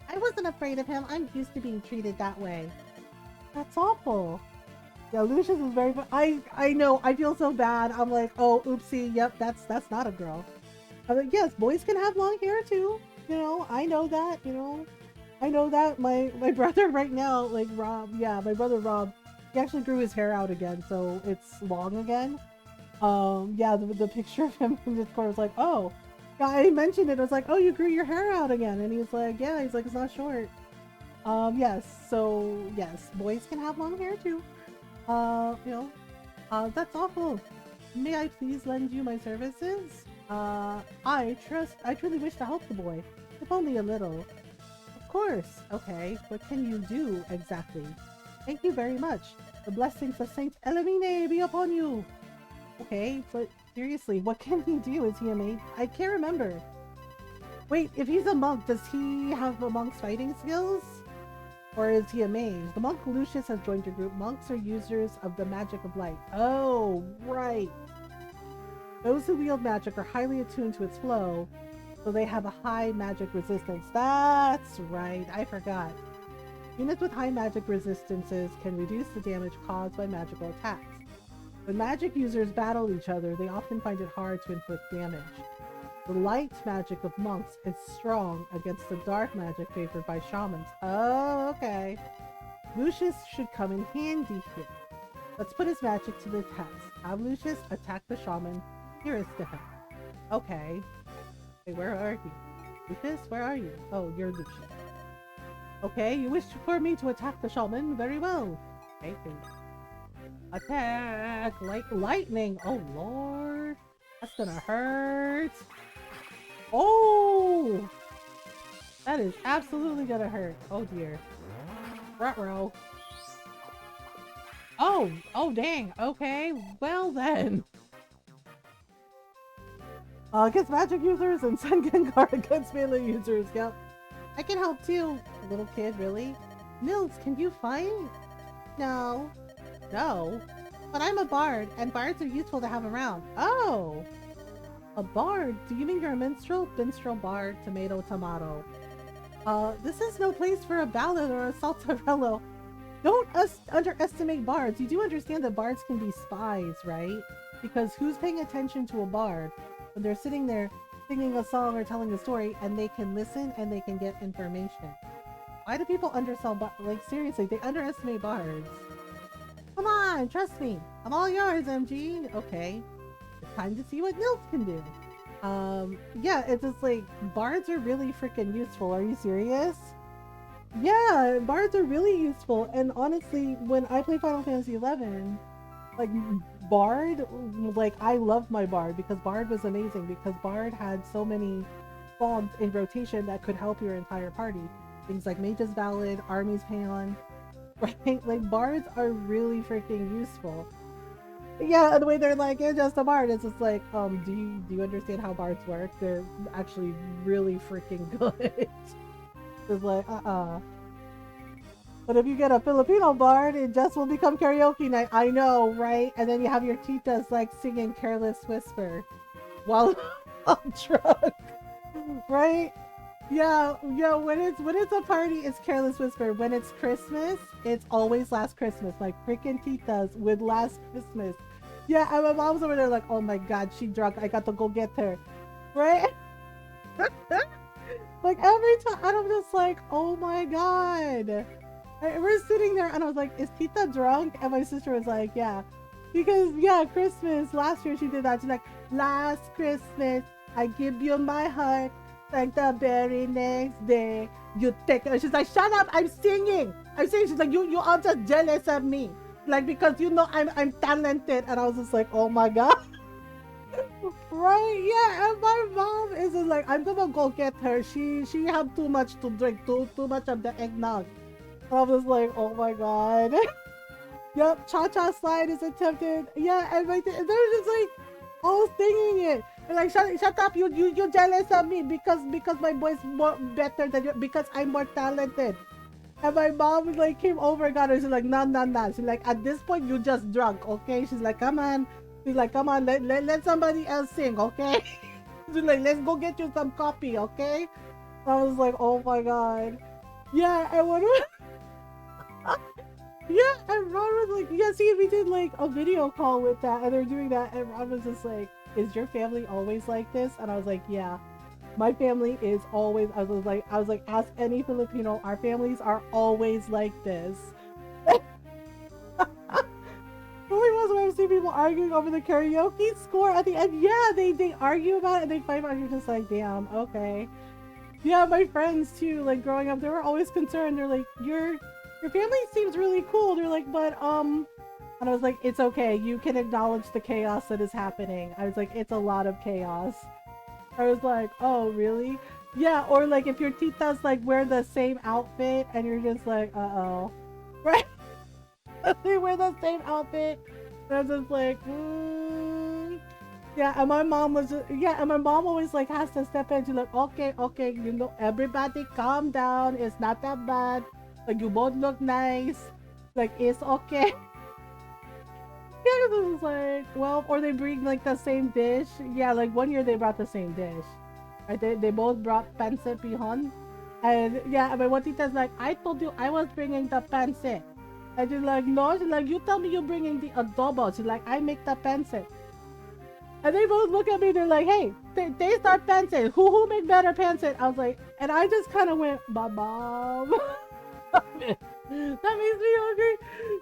I wasn't afraid of him. I'm used to being treated that way. That's awful. Yeah, Lucius is very. I know. I feel so bad. I'm like, oh, oopsie. Yep, that's not a girl. I'm like, yes, boys can have long hair too. You know, I know that. You know, I know that. My brother right now, like Rob. Yeah, my brother Rob. He actually grew his hair out again, so it's long again. Yeah, the picture of him in this corner was like, oh, yeah, I mentioned it. I was like, oh, you grew your hair out again, and he's like, yeah. He's like, it's not short. Yes. So yes, boys can have long hair too. You know, that's awful. May I please lend you my services? I truly wish to help the boy, if only a little. Of course. Okay, what can you do exactly? Thank you very much. The blessings of Saint Elimine be upon you. Okay, but seriously, what can he do? Is he a mage? I can't remember. Wait, if he's a monk, does he have a monk's fighting skills? Or is he a mage? The monk Lucius has joined your group. Monks are users of the magic of light. Oh, right. Those who wield magic are highly attuned to its flow, so they have a high magic resistance. That's right, I forgot. Units with high magic resistances can reduce the damage caused by magical attacks. When magic users battle each other, they often find it hard to inflict damage. The light magic of monks is strong against the dark magic favored by shamans. Oh, okay. Lucius should come in handy here. Let's put his magic to the test. Have Lucius attack the shaman nearest to him. Okay. Hey, where are you? Lucius, where are you? Oh, you're Lucius. Okay, you wish for me to attack the shaman? Very well. Okay, attack! Like lightning! Oh, Lord. That's gonna hurt. Oh! That is absolutely gonna hurt. Oh dear. Ruh-roh. Oh! Oh dang. Okay. Well then. Against magic users and Sengen guard against melee users. Yep. I can help too. Little kid, really? Nils, can you fight? No. No? But I'm a bard, and bards are useful to have around. Oh! A bard? Do you mean you're a minstrel? Minstrel, bard, tomato, tomato. This is no place for a ballad or a saltarello. Don't underestimate bards. You do understand that bards can be spies, right? Because who's paying attention to a bard when they're sitting there singing a song or telling a story and they can listen and they can get information? Why do people undersell bards? Like, seriously, they underestimate bards. Come on, trust me. I'm all yours, MG. Okay. It's time to see what Nils can do. Yeah, it's just like, bards are really freaking useful. Are you serious? Yeah, bards are really useful. And honestly, when I play Final Fantasy XI, like, bard, like, I loved my bard because bard was amazing because bard had so many songs in rotation that could help your entire party. Things like Mage's Ballad, Army's Paean, right? Like, bards are really freaking useful. Yeah, the way they're like, you're just a bard. It's just like, do you understand how bards work? They're actually really freaking good. It's like, But if you get a Filipino bard, it just will become karaoke night. I know, right? And then you have your titas like singing Careless Whisper while I'm drunk, right? Yeah, when it's a party, it's Careless Whisper. When it's Christmas, it's always Last Christmas. Like freaking titas with Last Christmas. Yeah, and my mom's over there like, oh my god, she drunk. I got to go get her, right? Like every time, and I'm just like, oh my god. We're sitting there, and I was like, is Tita drunk? And my sister was like, yeah, because yeah, Christmas last year she did that. She's like, last Christmas, I give you my heart. Like the very next day, you take her. She's like, shut up, I'm singing. I'm singing. She's like, you all just jealous of me. Like, because you know I'm talented. And I was just like, oh my god. Right? Yeah, and my mom is just like, I'm gonna go get her. She have too much to drink, too much of the eggnog. And I was like, oh my god. Yep, cha-cha slide is attempted. Yeah, and they're just like all singing it. And like, shut up, you jealous of me because my boy's more better than you because I'm more talented. And my mom like came over and got her. She's like, nah. She's like, at this point you just drunk, okay? She's like, come on. She's like, come on, let somebody else sing, okay? She's like, let's go get you some coffee, okay? I was like, oh my god. Yeah, and what yeah, and Ron was like, yeah, see, we did like a video call with that, and they're doing that, and Ron was just like, is your family always like this? And I was like, yeah, my family is always, I was like, ask any Filipino, our families are always like this. Really was when I see people arguing over the karaoke score at the end. Yeah, they argue about it and they fight about it. You're just like, damn, okay. Yeah, my friends too, like growing up, they were always concerned. They're like, your family seems really cool. They're like, but and I was like, it's okay. You can acknowledge the chaos that is happening. I was like, it's a lot of chaos. I was like, oh really? Yeah, or like if your titas like wear the same outfit and you're just like, uh-oh. Right? They wear the same outfit. And I was just like, yeah, and my mom was just, yeah, and my mom always like has to step in. She's like, okay, you know, everybody calm down. It's not that bad. Like you both look nice. Like it's okay. Yeah, it was like, well, or they bring like the same dish. Yeah, like one year they brought the same dish. Right? They both brought pansit bihon. And yeah, and my one tita's like, I told you I was bringing the pansit. And she's like, no, she's like, you tell me you're bringing the adobo. She's like, I make the pancit. And they both look at me, they're like, hey, they start pancit. Who make better pancit? I was like, and I just kind of went, my mom. That makes me hungry.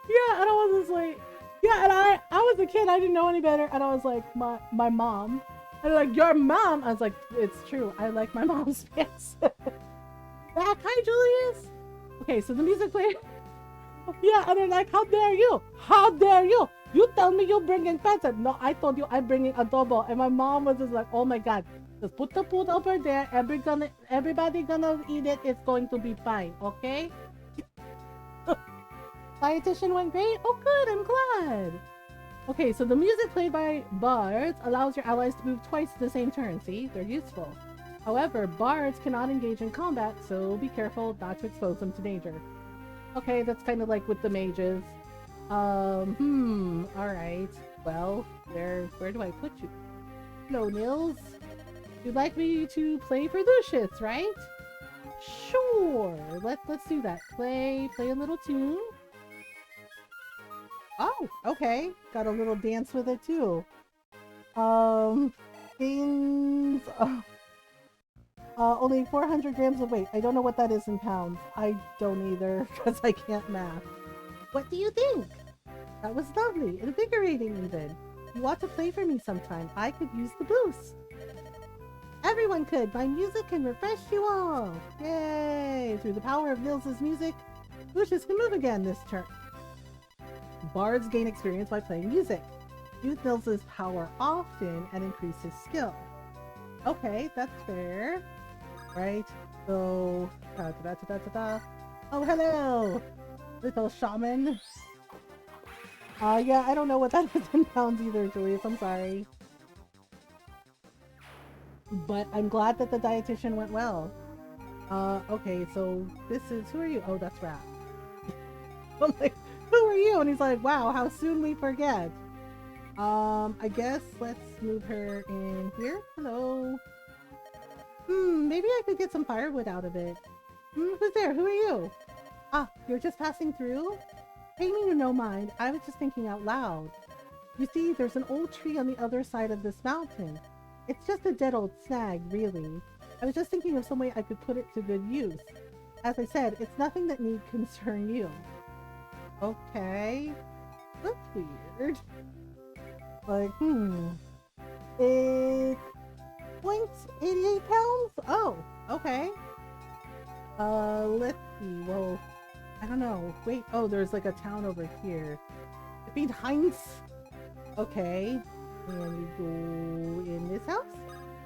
Yeah, and I was just like, yeah, and I was a kid, I didn't know any better. And I was like, my mom. And they're like, your mom? I was like, it's true, I like my mom's pancit. Back, hi Julius. Okay, so the music played. Yeah, and they're like, how dare you? How dare you? You tell me you're bringing pancit. No, I told you I'm bringing adobo. And my mom was just like, oh my god, just put the food over there. Everybody gonna eat it. It's going to be fine, okay? Dietitian went great. Oh good, I'm glad. Okay, so the music played by bards allows your allies to move twice in the same turn. See, they're useful. However, bards cannot engage in combat, so be careful not to expose them to danger. Okay, that's kind of like with the mages. Alright. Well, where do I put you? Hello, Nils. You'd like me to play for Lucius, right? Sure. Let's do that. Play a little tune. Oh, okay. Got a little dance with it too. Gains only 400 grams of weight. I don't know what that is in pounds. I don't either, because I can't math. What do you think? That was lovely, invigorating even. You want to play for me sometime. I could use the boost. Everyone could. My music can refresh you all. Yay! Through the power of Nils' music, Lucius can move again this turn. Bards gain experience by playing music. Use Nils' power often and increase his skill. Okay, that's fair. Right, so... Oh, hello! Little shaman. Yeah, I don't know what that is in pounds either, Julius. I'm sorry. But I'm glad that the dietitian went well. Okay, so this is... Who are you? Oh, that's Raph. I'm like, who are you? And he's like, wow, how soon we forget. I guess let's move her in here. Hello. Maybe I could get some firewood out of it. Who's there? Who are you? Ah, you're just passing through? Pay me no mind. I was just thinking out loud. You see, there's an old tree on the other side of this mountain. It's just a dead old snag, really. I was just thinking of some way I could put it to good use. As I said, it's nothing that need concern you. Okay. That's weird. Like, 88 pounds? Oh, okay. Let's see. Well, I don't know. Wait, oh, there's like a town over here. Being Heinz. Okay. And we go in this house.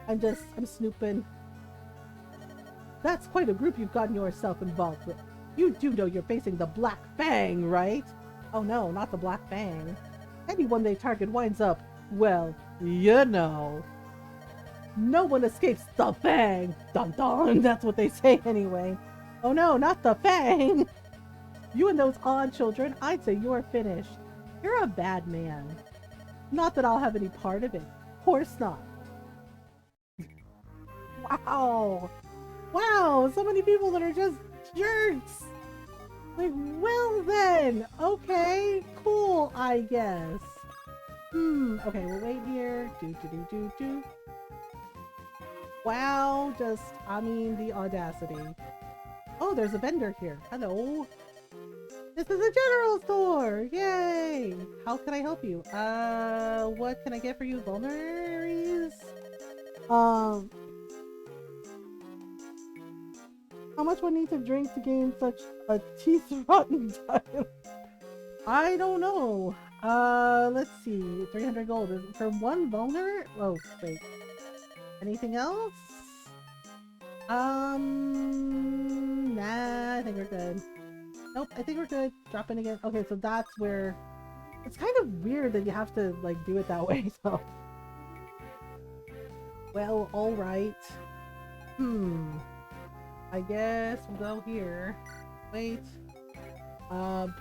I'm snooping. That's quite a group you've gotten yourself involved with. You do know you're facing the Black Fang, right? Oh no, not the Black Fang. Anyone they target winds up, well, you know. No one escapes the Fang! Dun dun! That's what they say anyway. Oh no, not the Fang! You and those odd children, I'd say you're finished. You're a bad man. Not that I'll have any part of it. Of course not. Wow! Wow! So many people that are just jerks! Like, well then! Okay, cool, I guess. Okay, we'll wait here. Do. Wow, I mean, the audacity. Oh, there's a vendor here. Hello. This is a general store! Yay! How can I help you? What can I get for you? Vulneraries? How much one needs to drink to gain such a teeth-rotten time? I don't know. Let's see. 300 gold. Is it for one vulner? Oh, wait. Anything else? Nah, I think we're good. Nope, I think we're good. Drop in again. Okay, so that's where... It's kind of weird that you have to, like, do it that way, so... Well, alright. I guess we'll go here. Wait. Okay,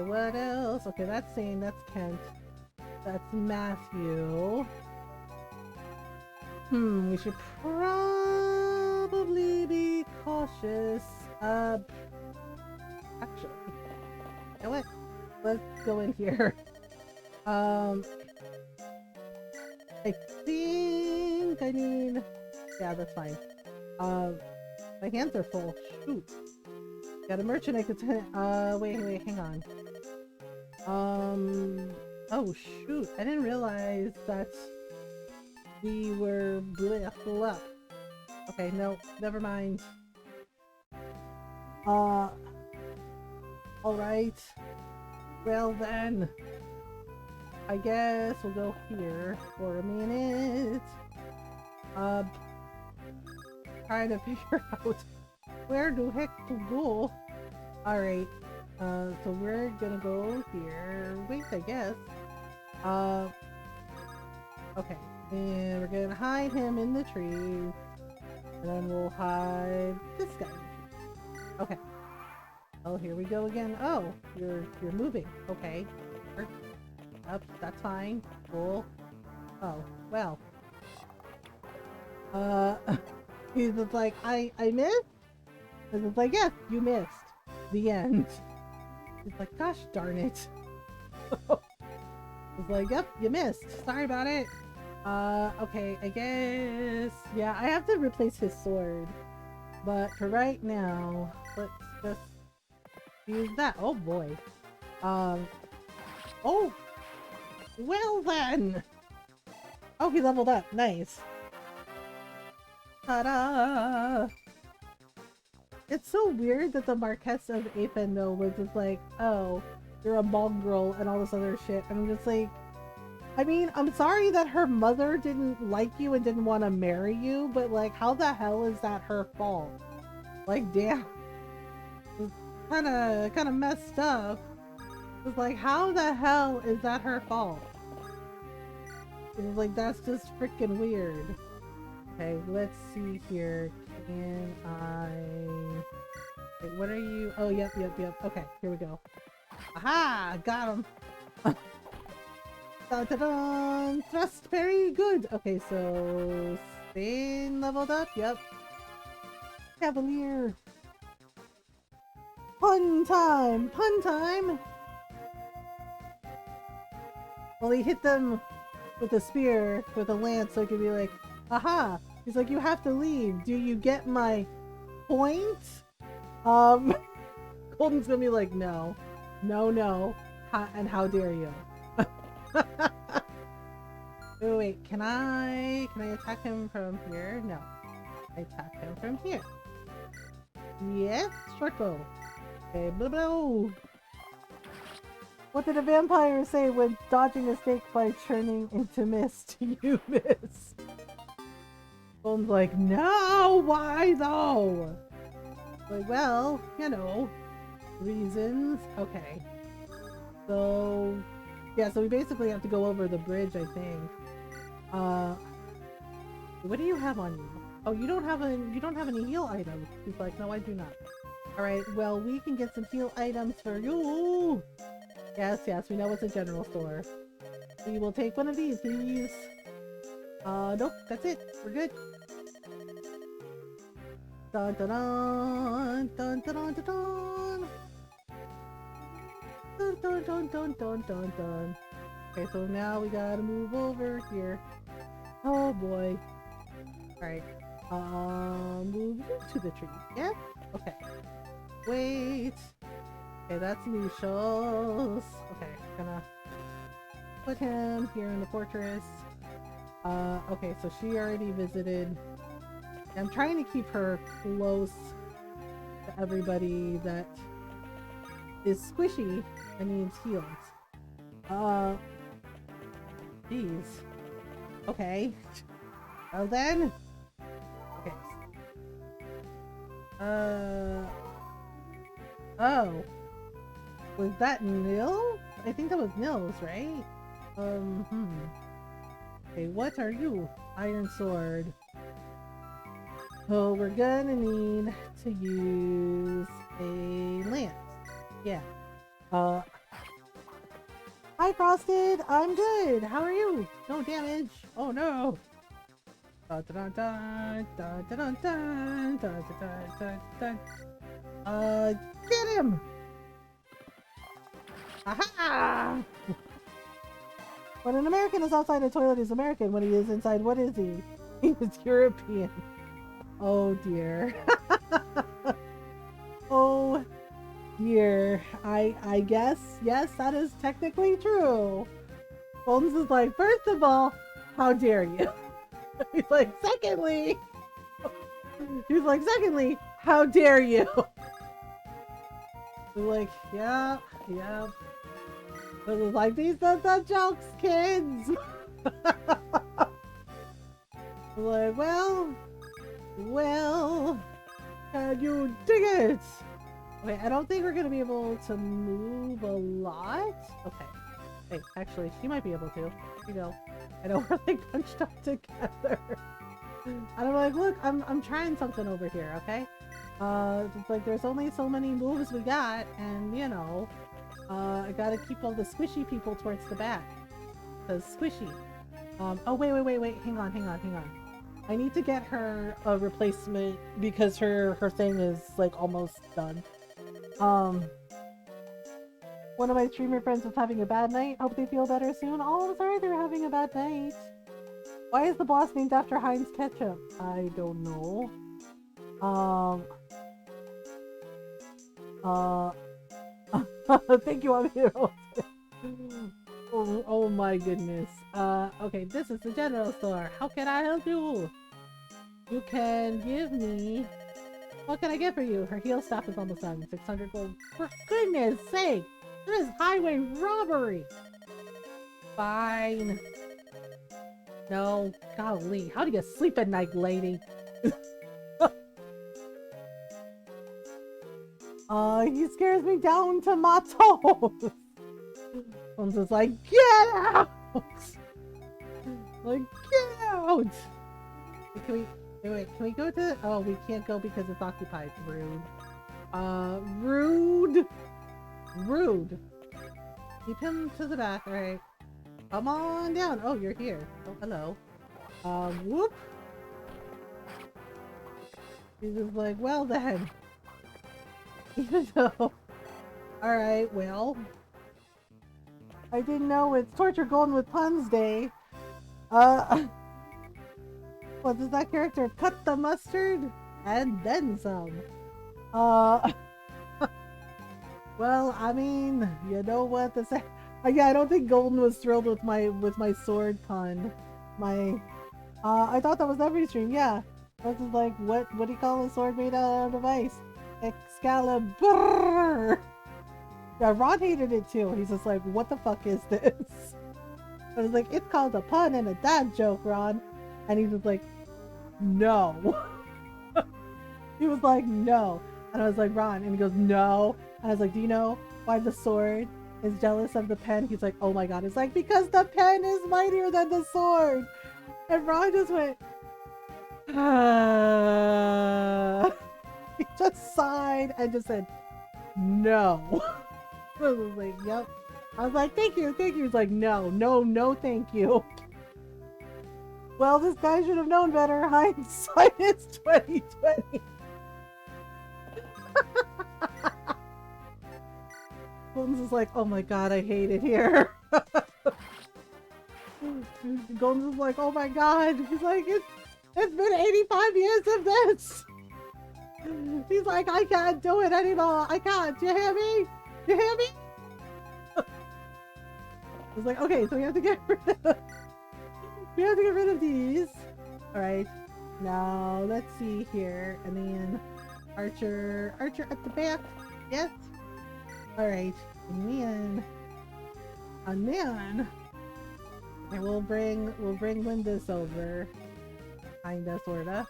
what else? Okay, that's Zane, that's Kent. That's Matthew. We should probably be cautious. Actually, you know what? Let's go in here. I think I need... Yeah, that's fine. My hands are full. Shoot. Got a merchant I could wait, hang on. Oh shoot, I didn't realize that we were blah. Okay, no, never mind. Alright. Well then, I guess we'll go here for a minute. Trying to figure out where the heck to go. Alright, so we're gonna go here. Wait, I guess. Okay, and we're gonna hide him in the trees. And then we'll hide this guy. Okay. Oh, here we go again. Oh, you're moving. Okay. Up, that's fine. Cool. Oh, well. He's just like, I missed? And it's like, yes, you missed. The end. He's like, gosh darn it. It's like, yep, you missed. Sorry about it. Okay, I guess... Yeah, I have to replace his sword. But for right now, let's just use that. Oh boy. Oh! Well then! Oh, he leveled up. Nice. Ta-da! It's so weird that the Marquess of Apen, though, was just like, oh, you're a mongrel and all this other shit. I'm just like... I mean, I'm sorry that her mother didn't like you and didn't want to marry you, but like, how the hell is that her fault? Like, damn. It's kinda messed up. It's like, how the hell is that her fault? It's like, that's just freaking weird. Okay, let's see here. Can I... Wait, what are you? Oh, yep. Okay, here we go. Aha! Got him! Dun, dun, dun. Thrust, very good. Okay, so Spain leveled up. Yep. Cavalier. Pun time. Well, he hit them with a spear, with a lance, so it could be like, aha. He's like, you have to leave. Do you get my point? Golden's gonna be like, no. And how dare you? Oh, wait, can I attack him from here? No. I attack him from here. Yes, short bow. Okay, blah blah. What did a vampire say when dodging a snake by turning into mist? You miss. Bone's like, no, why though? Like, well, you know, reasons. Okay. So, yeah, so we basically have to go over the bridge, I think. What do you have on you? Oh, you don't have any heal items. He's like, no, I do not. Alright, well, we can get some heal items for you. Yes, yes, we know it's a general store. We will take one of these, please. Nope, that's it. We're good. Dun dun dun dun dun dun dun dun dun dun dun dun dun dun. Okay, so now we gotta move over here. Oh boy. Alright. Move you to the tree. Yeah? Okay. Wait. Okay, that's Lucius. Okay, gonna put him here in the fortress. Okay, so she already visited. I'm trying to keep her close to everybody that is squishy and needs heals. Jeez. Okay. Well then. Okay. Oh. Was that Nil? I think that was Nils, right? Okay, what are you? Iron sword. Oh, we're gonna need to use a lance. Yeah. Hi Frosted! I'm good! How are you? No damage! Oh no! Dun dun dun dun dun dun dun dun dun dun dun. Get him! Aha! When an American is outside a toilet, he's American. When he is inside, what is he? He is European. Oh dear. Oh dear. I guess, yes, that is technically true. Holmes is like, first of all, how dare you? He's like, secondly, how dare you? He's like, yeah. But it's like, these are the jokes, kids. Like, well, can you dig it? Okay, I don't think we're gonna be able to move a lot. Okay. Hey, actually, she might be able to. Here you go. I know we're like bunched up together. And I'm like, look, I'm trying something over here, okay? It's like there's only so many moves we got, and you know, I gotta keep all the squishy people towards the back. Cause squishy. Oh wait, hang on. I need to get her a replacement because her thing is like almost done. One of my streamer friends was having a bad night. Hope they feel better soon. Oh, I'm sorry they're having a bad night. Why is the boss named after Heinz Ketchup? I don't know. Thank you, I'm here. Oh my goodness. Okay, this is the general store. How can I help you? You can give me... What can I get for you? Her heal staff is almost done. 600 gold. For goodness sake! This is highway robbery! Fine. No, golly. How do you sleep at night, lady? He scares me down to my toes! I'm just like, get out! Like, get out! Can we go to... Oh, we can't go because it's occupied. Rude. Rude. Keep him to the back, alright. Come on down. Oh, you're here. Oh, hello. Whoop. He's just like, well then. Even though... Alright, well... I didn't know it's Torture Golden with Puns Day. What does that character? Cut the mustard? And then some. Well, I mean, you know what to say. Yeah, I don't think Golden was thrilled with my sword pun. I thought that was every stream. Yeah. This is like, what do you call a sword made out of ice? Exali-brrr. Yeah, Ron hated it too. He's just like, what the fuck is this? I was like, it's called a pun and a dad joke, Ron. And he was like, no. He was like, no. And I was like, Ron. And he goes, no. And I was like, do you know why the sword is jealous of the pen? He's like, oh my god. It's like, because the pen is mightier than the sword. And Ron just went, he just sighed and just said, no. I was like, yep. I was like, thank you, thank you. He's like, no, no, no, thank you. Well, this guy should have known better. Hindsight is 2020. Golden's is like, oh my god, I hate it here. Golden's is like, oh my god. He's like, it's been 85 years of this. He's like, I can't do it anymore. I can't. Do you hear me? Do you hear me? I was like, okay, so we have to get rid of these. All right. Now let's see here, and then Archer at the back. Yes. All right, and then we'll bring Linda's over. Kinda, sorta.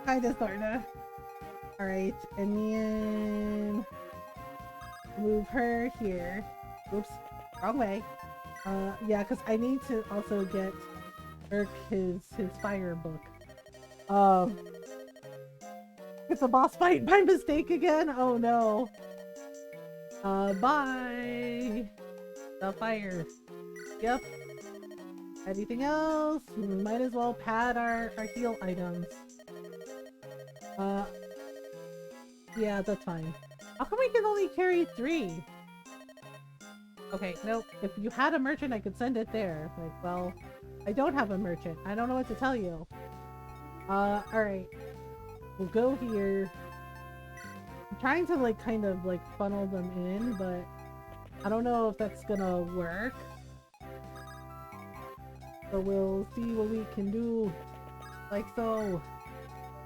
Kinda, sorta. All right, and then move her here. Oops, wrong way. Yeah, because I need to also get Irk his fire book. It's a boss fight by mistake again. Oh no. Bye. The fire. Yep. Anything else? We might as well pad our heal items. Yeah, that's fine. How come we can only carry 3? Okay, nope. If you had a merchant, I could send it there. Like, well, I don't have a merchant. I don't know what to tell you. Alright. We'll go here. I'm trying to, like, kind of, like, funnel them in, but I don't know if that's gonna work. So we'll see what we can do. Like so.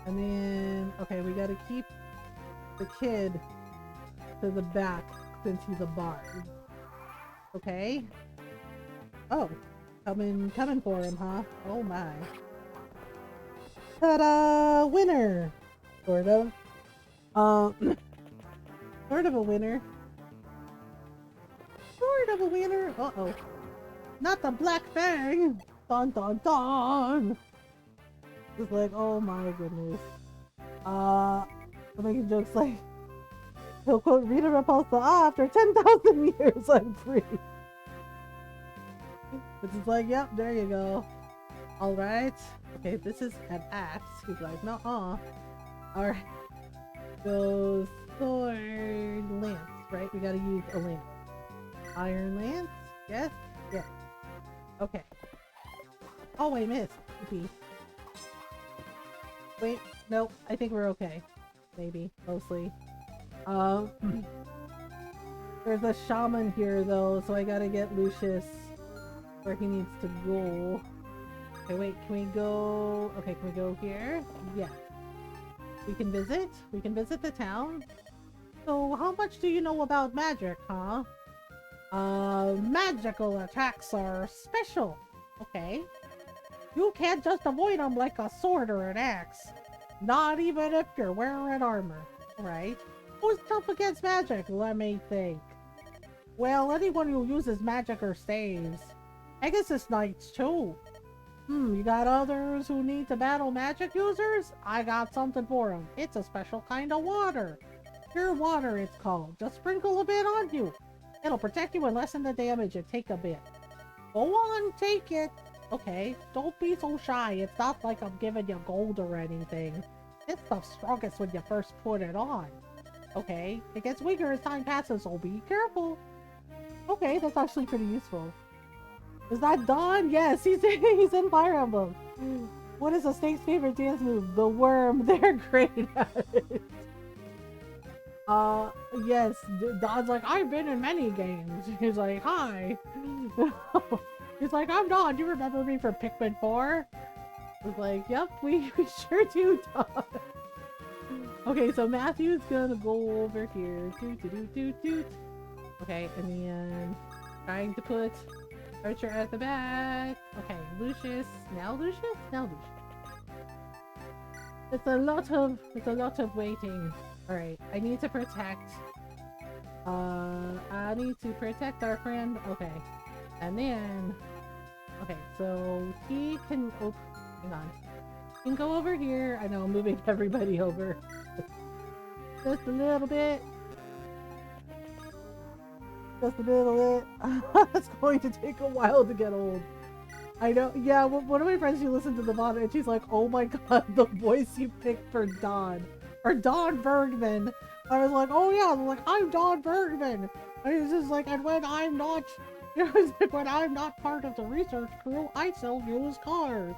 And then, okay, we gotta keep the kid to the back since he's a bard. Okay. Oh, coming for him, huh? Oh my. Ta-da! Winner! Sort of. Sort of a winner. Sort of a winner. Uh-oh. Not the Black Fang! Dun dun dun! It's like, oh my goodness. I'm making jokes like, he'll quote Rita Repulsa, after 10,000 years I'm free. It's just like, yep, there you go. Alright. Okay, this is an axe. He's like, nuh-uh. Alright. So, sword, lance, right? We gotta use a lance. Iron lance? Yes? Yes. Okay. Oh, I missed. Okay. Wait, nope. I think we're okay. Maybe. Mostly. There's a shaman here, though, so I gotta get Lucius where he needs to go. Okay, wait, can we go... Okay, can we go here? Yeah. We can visit? We can visit the town? So, how much do you know about magic, huh? Magical attacks are special. Okay. You can't just avoid them like a sword or an axe. Not even if you're wearing armor. Right? Who's tough against magic? Let me think. Well, anyone who uses magic or saves. Pegasus Knights too. You got others who need to battle magic users? I got something for them. It's a special kind of water. Pure water, it's called. Just sprinkle a bit on you. It'll protect you and lessen the damage and take a bit. Go on, take it. Okay, don't be so shy. It's not like I'm giving you gold or anything. This stuff's strongest when you first put it on. Okay, it gets weaker as time passes, so be careful. Okay, that's actually pretty useful. Is that Dawn? Yes, he's in Fire Emblem. What is a snake's favorite dance move? The worm. They're great at it. Yes, Dawn's like, I've been in many games. He's like, hi. He's like, I'm Don. Do you remember me from Pikmin 4? I was like, yep, we sure do, Don. Okay, so Matthew's gonna go over here. Doot, doot, doot, doot, doot. Okay, and then trying to put Archer at the back. Okay, Lucius. Now Lucius? Now Lucius. It's a lot of waiting. Alright, I need to protect. I need to protect our friend. Okay. And then okay, so he can hang on. He can go over here. I know I'm moving everybody over. Just a little bit. Just a little bit. It's going to take a while to get old. I know. Yeah, one of my friends, she listened to the VOD and she's like, oh my god, the voice you picked for Don. Or Don Bergman. I was like, oh yeah, I'm like, I'm Don Bergman. And he's just like, and when I'm not, you know, it's like, when I'm not part of the research crew, I sell used cars.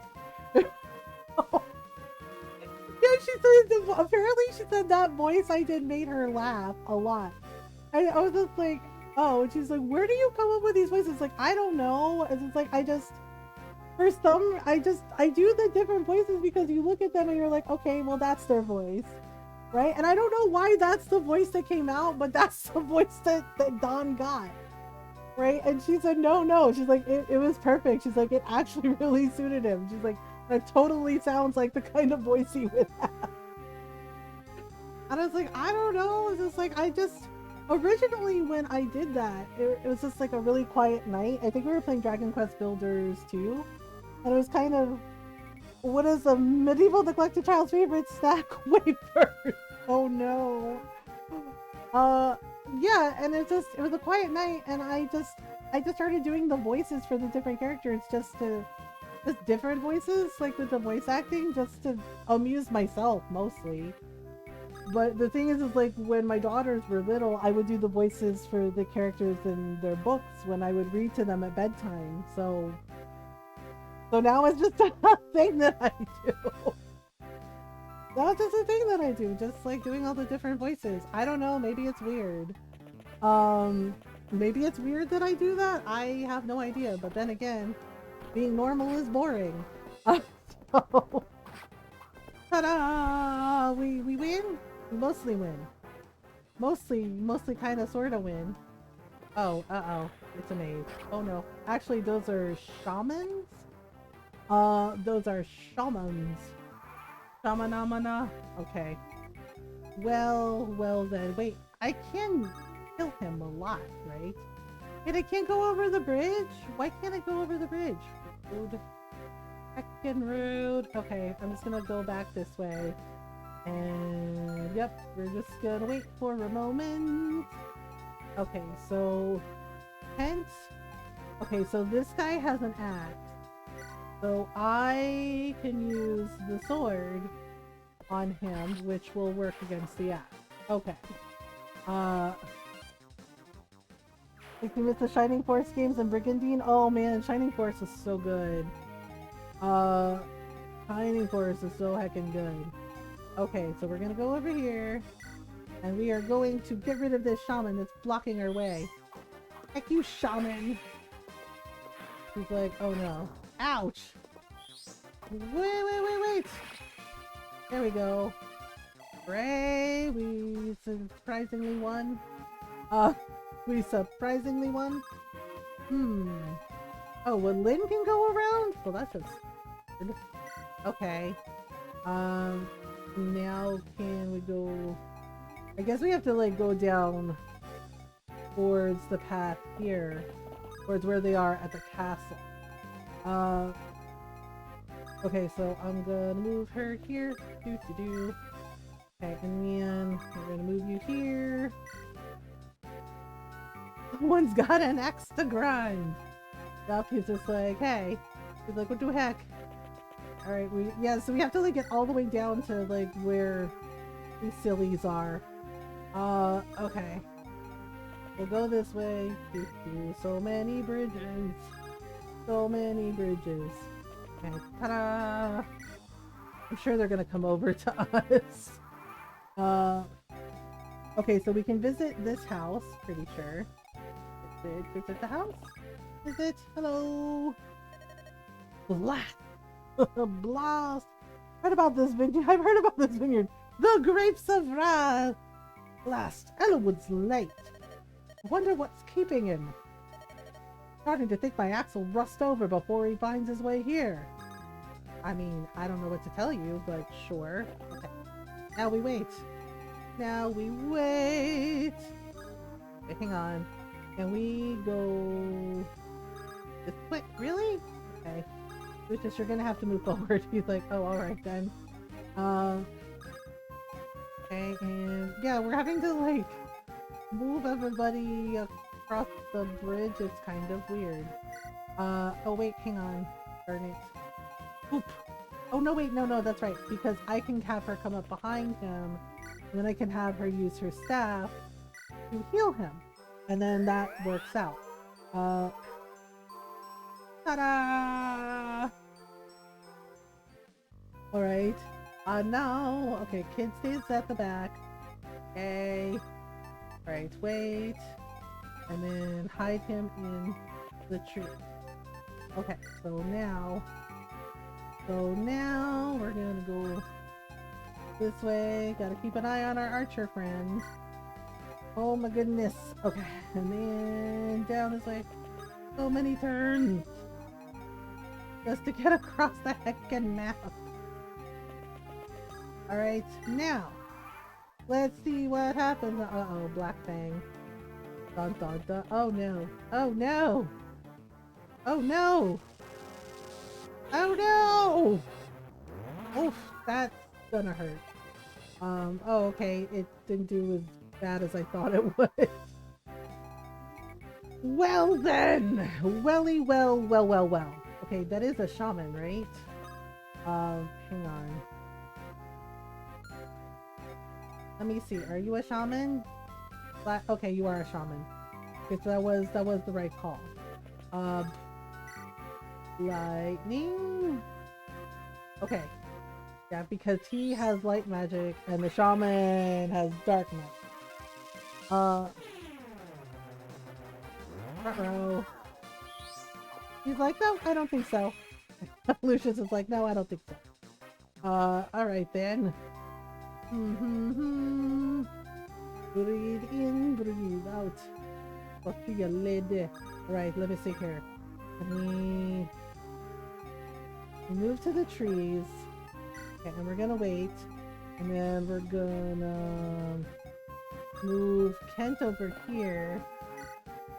Yeah, she said, apparently she said that voice I did made her laugh a lot. And I was just like, oh, and she's like, where do you come up with these voices? Like, I don't know. And it's like, I do the different voices because you look at them and you're like, okay, well, that's their voice. Right? And I don't know why that's the voice that came out, but that's the voice that Don got. Right? And she said, no. She's like, it was perfect. She's like, it actually really suited him. She's like, that totally sounds like the kind of voice he would have. And I was like, I don't know. It's just like, originally when I did that, it was just like a really quiet night. I think we were playing Dragon Quest Builders 2. And it was kind of, what is a medieval neglected child's favorite snack? Wafers. Oh no. Yeah, and it was a quiet night, and I just started doing the voices for the different characters, just different voices, like with the voice acting, just to amuse myself mostly. But the thing is like when my daughters were little, I would do the voices for the characters in their books when I would read to them at bedtime. So now it's just a thing that I do. That's just a thing that I do, just like doing all the different voices. I don't know, maybe it's weird. Maybe it's weird that I do that. I have no idea. But then again, being normal is boring. So, ta-da! We win? We mostly win. Mostly kind of sort of win. Oh, uh-oh. It's a maze. Oh no. Actually, those are shamans? Those are shamans. Shamanamana? Okay. Well then. Wait, I can kill him a lot, right? And I can't go over the bridge? Why can't I go over the bridge? Rude. Heckin' rude. Okay, I'm just gonna go back this way. And yep, we're just gonna wait for a moment. Okay, so hence. Okay, so this guy has an axe. So I can use the sword on him, which will work against the axe. Okay. If you miss the Shining Force games and Brigandine, oh man, Shining Force is so good. Shining Force is so heckin' good. Okay, so we're gonna go over here, and we are going to get rid of this shaman that's blocking our way. Heck you, shaman! He's like, oh no. Ouch! Wait! There we go. Hooray! We surprisingly won. We surprisingly won? Oh, well, Lynn can go around? Well, that's just good. Okay. Now can we go... I guess we have to, like, go down towards the path here. Towards where they are at the castle. Okay, so I'm gonna move her here. Okay, and then we're gonna move you here. Someone's got an axe to grind. Yup, he's just like, hey. He's like, what the heck? Alright, so we have to like get all the way down to like where these sillies are. Okay. We'll go this way. So many bridges. So many bridges. Okay, ta-da! I'm sure they're gonna come over to us. Okay, so we can visit this house, pretty sure. Visit the house? Is it? Hello? Blast! Blast! Heard about this vineyard. I've heard about this vineyard. The grapes of wrath. Blast! Elwood's late. I wonder what's keeping him. Starting to think my axe will rust over before he finds his way here. I mean, I don't know what to tell you, but sure. Okay. Now we wait. Now we wait. Okay, hang on. Can we go this quick? Really? Okay. Lucius, you're gonna have to move forward. He's like, oh, alright then. Okay, and yeah, we're having to like move everybody across the bridge. It's kind of weird. Oh wait, hang on. Darn it. Oop. Oh no, wait, no, that's right. Because I can have her come up behind him, and then I can have her use her staff to heal him. And then that works out. Ta-da! Alright. Now, okay, kid stays at the back. Okay. Alright, wait. And then hide him in the tree. Okay, so now we're gonna go this way. Gotta keep an eye on our archer friend. Oh my goodness. Okay, and then down this way. So many turns. Just to get across the heckin' map. Alright, now. Let's see what happens. Uh-oh, Black Fang. Dun dun dun. Oh no. Oh no! Oh no! Oh no! Oof, that's gonna hurt. Oh okay, it didn't do as bad as I thought it would. Well then! Welly well. Okay, that is a shaman, right? Hang on. Let me see, are you a shaman? Okay, you are a shaman. Okay, so that was the right call. Lightning? Okay. Yeah, because he has light magic and the shaman has dark magic. Uh-oh. He's like, no, I don't think so. Lucius is like, no, I don't think so. Alright then. Breathe in, breathe out. Go through your lid. Right, let me see here. Let me move to the trees. Okay, and we're gonna wait. And then we're gonna move Kent over here.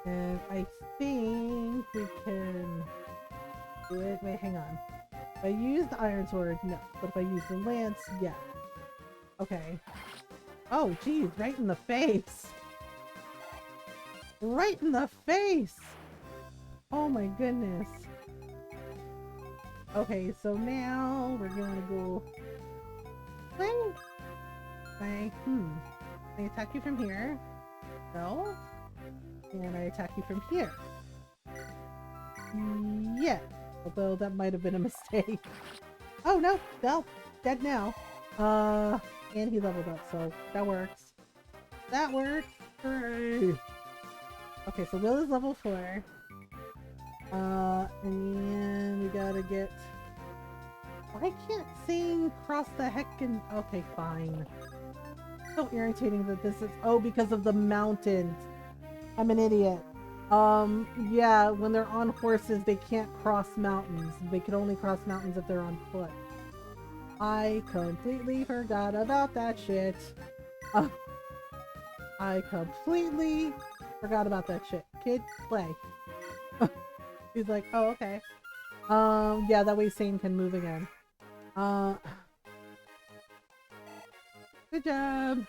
And I think we can do it. Wait, hang on. If I use the iron sword, no. But if I use the lance, yeah. Okay. Oh, geez, right in the face. Right in the face! Oh my goodness. Okay, so now we're gonna go... Can I attack you from here? No? Can I attack you from here? Yeah. Although that might have been a mistake. Oh no! No! Dead now. And he leveled up, so that works. That works! Hooray! Okay, so Will is level 4. And then we gotta get... I can't sing cross the heckin'... Okay, fine. So irritating that this is... Oh, because of the mountains. I'm an idiot. Yeah, when they're on horses, they can't cross mountains. They can only cross mountains if they're on foot. I completely forgot about that shit. I completely forgot about that shit. Kid, play. He's like, oh, okay. Yeah, that way Sane can move again. Good job!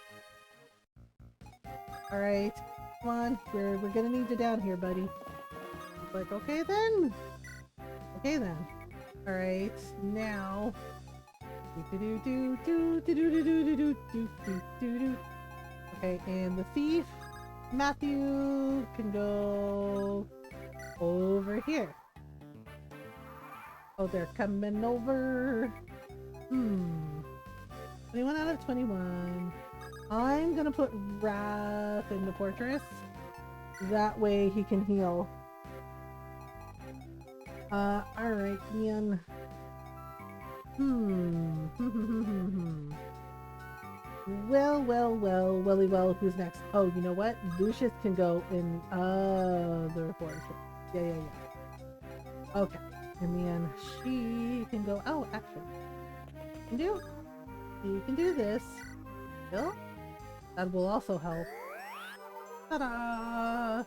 Alright, come on, we're gonna need you down here, buddy. He's like, okay then! Okay then. Alright, now... Okay, and the thief, Matthew, can go over here. Oh, they're coming over. 21 out of 21. I'm gonna put Wrath in the fortress. That way he can heal. Alright, man. Well, who's next? Oh, you know what? Lucius can go in the fortress. Yeah. Okay. And then she can go, oh, actually. You can do this. Bill? That will also help. Ta-da!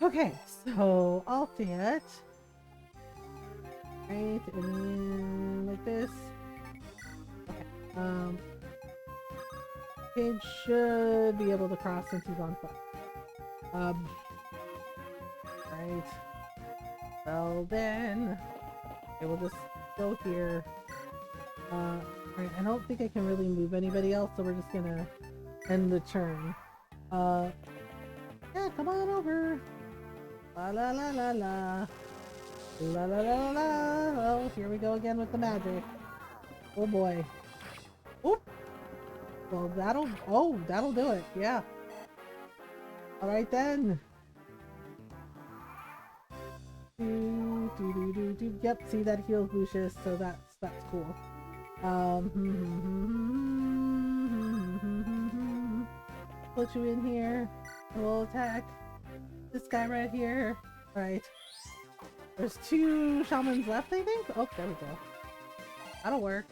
Okay, so I'll see it. Right, and then like this. Okay. Kid should be able to cross since he's on foot. Right. Well then, okay, we'll just go here. Right, I don't think I can really move anybody else, so we're just gonna end the turn. Yeah, come on over. La la la la la. La la la la. Oh, here we go again with the magic. Oh boy. Oop. Well, that'll do it. Yeah. All right then. Yep. See, that heals Lucius, so that's cool. Put you in here. We'll attack this guy right here. All right. There's 2 shamans left, I think. Oh, there we go. That'll work.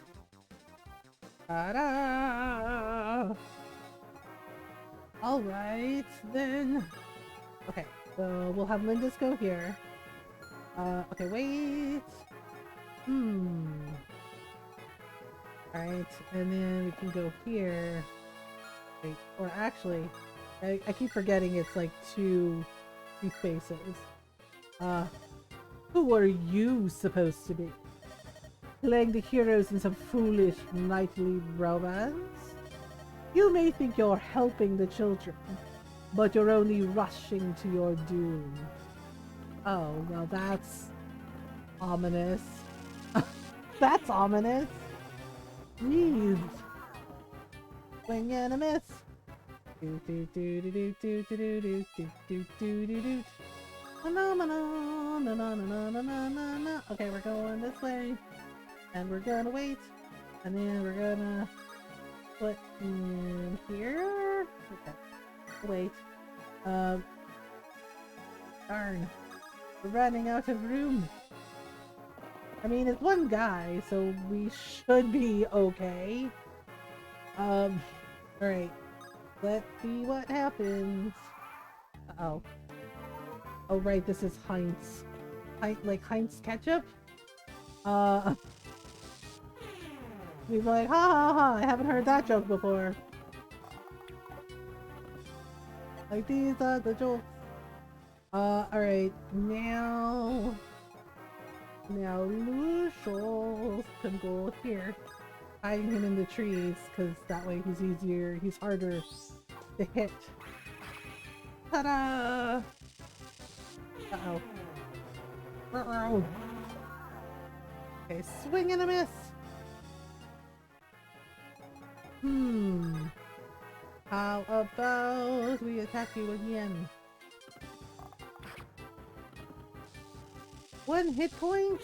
Ta-da! Alright, then. Okay, so we'll have Lindis go here. Okay, wait. Alright, and then we can go here. Wait, or actually, I keep forgetting it's like 2 spaces. Who are you supposed to be? Playing the heroes in some foolish knightly romance? You may think you're helping the children, but you're only rushing to your doom. Oh, well that's ominous. That's ominous. Jeez. Swing and a miss. Okay, we're going this way. And we're gonna wait. And then we're gonna put in here. Okay. Wait. Darn. We're running out of room. I mean, it's one guy, so we should be okay. Alright. Let's see what happens. Uh-oh. Oh, right, this is Heinz. Like Heinz ketchup? He's like, ha ha ha, I haven't heard that joke before. Like, these are the jokes. Alright, now Lucius can go here. Hiding him in the trees, because that way he's harder to hit. Ta-da! Uh-oh. Uh-oh. Okay, swing and a miss! How about we attack you again? 1 hit point?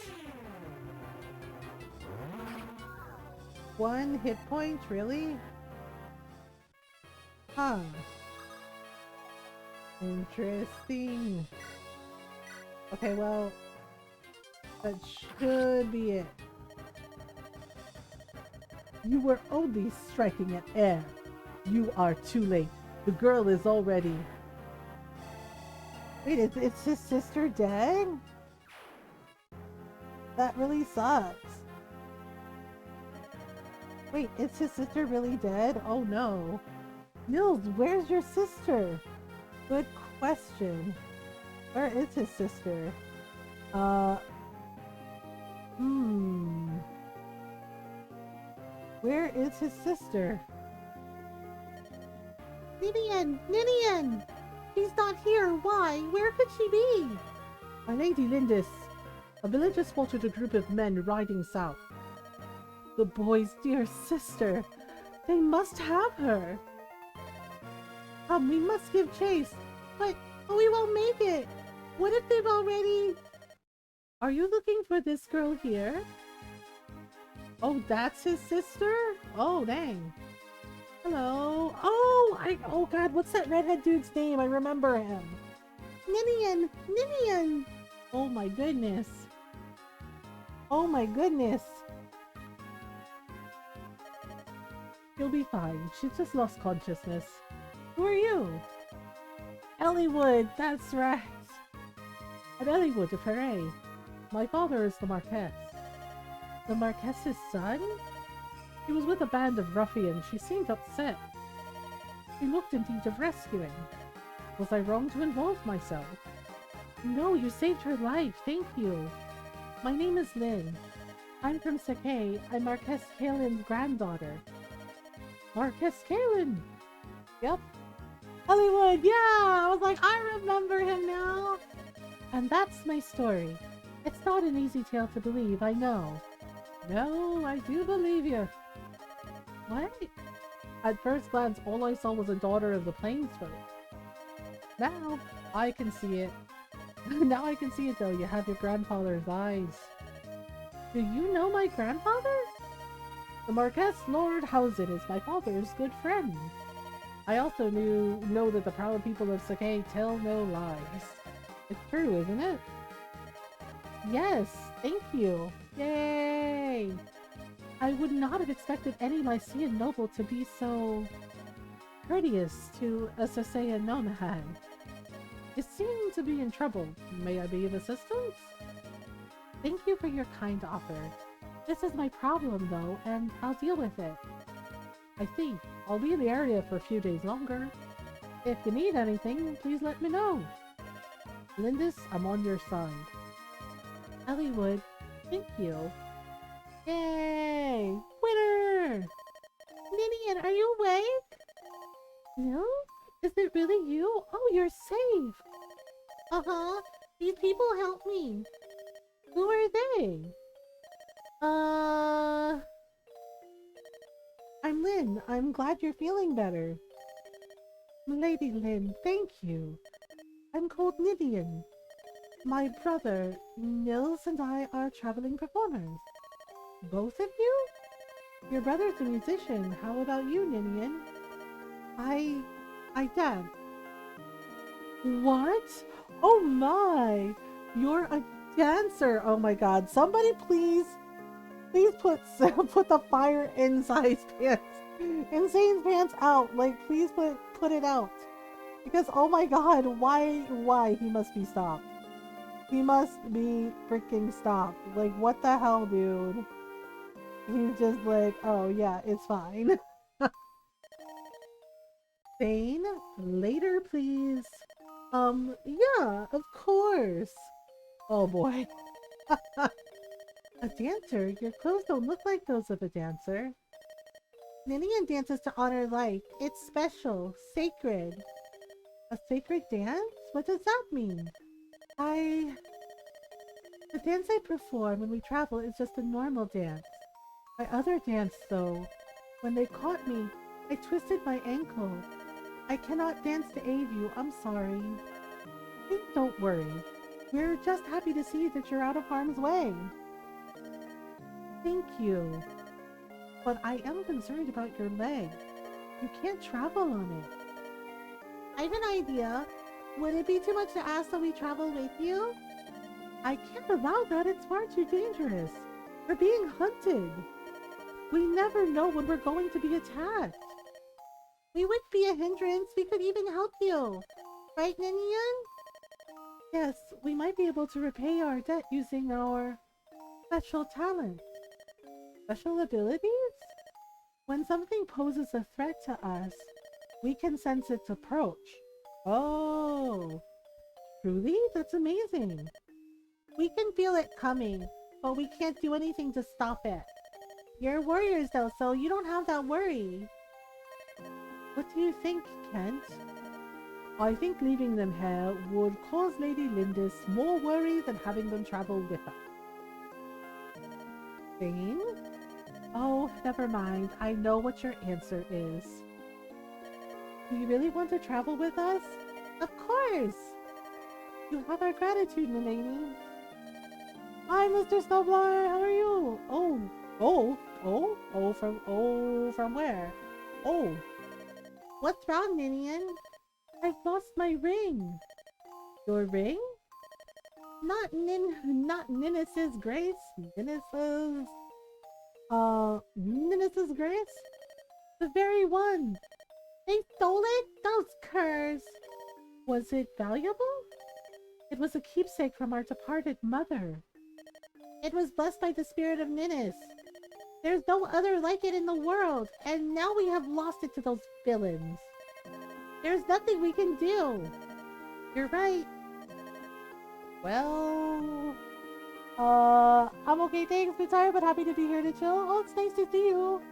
1 hit point, really? Huh. Interesting. Okay, well, that should be it. You were only striking at air. You are too late. The girl is already... Wait, is his sister dead? That really sucks. Wait, is his sister really dead? Oh no. Nils, where's your sister? Good question. Where is his sister? Where is his sister? Ninian! She's not here. Why? Where could she be? My Lady Lindis. A village has spotted a group of men riding south. The boy's dear sister. They must have her. We must give chase. But we won't make it. What if they've already... Are you looking for this girl here? Oh, that's his sister? Oh, dang. Hello. Oh god, what's that redhead dude's name? I remember him. Ninian! Ninian! Oh my goodness. Oh my goodness. You'll be fine. She just lost consciousness. Who are you? Elliewood, that's right. At Elliewood of Hooray. My father is the Marquess. The Marquess's son? He was with a band of ruffians. She seemed upset. He looked in need of rescuing. Was I wrong to involve myself? No, you saved her life. Thank you. My name is Lynn. I'm from Sakai. I'm Marquess Kalen's granddaughter. Marquess Kalen! Yep. Hollywood, yeah! I was like, I remember him now! And that's my story. It's not an easy tale to believe, I know. No, I do believe you. What? At first glance, all I saw was a daughter of the Plainsfolk. Now, I can see it. Now I can see it though, you have your grandfather's eyes. Do you know my grandfather? The Marquess Lord Housen is my father's good friend. I also know that the proud people of Sakai tell no lies. It's true, isn't it? Yes, thank you. Yay! I would not have expected any Lycean noble to be so courteous to a Sasaian nomad. You seem to be in trouble. May I be of assistance? Thank you for your kind offer. This is my problem though, and I'll deal with it. I see. I'll be in the area for a few days longer. If you need anything, please let me know. Lindis, I'm on your side. Elliewood, thank you. Yay! Winner! Ninian, are you awake? No? Is it really you? Oh, you're safe! Uh-huh. These people helped me. Who are they? I'm Lynn. I'm glad you're feeling better. Lady Lynn, thank you. I'm called Ninian. My brother, Nils, and I are traveling performers. Both of you? Your brother's a musician. How about you, Ninian? I dance. What? Oh my! You're a dancer! Oh my god. Somebody please put the fire inside's pants. Insane's pants out. Like, please put it out. Because, oh my god, why? He must be stopped. He must be freaking stopped. Like, what the hell, dude? He's just like, oh yeah, it's fine. Thane, later, please. Yeah, of course. Oh boy. A dancer? Your clothes don't look like those of a dancer. Ninian dances to honor life. It's special, sacred. A sacred dance? What does that mean? The dance I perform when we travel is just a normal dance. My other dance, though, when they caught me, I twisted my ankle. I cannot dance to aid you, I'm sorry. Please don't worry. We're just happy to see that you're out of harm's way. Thank you. But I am concerned about your leg. You can't travel on it. I have an idea. Would it be too much to ask that we travel with you? I can't allow that. It's far too dangerous. We're being hunted. We never know when we're going to be attacked. We would be a hindrance. We could even help you. Right, Ninian? Yes, we might be able to repay our debt using our special talents. Special abilities? When something poses a threat to us, we can sense its approach. Oh, truly? That's amazing. We can feel it coming, but we can't do anything to stop it. You're warriors though, so you don't have that worry. What do you think, Kent? I think leaving them here would cause Lady Lindis more worry than having them travel with us. Thane? Oh, never mind. I know what your answer is. Do you really want to travel with us? Of course! You have our gratitude, milady. Hi, Mr. Snowblower. How are you? From where? Oh, what's wrong, Ninian? I've lost my ring. Your ring? Not Ninnis's Grace. Ninnis's Grace? The very one. They stole it? Those curs. Was it valuable? It was a keepsake from our departed mother. It was blessed by the spirit of Ninnis. There's no other like it in the world, and now we have lost it to those villains. There's nothing we can do. You're right. Well, I'm okay, thanks. Bit tired, but happy to be here to chill. Oh, it's nice to see you.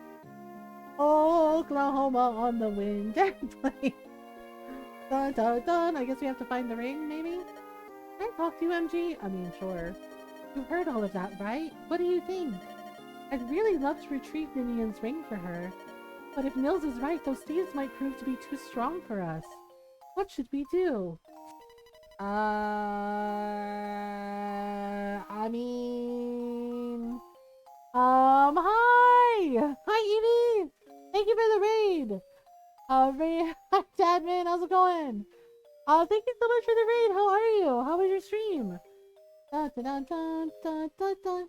Oklahoma on the wind and play. Dun dun dun. I guess we have to find the ring, maybe? Can I talk to you, MG? I mean, sure. You heard all of that, right? What do you think? I'd really love to retrieve Ninian's ring for her. But if Nils is right, those thieves might prove to be too strong for us. What should we do? I mean... Hi! Hi, Evie! Thank you for the raid! Hi, Dadman, how's it going? Thank you so much for the raid, how are you? How was your stream? Dun, dun, dun, dun, dun, dun, dun.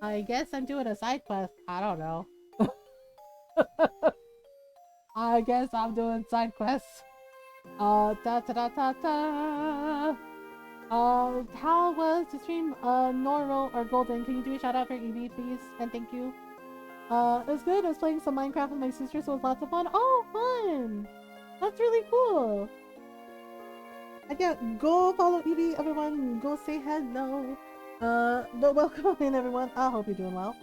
I guess I'm doing a side quest. I don't know. I guess I'm doing side quests. Da da da da da. How was the stream? Normal or Golden? Can you do a shout out for Evie, please? And thank you. It was good. I was playing some Minecraft with my sister, so it was lots of fun. Oh, fun! That's really cool. And yeah, go follow Evie, everyone. Go say hello. But welcome in, everyone. I hope you're doing well.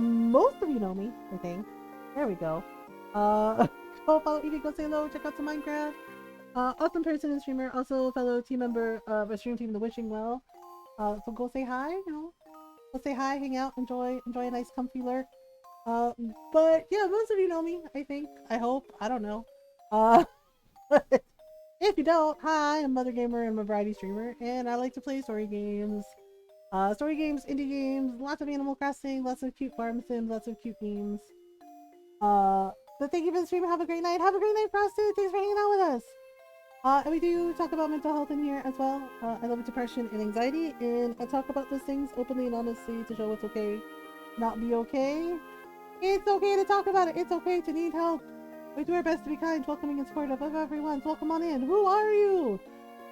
Most of you know me, I think. There we go. Go follow Evie, go say hello, check out some Minecraft. Awesome person and streamer, also fellow team member of a stream team, The Wishing Well. So go say hi, you know. Go say hi, hang out, enjoy a nice comfy lurk. But yeah, most of you know me, I think, I hope, I don't know. But if you don't, hi, I'm Mothergamer and I'm a variety streamer, and I like to play story games. Story games, indie games, lots of Animal Crossing, lots of cute farm sims, lots of cute games. So thank you for the stream, have a great night. Have a great night, Frosted, thanks for hanging out with us. And we do talk about mental health in here as well. I love depression and anxiety, and I talk about those things openly and honestly to show what's okay, not be okay. It's okay to talk about it. It's okay to need help. We do our best to be kind, welcoming, and supportive of everyone. Welcome on in. Who are you?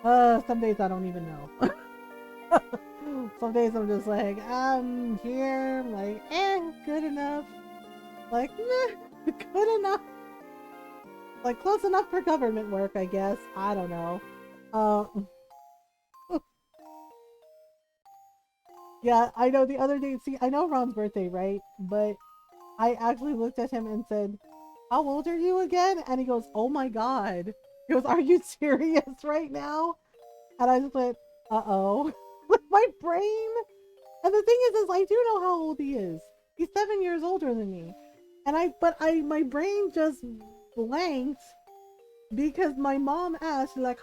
Some days I don't even know. Some days I'm just like, I'm here. I'm like, good enough. Like, meh, good enough. Like, close enough for government work, I guess. I don't know. Yeah, I know the other day, see, I know Ron's birthday, right? But I actually looked at him and said, how old are you again? And he goes, oh my god. He goes, are you serious right now? And I just went, uh-oh. With my brain. And the thing is I do know how old he is. He's 7 years older than me. And my brain just blanked because my mom asked, she's like,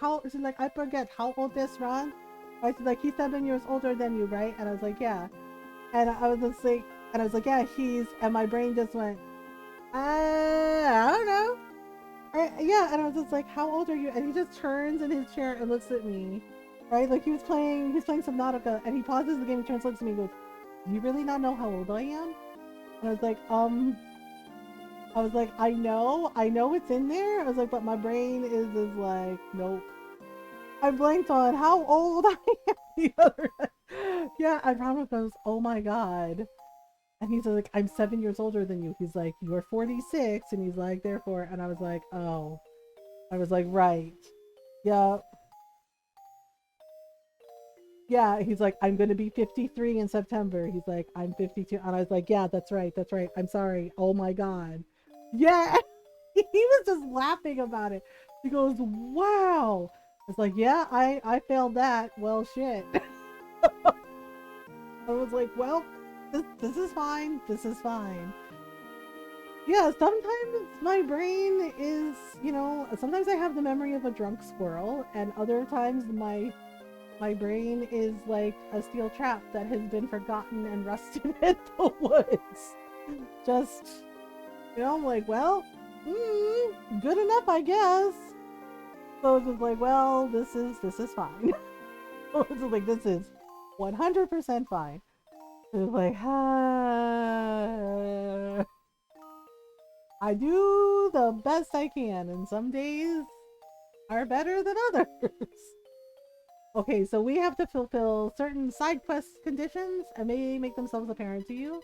I forget, how old is Ron? I said, like, he's 7 years older than you, right? And I was like, yeah. And I was just like, yeah, and my brain just went, I don't know. Yeah, and I was just like, how old are you? And he just turns in his chair and looks at me, right? Like he's playing Subnautica, and he pauses the game and turns, looks at me and goes, do you really not know how old I am? And I was like, I know it's in there. I was like, but my brain is just like, nope. I blanked on how old I am the other day. Yeah, and Ronald goes, oh my god. And he's like, I'm 7 years older than you. He's like, you're 46. And he's like, therefore. And I was like, oh. I was like, right. Yeah. Yeah, he's like, I'm going to be 53 in September. He's like, I'm 52. And I was like, yeah, that's right. That's right. I'm sorry. Oh my god. Yeah. He was just laughing about it. He goes, wow. It's like, yeah, I failed that. Well, shit. I was like, well, this is fine. This is fine. Yeah, sometimes my brain is, you know, sometimes I have the memory of a drunk squirrel, and other times My brain is like a steel trap that has been forgotten and rusted in the woods. Just, I'm like, well, good enough, I guess. So it's just like, well, this is fine. So it's just like, this is 100% fine. It's like, I do the best I can, and some days are better than others. Okay, so we have to fulfill certain side quest conditions and may make themselves apparent to you.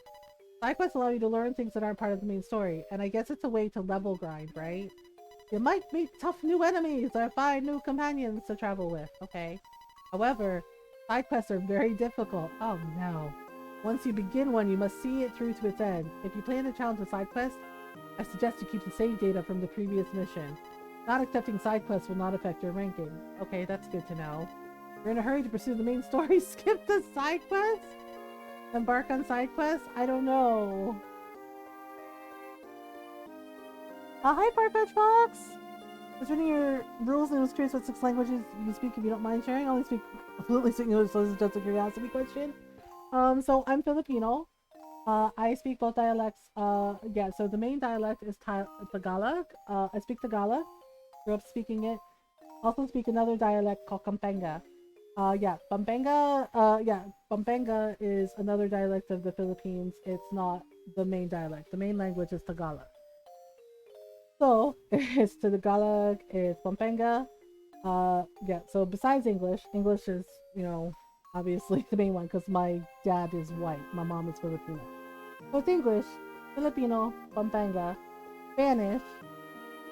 Side quests allow you to learn things that aren't part of the main story, and I guess it's a way to level grind, right? You might meet tough new enemies or find new companions to travel with, okay? However, side quests are very difficult. Oh no. Once you begin one, you must see it through to its end. If you plan to challenge a side quest, I suggest you keep the save data from the previous mission. Not accepting side quests will not affect your ranking. Okay, that's good to know. You're in a hurry to pursue the main story, skip the side quests? Embark on side quests? I don't know. Hi, Farfetch Fox! I was reading your rules and was curious what 6 languages you speak if you don't mind sharing. I only speak fluently English, so this is just a curiosity question. So I'm Filipino. I speak both dialects. Yeah, so the main dialect is Tagalog. I speak Tagalog. Grew up speaking it. Also speak another dialect called Pampanga. Yeah, Pampanga is another dialect of the Philippines. It's not the main dialect. The main language is Tagalog. So, it's Tagalog, it's Pampanga. Yeah, so besides English, English is, obviously the main one because my dad is white. My mom is Filipino. So it's English, Filipino, Pampanga, Spanish,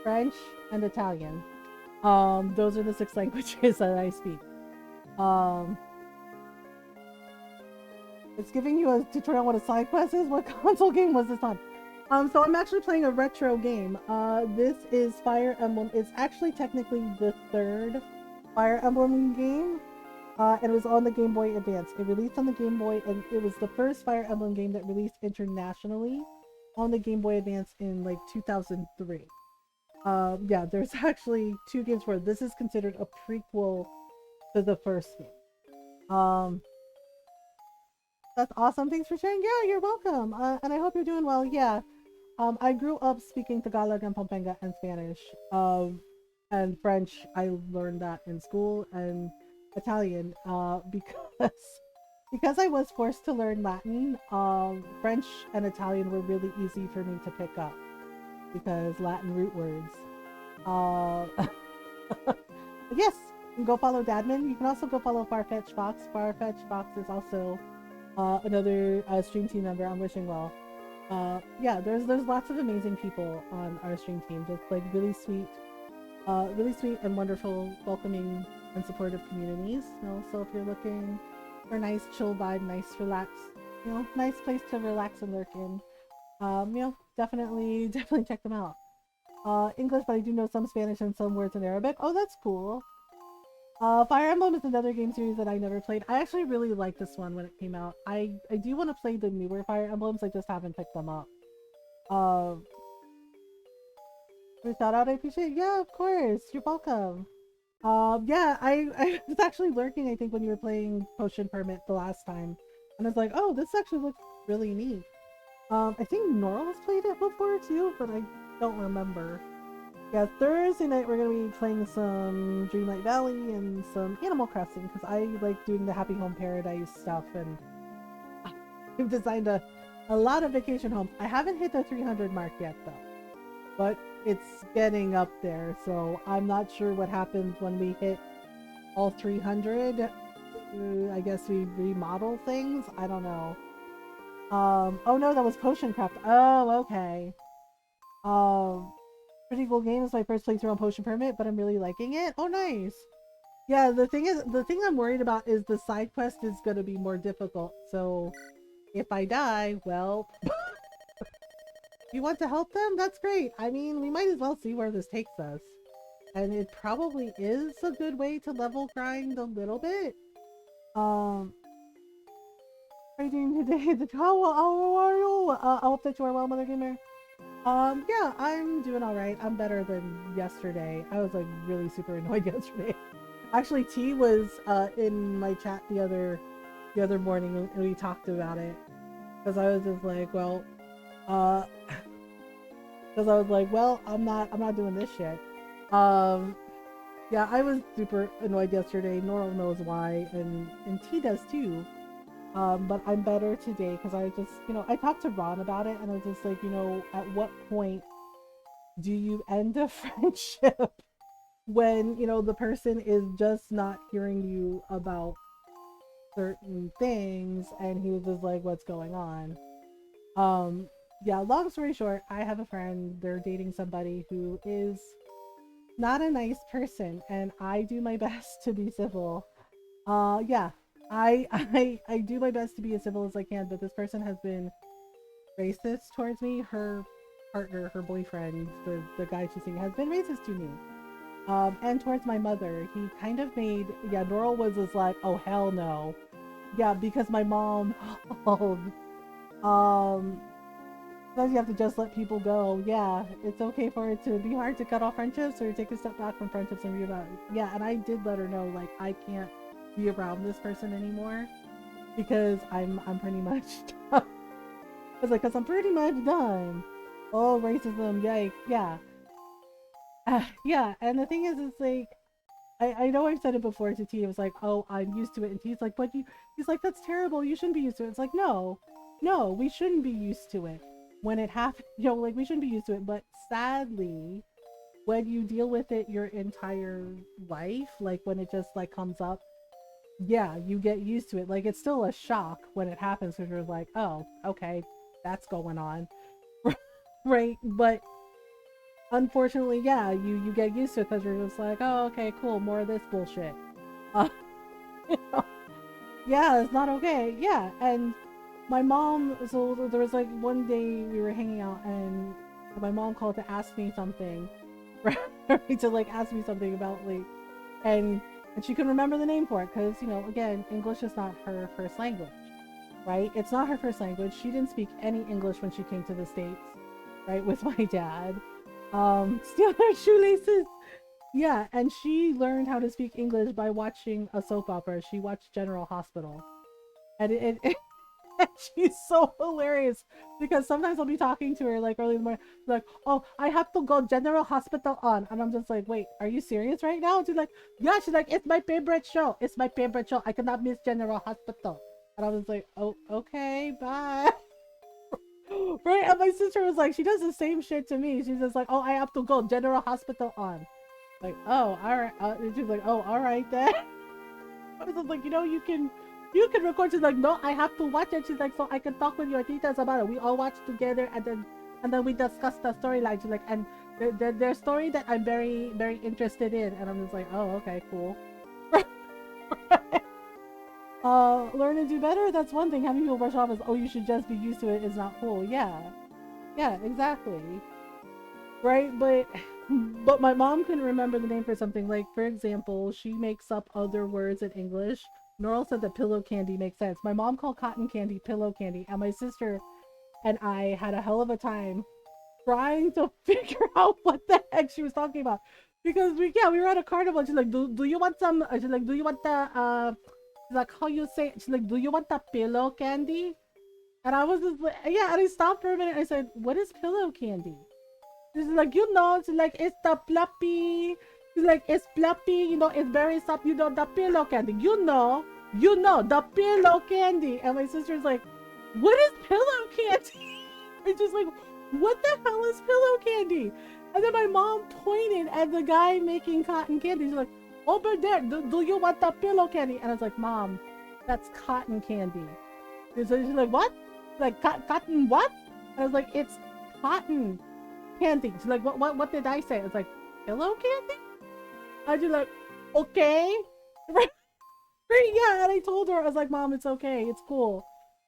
French, and Italian. Those are the 6 languages that I speak. It's giving you a tutorial on what a side quest is. What console game was this on? So I'm actually playing a retro game. This is Fire Emblem. It's actually technically the 3rd Fire Emblem game. And it was on the Game Boy Advance. It released on the Game Boy, and it was the first Fire Emblem game that released internationally on the Game Boy Advance in like 2003. Yeah, there's actually 2 games where this is considered a prequel to the first game. That's awesome. Thanks for sharing. Yeah, you're welcome. And I hope you're doing well. Yeah. I grew up speaking Tagalog and Pampanga and Spanish. And French. I learned that in school, and Italian. Because I was forced to learn Latin. French and Italian were really easy for me to pick up because Latin root words. Yes. You can go follow Dadman. You can also go follow Farfetch Fox. Farfetch Fox is also another stream team member on Wishing Well. Yeah, there's lots of amazing people on our stream team. Just like really sweet and wonderful, welcoming and supportive communities. So if you're looking for a nice chill vibe, nice relax, nice place to relax and lurk in, definitely check them out. English, but I do know some Spanish and some words in Arabic. Oh, that's cool. Fire Emblem is another game series that I never played. I actually really liked this one when it came out. I do want to play the newer Fire Emblems, I just haven't picked them up. For shout out, I appreciate it. Yeah, of course. You're welcome. Yeah, I was actually lurking, I think, when you were playing Potion Permit the last time. And I was like, oh, this actually looks really neat. I think Norl has played it before too, but I don't remember. Yeah, Thursday night we're gonna be playing some Dreamlight Valley and some Animal Crossing because I like doing the Happy Home Paradise stuff, and I've designed a lot of vacation homes. I haven't hit the 300 mark yet though, but it's getting up there, so I'm not sure what happens when we hit all 300. I guess we remodel things. I don't know. Oh no, that was Potion Craft. Oh, okay. Pretty cool game. It's my first playthrough on Potion Permit, but I'm really liking it. Oh, nice. Yeah, the thing I'm worried about is the side quest is gonna be more difficult. So if I die, well, you want to help them? That's great. I mean, we might as well see where this takes us. And it probably is a good way to level grind a little bit. How are you doing today? How are you? I hope that you are well, Mothergamer. Yeah, I'm doing alright. I'm better than yesterday. I was like really super annoyed yesterday. Actually, T was in my chat the other morning, and we talked about it because I was just like, well, uh, because I was like, well, I'm not doing this shit. Um, yeah, I was super annoyed yesterday. Nora knows why, and T does too. But I'm better today because I just, I talked to Ron about it, and I was just like, at what point do you end a friendship when, the person is just not hearing you about certain things, and he was just like, what's going on? Um, yeah, long story short, I have a friend, they're dating somebody who is not a nice person, and I do my best to be civil. Yeah, I do my best to be as civil as I can, but this person has been racist towards me. Her partner, her boyfriend, the guy she's seeing, has been racist to me. And towards my mother, he kind of made, yeah, Doral was just like, oh hell no. Yeah, because my mom called, um, sometimes you have to just let people go. Yeah, it's okay for it to be hard to cut off friendships or take a step back from friendships and reevaluate. Yeah, and I did let her know, like, I can't be around this person anymore because I'm pretty much done. I was like, because I'm pretty much done. Oh, racism, yikes, yeah. Yeah, and the thing is, it's like, I know I've said it before to T. It was like, oh, I'm used to it. And T's like, but he's like, that's terrible. You shouldn't be used to it. It's like, no, we shouldn't be used to it. When it happens, like, we shouldn't be used to it. But sadly, when you deal with it your entire life, like when it just like comes up, yeah, you get used to it. Like, it's still a shock when it happens because you're like, oh, okay, that's going on. Right? But unfortunately, yeah, you get used to it because you're just like, oh, okay, cool, more of this bullshit. Uh, yeah, it's not okay. Yeah, and my mom. So there was like one day we were hanging out, and my mom called to ask me something, right? To like ask me something about like, and she couldn't remember the name for it because again, English is not her first language, right? It's not her first language. She didn't speak any English when she came to the States, right, with my dad. Steal her shoelaces. Yeah, and she learned how to speak English by watching a soap opera. She watched General Hospital. And she's so hilarious because sometimes I'll be talking to her like early in the morning, like, oh, I have to go General Hospital on. And I'm just like, wait, are you serious right now? And she's like, yeah, she's like, it's my favorite show. It's my favorite show. I cannot miss General Hospital. And I was like, oh, okay, bye. Right? And my sister was like, she does the same shit to me. She's just like, oh, I have to go General Hospital on. Like, oh, all right. And she's like, oh, all right then. I was like, you can record. She's like, no, I have to watch it. She's like, so I can talk with your titas about it. We all watch together, and then we discuss the storyline. She's like, and their story that I'm very, very interested in. And I'm just like, oh, okay, cool. Learn and do better. That's one thing. Having people brush off as, oh, you should just be used to it is not cool. Yeah, exactly. Right, but my mom couldn't remember the name for something. Like, for example, she makes up other words in English. Norl said that pillow candy makes sense. My mom called cotton candy pillow candy, and my sister and I had a hell of a time trying to figure out what the heck she was talking about. Because we were at a carnival, and she's like, do you want some, she's like, do you want the she's like, how you say it? She's like, do you want the pillow candy? And I was just like, yeah, and I stopped for a minute. I said, what is pillow candy? She's like, she's like, it's the fluffy. She's like, it's fluffy, it's very soft, the pillow candy. The pillow candy. And my sister's like, what is pillow candy? And she's like, what the hell is pillow candy? And then my mom pointed at the guy making cotton candy. She's like, over there, do you want the pillow candy? And I was like, Mom, that's cotton candy. And so she's like, what? Like, cotton what? And I was like, it's cotton candy. She's like, what did I say? I was like, pillow candy? I was like, okay. Right, yeah, and I told her, I was like, Mom, it's okay, it's cool.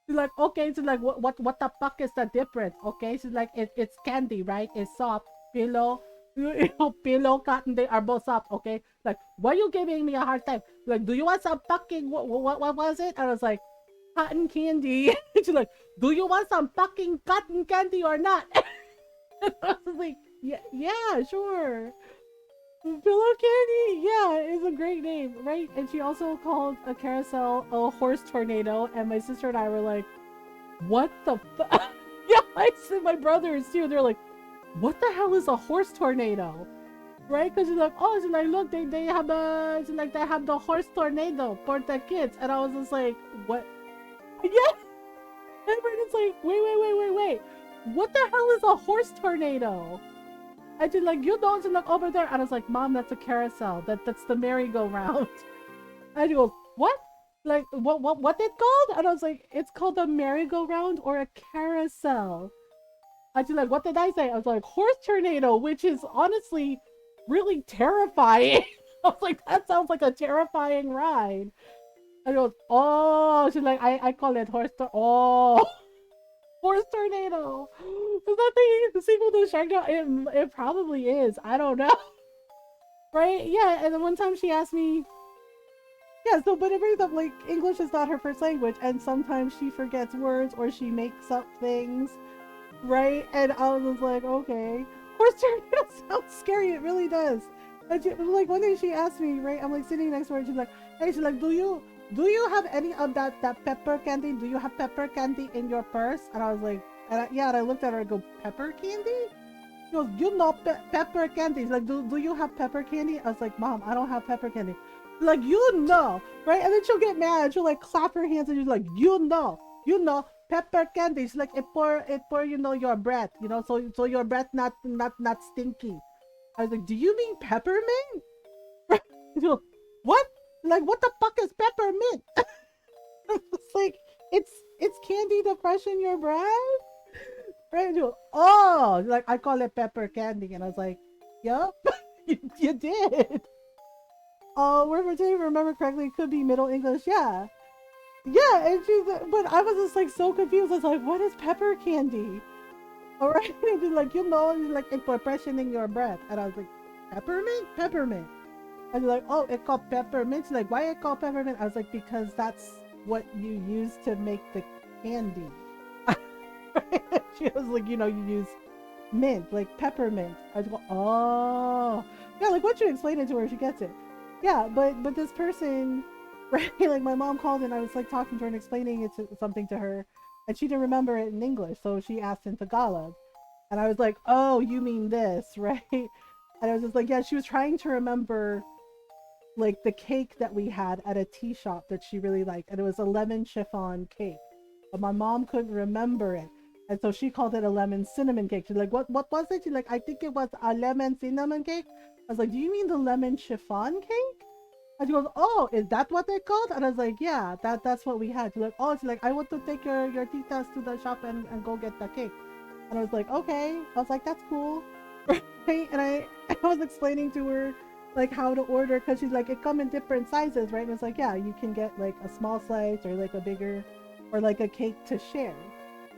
She's like, okay. She's like, what the fuck is the difference? Okay, she's like, it's candy, right? It's soft. Pillow, pillow, cotton, they are both soft, okay? Like, why are you giving me a hard time? Like, do you want some fucking, what was it? And I was like, cotton candy. She's like, do you want some fucking cotton candy or not? I was like, yeah, sure. Pillow Candy, yeah, is a great name, right? And she also called a carousel a horse tornado, and my sister and I were like, what the fuck? Yeah, I said my brothers too. They're like, what the hell is a horse tornado? Right? Because she's like, oh, she's like, look, they have the, she's like, they have the horse tornado for the kids. And I was just like, what? Yeah. And Brandon's like, wait. What the hell is a horse tornado? I did like, you don't look over there. And I was like, Mom, that's a carousel. That's the merry-go-round. And she goes, what? Like, what it called? And I was like, it's called a merry-go-round or a carousel. I was like, what did I say? I was like, horse tornado, which is honestly really terrifying. I was like, that sounds like a terrifying ride. And she goes, oh, she's like, I call it oh, horse tornado. Is that the sequel to Sharknado? It probably is. I don't know. Right? Yeah. And then one time she asked me, yeah, so but it brings up like English is not her first language, and sometimes she forgets words or she makes up things, right? And I was just like, okay. Horse tornado sounds scary, it really does. And she, like one day she asked me, right? I'm like sitting next to her, and she's like, hey, she's like, do you have any of that pepper candy? Do you have pepper candy in your purse? And I was like, yeah, and I looked at her and go, pepper candy? She goes, you know pepper candy. She's like, do you have pepper candy? I was like, Mom, I don't have pepper candy. Like, you know, right? And then she'll get mad. She'll like clap her hands and she's like, you know, pepper candy. It's like it pour, you know, your breath, you know, so your breath not stinky. I was like, do you mean peppermint? She goes, what? Like, what the fuck is peppermint? It's like, it's candy to freshen your breath. Right? She goes, oh, like I call it pepper candy, and I was like, yup, you did. Oh, where if I remember correctly, it could be Middle English. Yeah. Yeah, and she's but I was just like so confused. I was like, what is pepper candy? All right. And she's like, you know, it's like it's for freshening your breath. And I was like, peppermint? Peppermint. And she's like, oh, it's called peppermint. She's like, why it called peppermint? I was like, because that's what you use to make the candy. She was like, you know, you use mint, like peppermint. I was like, oh. Yeah, like once you explain it to her, she gets it. Yeah, but this person, right? Like my mom called and I was like talking to her and explaining something to her, and she didn't remember it in English, so she asked in Tagalog, and I was like, "Oh, you mean this, right?" And I was just like, "Yeah." She was trying to remember, like the cake that we had at a tea shop that she really liked, and it was a lemon chiffon cake, but my mom couldn't remember it, and so she called it a lemon cinnamon cake. She's like, "What was it?" She's like, "I think it was a lemon cinnamon cake." I was like, do you mean the lemon chiffon cake? And she goes, oh, is that what they called? And I was like, yeah, that's what we had. She's like, oh, she's like, I want to take your titas to the shop and go get the cake. And I was like, okay. I was like, that's cool. Right? And I was explaining to her like how to order, because she's like, it come in different sizes, right? And it's like, yeah, you can get like a small slice or like a bigger, or like a cake to share.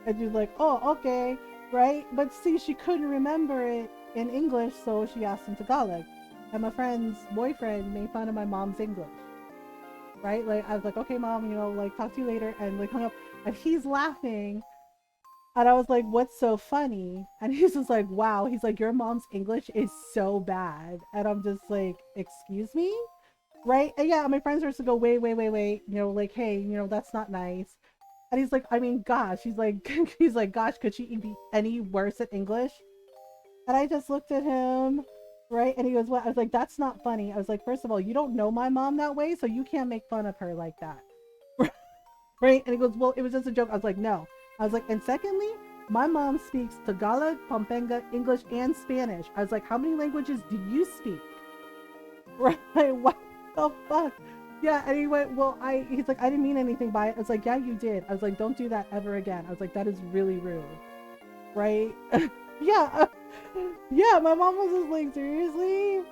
And she's like, oh, okay, right? But see, she couldn't remember it in English, so she asked in Tagalog. And my friend's boyfriend made fun of my mom's English. Right? Like I was like, okay, Mom, you know, like talk to you later, and like hung up. And he's laughing. And I was like, what's so funny? And he's just like, wow. He's like, your mom's English is so bad. And I'm just like, excuse me? Right? And yeah, my friends are to go, wait. You know, like, hey, you know, that's not nice. And he's like, I mean, gosh. He's like, gosh, could she be any worse at English? And I just looked at him, right? And he goes, what? I was like, that's not funny. I was like, first of all, you don't know my mom that way, so you can't make fun of her like that. Right? And he goes, well, it was just a joke. I was like, no. I was like, and secondly, my mom speaks Tagalog, Pampanga, English, and Spanish. I was like, how many languages do you speak? Right? What the fuck? Yeah, and he went, well, he's like, I didn't mean anything by it. I was like, yeah, you did. I was like, don't do that ever again. I was like, that is really rude. Right? Yeah. Yeah, my mom was just like, seriously?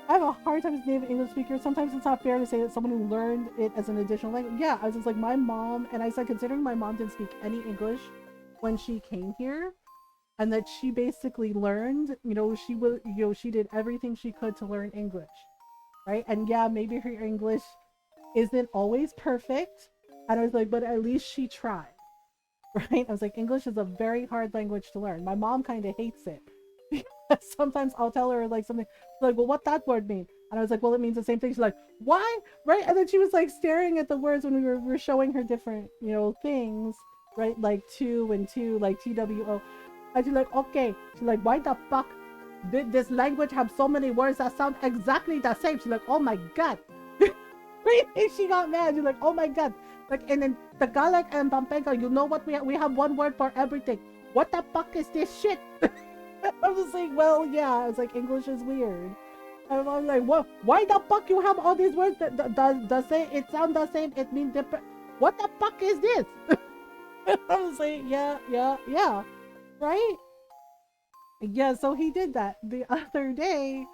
I have a hard time as a native English speaker. Sometimes it's not fair to say that someone who learned it as an additional language. Yeah, I was just like, my mom, and I said, considering my mom didn't speak any English when she came here, and that she basically learned, you know, she did everything she could to learn English, right? And yeah, maybe her English isn't always perfect. And I was like, but at least she tried, right? I was like, English is a very hard language to learn. My mom kind of hates it. sometimes I'll tell her like something. She's like, well, what that word mean? And I was like, well, it means the same thing. She's like, why? Right? And then she was like staring at the words when we were showing her different, things, right? Like two and two, like TWO. And she's like, okay. She's like, why the fuck did this language have so many words that sound exactly the same? She's like, oh my god. And she got mad. She's like, oh my god. Like, and in Tagalog and Pampanga, you know what? We have one word for everything. What the fuck is this shit? I was just like, well, yeah. I was like, English is weird. And I was like, what? Why the fuck you have all these words that does say it sound the same? It means different. What the fuck is this? I was like, yeah, right? Yeah, so he did that the other day,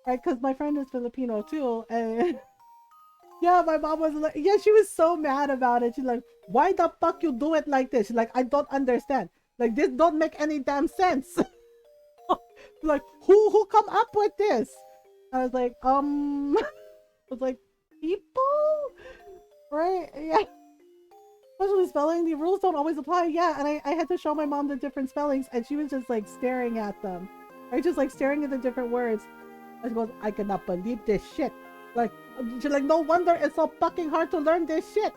right? Because my friend is Filipino too, and yeah, my mom was like, yeah, she was so mad about it. She's like, why the fuck you do it like this? She's like, I don't understand. Like, this don't make any damn sense. Like, who come up with this? I was like, I was like, people? Right? Yeah. Especially spelling, the rules don't always apply. Yeah, and I had to show my mom the different spellings, and she was just like staring at them. Right? Just like staring at the different words. And she goes, I cannot believe this shit. Like, she's like, no wonder it's so fucking hard to learn this shit.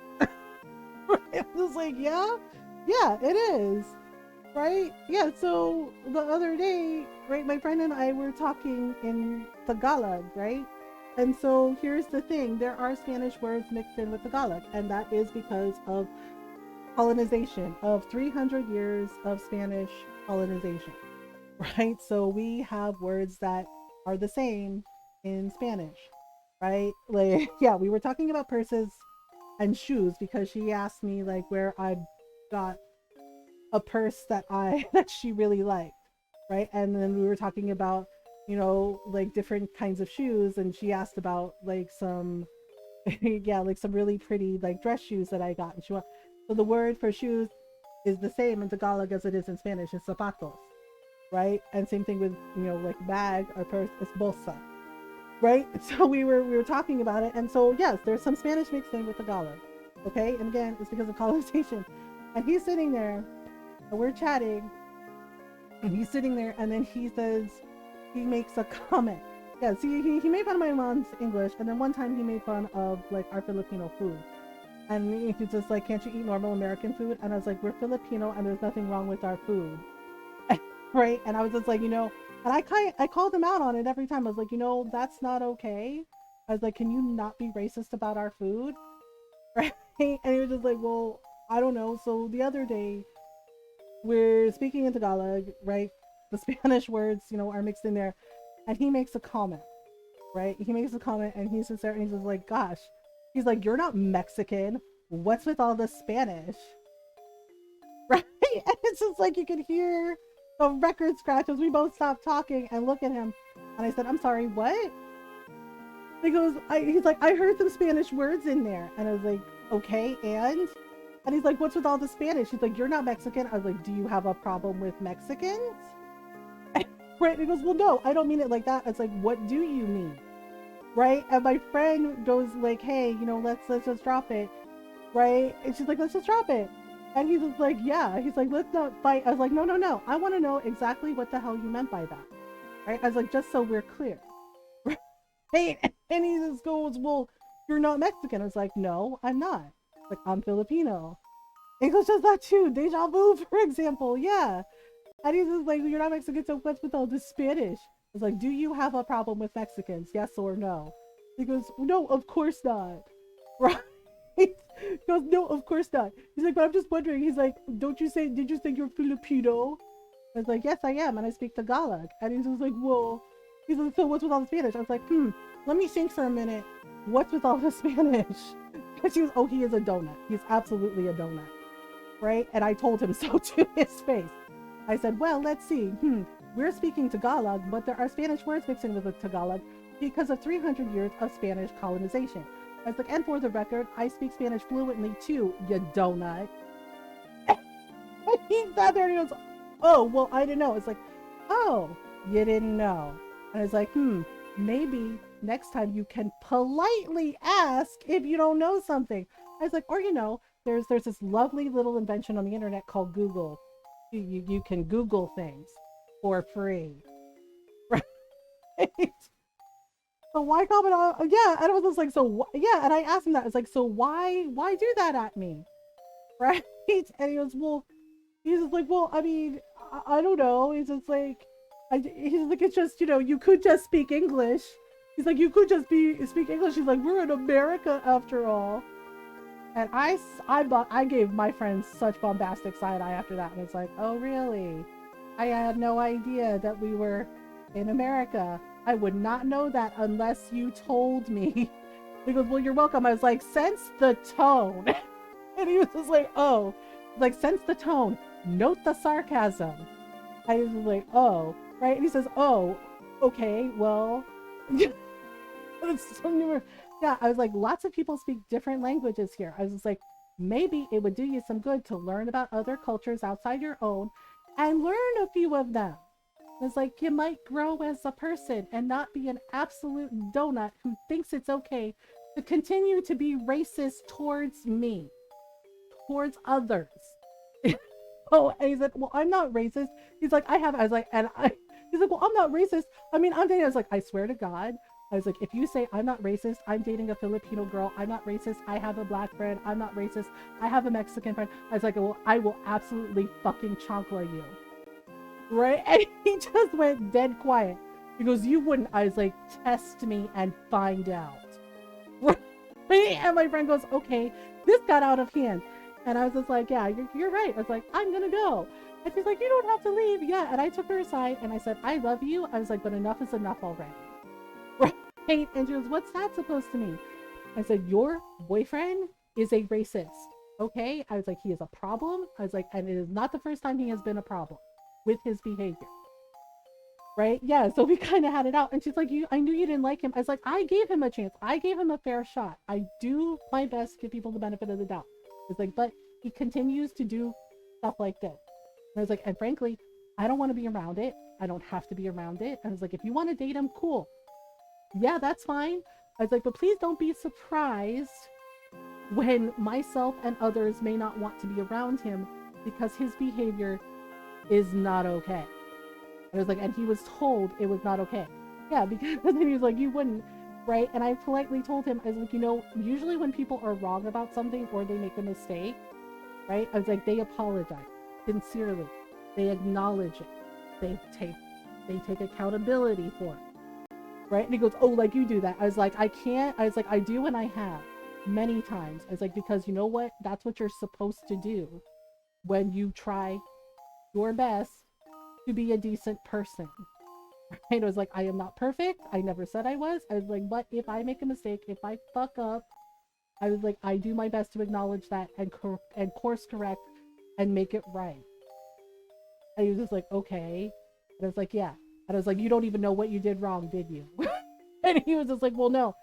It was like, yeah, it is. Right? Yeah, so the other day, right, my friend and I were talking in Tagalog, right? And so here's the thing, there are Spanish words mixed in with Tagalog, and that is because of colonization, of 300 years of Spanish colonization, right? So we have words that are the same in Spanish, right? Like, yeah, we were talking about purses and shoes because she asked me like where I got a purse that that she really liked, right? And then we were talking about, like different kinds of shoes, and she asked about like some yeah, like some really pretty like dress shoes that I got. And so the word for shoes is the same in Tagalog as it is in Spanish. It's zapatos, right? And same thing with, like bag or purse, it's bolsa, right? So we were talking about it, and so yes, there's some Spanish mixed in with Tagalog, okay? And again, it's because of colonization. And he's sitting there, and we're chatting, and he's sitting there, and then he makes a comment. Yeah, see, he made fun of my mom's English, and then one time he made fun of like our Filipino food. And he's just like, can't you eat normal American food? And I was like, we're Filipino and there's nothing wrong with our food. Right? And I was just like, and I called him out on it every time. I was like, that's not okay. I was like, can you not be racist about our food? Right? And he was just like, well, I don't know. So the other day, we're speaking in Tagalog, right? The Spanish words, are mixed in there. And he makes a comment, right? He makes a comment and he sits there and he's just like, gosh, he's like, you're not Mexican. What's with all the Spanish? Right? And it's just like you could hear the record scratch as we both stopped talking and look at him. And I said, I'm sorry, what? He goes, he's like, I heard some Spanish words in there. And I was like, okay, and he's like, what's with all the Spanish? He's like, you're not Mexican. I was like, do you have a problem with Mexicans? Right? And he goes, well, no, I don't mean it like that. It's like, what do you mean? Right? And my friend goes like, hey, let's just drop it. Right? And she's like, let's just drop it. And he's just like, yeah. He's like, let's not fight. I was like, no. I want to know exactly what the hell you meant by that. Right? I was like, just so we're clear. Right? And he just goes, well, you're not Mexican. I was like, no, I'm not. Like, I'm Filipino. English does that too. Deja vu, for example. Yeah. And he's just like, you're not Mexican, so what's with all this Spanish? I was like, do you have a problem with Mexicans? Yes or no? He goes, no, of course not. Right? He goes, no, of course not. He's like, but I'm just wondering. He's like, did you say you're Filipino? I was like, yes, I am, and I speak Tagalog. And he's just like, well, he's like, so what's with all the Spanish? I was like, let me think for a minute. What's with all the Spanish? And she was, oh, he is a donut. He's absolutely a donut. Right? And I told him so to his face. I said, well, let's see. We're speaking Tagalog, but there are Spanish words mixed in with the Tagalog because of 300 years of Spanish colonization. I was like, and for the record, I speak Spanish fluently too, you donut. And he sat there and he goes, oh, well, I didn't know. It's like, oh, you didn't know. And I was like, maybe next time you can politely ask if you don't know something. I was like, or there's this lovely little invention on the internet called Google. You can Google things for free. So why comment on, yeah, and I was just like, so yeah, and I asked him that. It's like, so why do that at me? Right? And he goes, well, he's just like, well, I mean, I don't know. He's just like, he's like, it's just, you could just speak English. He's like, you could just speak English. He's like, we're in America after all. And I gave my friends such bombastic side eye after that. And it's like, oh, really? I had no idea that we were in America. I would not know that unless you told me. He goes, well, you're welcome. I was like, sense the tone. And he was just like, oh, like, sense the tone. Note the sarcasm. I was like, oh, right? And he says, oh, okay, well, it's so newer. Yeah, I was like, lots of people speak different languages here. I was just like, maybe it would do you some good to learn about other cultures outside your own and learn a few of them. It's like, you might grow as a person and not be an absolute donut who thinks it's okay to continue to be racist towards me, towards others. Oh, and he said, well, I'm not racist. He's like, I was like, he's like, well, I'm not racist. I mean, I'm dating. I was like, I swear to God. I was like, if you say I'm not racist, I'm dating a Filipino girl. I'm not racist. I have a black friend. I'm not racist. I have a Mexican friend. I was like, well, I will absolutely fucking chancla you. Right? And he just went dead quiet. He goes, you wouldn't. I was like, test me and find out. Right? And my friend goes, okay, this got out of hand. And I was just like, yeah, you're right. I was like, I'm gonna go. And she's like, you don't have to leave. Yeah. And I took her aside and I said, I love you. I was like, but enough is enough already. Right? And she goes, what's that supposed to mean? I said, your boyfriend is a racist. Okay? I was like, he is a problem. I was like, and it is not the first time he has been a problem with his behavior. Right? Yeah. So we kind of had it out. And she's like, I knew you didn't like him. I was like, I gave him a chance. I gave him a fair shot. I do my best to give people the benefit of the doubt. It's like, but he continues to do stuff like this. And I was like, and frankly, I don't want to be around it. I don't have to be around it. And I was like, if you want to date him, cool. Yeah, that's fine. I was like, but please don't be surprised when myself and others may not want to be around him because his behavior is not okay. I was like, and he was told it was not okay. Yeah, because then he was like, you wouldn't. Right? And I politely told him, I was like, usually when people are wrong about something or they make a mistake, right? I was like, they apologize sincerely. They acknowledge it. They take accountability for it. Right? And he goes, oh, like you do that. I was like, I can't. I was like, I do and I have many times. I was like, because you know what? That's what you're supposed to do when you try your best to be a decent person. Right? I was like, I am not perfect. I never said I was. I was like, but if I make a mistake, if I fuck up, I was like, I do my best to acknowledge that and course correct and make it right. And he was just like, okay. And I was like, yeah. And I was like, you don't even know what you did wrong, did you? And he was just like, well, no.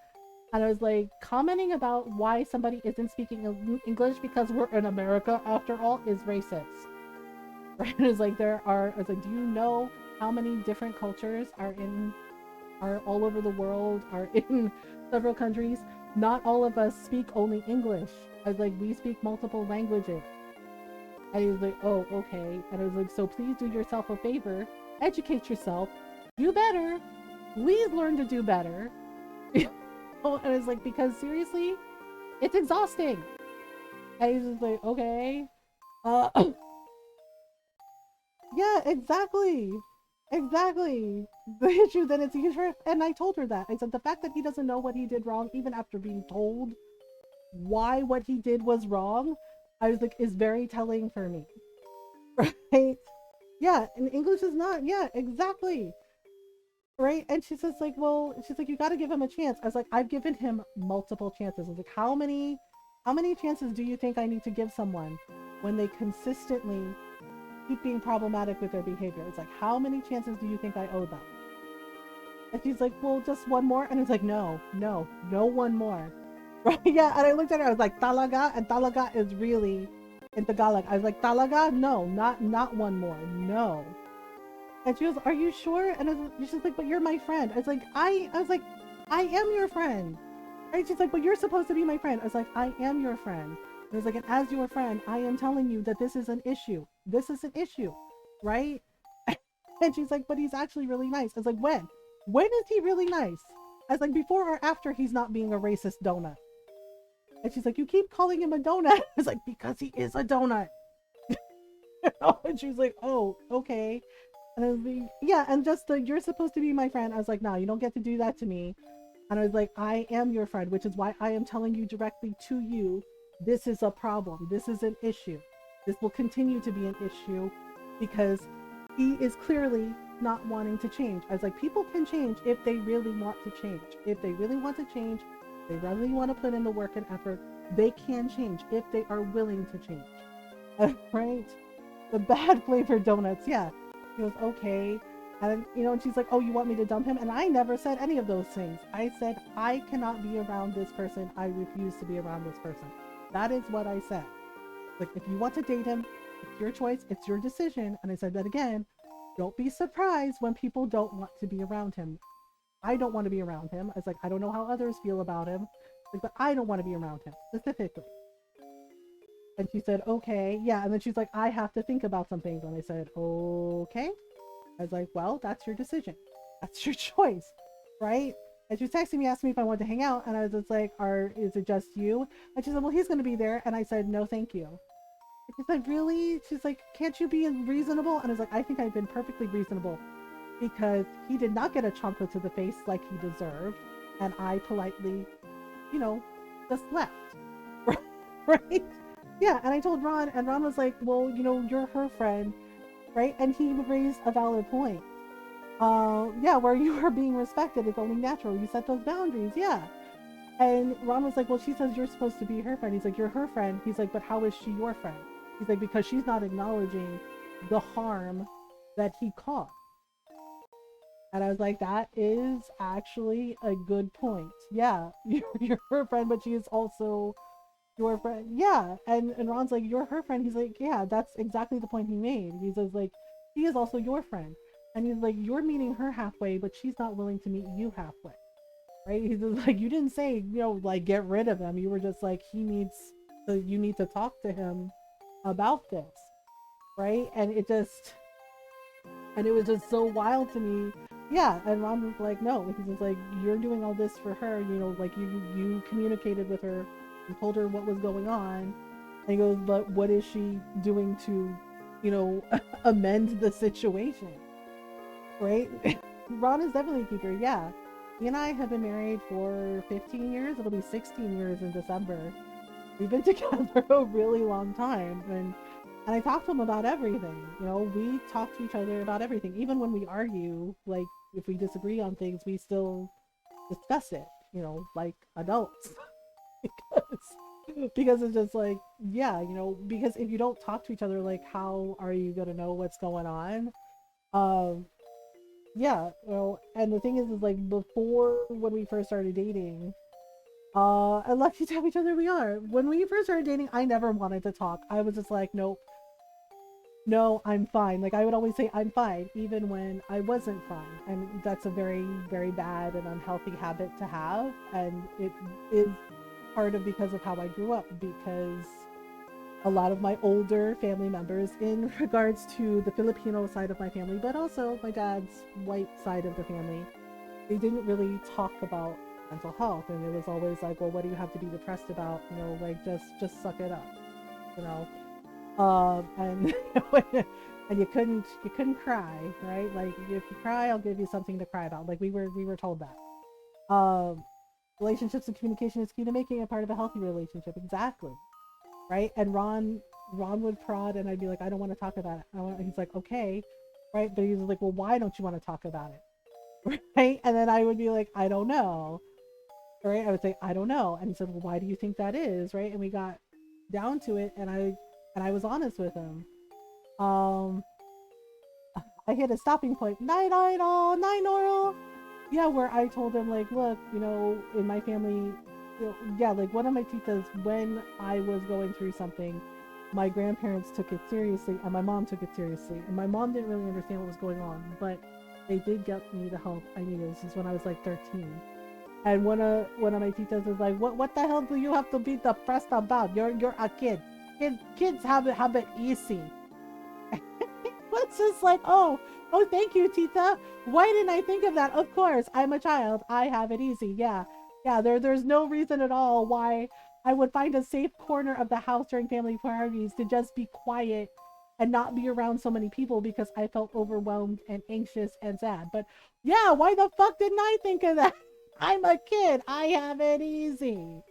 And I was like, commenting about why somebody isn't speaking English because we're in America after all is racist. Right? And it's like, I was like, do you know how many different cultures are all over the world, are in several countries? Not all of us speak only English. I was like, we speak multiple languages. And he was like, oh, okay. And I was like, so please do yourself a favor, educate yourself, do better, please learn to do better. And I was like, because seriously, it's exhausting. And he's just like, okay. Yeah, exactly. Exactly. The issue then is and I told her that. I said the fact that he doesn't know what he did wrong, even after being told why what he did was wrong, I was like, is very telling for me. Right? Yeah, and English is not, yeah, exactly. Right? And she's just like, well, she's like, you gotta give him a chance. I was like, I've given him multiple chances. I was like, how many chances do you think I need to give someone when they consistently keep being problematic with their behavior? It's like, how many chances do you think I owe them? And she's like, well, just one more. And it's like, no one more. Right? Yeah. And I looked at her, I was like, talaga, and talaga is really in Tagalog. I was like, talaga? No, not one more. No. And she was, are you sure? And she's like, but you're my friend. I was like, I am your friend. Right? She's like, but you're supposed to be my friend. I was like, I am your friend. And I was like, and as your friend, I am telling you that this is an issue. This is an issue, right? And she's like, but he's actually really nice. I was like, when? when is he really nice? I was like, before or after he's not being a racist donut? And she's like, you keep calling him a donut. I was like, because he is a donut. And she was like, oh, okay. And I was like, yeah, and just the, you're supposed to be my friend. I was like, no, you don't get to do that to me. And I was like, I am your friend, which is why I am telling you directly to you, this is a problem. This is an issue. This will continue to be an issue because he is clearly not wanting to change. I was like, people can change if they really want to change. If they really want to change, they really want to put in the work and effort, they can change if they are willing to change. Right? The bad flavored donuts, yeah. He goes, okay. And and she's like, oh, you want me to dump him? And I never said any of those things. I said, I cannot be around this person. I refuse to be around this person. That is what I said. Like, if you want to date him, it's your choice, it's your decision. And I said that again, don't be surprised when people don't want to be around him. I don't want to be around him. I was like, I don't know how others feel about him, but I don't want to be around him specifically. And she said, okay, yeah. And then she's like, I have to think about some things. And I said, okay. I was like, well, that's your decision. That's your choice, right? And she was texting me, asking me if I wanted to hang out. And I was just like, is it just you? And she said, well, he's going to be there. And I said, no, thank you. And she's like, really? She's like, can't you be reasonable? And I was like, I think I've been perfectly reasonable because he did not get a chocolate to the face like he deserved. And I politely, just left. Right? Yeah, and I told Ron, and Ron was like, well, you're her friend, right? And he raised a valid point. Yeah, where you are being respected, it's only natural. You set those boundaries, yeah. And Ron was like, well, she says you're supposed to be her friend. He's like, you're her friend. He's like, but how is she your friend? He's like, because she's not acknowledging the harm that he caused. And I was like, that is actually a good point. Yeah, you're her friend, but she is also your friend. Yeah. And Ron's like, you're her friend. He's like, yeah, that's exactly the point he made. He says, like, she is also your friend. And he's like, you're meeting her halfway, but she's not willing to meet you halfway. Right? He's like, you didn't say, like, get rid of him. You were just like, you need to talk to him about this. Right? And it was just so wild to me. Yeah. And Ron was like, no. He's just like, you're doing all this for her. Like you communicated with her and told her what was going on. And he goes, but what is she doing to, amend the situation? Right? Ron is definitely a keeper. Yeah. He and I have been married for 15 years. It'll be 16 years in December. We've been together a really long time. And I talk to him about everything. We talk to each other about everything. Even when we argue, like, if we disagree on things, we still discuss it, like adults. because it's just like, yeah, because if you don't talk to each other, like, how are you gonna know what's going on? Yeah, and the thing is like, before, when we first started dating, and lucky to have each other we are. When we first started dating, I never wanted to talk. I was just like, nope, no, I'm fine. Like, I would always say I'm fine, even when I wasn't fine. And that's a very, very bad and unhealthy habit to have. And it is part of because of how I grew up, because a lot of my older family members, in regards to the Filipino side of my family, but also my dad's white side of the family, they didn't really talk about mental health. And it was always like, well, what do you have to be depressed about? Like, just suck it up, and and you couldn't cry, right? Like, if you cry, I'll give you something to cry about. Like, we were told that. Relationships and communication is key to making it part of a healthy relationship. Exactly. Right? And Ron would prod, and I'd be like, I don't want to talk about it. He's like, okay, right? But he's like, well, why don't you want to talk about it? Right? And then I would be like, I don't know. Right? I would say, I don't know. And he said, well, why do you think that is? Right? And we got down to it, and I was honest with him. I hit a stopping point. Night idol, night oral. Yeah, where I told him, like, look, in my family, yeah, like, one of my titas, when I was going through something, my grandparents took it seriously, and my mom took it seriously. And my mom didn't really understand what was going on, but they did get me the help I needed. This is when I was like 13. And one of my titas was like, what the hell do you have to be depressed about? You're a kid. Kids have it easy. It's just like, oh, Oh, thank you, Tita. Why didn't I think of that? Of course, I'm a child. I have it easy. Yeah. Yeah, there's no reason at all why I would find a safe corner of the house during family parties to just be quiet and not be around so many people because I felt overwhelmed and anxious and sad. But yeah, why the fuck didn't I think of that? I'm a kid. I have it easy.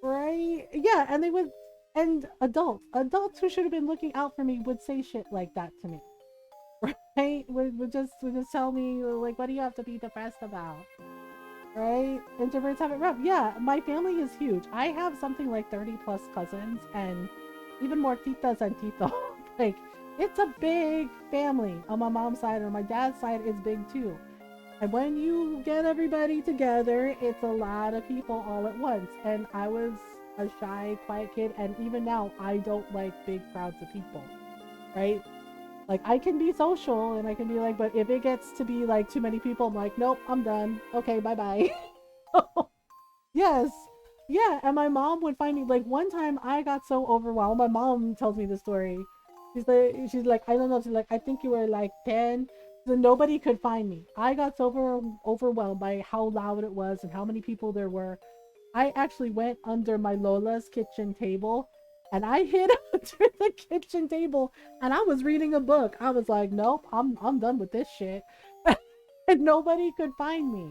Right? Yeah, and they would, and adults who should have been looking out for me would say shit like that to me. Right? Would just tell me like, what do you have to be depressed about? Right? Introverts have it rough. Yeah, my family is huge. I have something like 30 plus cousins and even more titas and titos. Like, it's a big family on my mom's side, or my dad's side is big too. And when you get everybody together, it's a lot of people all at once. And I was a shy, quiet kid, and even now, I don't like big crowds of people, right? Like, I can be social and I can be like, but if it gets to be like too many people, I'm like, nope, I'm done. Okay, bye bye. Yes. Yeah, and my mom would find me like one time I got so overwhelmed. My mom tells me the story. She's like, I don't know, she's like, I think you were like 10. So nobody could find me. I got so overwhelmed by how loud it was and how many people there were. I actually went under my Lola's kitchen table and I hid under the kitchen table and I was reading a book. I was like, nope, I'm done with this shit. And nobody could find me.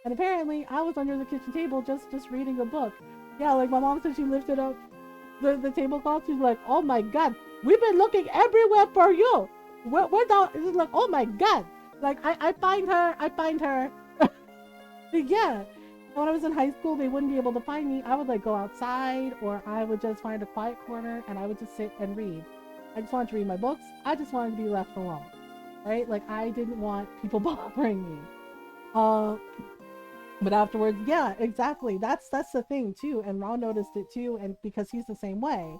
And apparently I was under the kitchen table just reading a book. Yeah, like my mom said she lifted up the tablecloth. She's like, oh my god, we've been looking everywhere for you. We're down. It's like, oh my god. Like I find her, I find her. Yeah. When I was in high school, they wouldn't be able to find me. I would like go outside or I would just find a quiet corner and I would just sit and read. I just wanted to read my books. I just wanted to be left alone. Right? Like I didn't want people bothering me. Uh, but afterwards, yeah, exactly. That's the thing too. And Ron noticed it too, and because he's the same way,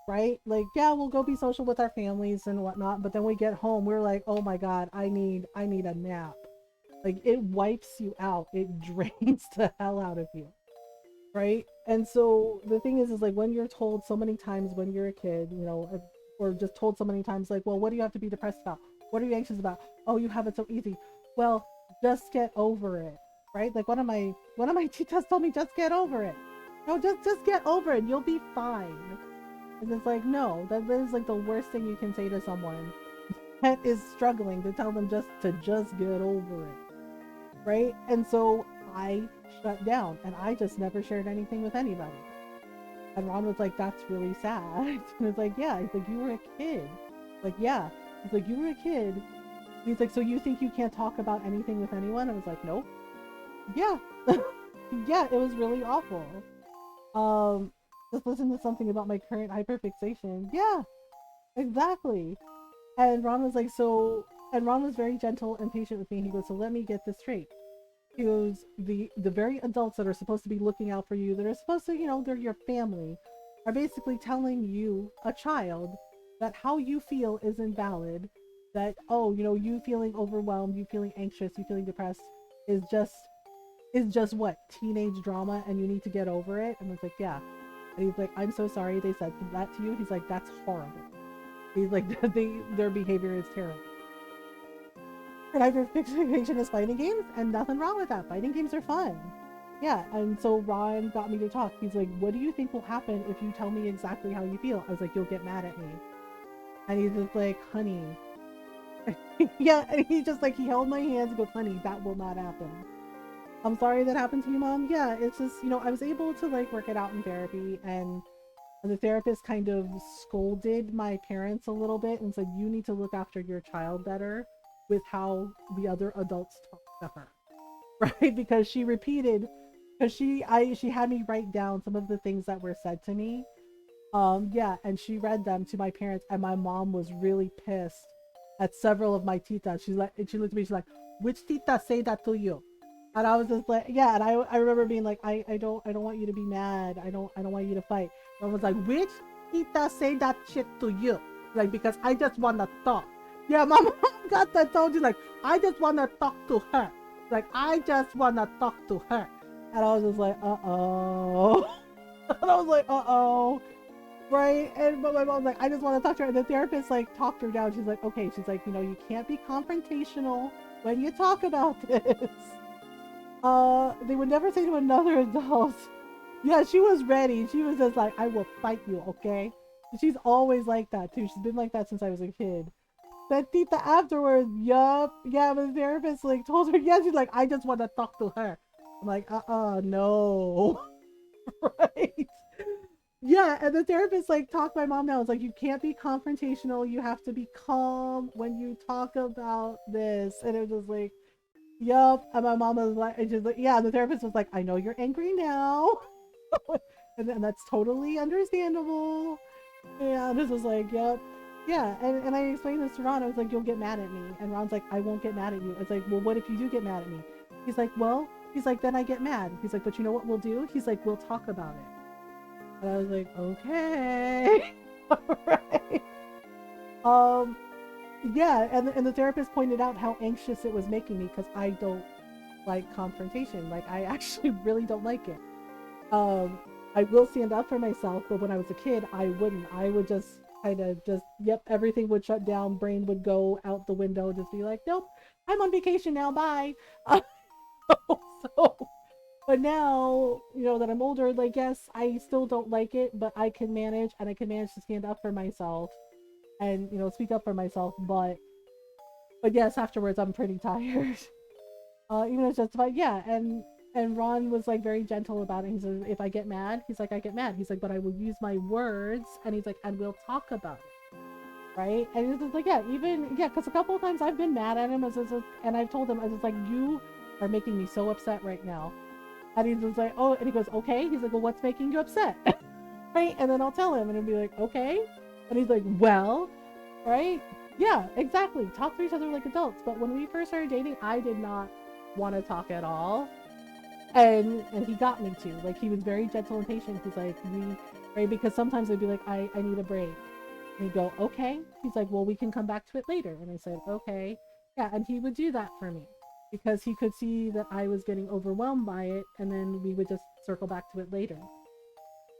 right? Like, yeah, we'll go be social with our families and whatnot, but then we get home, we're like, oh my god, I need a nap. Like it wipes you out. It drains the hell out of you. Right? And so the thing is like when you're told so many times when you're a kid, or just told so many times like, well, what do you have to be depressed about? What are you anxious about? Oh, you have it so easy. Well, just get over it. Right? Like one of my teachers told me, just get over it. No, just get over it. You'll be fine. And it's like, no, that is like the worst thing you can say to someone that is struggling, to tell them just get over it. Right? And so I shut down and I just never shared anything with anybody. And Ron was like, that's really sad. And it's like, yeah. He's like, you were a kid. Like, yeah. He's like, you were a kid. He's like, so you think you can't talk about anything with anyone? I was like, nope. Yeah. Yeah, it was really awful. Just listen to something about my current hyperfixation. Yeah, exactly. And Ron was like, and Ron was very gentle and patient with me. He goes, so let me get this straight. He goes, the very adults that are supposed to be looking out for you, that are supposed to, they're your family, are basically telling you, a child, that how you feel is invalid. That, oh, you feeling overwhelmed, you feeling anxious, you feeling depressed is just what? Teenage drama, and you need to get over it. And it's like, yeah. And he's like, I'm so sorry they said that to you. He's like, that's horrible. He's like, their behavior is terrible. And hyperfixation is fighting games, and nothing wrong with that. Fighting games are fun. Yeah, and so Ron got me to talk. He's like, what do you think will happen if you tell me exactly how you feel? I was like, you'll get mad at me. And he's just like, honey. Yeah, and he just like, he held my hands and goes, honey, that will not happen. I'm sorry that happened to you, Mom. Yeah, it's just, I was able to like work it out in therapy, and the therapist kind of scolded my parents a little bit and said, you need to look after your child better with how the other adults talk to her. Right? Because she had me write down some of the things that were said to me. Yeah, and she read them to my parents, and my mom was really pissed at several of my titas. She looked at me, she's like, which tita say that to you? And I was just like, yeah, and I remember being like, I don't want you to be mad. I don't want you to fight. And I was like, which tita say that shit to you? Like, because I just wanna talk. Yeah, my mom got that tone. She's like, I just wanna talk to her. Like, I just wanna talk to her. And I was just like, uh-oh. And I was like, uh-oh. Right? And but my mom's like, I just want to talk to her. And the therapist like talked her down. She's like, okay. She's like, you can't be confrontational when you talk about this. They would never say to another adult. Yeah, she was ready. She was just like, I will fight you, okay? She's always like that too. She's been like that since I was a kid. That Tita afterwards, yup. Yeah, but the therapist like told her, yeah, she's like, I just want to talk to her. I'm like, no. Right? Yeah, and the therapist like talked my mom down. It's like you can't be confrontational. You have to be calm when you talk about this. And it was like, yup. And my mom was like, and she's like, yeah. And the therapist was like, I know you're angry now, and that's totally understandable. And this was like, yep. Yeah, and I explained this to Ron. I was like, you'll get mad at me. And Ron's like, I won't get mad at you. It's like, well, what if you do get mad at me? He's like, well, he's like, then I get mad. He's like, but you know what we'll do? He's like, we'll talk about it. And I was like, okay. All right. Yeah, and the therapist pointed out how anxious it was making me because I don't like confrontation. Like, I actually really don't like it. I will stand up for myself, but when I was a kid, I wouldn't. I would just kind of just, yep, everything would shut down, brain would go out the window, just be like, nope, I'm on vacation now, bye. So, but now, that I'm older, like, yes, I still don't like it, but I can manage, and I can manage to stand up for myself and, speak up for myself, but yes, afterwards, I'm pretty tired. Even it's justified, yeah, and Ron was like very gentle about it. He says, if I get mad, he's like, I get mad. He's like, but I will use my words, and he's like, and we'll talk about it, right? And he's just like, yeah, because a couple of times I've been mad at him, and I've told him, I was like, you are making me so upset right now. And he's just like, oh, and he goes, okay. He's like, well, what's making you upset? Right? And then I'll tell him, and he'll be like, okay. And he's like, well, right? Yeah, exactly. Talk to each other like adults. But when we first started dating, I did not want to talk at all. And he got me to. Like, he was very gentle and patient. He's like, right? Because sometimes I'd be like, I need a break. And he'd go, okay. He's like, well, we can come back to it later. And I said, okay. Yeah, and he would do that for me because he could see that I was getting overwhelmed by it, and then we would just circle back to it later.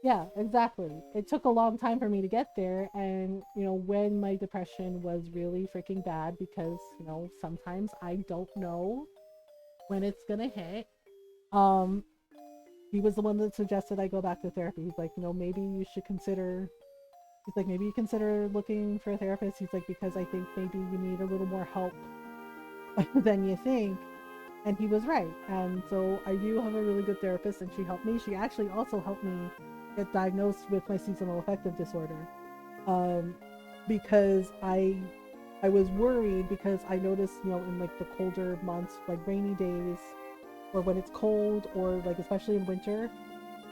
Yeah, exactly. It took a long time for me to get there, and when my depression was really freaking bad, because sometimes I don't know when it's gonna hit. He was the one that suggested I go back to therapy. He's like, maybe you should consider. He's like, maybe you consider looking for a therapist. He's like, because I think maybe you need a little more help than you think. And he was right. And so I do have a really good therapist, and she helped me. She actually also helped me get diagnosed with my seasonal affective disorder. Because I was worried because I noticed, in like the colder months, like rainy days, or when it's cold, or like especially in winter,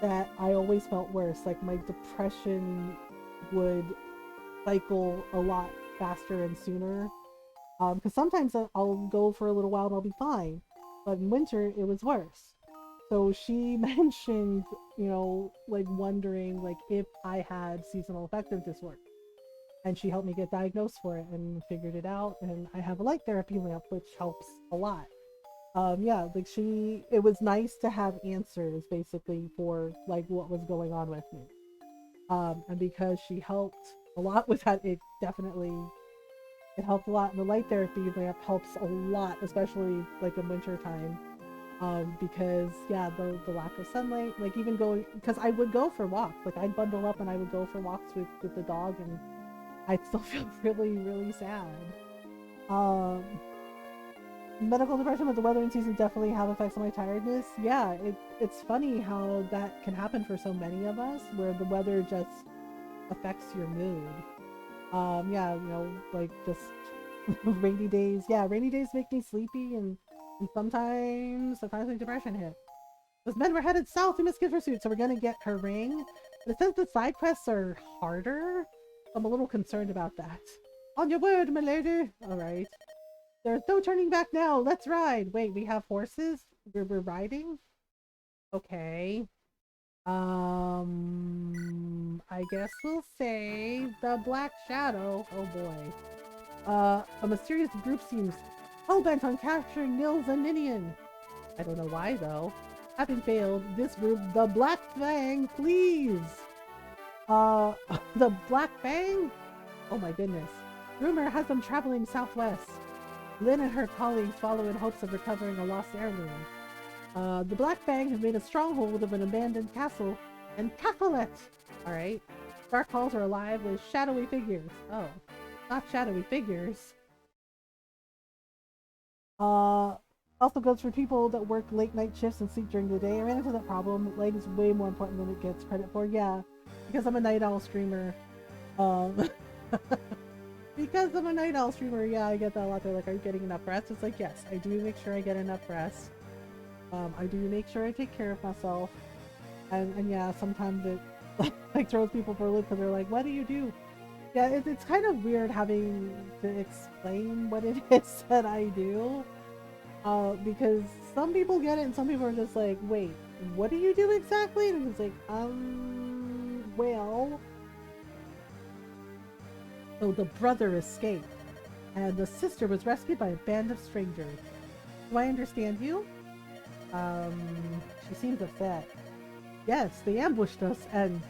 that I always felt worse. Like my depression would cycle a lot faster and sooner. Because sometimes I'll go for a little while and I'll be fine, but in winter it was worse. So she mentioned, like wondering like if I had seasonal affective disorder, and she helped me get diagnosed for it and figured it out. And I have a light therapy lamp, which helps a lot. Yeah, like it was nice to have answers basically for like what was going on with me. And because she helped a lot with that, it helped a lot. And the light therapy lamp helps a lot, especially like in winter time. Because yeah, the lack of sunlight, like even going, because I would go for walks, like I'd bundle up and I would go for walks with the dog, and I'd still feel really, really sad. Um, Medical depression with the weather and season definitely have effects on my tiredness. Yeah, it's funny how that can happen for so many of us, where the weather just affects your mood. Yeah, like just rainy days. Yeah, rainy days make me sleepy, and sometimes my depression hit. Those men were headed south in Miss Gift Pursuit, so we're gonna get her ring. But it says the side quests are harder. I'm a little concerned about that. On your word, my lady. All right. There's no turning back now. Let's ride. Wait, we have horses? We're riding? Okay. I guess we'll say the Black Shadow. Oh boy. A mysterious group seems hell-bent on capturing Nils and Ninian. I don't know why though. Having failed, this group, the Black Fang, please. Uh, the Black Fang? Oh my goodness. Rumor has them traveling southwest. Lynn and her colleagues follow in hopes of recovering a lost heirloom. The Black Fang have made a stronghold of an abandoned castle and Cacolet. Alright. Dark halls are alive with shadowy figures. Oh, not shadowy figures. Also goes for people that work late night shifts and sleep during the day. I ran into that problem. Light is way more important than it gets credit for. Yeah, because I'm a night owl streamer. Um, because I'm a night owl streamer, yeah, I get that a lot. They're like, are you getting enough rest? It's like, yes, I do make sure I get enough rest. I do make sure I take care of myself. And yeah, sometimes it like throws people for a loop because they're like, what do you do? Yeah, it's kind of weird having to explain what it is that I do. Because some people get it and some people are just like, wait, what do you do exactly? And it's like, well. So the brother escaped, and the sister was rescued by a band of strangers. Do I understand you? She seems upset. Yes, they ambushed us, and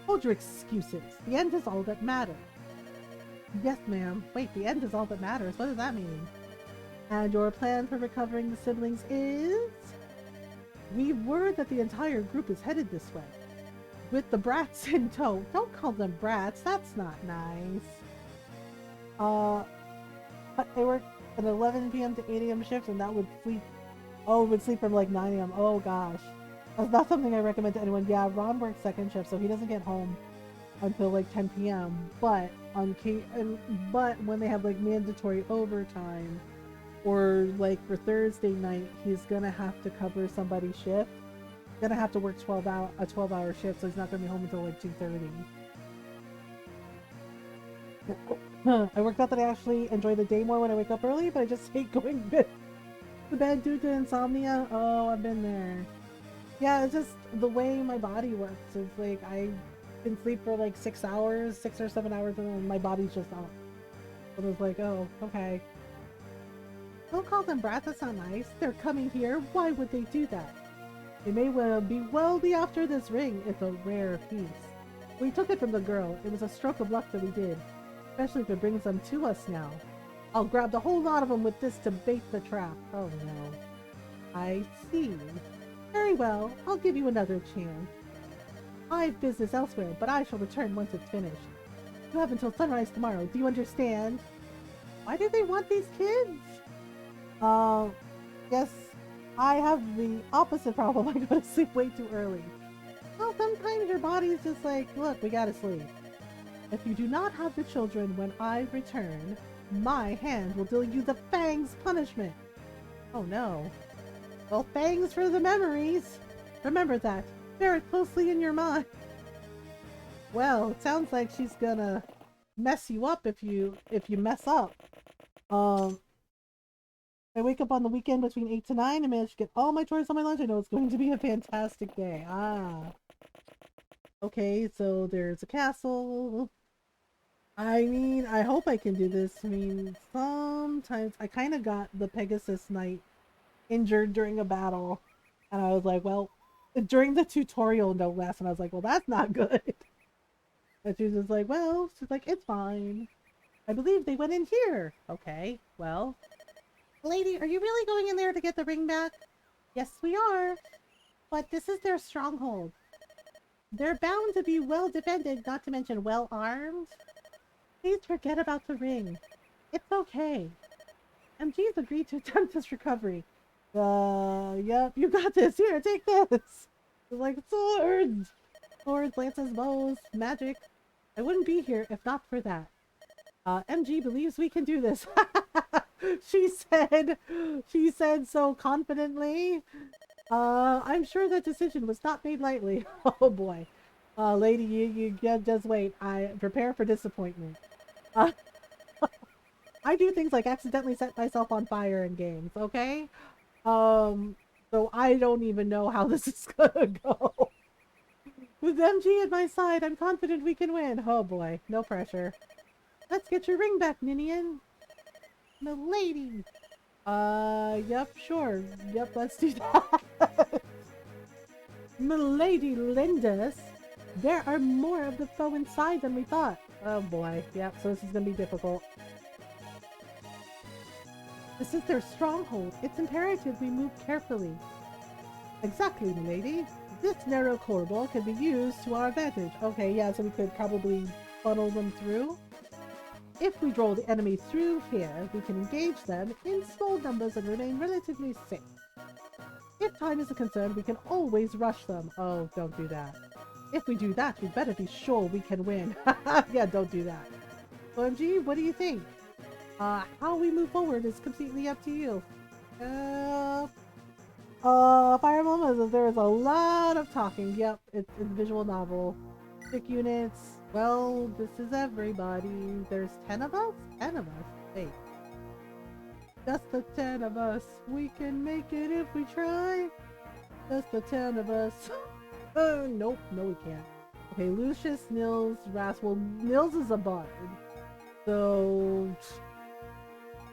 hold your excuses. The end is all that matters. Yes, ma'am. Wait, the end is all that matters. What does that mean? And your plan for recovering the siblings is? We've word that the entire group is headed this way. With the brats in tow. Don't call them brats. That's not nice. But they work an 11 p.m. to 8 a.m. shift, and that would sleep. Oh, would sleep from like 9 a.m. Oh gosh. That's not something I recommend to anyone. Yeah, Ron works second shift, so he doesn't get home until like 10 p.m. But but when they have like mandatory overtime, or like for Thursday night, he's gonna have to cover somebody's shift. He's gonna have to work a 12-hour shift, so he's not gonna be home until like 2:30. I worked out that I actually enjoy the day more when I wake up early, but I just hate going to bed due to insomnia. Oh, I've been there. Yeah, it's just the way my body works. It's like I can sleep for like 6 hours, 6 or 7 hours, and then my body's just up. So it's like, oh, okay. Don't call them brats, that's not nice. They're coming here. Why would they do that? They may well be after this ring. It's a rare piece. We took it from the girl. It was a stroke of luck that we did. Especially if it brings them to us now. I'll grab the whole lot of them with this to bait the trap. Oh no. I see. Very well. I'll give you another chance. I've business elsewhere, but I shall return once it's finished. You have until sunrise tomorrow. Do you understand? Why do they want these kids? Yes, I have the opposite problem. I go to sleep way too early. Well, sometimes your body's just like, look, we gotta sleep. If you do not have the children when I return, my hand will deal you the Fang's punishment. Oh no. Well, thanks for the memories. Remember that. Bear it closely in your mind. Well, it sounds like she's gonna mess you up if you mess up. I wake up on the weekend between 8 to 9 and manage to get all my chores on my lunch. I know it's going to be a fantastic day. Ah. Okay, so there's a castle. I mean, I hope I can do this. I mean, sometimes I kind of got the Pegasus Knight injured during a battle. And I was like, well, during the tutorial, no less. And I was like, well, that's not good. And she was just like, well, she's like, it's fine. I believe they went in here. Okay, well. Lady, are you really going in there to get the ring back? Yes, we are. But this is their stronghold. They're bound to be well defended, not to mention well armed. Please forget about the ring. It's okay. MG's agreed to attempt this recovery. Yep, you got this. Here, take this. Like swords. Swords, lances, bows, magic. I wouldn't be here if not for that. MG believes we can do this. She said so confidently. I'm sure that decision was not made lightly. Oh boy. Lady, you just wait. I prepare for disappointment. I do things like accidentally set myself on fire in games, okay? So I don't even know how this is gonna go. With MG at my side, I'm confident we can win. Oh boy, no pressure. Let's get your ring back, Ninian. Milady. Yep, sure. Yep, let's do that. Milady Lindis, There are more of the foe inside than we thought. Oh boy. Yep, so this is gonna be difficult. This is their stronghold. It's imperative we move carefully. Exactly, milady. This narrow corridor can be used to our advantage. Okay, yeah, so we could probably funnel them through. If we draw the enemy through here, we can engage them in small numbers and remain relatively safe. If time is a concern, we can always rush them. Oh, don't do that. If we do that, we better be sure we can win. Yeah, don't do that. OMG, what do you think? How we move forward is completely up to you. Fire Emblem, there is a lot of talking. Yep, it's a visual novel. Stick units. Well, this is everybody. There's 10 of us? 10 of us. Wait. Just the 10 of us. We can make it if we try. Just the 10 of us. Nope. No, we can't. Okay, Lucius, Nils, Raswell. Nils is a bard. So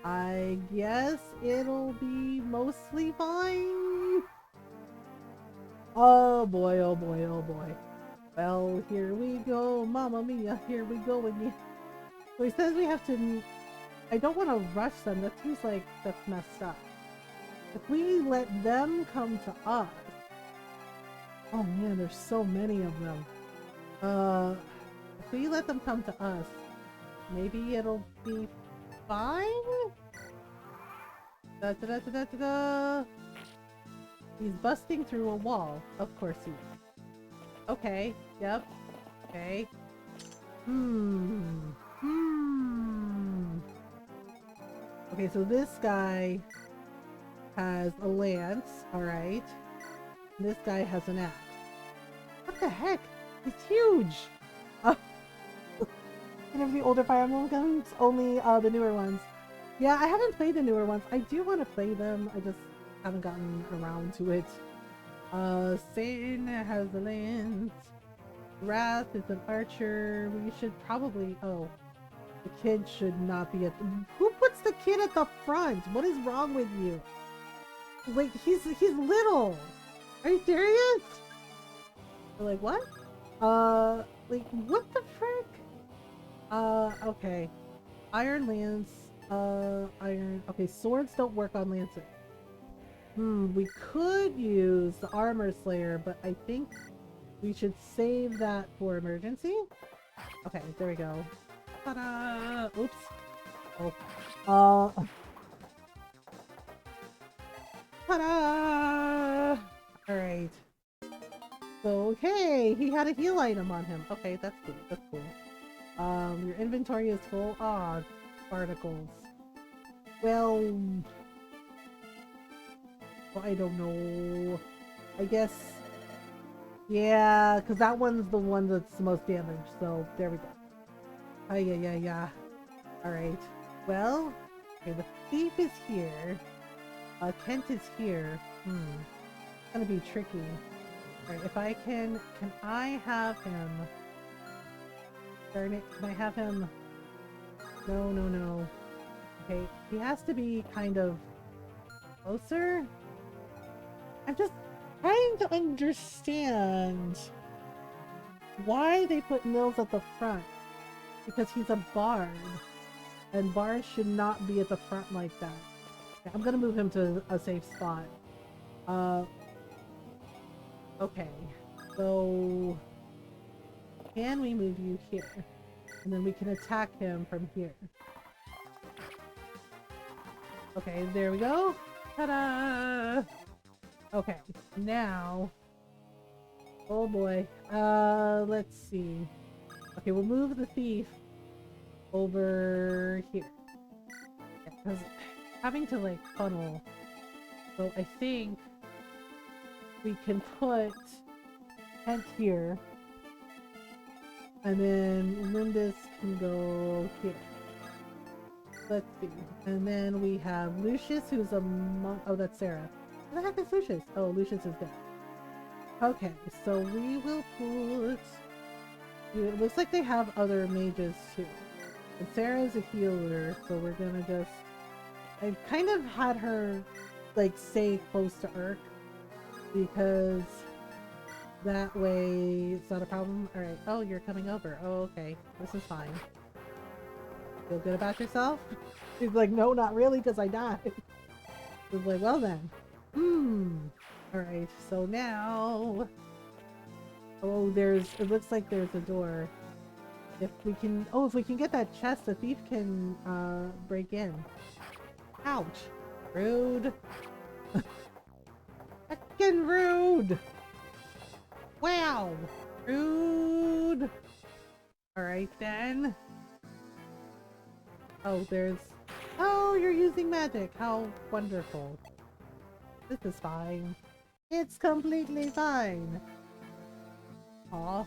I guess it'll be mostly fine. Oh boy, oh boy, oh boy. Well, here we go, Mamma Mia, here we go again. So he says we have to... I don't want to rush them, that seems like that's messed up. If we let them come to us... Oh man, there's so many of them. If we let them come to us, maybe it'll be fine? Da da da da da da da! He's busting through a wall. Of course he is. Okay, yep. Okay. Okay, so this guy has a lance, alright. This guy has an axe. What the heck? He's huge! Any of the older Fire Emblem games? Only the newer ones. Yeah, I haven't played the newer ones. I do want to play them. I just haven't gotten around to it. Satan has the lance. Wrath is an archer. We should probably... Oh. The kid should not be at the... Who puts the kid at the front? What is wrong with you? Like, he's little! Are you serious? Like, what? Like, what the frick? Okay. Iron lance. Iron... Okay, swords don't work on lances. We could use the armor slayer, but I think we should save that for emergency. Okay, there we go. Ta-da! Oops. Oh. Ta-da! Alright. So, okay, he had a heal item on him. Okay, that's cool. That's cool. Your inventory is full. Ah, articles. Well, I don't know. I guess... Yeah, because that one's the one that's the most damaged, so there we go. Yeah. Alright. Well, okay, the thief is here. Kent is here. It's gonna be tricky. Alright, if I can I have him... Darn it, can I have him... No. Okay, he has to be kind of closer? I'm just trying to understand why they put Nils at the front. Because he's a bard. And bards should not be at the front like that. Okay, I'm gonna move him to a safe spot. Okay. So... Can we move you here? And then we can attack him from here. Okay, there we go. Ta-da! Okay, now... Oh boy. Let's see. Okay, we'll move the thief over here. Because having to, like, funnel. So I think we can put Kent here. And then Lindis can go here. Let's see. And then we have Lucius, who's a monk. Oh, that's Sarah. Where the heck is Lucius? Oh, Lucius is dead. Okay, so we will put... It looks like they have other mages too. And Sarah's a healer, so we're gonna just... I kind of had her, like, stay close to Urk. Because That way it's not a problem. Alright. Oh, you're coming over. Oh, okay. This is fine. Feel good about yourself? He's like, no, not really, because I died. He's like, well then. Alright, so now... Oh, it looks like there's a door. If we can get that chest, the thief can, break in. Ouch. Rude. Fucking rude! Wow! Rude! Alright then. Oh, oh, you're using magic! How wonderful. This is fine. It's completely fine. Aw.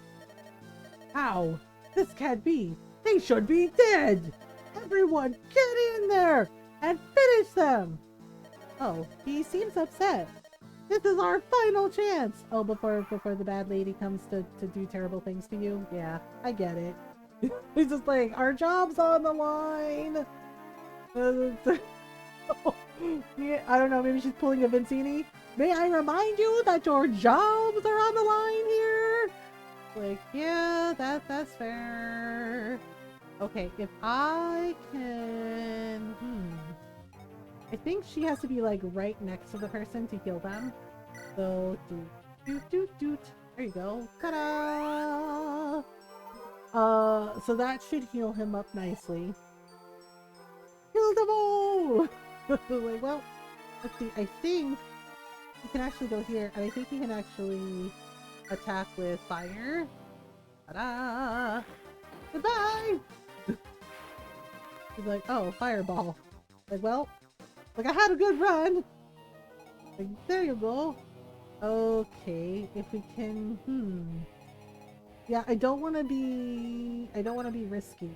How? This can't be! They should be dead! Everyone get in there! And finish them! Oh, he seems upset. This is our final chance! Oh, before the bad lady comes to do terrible things to you? Yeah, I get it. He's just like, our job's on the line! Yeah, I don't know, maybe she's pulling a Vincini. May I remind you that your jobs are on the line here? Like, yeah, that's fair. Okay, if I can... I think she has to be like right next to the person to heal them. So, doot. There you go. Ta-da! So that should heal him up nicely. Heal them all! Like, well, let's see. I think he can actually go here, and I think he can actually attack with fire. Ta-da! Goodbye! He's like, oh, fireball. Like, well, like I had a good run. Like, there you go. Okay, if we can, yeah, I don't want to be risky.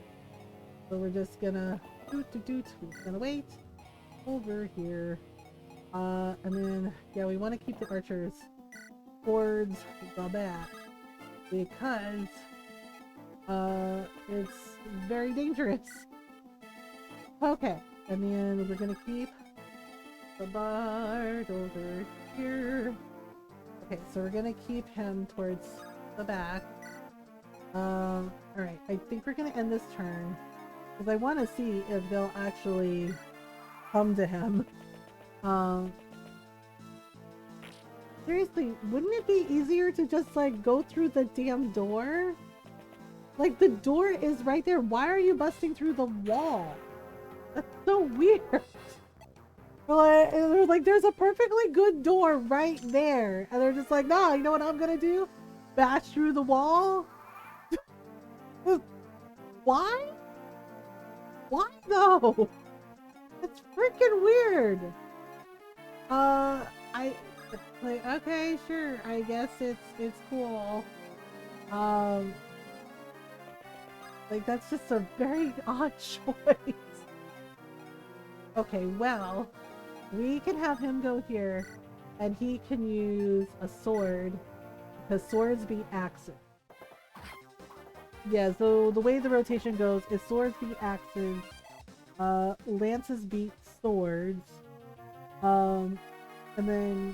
So we're just gonna we're gonna wait over here. And then, yeah, we want to keep the archers towards the back because it's very dangerous. Okay, and then we're gonna keep the bard over here. Okay, so we're gonna keep him towards the back. Alright, I think we're gonna end this turn because I want to see if they'll actually come to him. Seriously, wouldn't it be easier to just like go through the damn door? Like, the door is right there. Why are you busting through the wall? That's so weird. Like, there's a perfectly good door right there. And they're just like, nah, you know what I'm gonna do? Bash through the wall? Why? Why though? That's freaking weird. Like, okay, sure. I guess it's cool. Like, that's just a very odd choice. Okay, well, we can have him go here, and he can use a sword, because swords beat axes. Yeah, so the way the rotation goes is swords beat axes, lances beat swords, and then...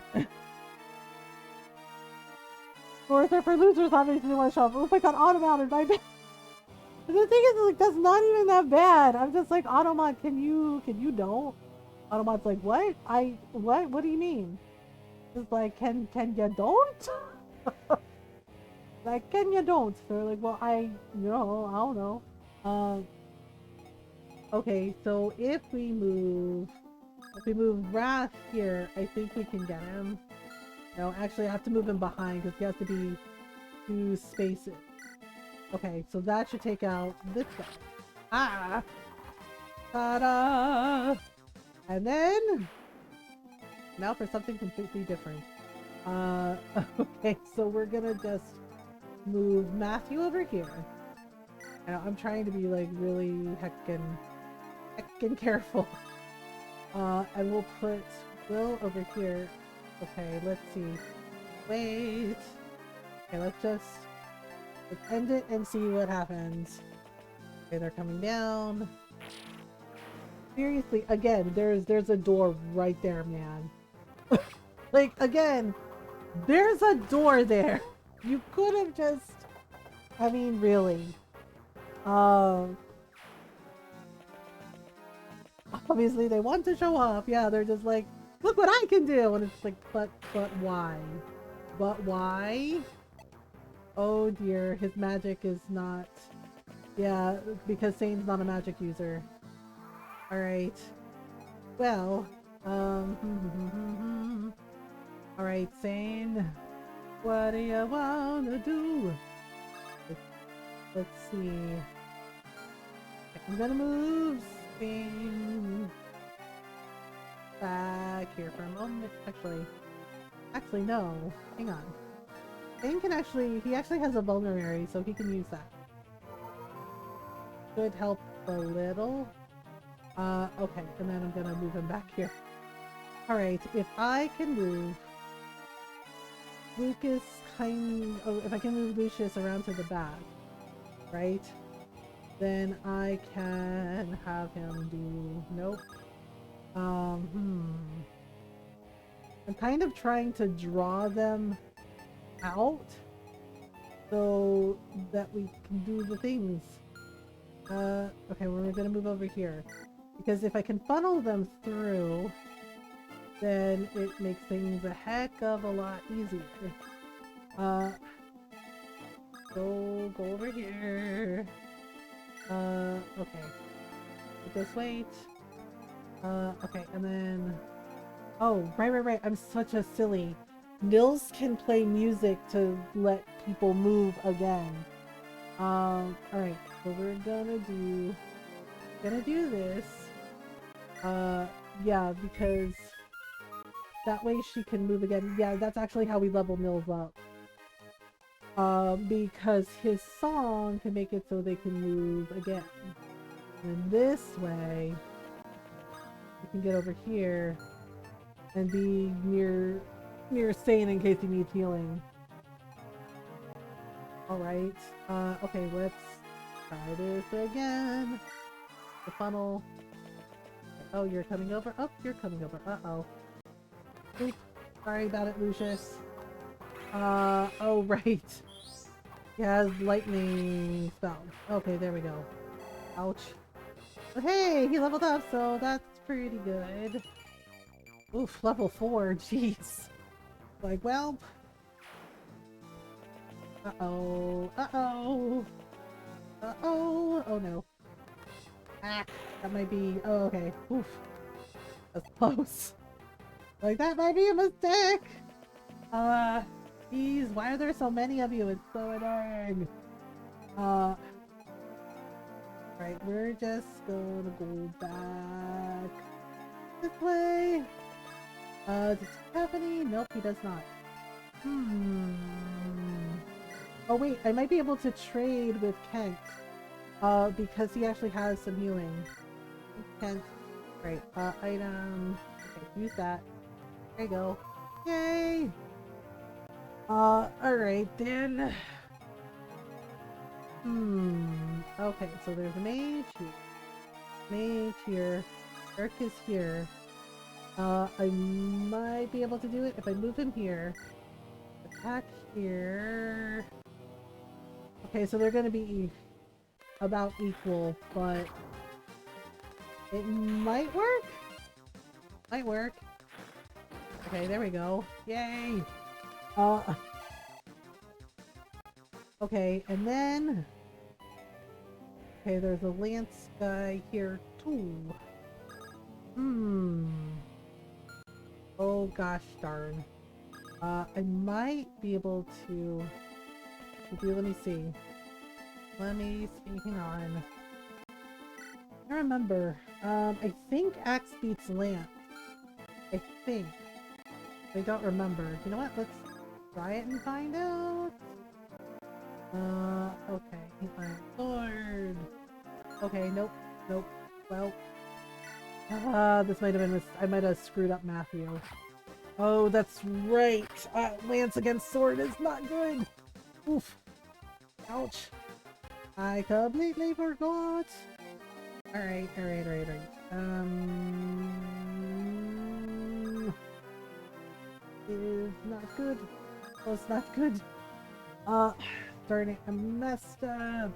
Swords are for losers, obviously, one shot. Oh my god, Automat, my bad! The thing is, like, that's not even that bad. I'm just like, Automat, can you don't? Automat's like, what? What do you mean? It's like, can you don't? Like, can you don't? They're like, well, I don't know. Okay, so if we move Wrath here, I think we can get him. No, actually, I have to move him behind because he has to be 2 spaces. Okay, so that should take out this guy. Ah! Ta-da! And then... now for something completely different. Okay, so we're gonna just move Matthew over here. I'm trying to be, like, really heckin' careful. And we'll put Will over here. Okay, let's see. Wait! Okay, let's end it and see what happens. Okay, they're coming down. Seriously, again, there's a door right there, man. Like, again, there's a door there. You could have just, I mean, really. Um, Obviously they want to show off. Yeah, they're just like, look what I can do, and it's like, but why? But why? Oh dear, his magic is not. Yeah, because Sane's not a magic user. All right. Well, all right, Sane. What do you wanna do? Let's see. I'm gonna move Sane back here for a moment. Actually, no. Hang on. Sane can he actually has a vulnerary, so he can use that. Could help a little. Okay, and then I'm gonna move him back here. Alright, if I can move Lucas if I can move Lucius around to the back, right? Then I can have him do nope. I'm kind of trying to draw them out so that we can do the things. Okay, we're gonna move over here. Because if I can funnel them through, then it makes things a heck of a lot easier. Go over here. Okay. Just wait. Okay, and then... Oh, right. I'm such a silly. Nils can play music to let people move again. Alright, so we're gonna do this. Yeah, because that way she can move again. Yeah, that's actually how we level Nils up. Because his song can make it so they can move again. And this way, we can get over here and be near Sane in case he needs healing. Alright, okay, let's try this again. The funnel. Oh, you're coming over? Oh, you're coming over. Uh-oh. Oops. Sorry about it, Lucius. Oh, right. He has lightning spell. Okay, there we go. Ouch. But hey, he leveled up, so that's pretty good. Oof, level 4, jeez. Like, well... Uh-oh. Uh-oh. Uh-oh. Oh, no. Ah, that might be... Oh, okay. Oof. That's close. Like, that might be a mistake! Geez, why are there so many of you? It's so annoying. Right, we're just gonna go back this way. Does he have any? Nope, he does not. Oh wait, I might be able to trade with Kent. Because he actually has some healing. Kent. Right, item. Okay, use that. There you go. Yay! Alright then. Okay, so there's a mage here. Mage here. Eric is here. I might be able to do it if I move him here. Attack here. Okay, so they're gonna be about equal, but it might work? Might work. Okay, there we go. Yay! Okay, and then... Okay, there's a lance guy here too. Oh gosh darn. I might be able to... Let me see. Hang on. I remember. I think axe beats lance. I think. I don't remember. You know what? Let's try it and find out. Okay. Iron sword. Okay, nope. Well. This might have been I might have screwed up Matthew. Oh, that's right. Lance against sword is not good. Oof. Ouch. I completely forgot. Alright. Is not good. Oh, it's not good. Uh, darn it, I'm messed up.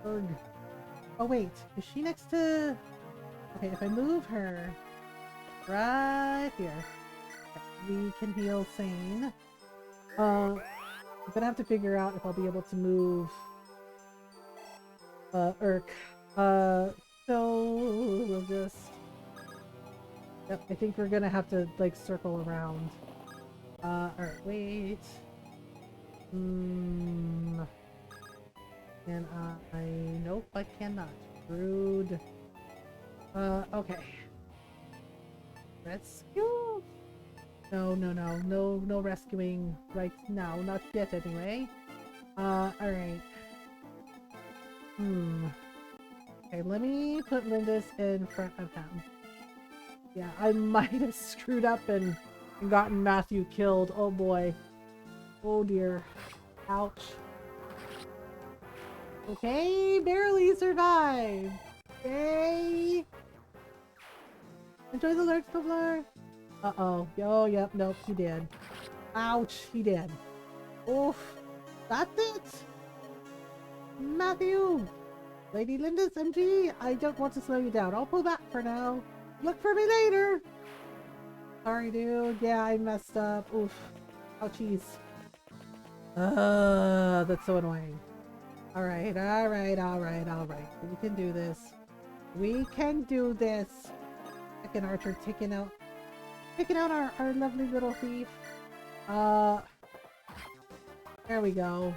Ugh. Oh wait, is she next to... Okay, if I move her right here, we can heal Sane. I'm gonna have to figure out if I'll be able to move Urk. So we'll just... Yep, I think we're gonna have to like circle around. Alright, wait. Can I... Nope, I cannot. Rude. Okay. Rescue? No rescuing right now. Not yet, anyway. Alright. Okay, let me put Lindis in front of him. Yeah, I might have screwed up and gotten Matthew killed. Oh boy. Oh dear. Ouch. Okay, barely survived. Okay. Enjoy the lurch, Bubbler. Uh-oh. Oh, yep, nope, he did. Ouch, he did. Oof. That's it. Matthew. Lady Linda's MG, I don't want to slow you down. I'll pull back for now. Look for me later. Sorry, dude. Yeah, I messed up. Oof. Ouchies. That's so annoying. Alright. We can do this. We can do this. Second Archer taking out our lovely little thief. There we go.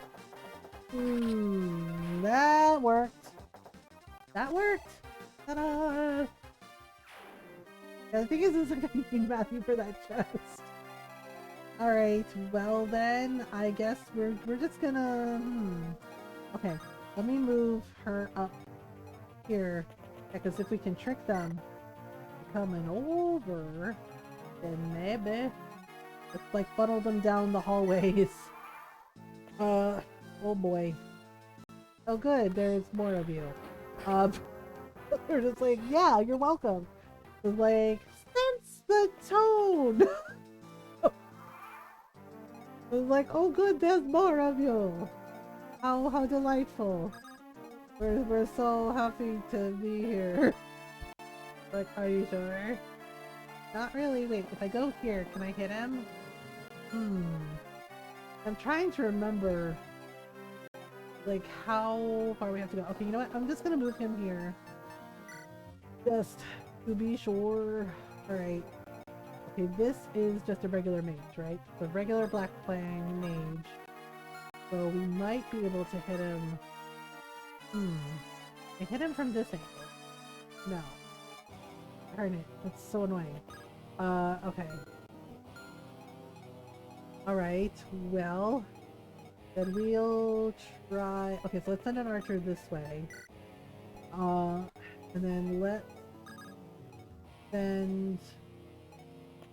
That worked. That worked. Ta-da! Yeah, the thing is I'm thanking Matthew for that chest. Alright, well then, I guess we're just gonna... Okay, let me move her up here. Because if we can trick them coming over, then maybe let's like funnel them down the hallways. Oh boy. Oh good, there's more of you. They're just like, yeah, you're welcome. It's like, sense the tone! It's like, oh good, there's more of you! How delightful. We're so happy to be here. Like, are you sure? Not really. Wait, if I go here, can I hit him? I'm trying to remember like how far we have to go. Okay, you know what? I'm just gonna move him here. Just to be sure. Alright. Okay, this is just a regular mage, right? The regular Black Fang mage. So we might be able to hit him. I hit him from this angle. No. Darn it. That's so annoying. Okay. Alright, well, then we'll try... Okay, so let's send an archer this way. And then let's send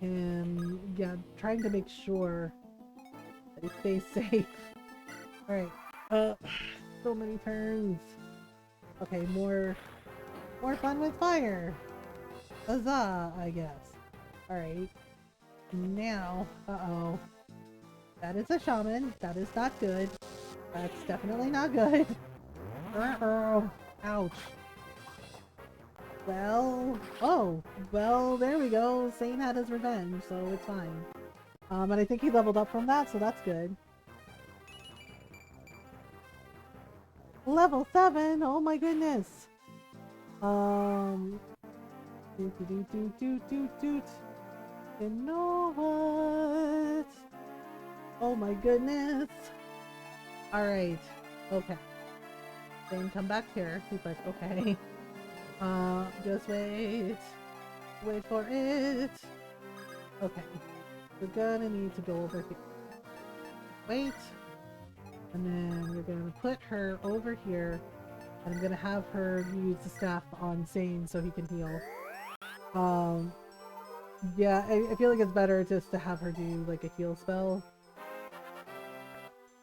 him... Yeah, trying to make sure that he stays safe. Alright, so many turns. Okay, more fun with fire. Huzzah, I guess. Alright. Now, uh-oh. That is a shaman. That is not good. That's definitely not good. Uh-oh. Ouch. Well, oh, well, there we go. Sane had his revenge, so it's fine. And I think he leveled up from that, so that's good. Level 7! Oh my goodness! You know what? Oh my goodness! Alright. Okay. Then come back here. He's like, okay. Just wait. Wait for it. Okay. We're gonna need to go over here. Wait. And then we're gonna put her over here. And I'm gonna have her use the staff on Sane so he can heal. Yeah, I feel like it's better just to have her do like a heal spell.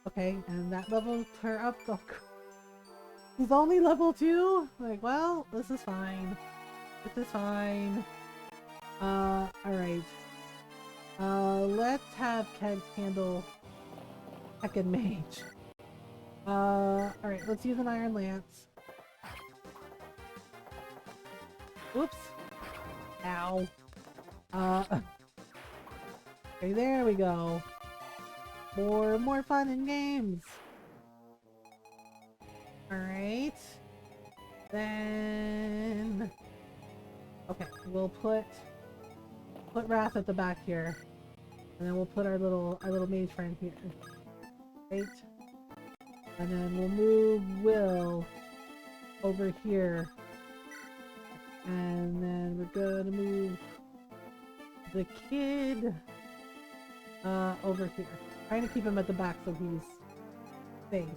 Okay, and that leveled her up. Oh, he's only level 2? Like, well, this is fine. This is fine. Alright. Let's have Kent handle heckin' mage. Alright, let's use an iron lance. Whoops. Ow. Okay, there we go. More fun and games. Alright. Then... Okay, we'll put Wrath at the back here. And then we'll put our little mage friend here. Right? And then we'll move Will over here. And then we're gonna move the kid over here. Trying to keep him at the back so he's safe.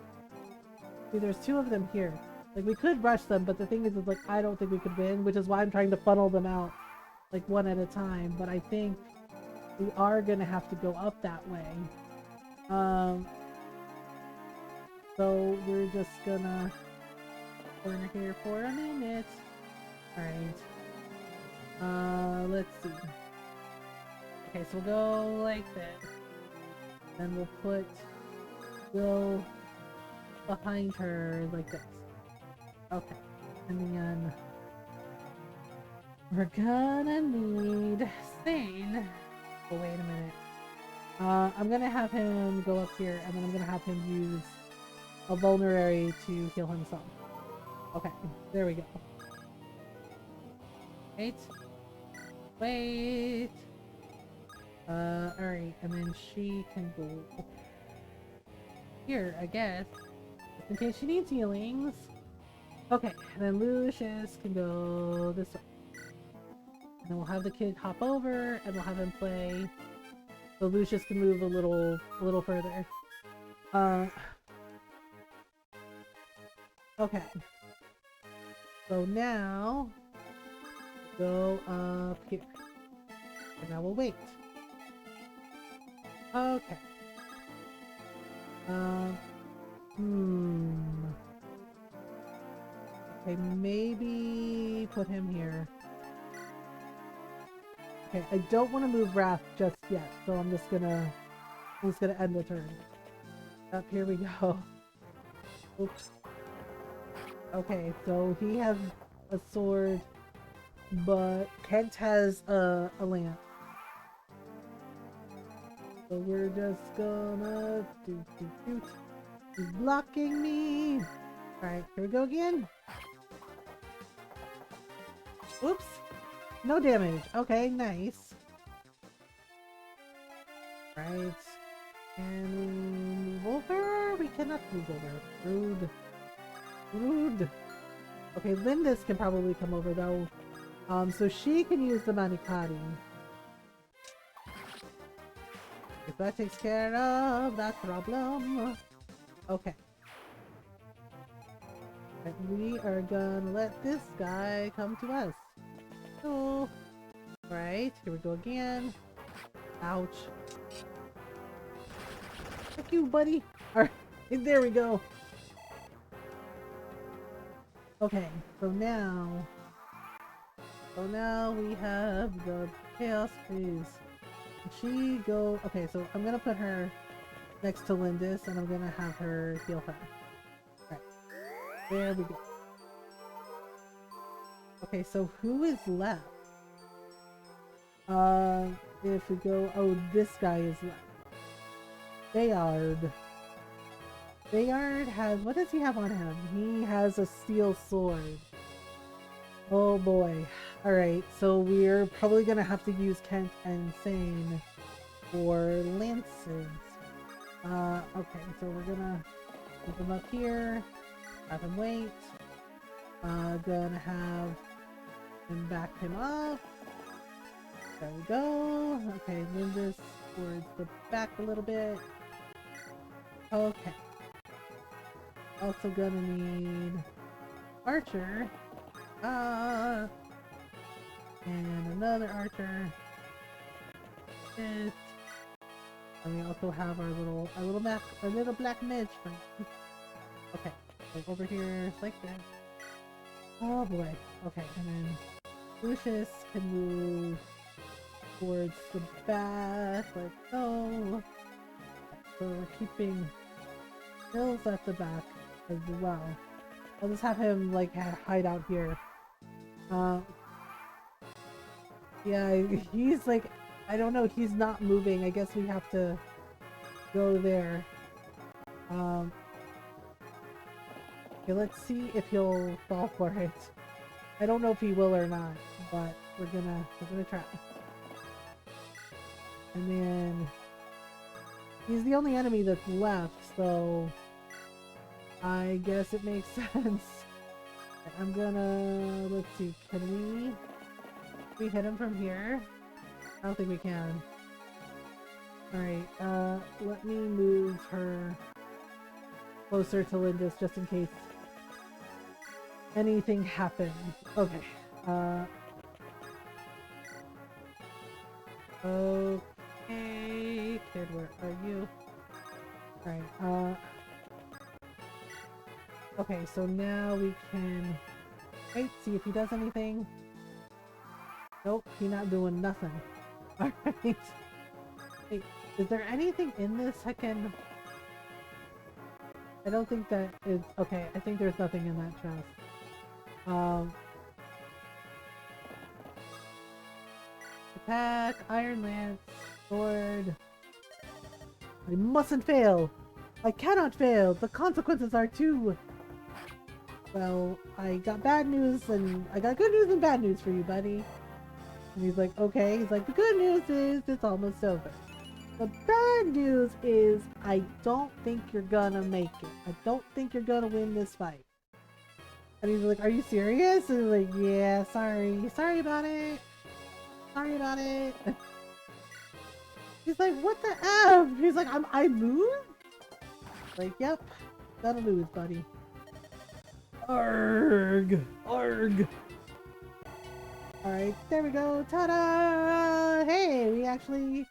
See, there's two of them here. Like, we could rush them, but the thing is like, I don't think we could win, which is why I'm trying to funnel them out, like, one at a time. But I think we are gonna have to go up that way. So we're just gonna corner here for a minute. Alright. Let's see. Okay, so we'll go like this. Then we'll put Will behind her like this. Okay. And then we're gonna need Sane. Oh, wait a minute. I'm gonna have him go up here, and then I'm gonna have him use a vulnerary to heal himself. Okay, there we go. Wait. Wait. Alright, and then she can go here, I guess, just in case she needs healings. Okay, and then Lucius can go this way. And then we'll have the kid hop over, and we'll have him play. So Lucius can move a little further. Okay. So now, go up here. And now we'll wait. Okay. Okay, maybe put him here. Okay, I don't want to move Wrath just yet, so I'm just gonna end the turn. Up here we go. Oops. Okay, so he has a sword, but Kent has a lamp. So we're just gonna do. He's blocking me. Alright, here we go again. Oops. No damage. Okay, nice. Right. Can we move over? We cannot move over. Rude. Rude. Okay, Lindis can probably come over though. So she can use the Manikari. If that takes care of that problem. Okay. And we are gonna let this guy come to us. So, right, here we go again. Ouch. Thank you, buddy. Alright, there we go. Okay, so now we have the Chaos Phase. She go. Okay, so I'm gonna put her next to Lindis, and I'm gonna have her heal her. Alright, there we go. Okay, so who is left? If we go, oh, this guy is left. Bayard. Bayard has, what does he have on him? He has a steel sword. Oh boy. Alright, so we're probably gonna have to use Kent and Sane for lances. Okay, so we're gonna put him up here, have him wait. Gonna have him back him up. There we go. Okay, move this towards the back a little bit. Okay. Also gonna need Archer. And another Archer. And we also have our little black mage friend. Okay, so over here like that. Oh boy. Okay, and then Lucius can move towards the back like so. So we're keeping Hills at the back as well. I'll just have him like hide out here. Yeah, he's like, I don't know, he's not moving. I guess we have to go there. Okay, let's see if he'll fall for it. I don't know if he will or not, but we're gonna try. And then he's the only enemy that's left, so I guess it makes sense. I'm gonna, let's see, can we hit him from here? I don't think we can. Alright, let me move her closer to Linda's just in case anything happens. Okay, okay, kid, where are you? Alright, okay, so now we can wait, see if he does anything. Nope, he's not doing nothing. Alright. Wait, is there anything in this I can... I don't think that is... Okay, I think there's nothing in that chest. Attack, Iron Lance, Sword... I mustn't fail! I cannot fail! The consequences are too... Well, I got bad news and... I got good news and bad news for you, buddy. And he's like, okay. He's like, the good news is it's almost over. The bad news is I don't think you're gonna make it. I don't think you're gonna win this fight. And he's like, are you serious? And he's like, yeah, sorry. Sorry about it. Sorry about it. He's like, what the F? He's like, I lose? Like, yep. Gotta lose, buddy. Arg! Arg! Alright, there we go. Ta-da! Hey, we actually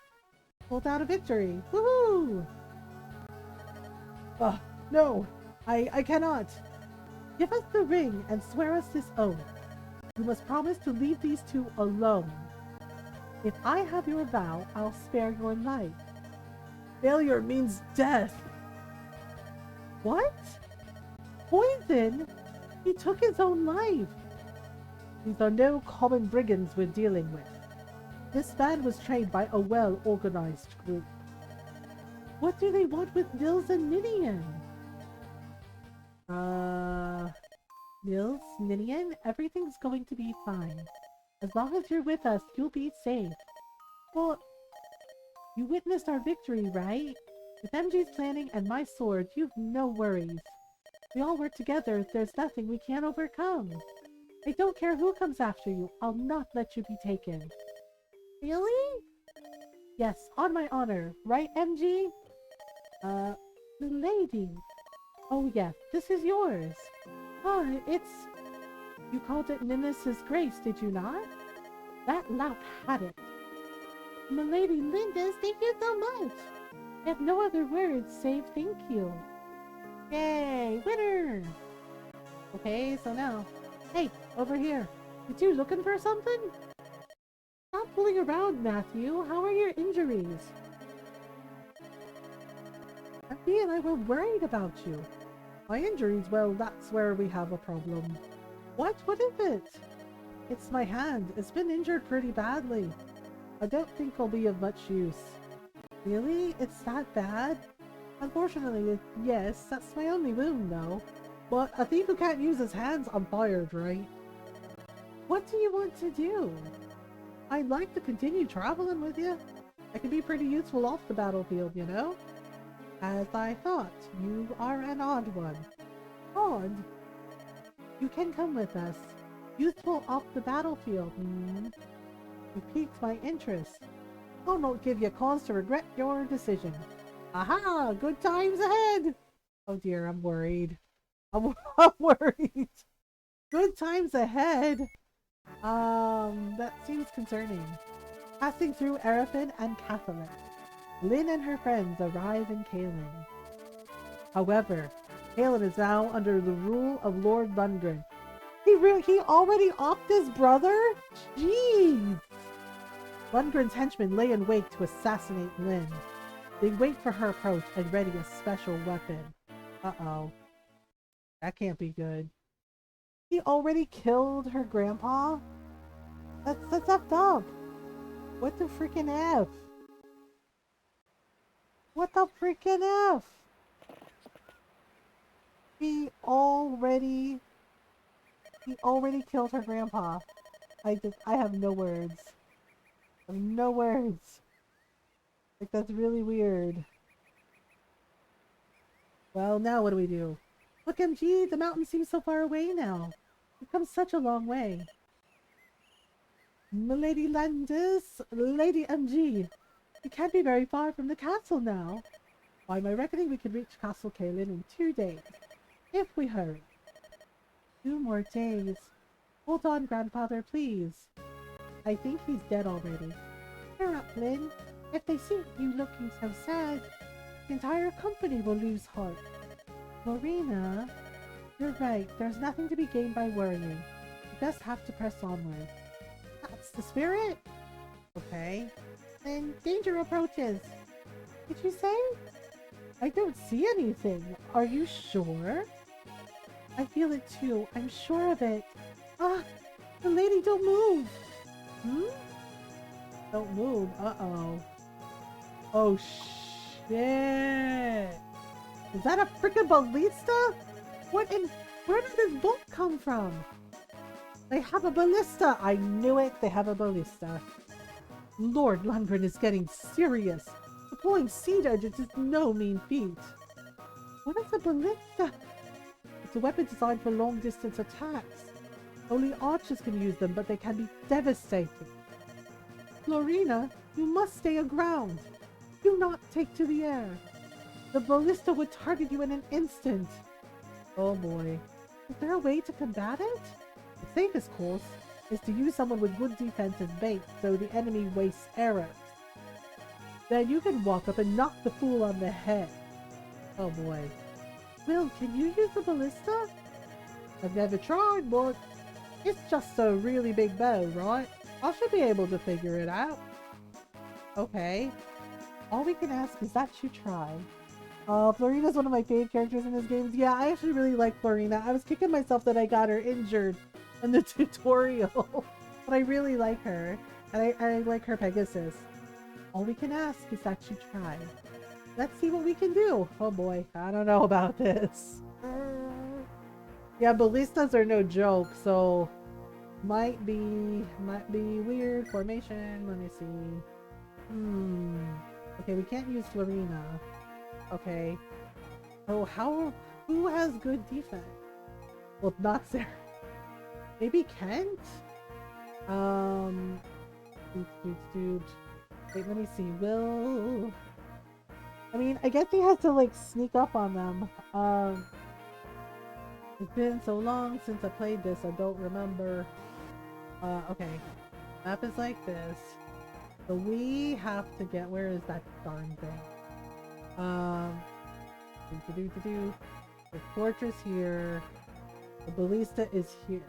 pulled out a victory. Woohoo! Oh, no! I cannot! Give us the ring and swear us this oath. You must promise to leave these two alone. If I have your vow, I'll spare your life. Failure means death. What? Poison? He took his own life. These are no common brigands we're dealing with. This band was trained by a well-organized group. What do they want with Nils and Ninian? Nils, Ninian, everything's going to be fine. As long as you're with us, you'll be safe. Well, you witnessed our victory, right? With MG's planning and my sword, you've no worries. We all work together, there's nothing we can't overcome. I don't care who comes after you, I'll not let you be taken. Really? Yes, on my honor. Right, MG? The lady. Oh yes, this is yours. Oh, it's... You called it Nemesis Grace, did you not? That lout had it. Milady Lindas, thank you so much. I have no other words save thank you. Yay, winner! Okay, so now... Hey, over here. You two looking for something? Stop fooling around, Matthew. How are your injuries? Effie and I were worried about you. My injuries, well, that's where we have a problem. What? What is it? It's my hand. It's been injured pretty badly. I don't think it'll be of much use. Really? It's that bad? Unfortunately, yes, that's my only wound, though. But a thief who can't use his hands, I'm fired, right? What do you want to do? I'd like to continue traveling with you. I can be pretty useful off the battlefield, you know? As I thought, you are an odd one. Odd? You can come with us. Useful off the battlefield, You piqued my interest. I'll not give you cause to regret your decision. Aha! Good times ahead! Oh dear, I'm worried. I'm worried. Good times ahead. That seems concerning. Passing through Erefin and Cathalin, Lynn and her friends arrive in Caelin. However, Caelin is now under the rule of Lord Lundgren. He already offed his brother? Jeez! Lundgren's henchmen lay in wait to assassinate Lynn. They wait for her approach and ready a special weapon. Uh-oh. That can't be good. He already killed her grandpa? That's effed up. What the freaking F? What the freaking F? He already killed her grandpa. I have no words. I have no words. Like, that's really weird. Well, now what do we do? Look, MG, the mountain seems so far away now. We've come such a long way. Milady Landis, Lady MG, we can't be very far from the castle now. By my reckoning, we can reach Castle Caelan in 2 days, if we hurry. 2 more days. Hold on, grandfather, please. I think he's dead already. Cheer up, Lynn. If they see you looking so sad, the entire company will lose heart. Marina, you're right. There's nothing to be gained by worrying. You just have to press onward. That's the spirit. Okay. Then danger approaches. Did you say? I don't see anything. Are you sure? I feel it too. I'm sure of it. Ah, the lady, don't move. Don't move. Uh-oh. Oh, shit. Is that a freaking ballista? Where did this bolt come from? They have a ballista. I knew it. They have a ballista. Lord Lundgren is getting serious. Deploying seed edges is no mean feat. What is a ballista? It's a weapon designed for long-distance attacks. Only archers can use them, but they can be devastating. Florina, you must stay aground. Do not take to the air. The ballista would target you in an instant. Oh boy. Is there a way to combat it? The safest course is to use someone with good defense as bait, so the enemy wastes arrows. Then you can walk up and knock the fool on the head. Oh boy. Will, can you use the ballista? I've never tried, but it's just a really big bow, right? I should be able to figure it out. Okay. All we can ask is that you try. Florina's one of my favorite characters in this game. Yeah, I actually really like Florina. I was kicking myself that I got her injured in the tutorial. But I really like her. And I like her Pegasus. All we can ask is that you try. Let's see what we can do. Oh boy, I don't know about this. Yeah, ballistas are no joke, so might be weird formation. Let me see. Okay, we can't use Florina. Okay. Oh, who has good defense? Well, not Sarah. Maybe Kent? Wait, let me see. Will... I mean, I guess he has to, like, sneak up on them. It's been so long since I played this, I don't remember. Okay. Map is like this. So we have to get... Where is that darn thing? The fortress here. The ballista is here.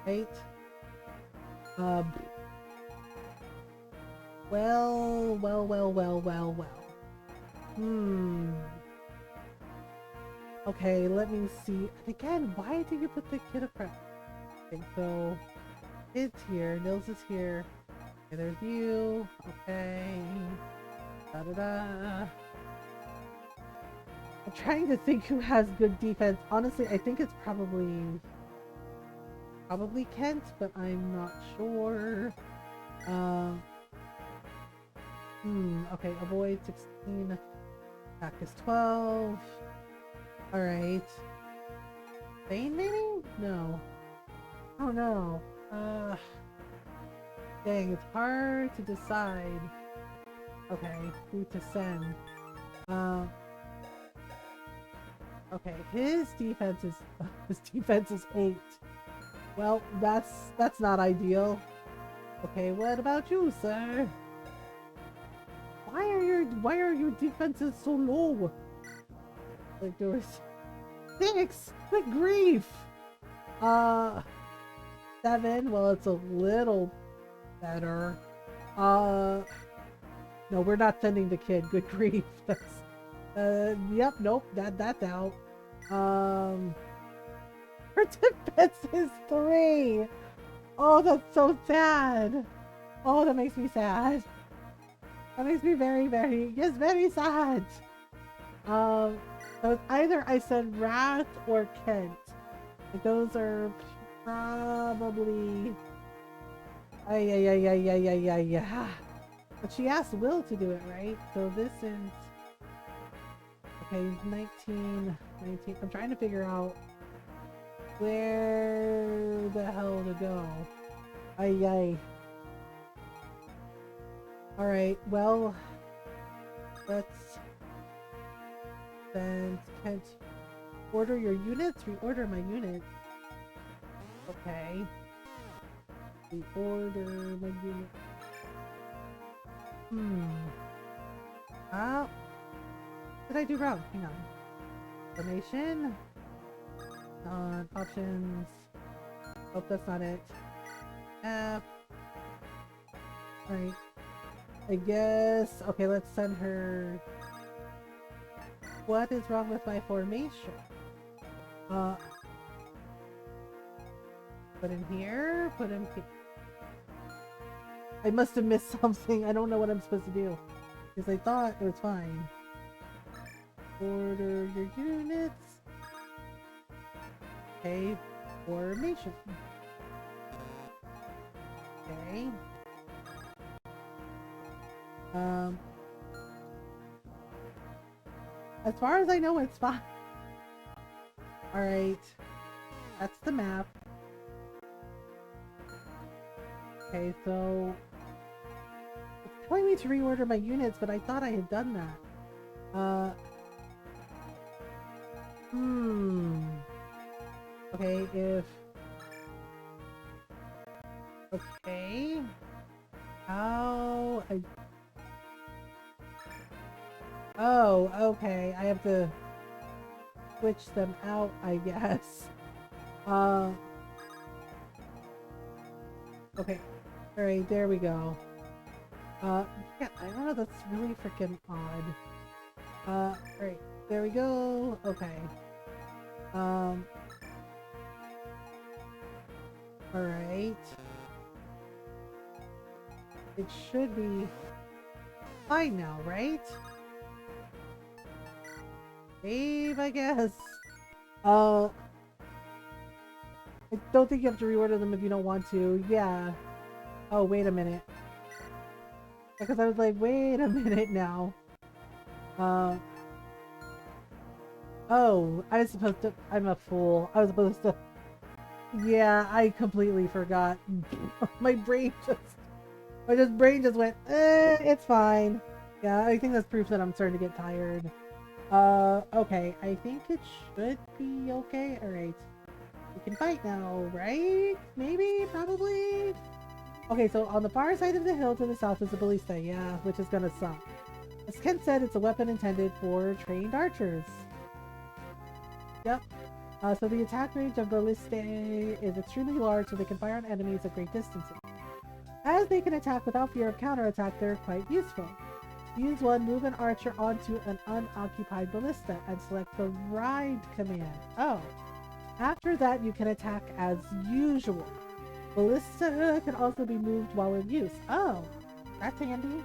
Right? Well. Okay, let me see. Again, why did you put the kid across? Okay, so Kid's here, Nils is here. Okay, there's you. Okay. Da-da-da. I'm trying to think who has good defense. Honestly, I think it's probably Kent, but I'm not sure. Okay, avoid 16. Attack is 12. Alright. Bane maybe? No. Oh no. Dang, it's hard to decide. Okay, who to send. Okay, his defense is 8. Well, that's not ideal. Okay, what about you, sir? Why are your defenses so low? Like there was 6. Good grief. 7. Well, it's a little better. No, we're not sending the kid. Good grief. That's yep, nope, that's out. Her defense is 3. Oh, that's so sad. Oh, that makes me sad. That makes me very, very, yes, very sad. So it's either I said Wrath or Kent. Like, those are probably. Yeah. But she asked Will to do it, right? So this is. Okay, 19. I'm trying to figure out where the hell to go. Ay. Alright, well, let's then Kent order your units. Reorder my units. Okay. Reorder my units. What did I do wrong? Hang on. Formation. Options. Oh, that's not it. Right. I guess. Okay, let's send her. What is wrong with my formation? Put him here. Put him here. I must have missed something. I don't know what I'm supposed to do. Because I thought it was fine. Order your units. Okay. Formation. Okay. As far as I know, it's fine. Alright. That's the map. Okay, so it's telling me to reorder my units, but I thought I had done that. Okay, if... Okay. How... Oh, okay. I have to switch them out, I guess. Okay. Alright, there we go. Yeah, I don't know, that's really freaking odd. Alright, there we go. Okay. Alright. It should be fine now, right? Save, I guess. I don't think you have to reorder them if you don't want to. Yeah. Oh, wait a minute. Because I was like, wait a minute now. Oh, I was supposed to. I'm a fool. I was supposed to. Yeah, I completely forgot. My brain just went, it's fine. Yeah, I think that's proof that I'm starting to get tired. Okay, I think it should be okay. Alright. We can fight now, right? Maybe? Probably? Okay, so on the far side of the hill to the south is a ballista, yeah, which is gonna suck. As Ken said, it's a weapon intended for trained archers. Yep. So the attack range of ballistae is extremely large, so they can fire on enemies at great distances. As they can attack without fear of counterattack, they're quite useful. Use one, move an archer onto an unoccupied ballista, and select the ride command. Oh. After that, you can attack as usual. Ballista can also be moved while in use. Oh, that's handy.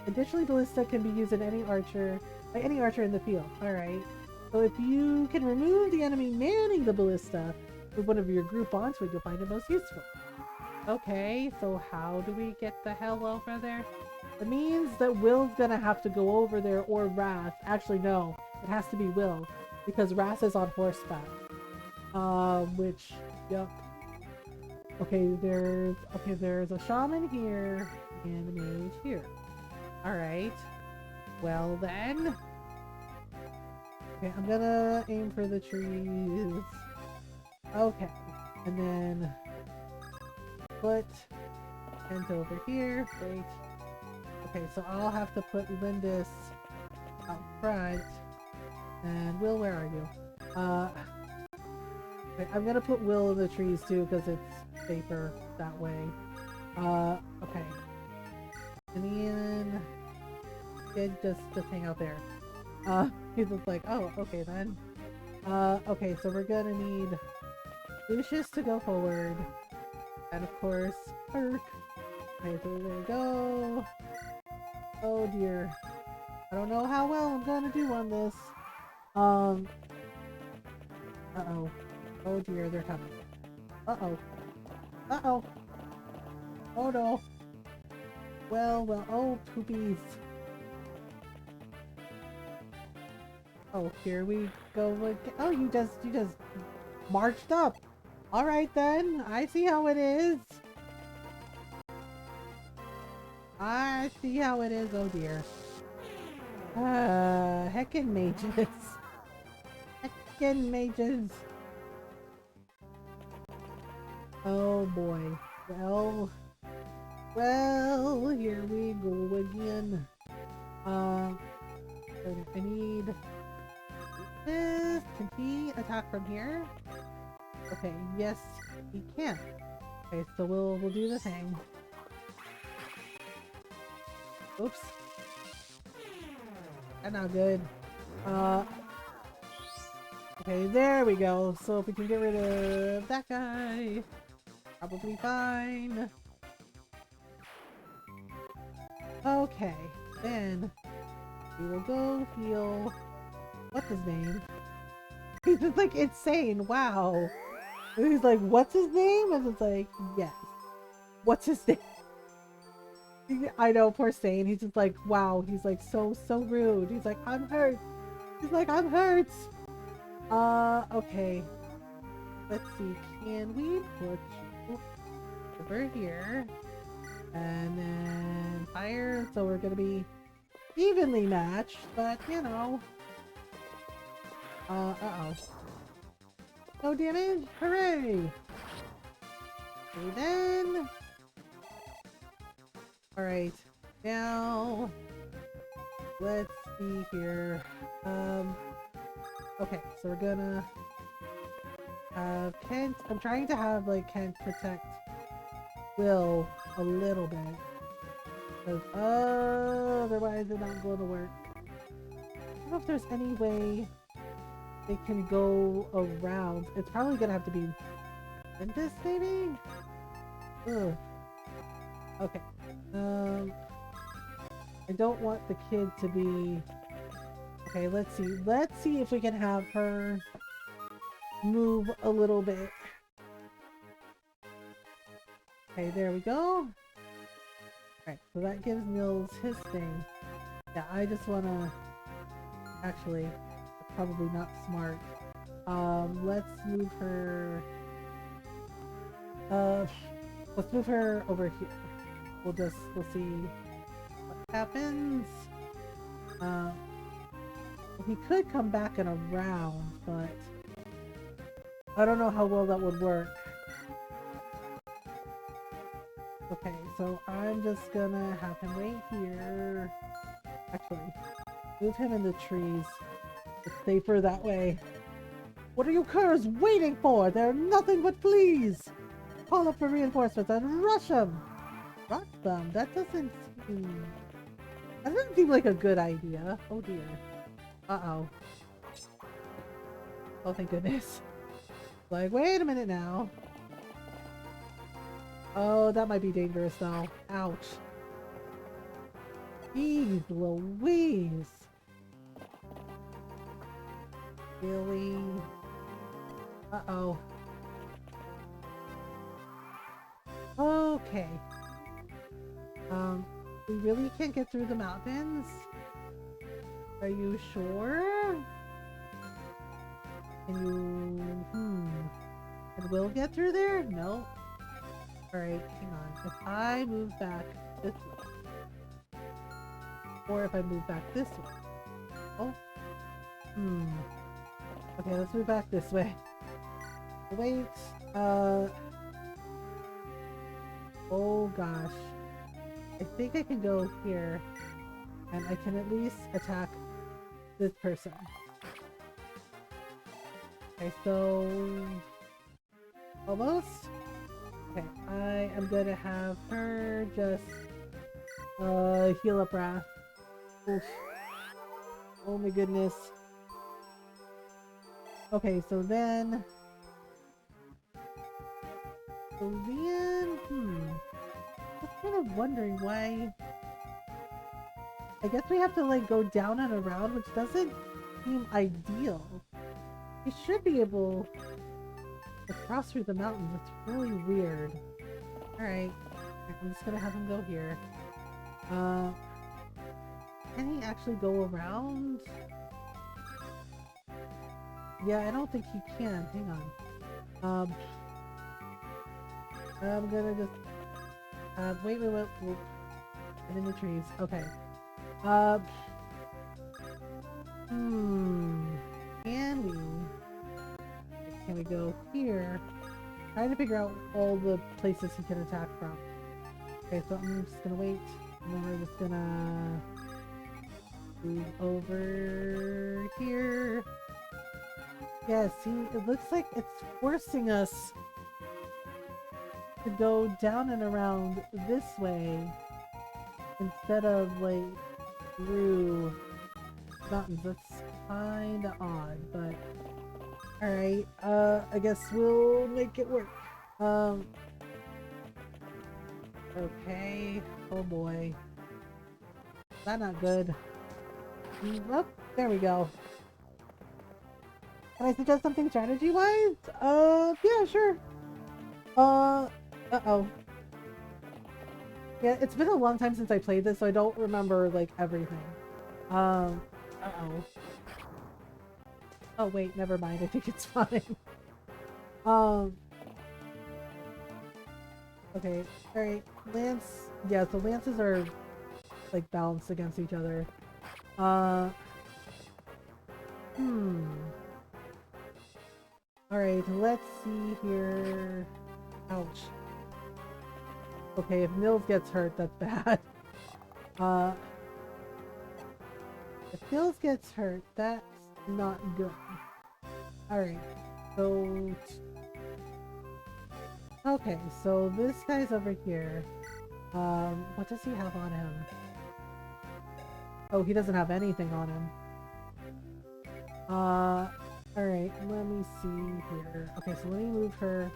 Additionally, ballista can be used by any archer in the field. Alright. So if you can remove the enemy manning the ballista with one of your group onto it, you'll find it most useful. Okay, so how do we get the hell over there? It means that Will's gonna have to go over there, or Wrath. Actually, no. It has to be Will, because Wrath is on horseback. Which, yep. Okay, there's a shaman here, and a mage here. Alright. Well then. Okay, I'm gonna aim for the trees. Okay. And then put Kent over here. Great. Okay, so I'll have to put Lindis out front. And Will, where are you? Okay, I'm gonna put Will in the trees too, because it's safer that way. Okay. And then kid just hang out there. He's just like, oh, okay then. Okay, so we're gonna need Lucius to go forward. And of course, Perk. Okay, so there we go. Oh dear. I don't know how well I'm gonna do on this. Uh-oh. Oh dear, they're coming. Uh-oh. Uh-oh. Oh no. Well, oh, poopies. Oh, here we go again. Oh, you just marched up. All right then. I see how it is. I see how it is. Oh dear. Heckin' mages. Heckin' mages. Oh boy. Well, here we go again. I need this. Can he attack from here? Okay, yes, he can. Okay, so we'll do the thing. Oops. That's not good. Okay, there we go. So if we can get rid of that guy, probably fine. Okay, then we will go heal. What's his name? He's just like insane. Wow. And he's like, what's his name? And it's like, yes. What's his name? I know, poor Sane. He's just like, wow. He's like so rude. He's like, I'm hurt. He's like, I'm hurt. Okay. Let's see. Can we put you over here? And then fire. So we're gonna be evenly matched, but you know. Uh-oh. No damage? Hooray! Okay then. Alright. Now let's see here. Okay, so we're gonna have Kent. I'm trying to have like Kent protect Will a little bit. Because otherwise it's not going to work. I don't know if there's any way they can go around. It's probably gonna have to be in this maybe? Ugh. Okay. I don't want the kid to be... Okay, let's see. Let's see if we can have her move a little bit. Okay, there we go. Alright, so that gives Nils his thing. Yeah, I just wanna... Actually, probably not smart. Let's move her... let's move her over here. We'll see what happens. He could come back and around, but I don't know how well that would work. Okay, so I'm just gonna have him right here. Actually, move him in the trees. It's safer that way. What are you curs waiting for? They're nothing but fleas! Call up for reinforcements and rush them! Rush them? That doesn't seem like a good idea. Oh dear. Uh-oh. Oh, thank goodness. Like, wait a minute now. Oh, that might be dangerous now. Ouch. Jeez Louise. Really? Uh-oh. Okay. We really can't get through the mountains? Are you sure? Can you... And we'll get through there? No. Alright, hang on. If I move back this way. Or if I move back this way. Oh. Okay, let's move back this way. Wait. Oh gosh. I think I can go here. And I can at least attack this person. Okay, so... Almost? Okay, I am gonna have her just Heal up wrath. Oof. Oh my goodness. Okay, so then... I'm kind of wondering why... I guess we have to like go down and around, which doesn't seem ideal. We should be able to cross through the mountains. It's really weird. Alright. I'm just gonna have him go here. Can he actually go around? Yeah, I don't think he can. Hang on. I'm gonna just... wait. Get in the trees. Okay. Can we go here? Trying to figure out all the places he can attack from. Okay, so I'm just gonna wait. And then we're just gonna move over here. Yeah, see, it looks like it's forcing us to go down and around this way instead of like through mountains. That's kinda odd, but alright, I guess we'll make it work. Okay. Oh boy. That's not good. Oh, there we go. Can I suggest something strategy-wise? Yeah, sure. Uh-oh. Yeah, it's been a long time since I played this, so I don't remember, like, everything. Uh-oh. Oh, wait, never mind. I think it's fine. Okay, alright. Lance... Yeah, so lances are, like, balanced against each other. Alright, let's see here... Ouch. Okay, if Nils gets hurt, that's bad. If Nils gets hurt, that's not good. Alright, so... Okay, so this guy's over here. What does he have on him? Oh, he doesn't have anything on him. Alright, let me see here. Okay, so let me move her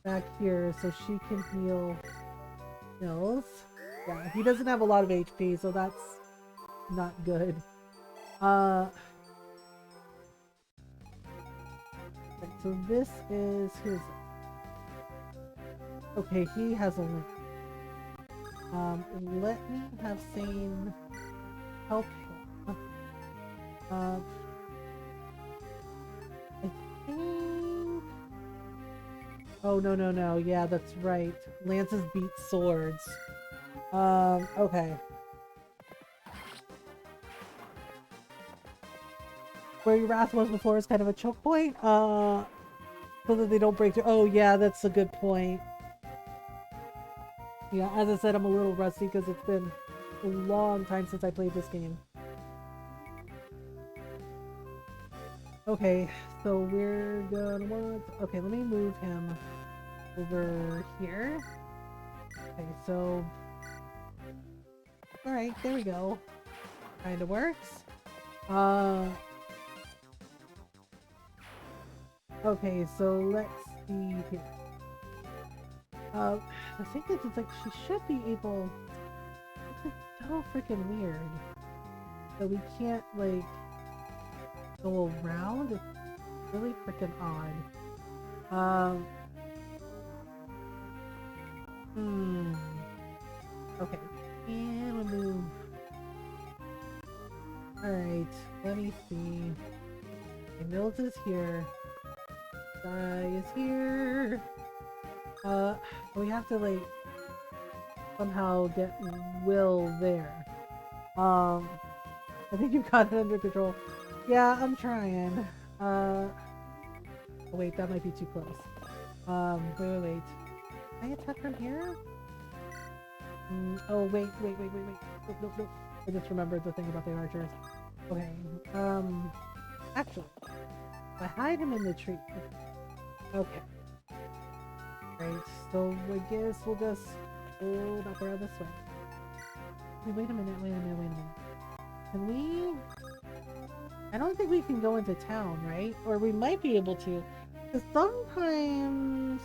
back here so she can heal Nils. Yeah, he doesn't have a lot of HP, so that's not good. Right, so this is his... Okay, he has a link. Let me have Sane help him. I think... Oh, no. Yeah, that's right. Lances beat swords. Okay. Where your wrath was before is kind of a choke point, so that they don't break through. Oh, yeah, that's a good point. Yeah, as I said, I'm a little rusty because it's been a long time since I played this game. Okay, so we're gonna want... Okay, let me move him over here. Okay, so... Alright, there we go. Kinda works. Okay, so let's see here. The thing is, it's like she should be able... This is so freaking weird. So we can't, like, go around? It's really freaking odd. Okay, and we'll move. Alright, let me see. Okay, Mills is here. Guy is here. We have to, like, somehow get Will there. I think you've got it under control. Yeah, I'm trying. Oh, wait, that might be too close. Wait. Can I attack from here? Oh, wait. Nope. I just remembered the thing about the archers. Okay, actually, if I hide him in the tree. Okay. Right, so I guess we'll just go back around this way. wait a minute. Can we... I don't think we can go into town, right? Or we might be able to. Because sometimes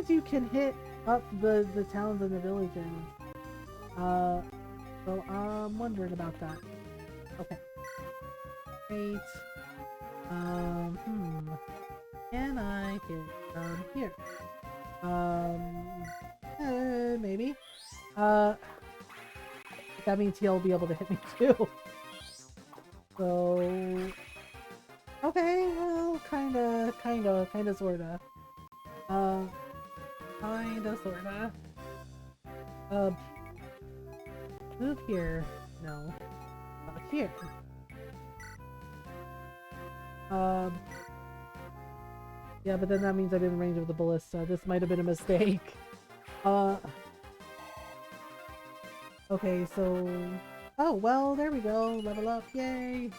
you can hit up the towns and the villages. So I'm wondering about that. Okay. Great. Can I get down here? Maybe. That means he'll be able to hit me too. So, okay, well, kinda, sorta. Sorta. Move here. No. Not here. Yeah, but then that means I'm in range of the ballista. This might have been a mistake. Okay, so... Oh, well, there we go. Level up, yay!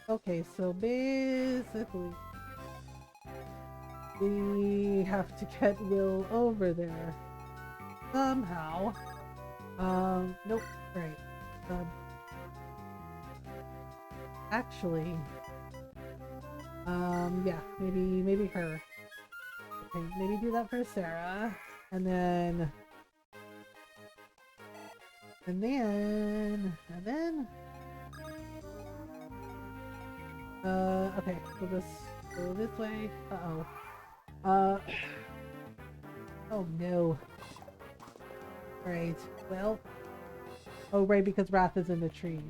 Okay, so basically... we have to get Will over there. Somehow. Nope. Right. Actually... yeah, maybe her. Okay, maybe do that for Sarah. And then... okay, we'll just go this way. Oh no. Right, well. Oh, right, because Wrath is in the trees.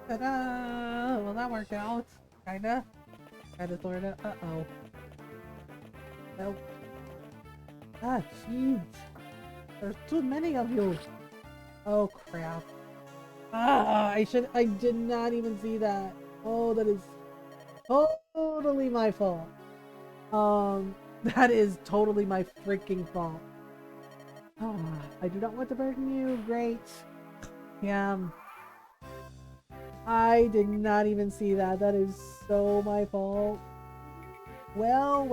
Ta-da! Well, that worked out. Kinda. Sorta. Uh-oh. Nope. Ah, jeez. There's too many of you. Oh, crap. Ah, I did not even see that. Oh, that is totally my fault. That is totally my freaking fault. Oh, I do not want to burden you. Great. Yeah. I did not even see that. That is so my fault. Well.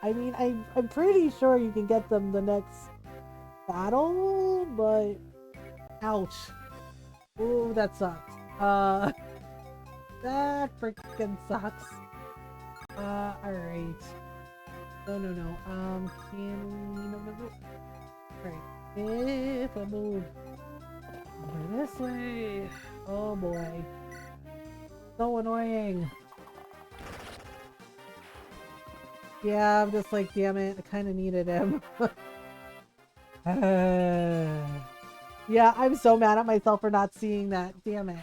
I mean, I'm pretty sure you can get them the next battle, but ouch. Ooh, that sucks. That freaking sucks. Alright. No. No. Alright. If I move over this way. Oh boy. So annoying. Yeah, I'm just like, damn it, I kinda needed him. Yeah, I'm so mad at myself for not seeing that. Damn it.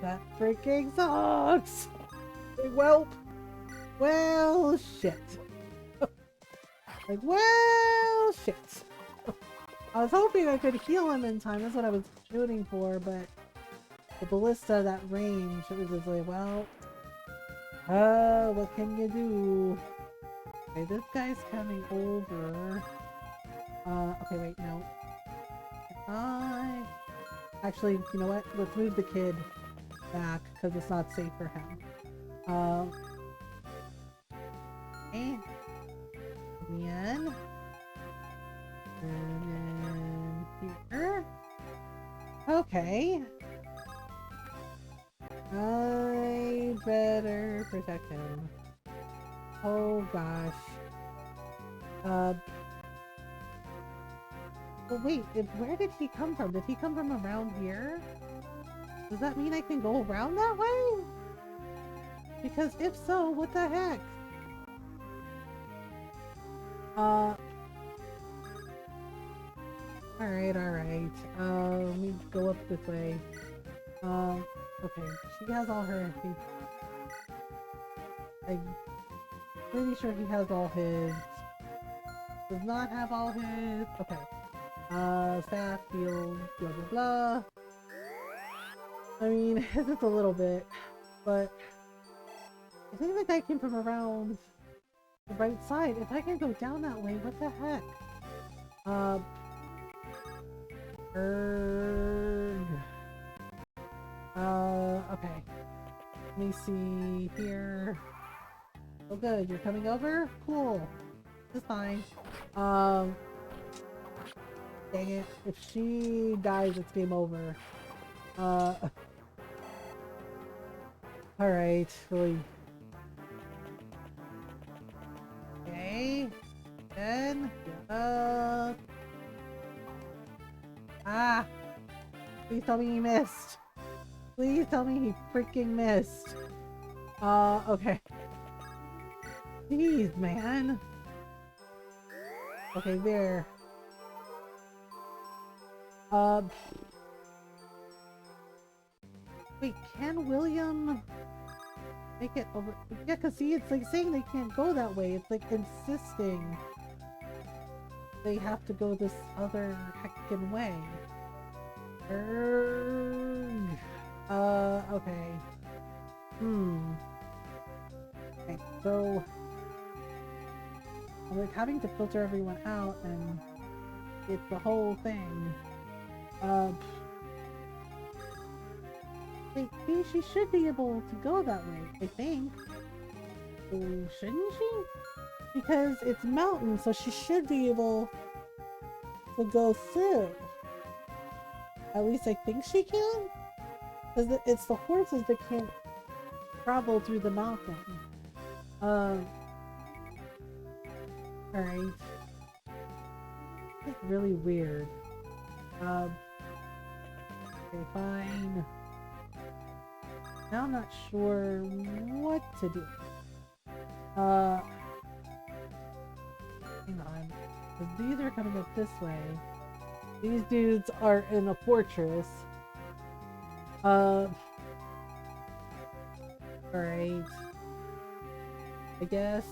That freaking sucks. Big whelp. Well, shit. Like, well, shit. I was hoping I could heal him in time. That's what I was shooting for, but the ballista, that range, it was just like, well, what can you do? Okay, this guy's coming over. Okay, wait, no. Actually, you know what? Let's move the kid back, because it's not safe for him. Okay. And then here. Okay. I better protect him. Oh gosh. Well, wait, where did he come from? Did he come from around here? Does that mean I can go around that way? Because if so, what the heck? Alright. Let me go up this way. Okay, she has all her... I'm pretty sure he has all his... Does not have all his... Okay. Staff, field, blah blah blah. I mean, it's a little bit, but... I think the guy came from around the right side. If I can go down that way, what the heck? Okay. Let me see here. Oh good, you're coming over? Cool. This is fine. Dang it. If she dies, it's game over. Alright, really. Okay. Then, ah! Please tell me he missed. Please tell me he freaking missed. Okay. Jeez, man. Okay, there. Wait, can William make it over? Yeah, cause see, it's like saying they can't go that way. It's like insisting they have to go this other heckin' way. Okay. Okay, so I'm like having to filter everyone out, and it's the whole thing. Wait, see, she should be able to go that way, I think. Oh, shouldn't she? Because it's mountain, so she should be able to go through. At least I think she can? Because it's the horses that can't travel through the mountain. Alright. It's really weird. Okay, fine. Now I'm not sure what to do. Hang on. Because these are coming up this way. These dudes are in a fortress. Alright. I guess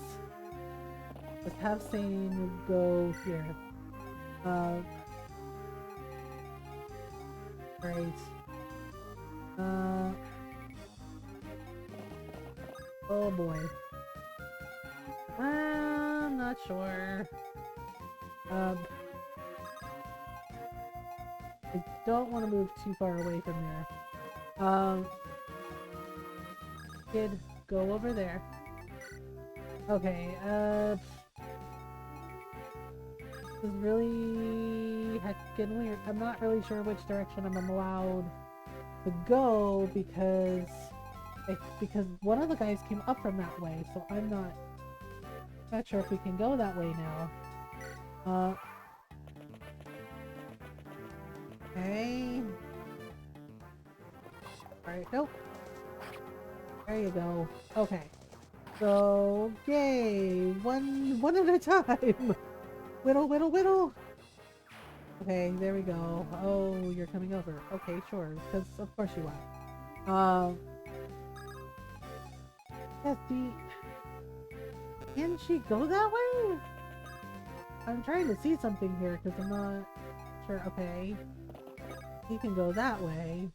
let's have Sane go here. Right. Oh boy. I'm not sure. I don't want to move too far away from there. Kid, go over there. Okay, this is really heckin' weird. I'm not really sure which direction I'm allowed to go because one of the guys came up from that way, so I'm not sure if we can go that way now. Okay. Alright, nope. There you go. Okay. So, yay! One at a time! Whittle, whittle, whittle! Okay, there we go. Oh, you're coming over. Okay, sure. Because of course you are. Yeah, see... Can she go that way? I'm trying to see something here because I'm not sure. Okay. He can go that way.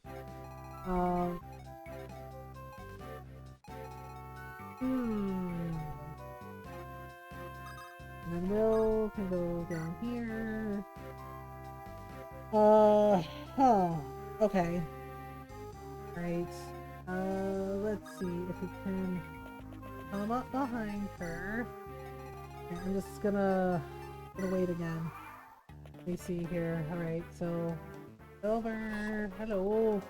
And then Will can go down here. Okay. Right. Let's see if we can come up behind her. Okay, I'm just gonna wait again. Let me see here. Alright, so over. Hello.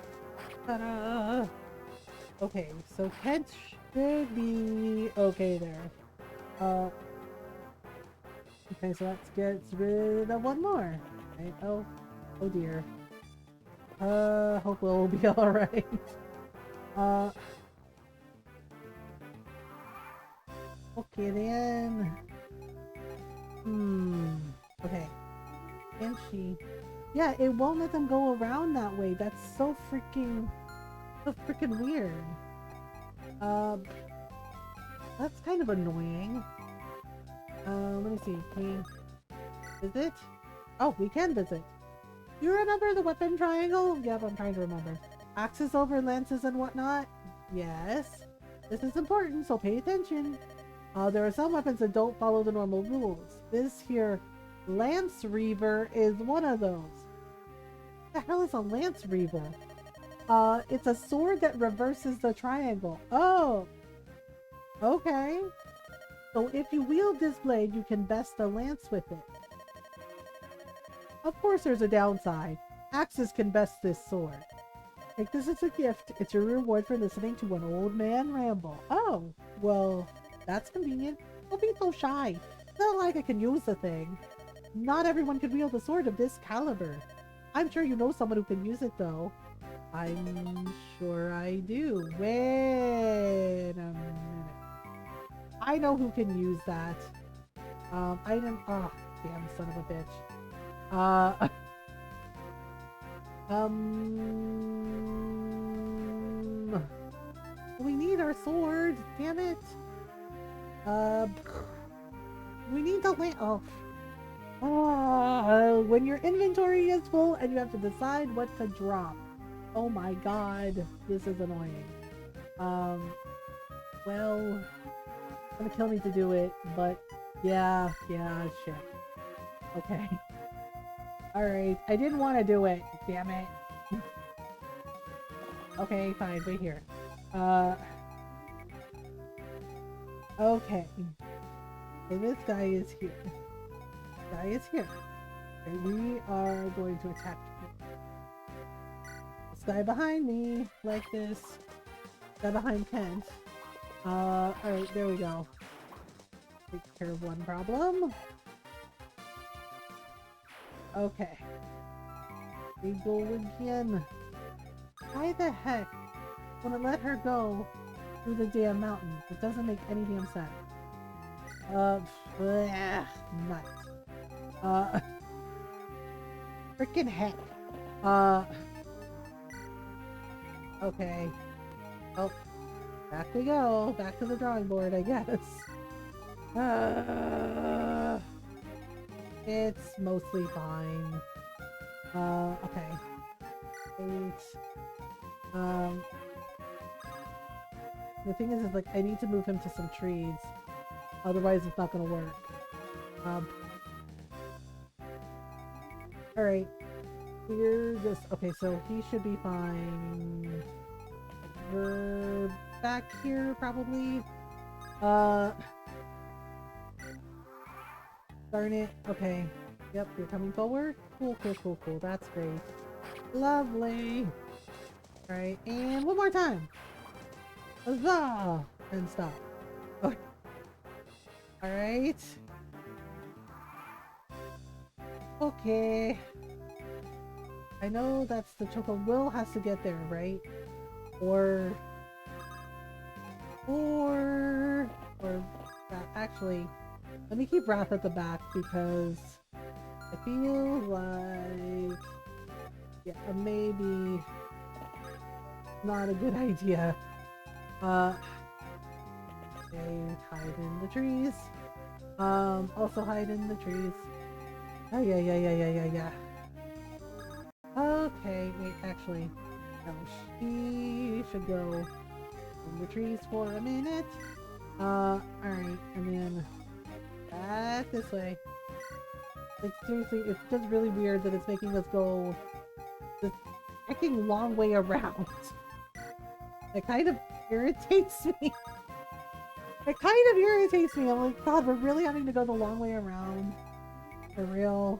Ta-da! Okay, so Kent should be okay there. Okay, so that gets rid of one more. Right? Oh dear. Hope we'll be alright. Okay then. Okay. Can she? Yeah, it won't let them go around that way. That's so freaking weird. That's kind of annoying. Let me see. Can we visit? Oh, we can visit. You remember the weapon triangle? Yep, I'm trying to remember. Axes over lances and whatnot? Yes. This is important, so pay attention. There are some weapons that don't follow the normal rules. This here Lance Reaver is one of those. What the hell is a Lance Reaver? It's a sword that reverses the triangle. Oh! Okay. So if you wield this blade, you can best a lance with it. Of course there's a downside. Axes can best this sword. Take this as a gift. It's your reward for listening to an old man ramble. Oh, well, that's convenient. Don't be so shy. It's not like I can use the thing. Not everyone can wield a sword of this caliber. I'm sure you know someone who can use it, though. I'm sure I do. Wait a minute. I know who can use that. I didn't. Oh, damn son of a bitch. We need our sword. Damn it. We need the land. Oh. When your inventory is full and you have to decide what to drop. Oh my god, this is annoying. Well, it's gonna kill me to do it, but yeah, shit. Okay. Alright, I didn't want to do it, damn it. Okay, fine, wait here. Okay. And this guy is here. Guy is here. And we are going to attack this guy behind me, like this. Guy behind Kent. Alright, there we go. Take care of one problem. Okay. We go again. Why the heck wanna let her go through the damn mountain? It doesn't make any damn sense. Nuts. Freaking heck. Okay. Oh, back we go. Back to the drawing board, I guess. It's mostly fine. Okay. Wait. The thing is like, I need to move him to some trees. Otherwise, it's not gonna work. Alright. We're just... Okay, so he should be fine. We're back here, probably. Darn it. Okay. Yep, you're coming forward. Cool. That's great. Lovely. Alright, and one more time. Huzzah! And stop. Okay. Alright. Okay. I know that's the Choco. Will has to get there, right? Or actually, let me keep Wrath at the back because I feel like, yeah, maybe not a good idea. Okay, hide in the trees. Also hide in the trees. Oh, yeah. Okay, wait, actually, no, she should go in the trees for a minute. Alright, and then back this way. Like, seriously, it's just really weird that it's making us go this freaking long way around. It kind of irritates me. It kind of irritates me. I'm like, God, we're really having to go the long way around. For real.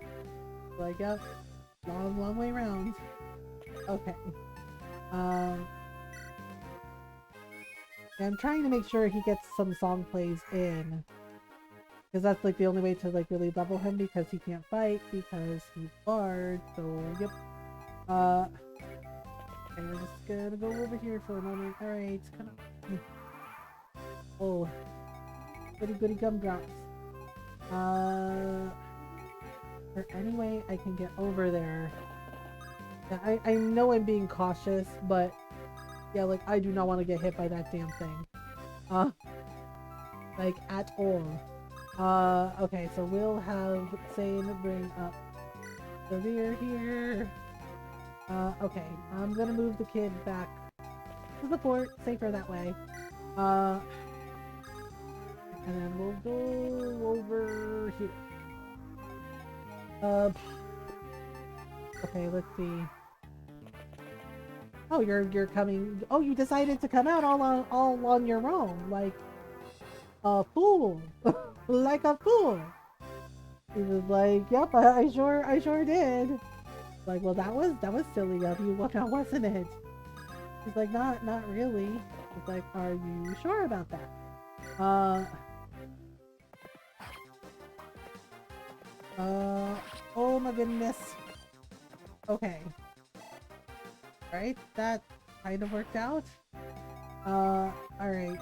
Like, yep. Long way around. Okay. I'm trying to make sure he gets some song plays in. Because that's like the only way to like really level him because he can't fight because he's barred. So, yep. Okay, we're just gonna go over here for a moment. Alright, come on. Oh. Goody gumdrops. Or any way I can get over there. Yeah, I know I'm being cautious, but yeah, like I do not want to get hit by that damn thing. Like at all. Okay, so we'll have Sane bring up the rear here. Okay, I'm gonna move the kid back to the fort, safer that way. And then we'll go over here. Okay, let's see. Oh, you're coming. Oh, you decided to come out all on your own. Like, a fool. Like a fool. He was like, yep, I sure did. Like, well, that was silly of you. Well, now wasn't it? He's like, not really. He's like, are you sure about that? Oh my goodness. Okay. Alright, that kind of worked out. Alright.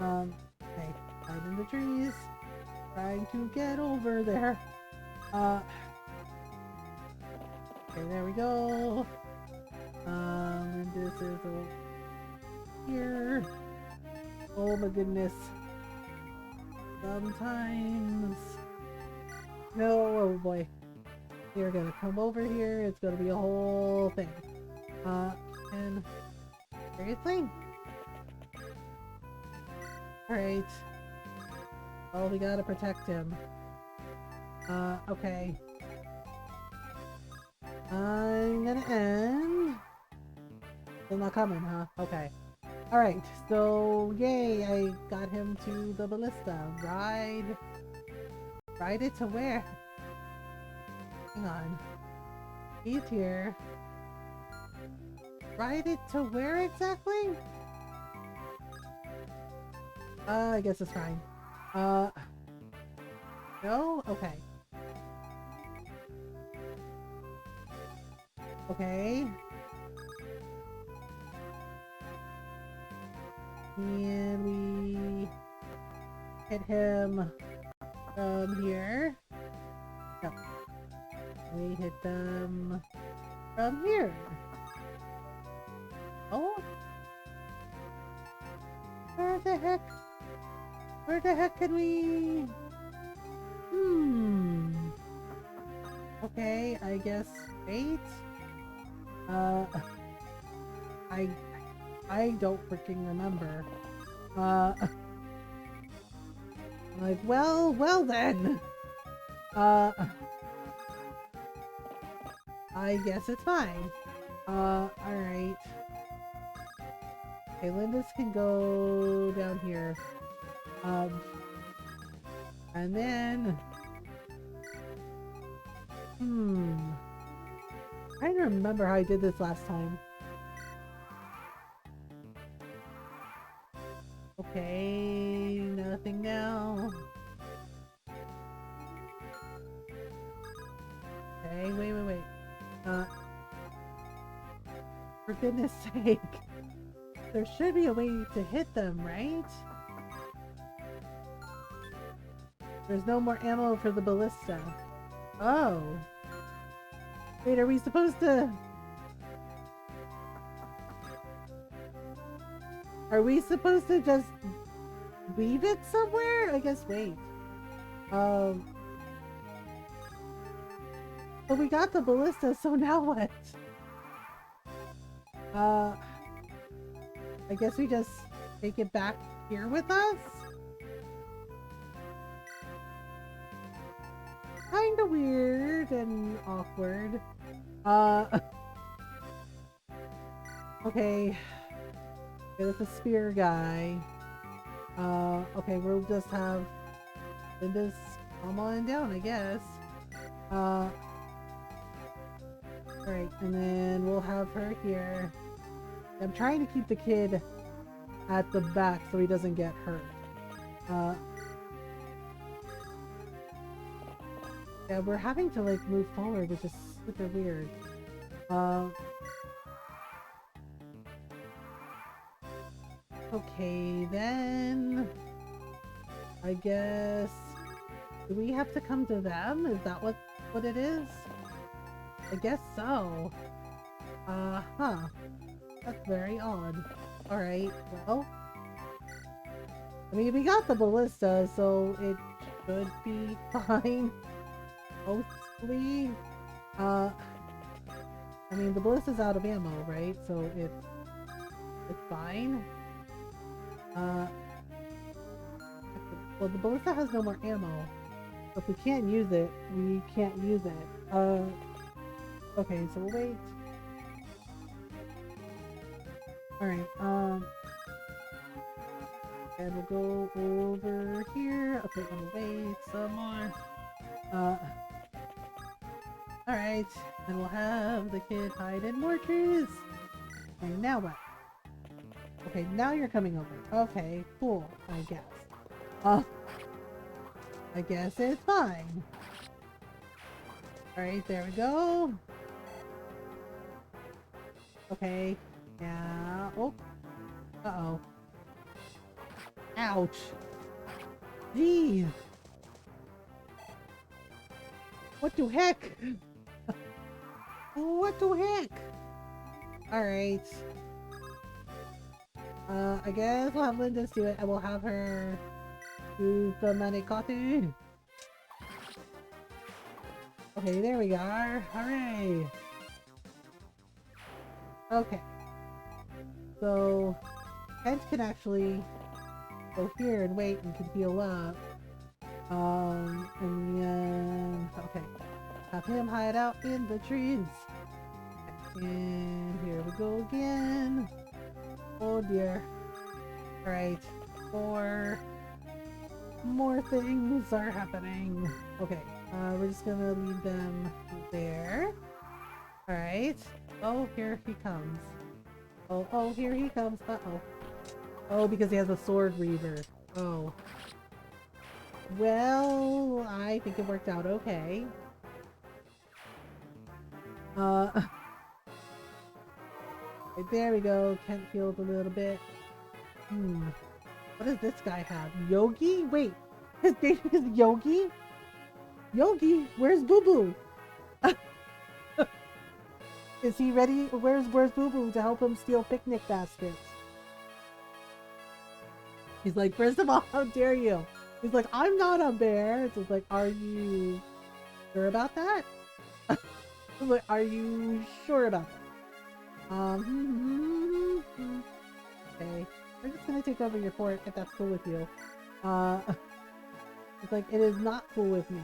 Okay, hide in the trees. Trying to get over there. Okay, there we go. And this is over here. Oh my goodness. Sometimes. No, oh boy. You're gonna come over here. It's gonna be a whole thing. And seriously? Alright. Oh, we gotta protect him. Okay. I'm gonna end. Still not coming, huh? Okay. Alright, so yay, I got him to the ballista. Ride it to where? Hang on. He's here. Ride it to where exactly? I guess it's fine. No? Okay. Okay. And we hit him from here. No. We hit them from here. Oh? Where the heck? Where the heck can we? Okay, I guess wait. I don't freaking remember. Like, well then. I guess it's fine. Alright. Okay, Linda's can go down here. And then... I don't remember how I did this last time. Okay, nothing now. Okay, wait. For goodness sake. There should be a way to hit them, right? There's no more ammo for the ballista. Oh. Wait, are we supposed to... Are we supposed to just leave it somewhere? I guess wait. But we got the ballista, so now what? I guess we just take it back here with us? Kinda weird and awkward. Okay. There's a spear guy. Okay, we'll just have Linda's come on down, I guess. Alright, and then we'll have her here. I'm trying to keep the kid at the back so he doesn't get hurt. Yeah, we're having to like move forward, which is super weird. Okay, then I guess do we have to come to them? Is that what it is? I guess so. Huh. That's very odd. Alright, well. I mean, we got the ballista, so it should be fine. Mostly. I mean, the ballista's out of ammo, right? So it's fine. Well, the ballista has no more ammo. So if we can't use it, we can't use it. Okay, so we'll wait. Alright, And we'll go over here. Okay, I'm gonna wait some more. Alright. And we'll have the kid hide in more trees. Okay, now what? Okay, now you're coming over. Okay, cool, I guess. I guess it's fine. Alright, there we go. Okay. Yeah. Oh. Uh-oh. Ouch. Jeez. What the heck? What the heck? Alright. I guess we'll have Linda do it and we'll have her do the manicotti. Okay, there we are. Hooray! Okay. So, Kent can actually go here and wait and can heal up. And then, okay. Have him hide out in the trees. And here we go again. Oh dear. Alright. More things are happening. Okay. We're just gonna leave them there. Alright. Oh, here he comes. Oh, here he comes. Uh-oh. Oh, because he has a sword reaver. Oh. Well, I think it worked out okay. There we go. Kent healed a little bit. What does this guy have? Yogi? Wait. His name is Yogi? Yogi? Where's Boo Boo? Is he ready? Where's Boo Boo to help him steal picnic baskets? He's like, first of all, how dare you? He's like, I'm not a bear. It's just like, are you sure about that? I'm like, are you sure about that? Okay. We're just gonna take over your fort if that's cool with you. It's like, it is not cool with me.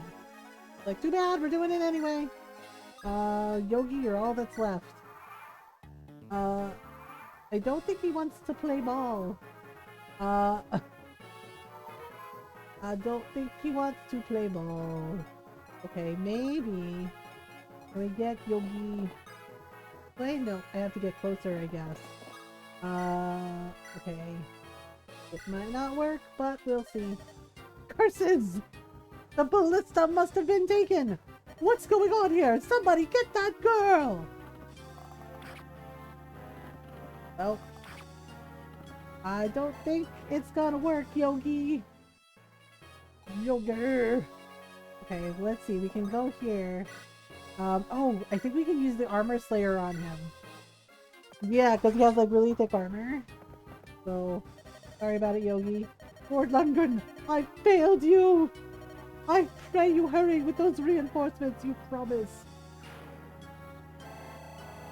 It's like, too bad, we're doing it anyway. Yogi, you're all that's left. I don't think he wants to play ball. I don't think he wants to play ball. Okay, maybe. Can we get Yogi? Wait, no, I have to get closer, I guess. Okay. It might not work, but we'll see. Curses! The ballista must have been taken! What's going on here? Somebody get that girl! Well, I don't think it's gonna work, Yogi. Yogi. Okay, let's see. We can go here. Oh, I think we can use the armor slayer on him. Yeah, because he has like really thick armor. So, sorry about it, Yogi. Lord Lundgren, I failed you! I pray you hurry with those reinforcements you promised.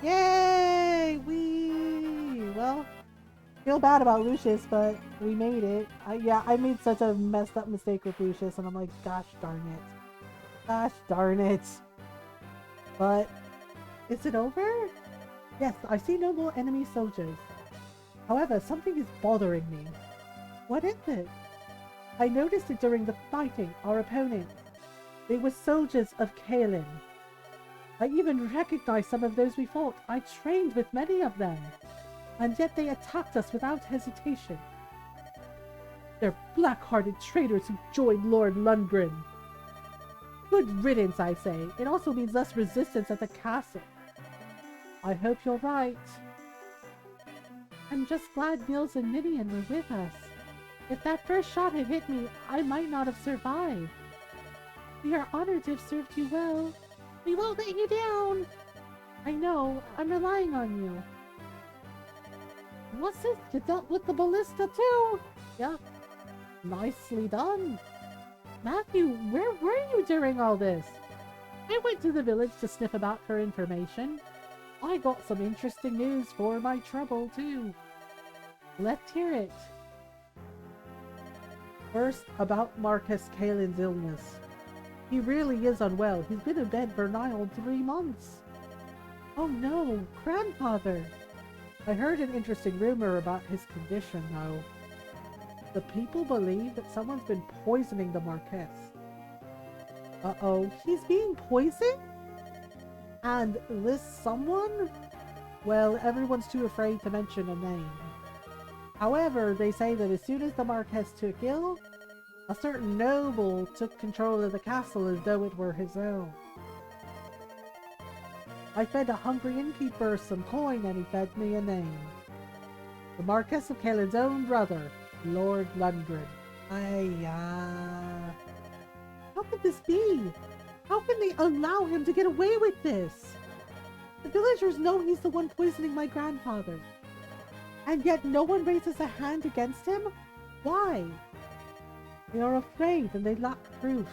Yay! Well, feel bad about Lucius, but we made it. Yeah, I made such a messed up mistake with Lucius, and I'm like, gosh darn it. Gosh darn it. But, is it over? Yes, I see no more enemy soldiers. However, something is bothering me. What is it? I noticed it during the fighting, our opponent. They were soldiers of Kaelin. I even recognized some of those we fought. I trained with many of them. And yet they attacked us without hesitation. They're black-hearted traitors who joined Lord Lundgren. Good riddance, I say. It also means less resistance at the castle. I hope you're right. I'm just glad Nils and Ninian were with us. If that first shot had hit me, I might not have survived. We are honored to have served you well. We won't let you down. I know. I'm relying on you. What's this? You dealt with the ballista too? Yeah. Nicely done. Matthew, where were you during all this? I went to the village to sniff about for information. I got some interesting news for my trouble too. Let's hear it. First, about Marcus Kaelin's illness. He really is unwell. He's been in bed for nigh on 3 months. Oh no, grandfather! I heard an interesting rumor about his condition, though. The people believe that someone's been poisoning the Marquess. Uh-oh, he's being poisoned? And this someone? Well, everyone's too afraid to mention a name. However, they say that as soon as the Marquess took ill, a certain noble took control of the castle as though it were his own. I fed a hungry innkeeper some coin and he fed me a name. The Marquess of Caelin's own brother, Lord Lundgren. How could this be? How can they allow him to get away with this? The villagers know he's the one poisoning my grandfather. And yet no one raises a hand against him? Why? They are afraid and they lack proof.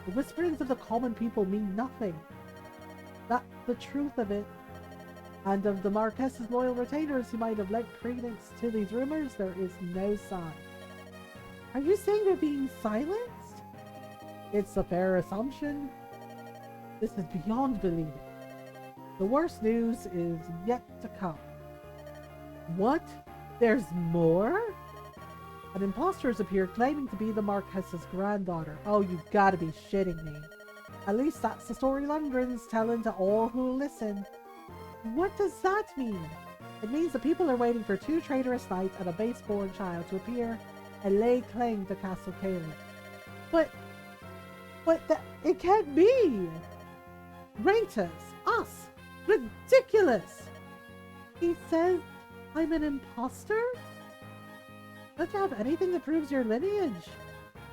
The whisperings of the common people mean nothing. That's the truth of it. And of the Marquess's loyal retainers who might have lent credence to these rumors, there is no sign. Are you saying they're being silenced? It's a fair assumption. This is beyond believing. The worst news is yet to come. What? There's more? An imposter has appeared claiming to be the Marquess's granddaughter. Oh, you've got to be shitting me. At least that's the story Lundgren's telling to all who listen. What does that mean? It means the people are waiting for two traitorous knights and a base-born child to appear and lay claim to Castle Caelin. But it can't be! Traitors! Us! Ridiculous! He says I'm an imposter? Don't you have anything that proves your lineage?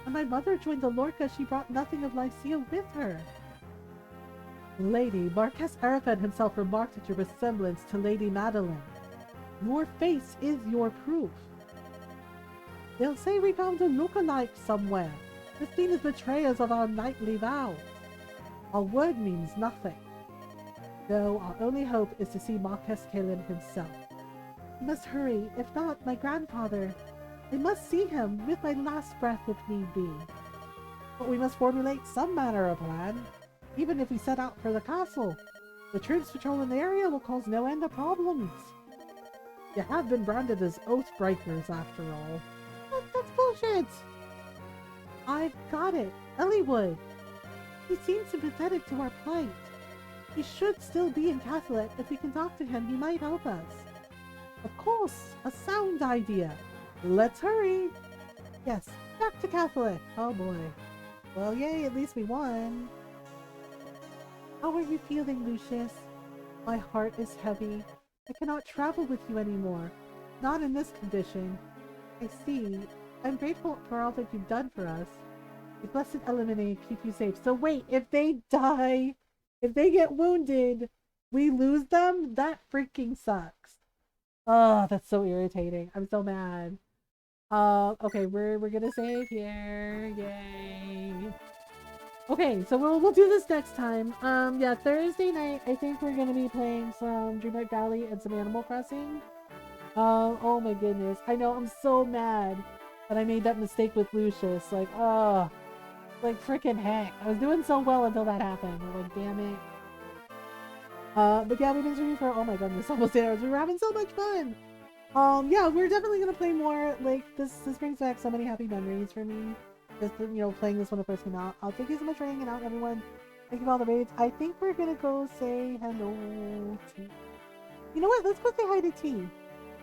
When my mother joined the Lorca, she brought nothing of Lycia with her. Lady, Marquess Arafed himself remarked at your resemblance to Lady Madeline. Your face is your proof. They'll say we found a lookalike somewhere. The seen as betrayers of our knightly vows. Our word means nothing. No, our only hope is to see Marquess Caelin himself. We must hurry. If not, my grandfather. I must see him with my last breath if need be. But we must formulate some manner of plan. Even if we set out for the castle, the troops patrolling the area will cause no end of problems. You have been branded as oath breakers after all. That's bullshit! I've got it. Elliewood. He seems sympathetic to our plight. He should still be in Catholic. If we can talk to him, he might help us. Of course, a sound idea. Let's hurry. Yes, back to Catholic. Oh boy. Well, yay, at least we won. How are you feeling, Lucius? My heart is heavy. I cannot travel with you anymore. Not in this condition. I see. I'm grateful for all that you've done for us. The blessed Eliminate keep you safe. So wait, if they die, if they get wounded, we lose them? That freaking sucks. Oh, that's so irritating. I'm so mad. Okay, we're gonna save here. Yay. Okay, so we'll do this next time. Yeah, Thursday night, I think we're gonna be playing some Dreamlight Valley and some Animal Crossing. Oh my goodness. I know, I'm so mad that I made that mistake with Lucius. Like, oh, like freaking heck. I was doing so well until that happened. Like, damn it. But yeah, we've been streaming for, oh my goodness, almost 8 hours. We were having so much fun. Yeah, we're definitely gonna play more. Like, this brings back so many happy memories for me. Just, you know, playing this when it first came out. Thank you so much for hanging out, everyone. Thank you for all the raids. I think we're gonna go say hello to... You know what? Let's go say hi to T.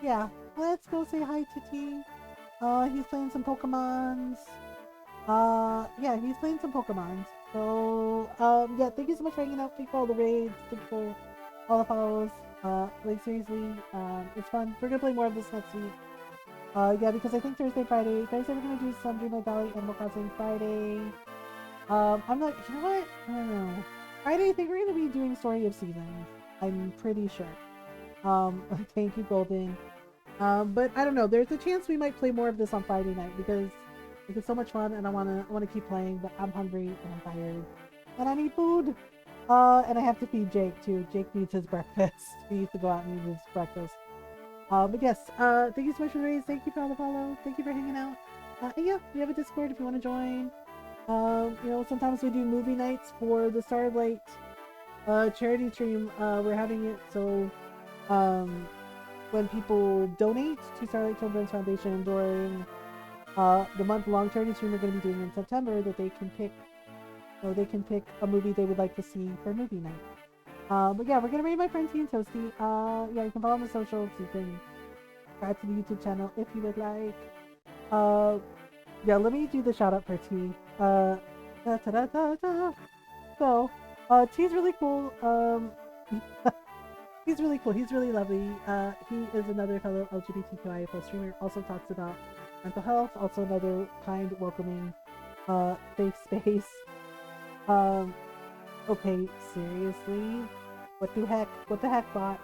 Yeah, let's go say hi to T. He's playing some Pokemons. Yeah, he's playing some Pokemons. So, yeah, thank you so much for hanging out. Thank you for all the raids. Thank you for all the follows. Like, seriously, it's fun. We're gonna play more of this next week. Yeah, because I think Thursday, Friday we're gonna do some Dreamlight Valley, Animal Crossing. Friday, I'm not, you know what? I don't know. Friday, I think we're gonna be doing Story of Seasons. I'm pretty sure. Thank you, Golden. But I don't know. There's a chance we might play more of this on Friday night because it's so much fun and I wanna keep playing, but I'm hungry and I'm tired. And I need food! And I have to feed Jake too. Jake needs his breakfast. He needs to go out and eat his breakfast. But yes, thank you so much for the raise. Thank you for all the follow. Thank you for hanging out. And yeah, we have a Discord if you want to join. You know, sometimes we do movie nights for the Starlight charity stream. We're having it so when people donate to Starlight Children's Foundation during the month-long charity stream we're going to be doing in September that they can pick, a movie they would like to see for movie night. But yeah, we're gonna rate my friend Tea and Toasty. Yeah, you can follow on the socials. You can subscribe to the YouTube channel if you would like. Yeah, let me do the shout out for T. Da, da, da, da, da. So, T's really cool. He's really cool. He's really lovely. He is another fellow LGBTQIA+ streamer. Also talks about mental health. Also another kind, welcoming, safe space. Okay, seriously? What the heck? What the heck, bot?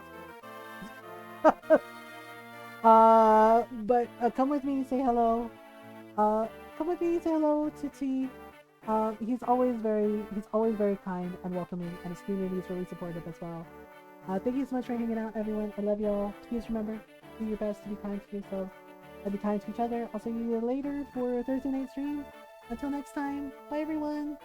But come with me, say hello. Come with me, say hello to T. He's always very kind and welcoming, and his community is really supportive as well. Thank you so much for hanging out, everyone. I love y'all. Please remember, do your best to be kind to yourself and be kind to each other. I'll see you later for Thursday night stream. Until next time, bye everyone.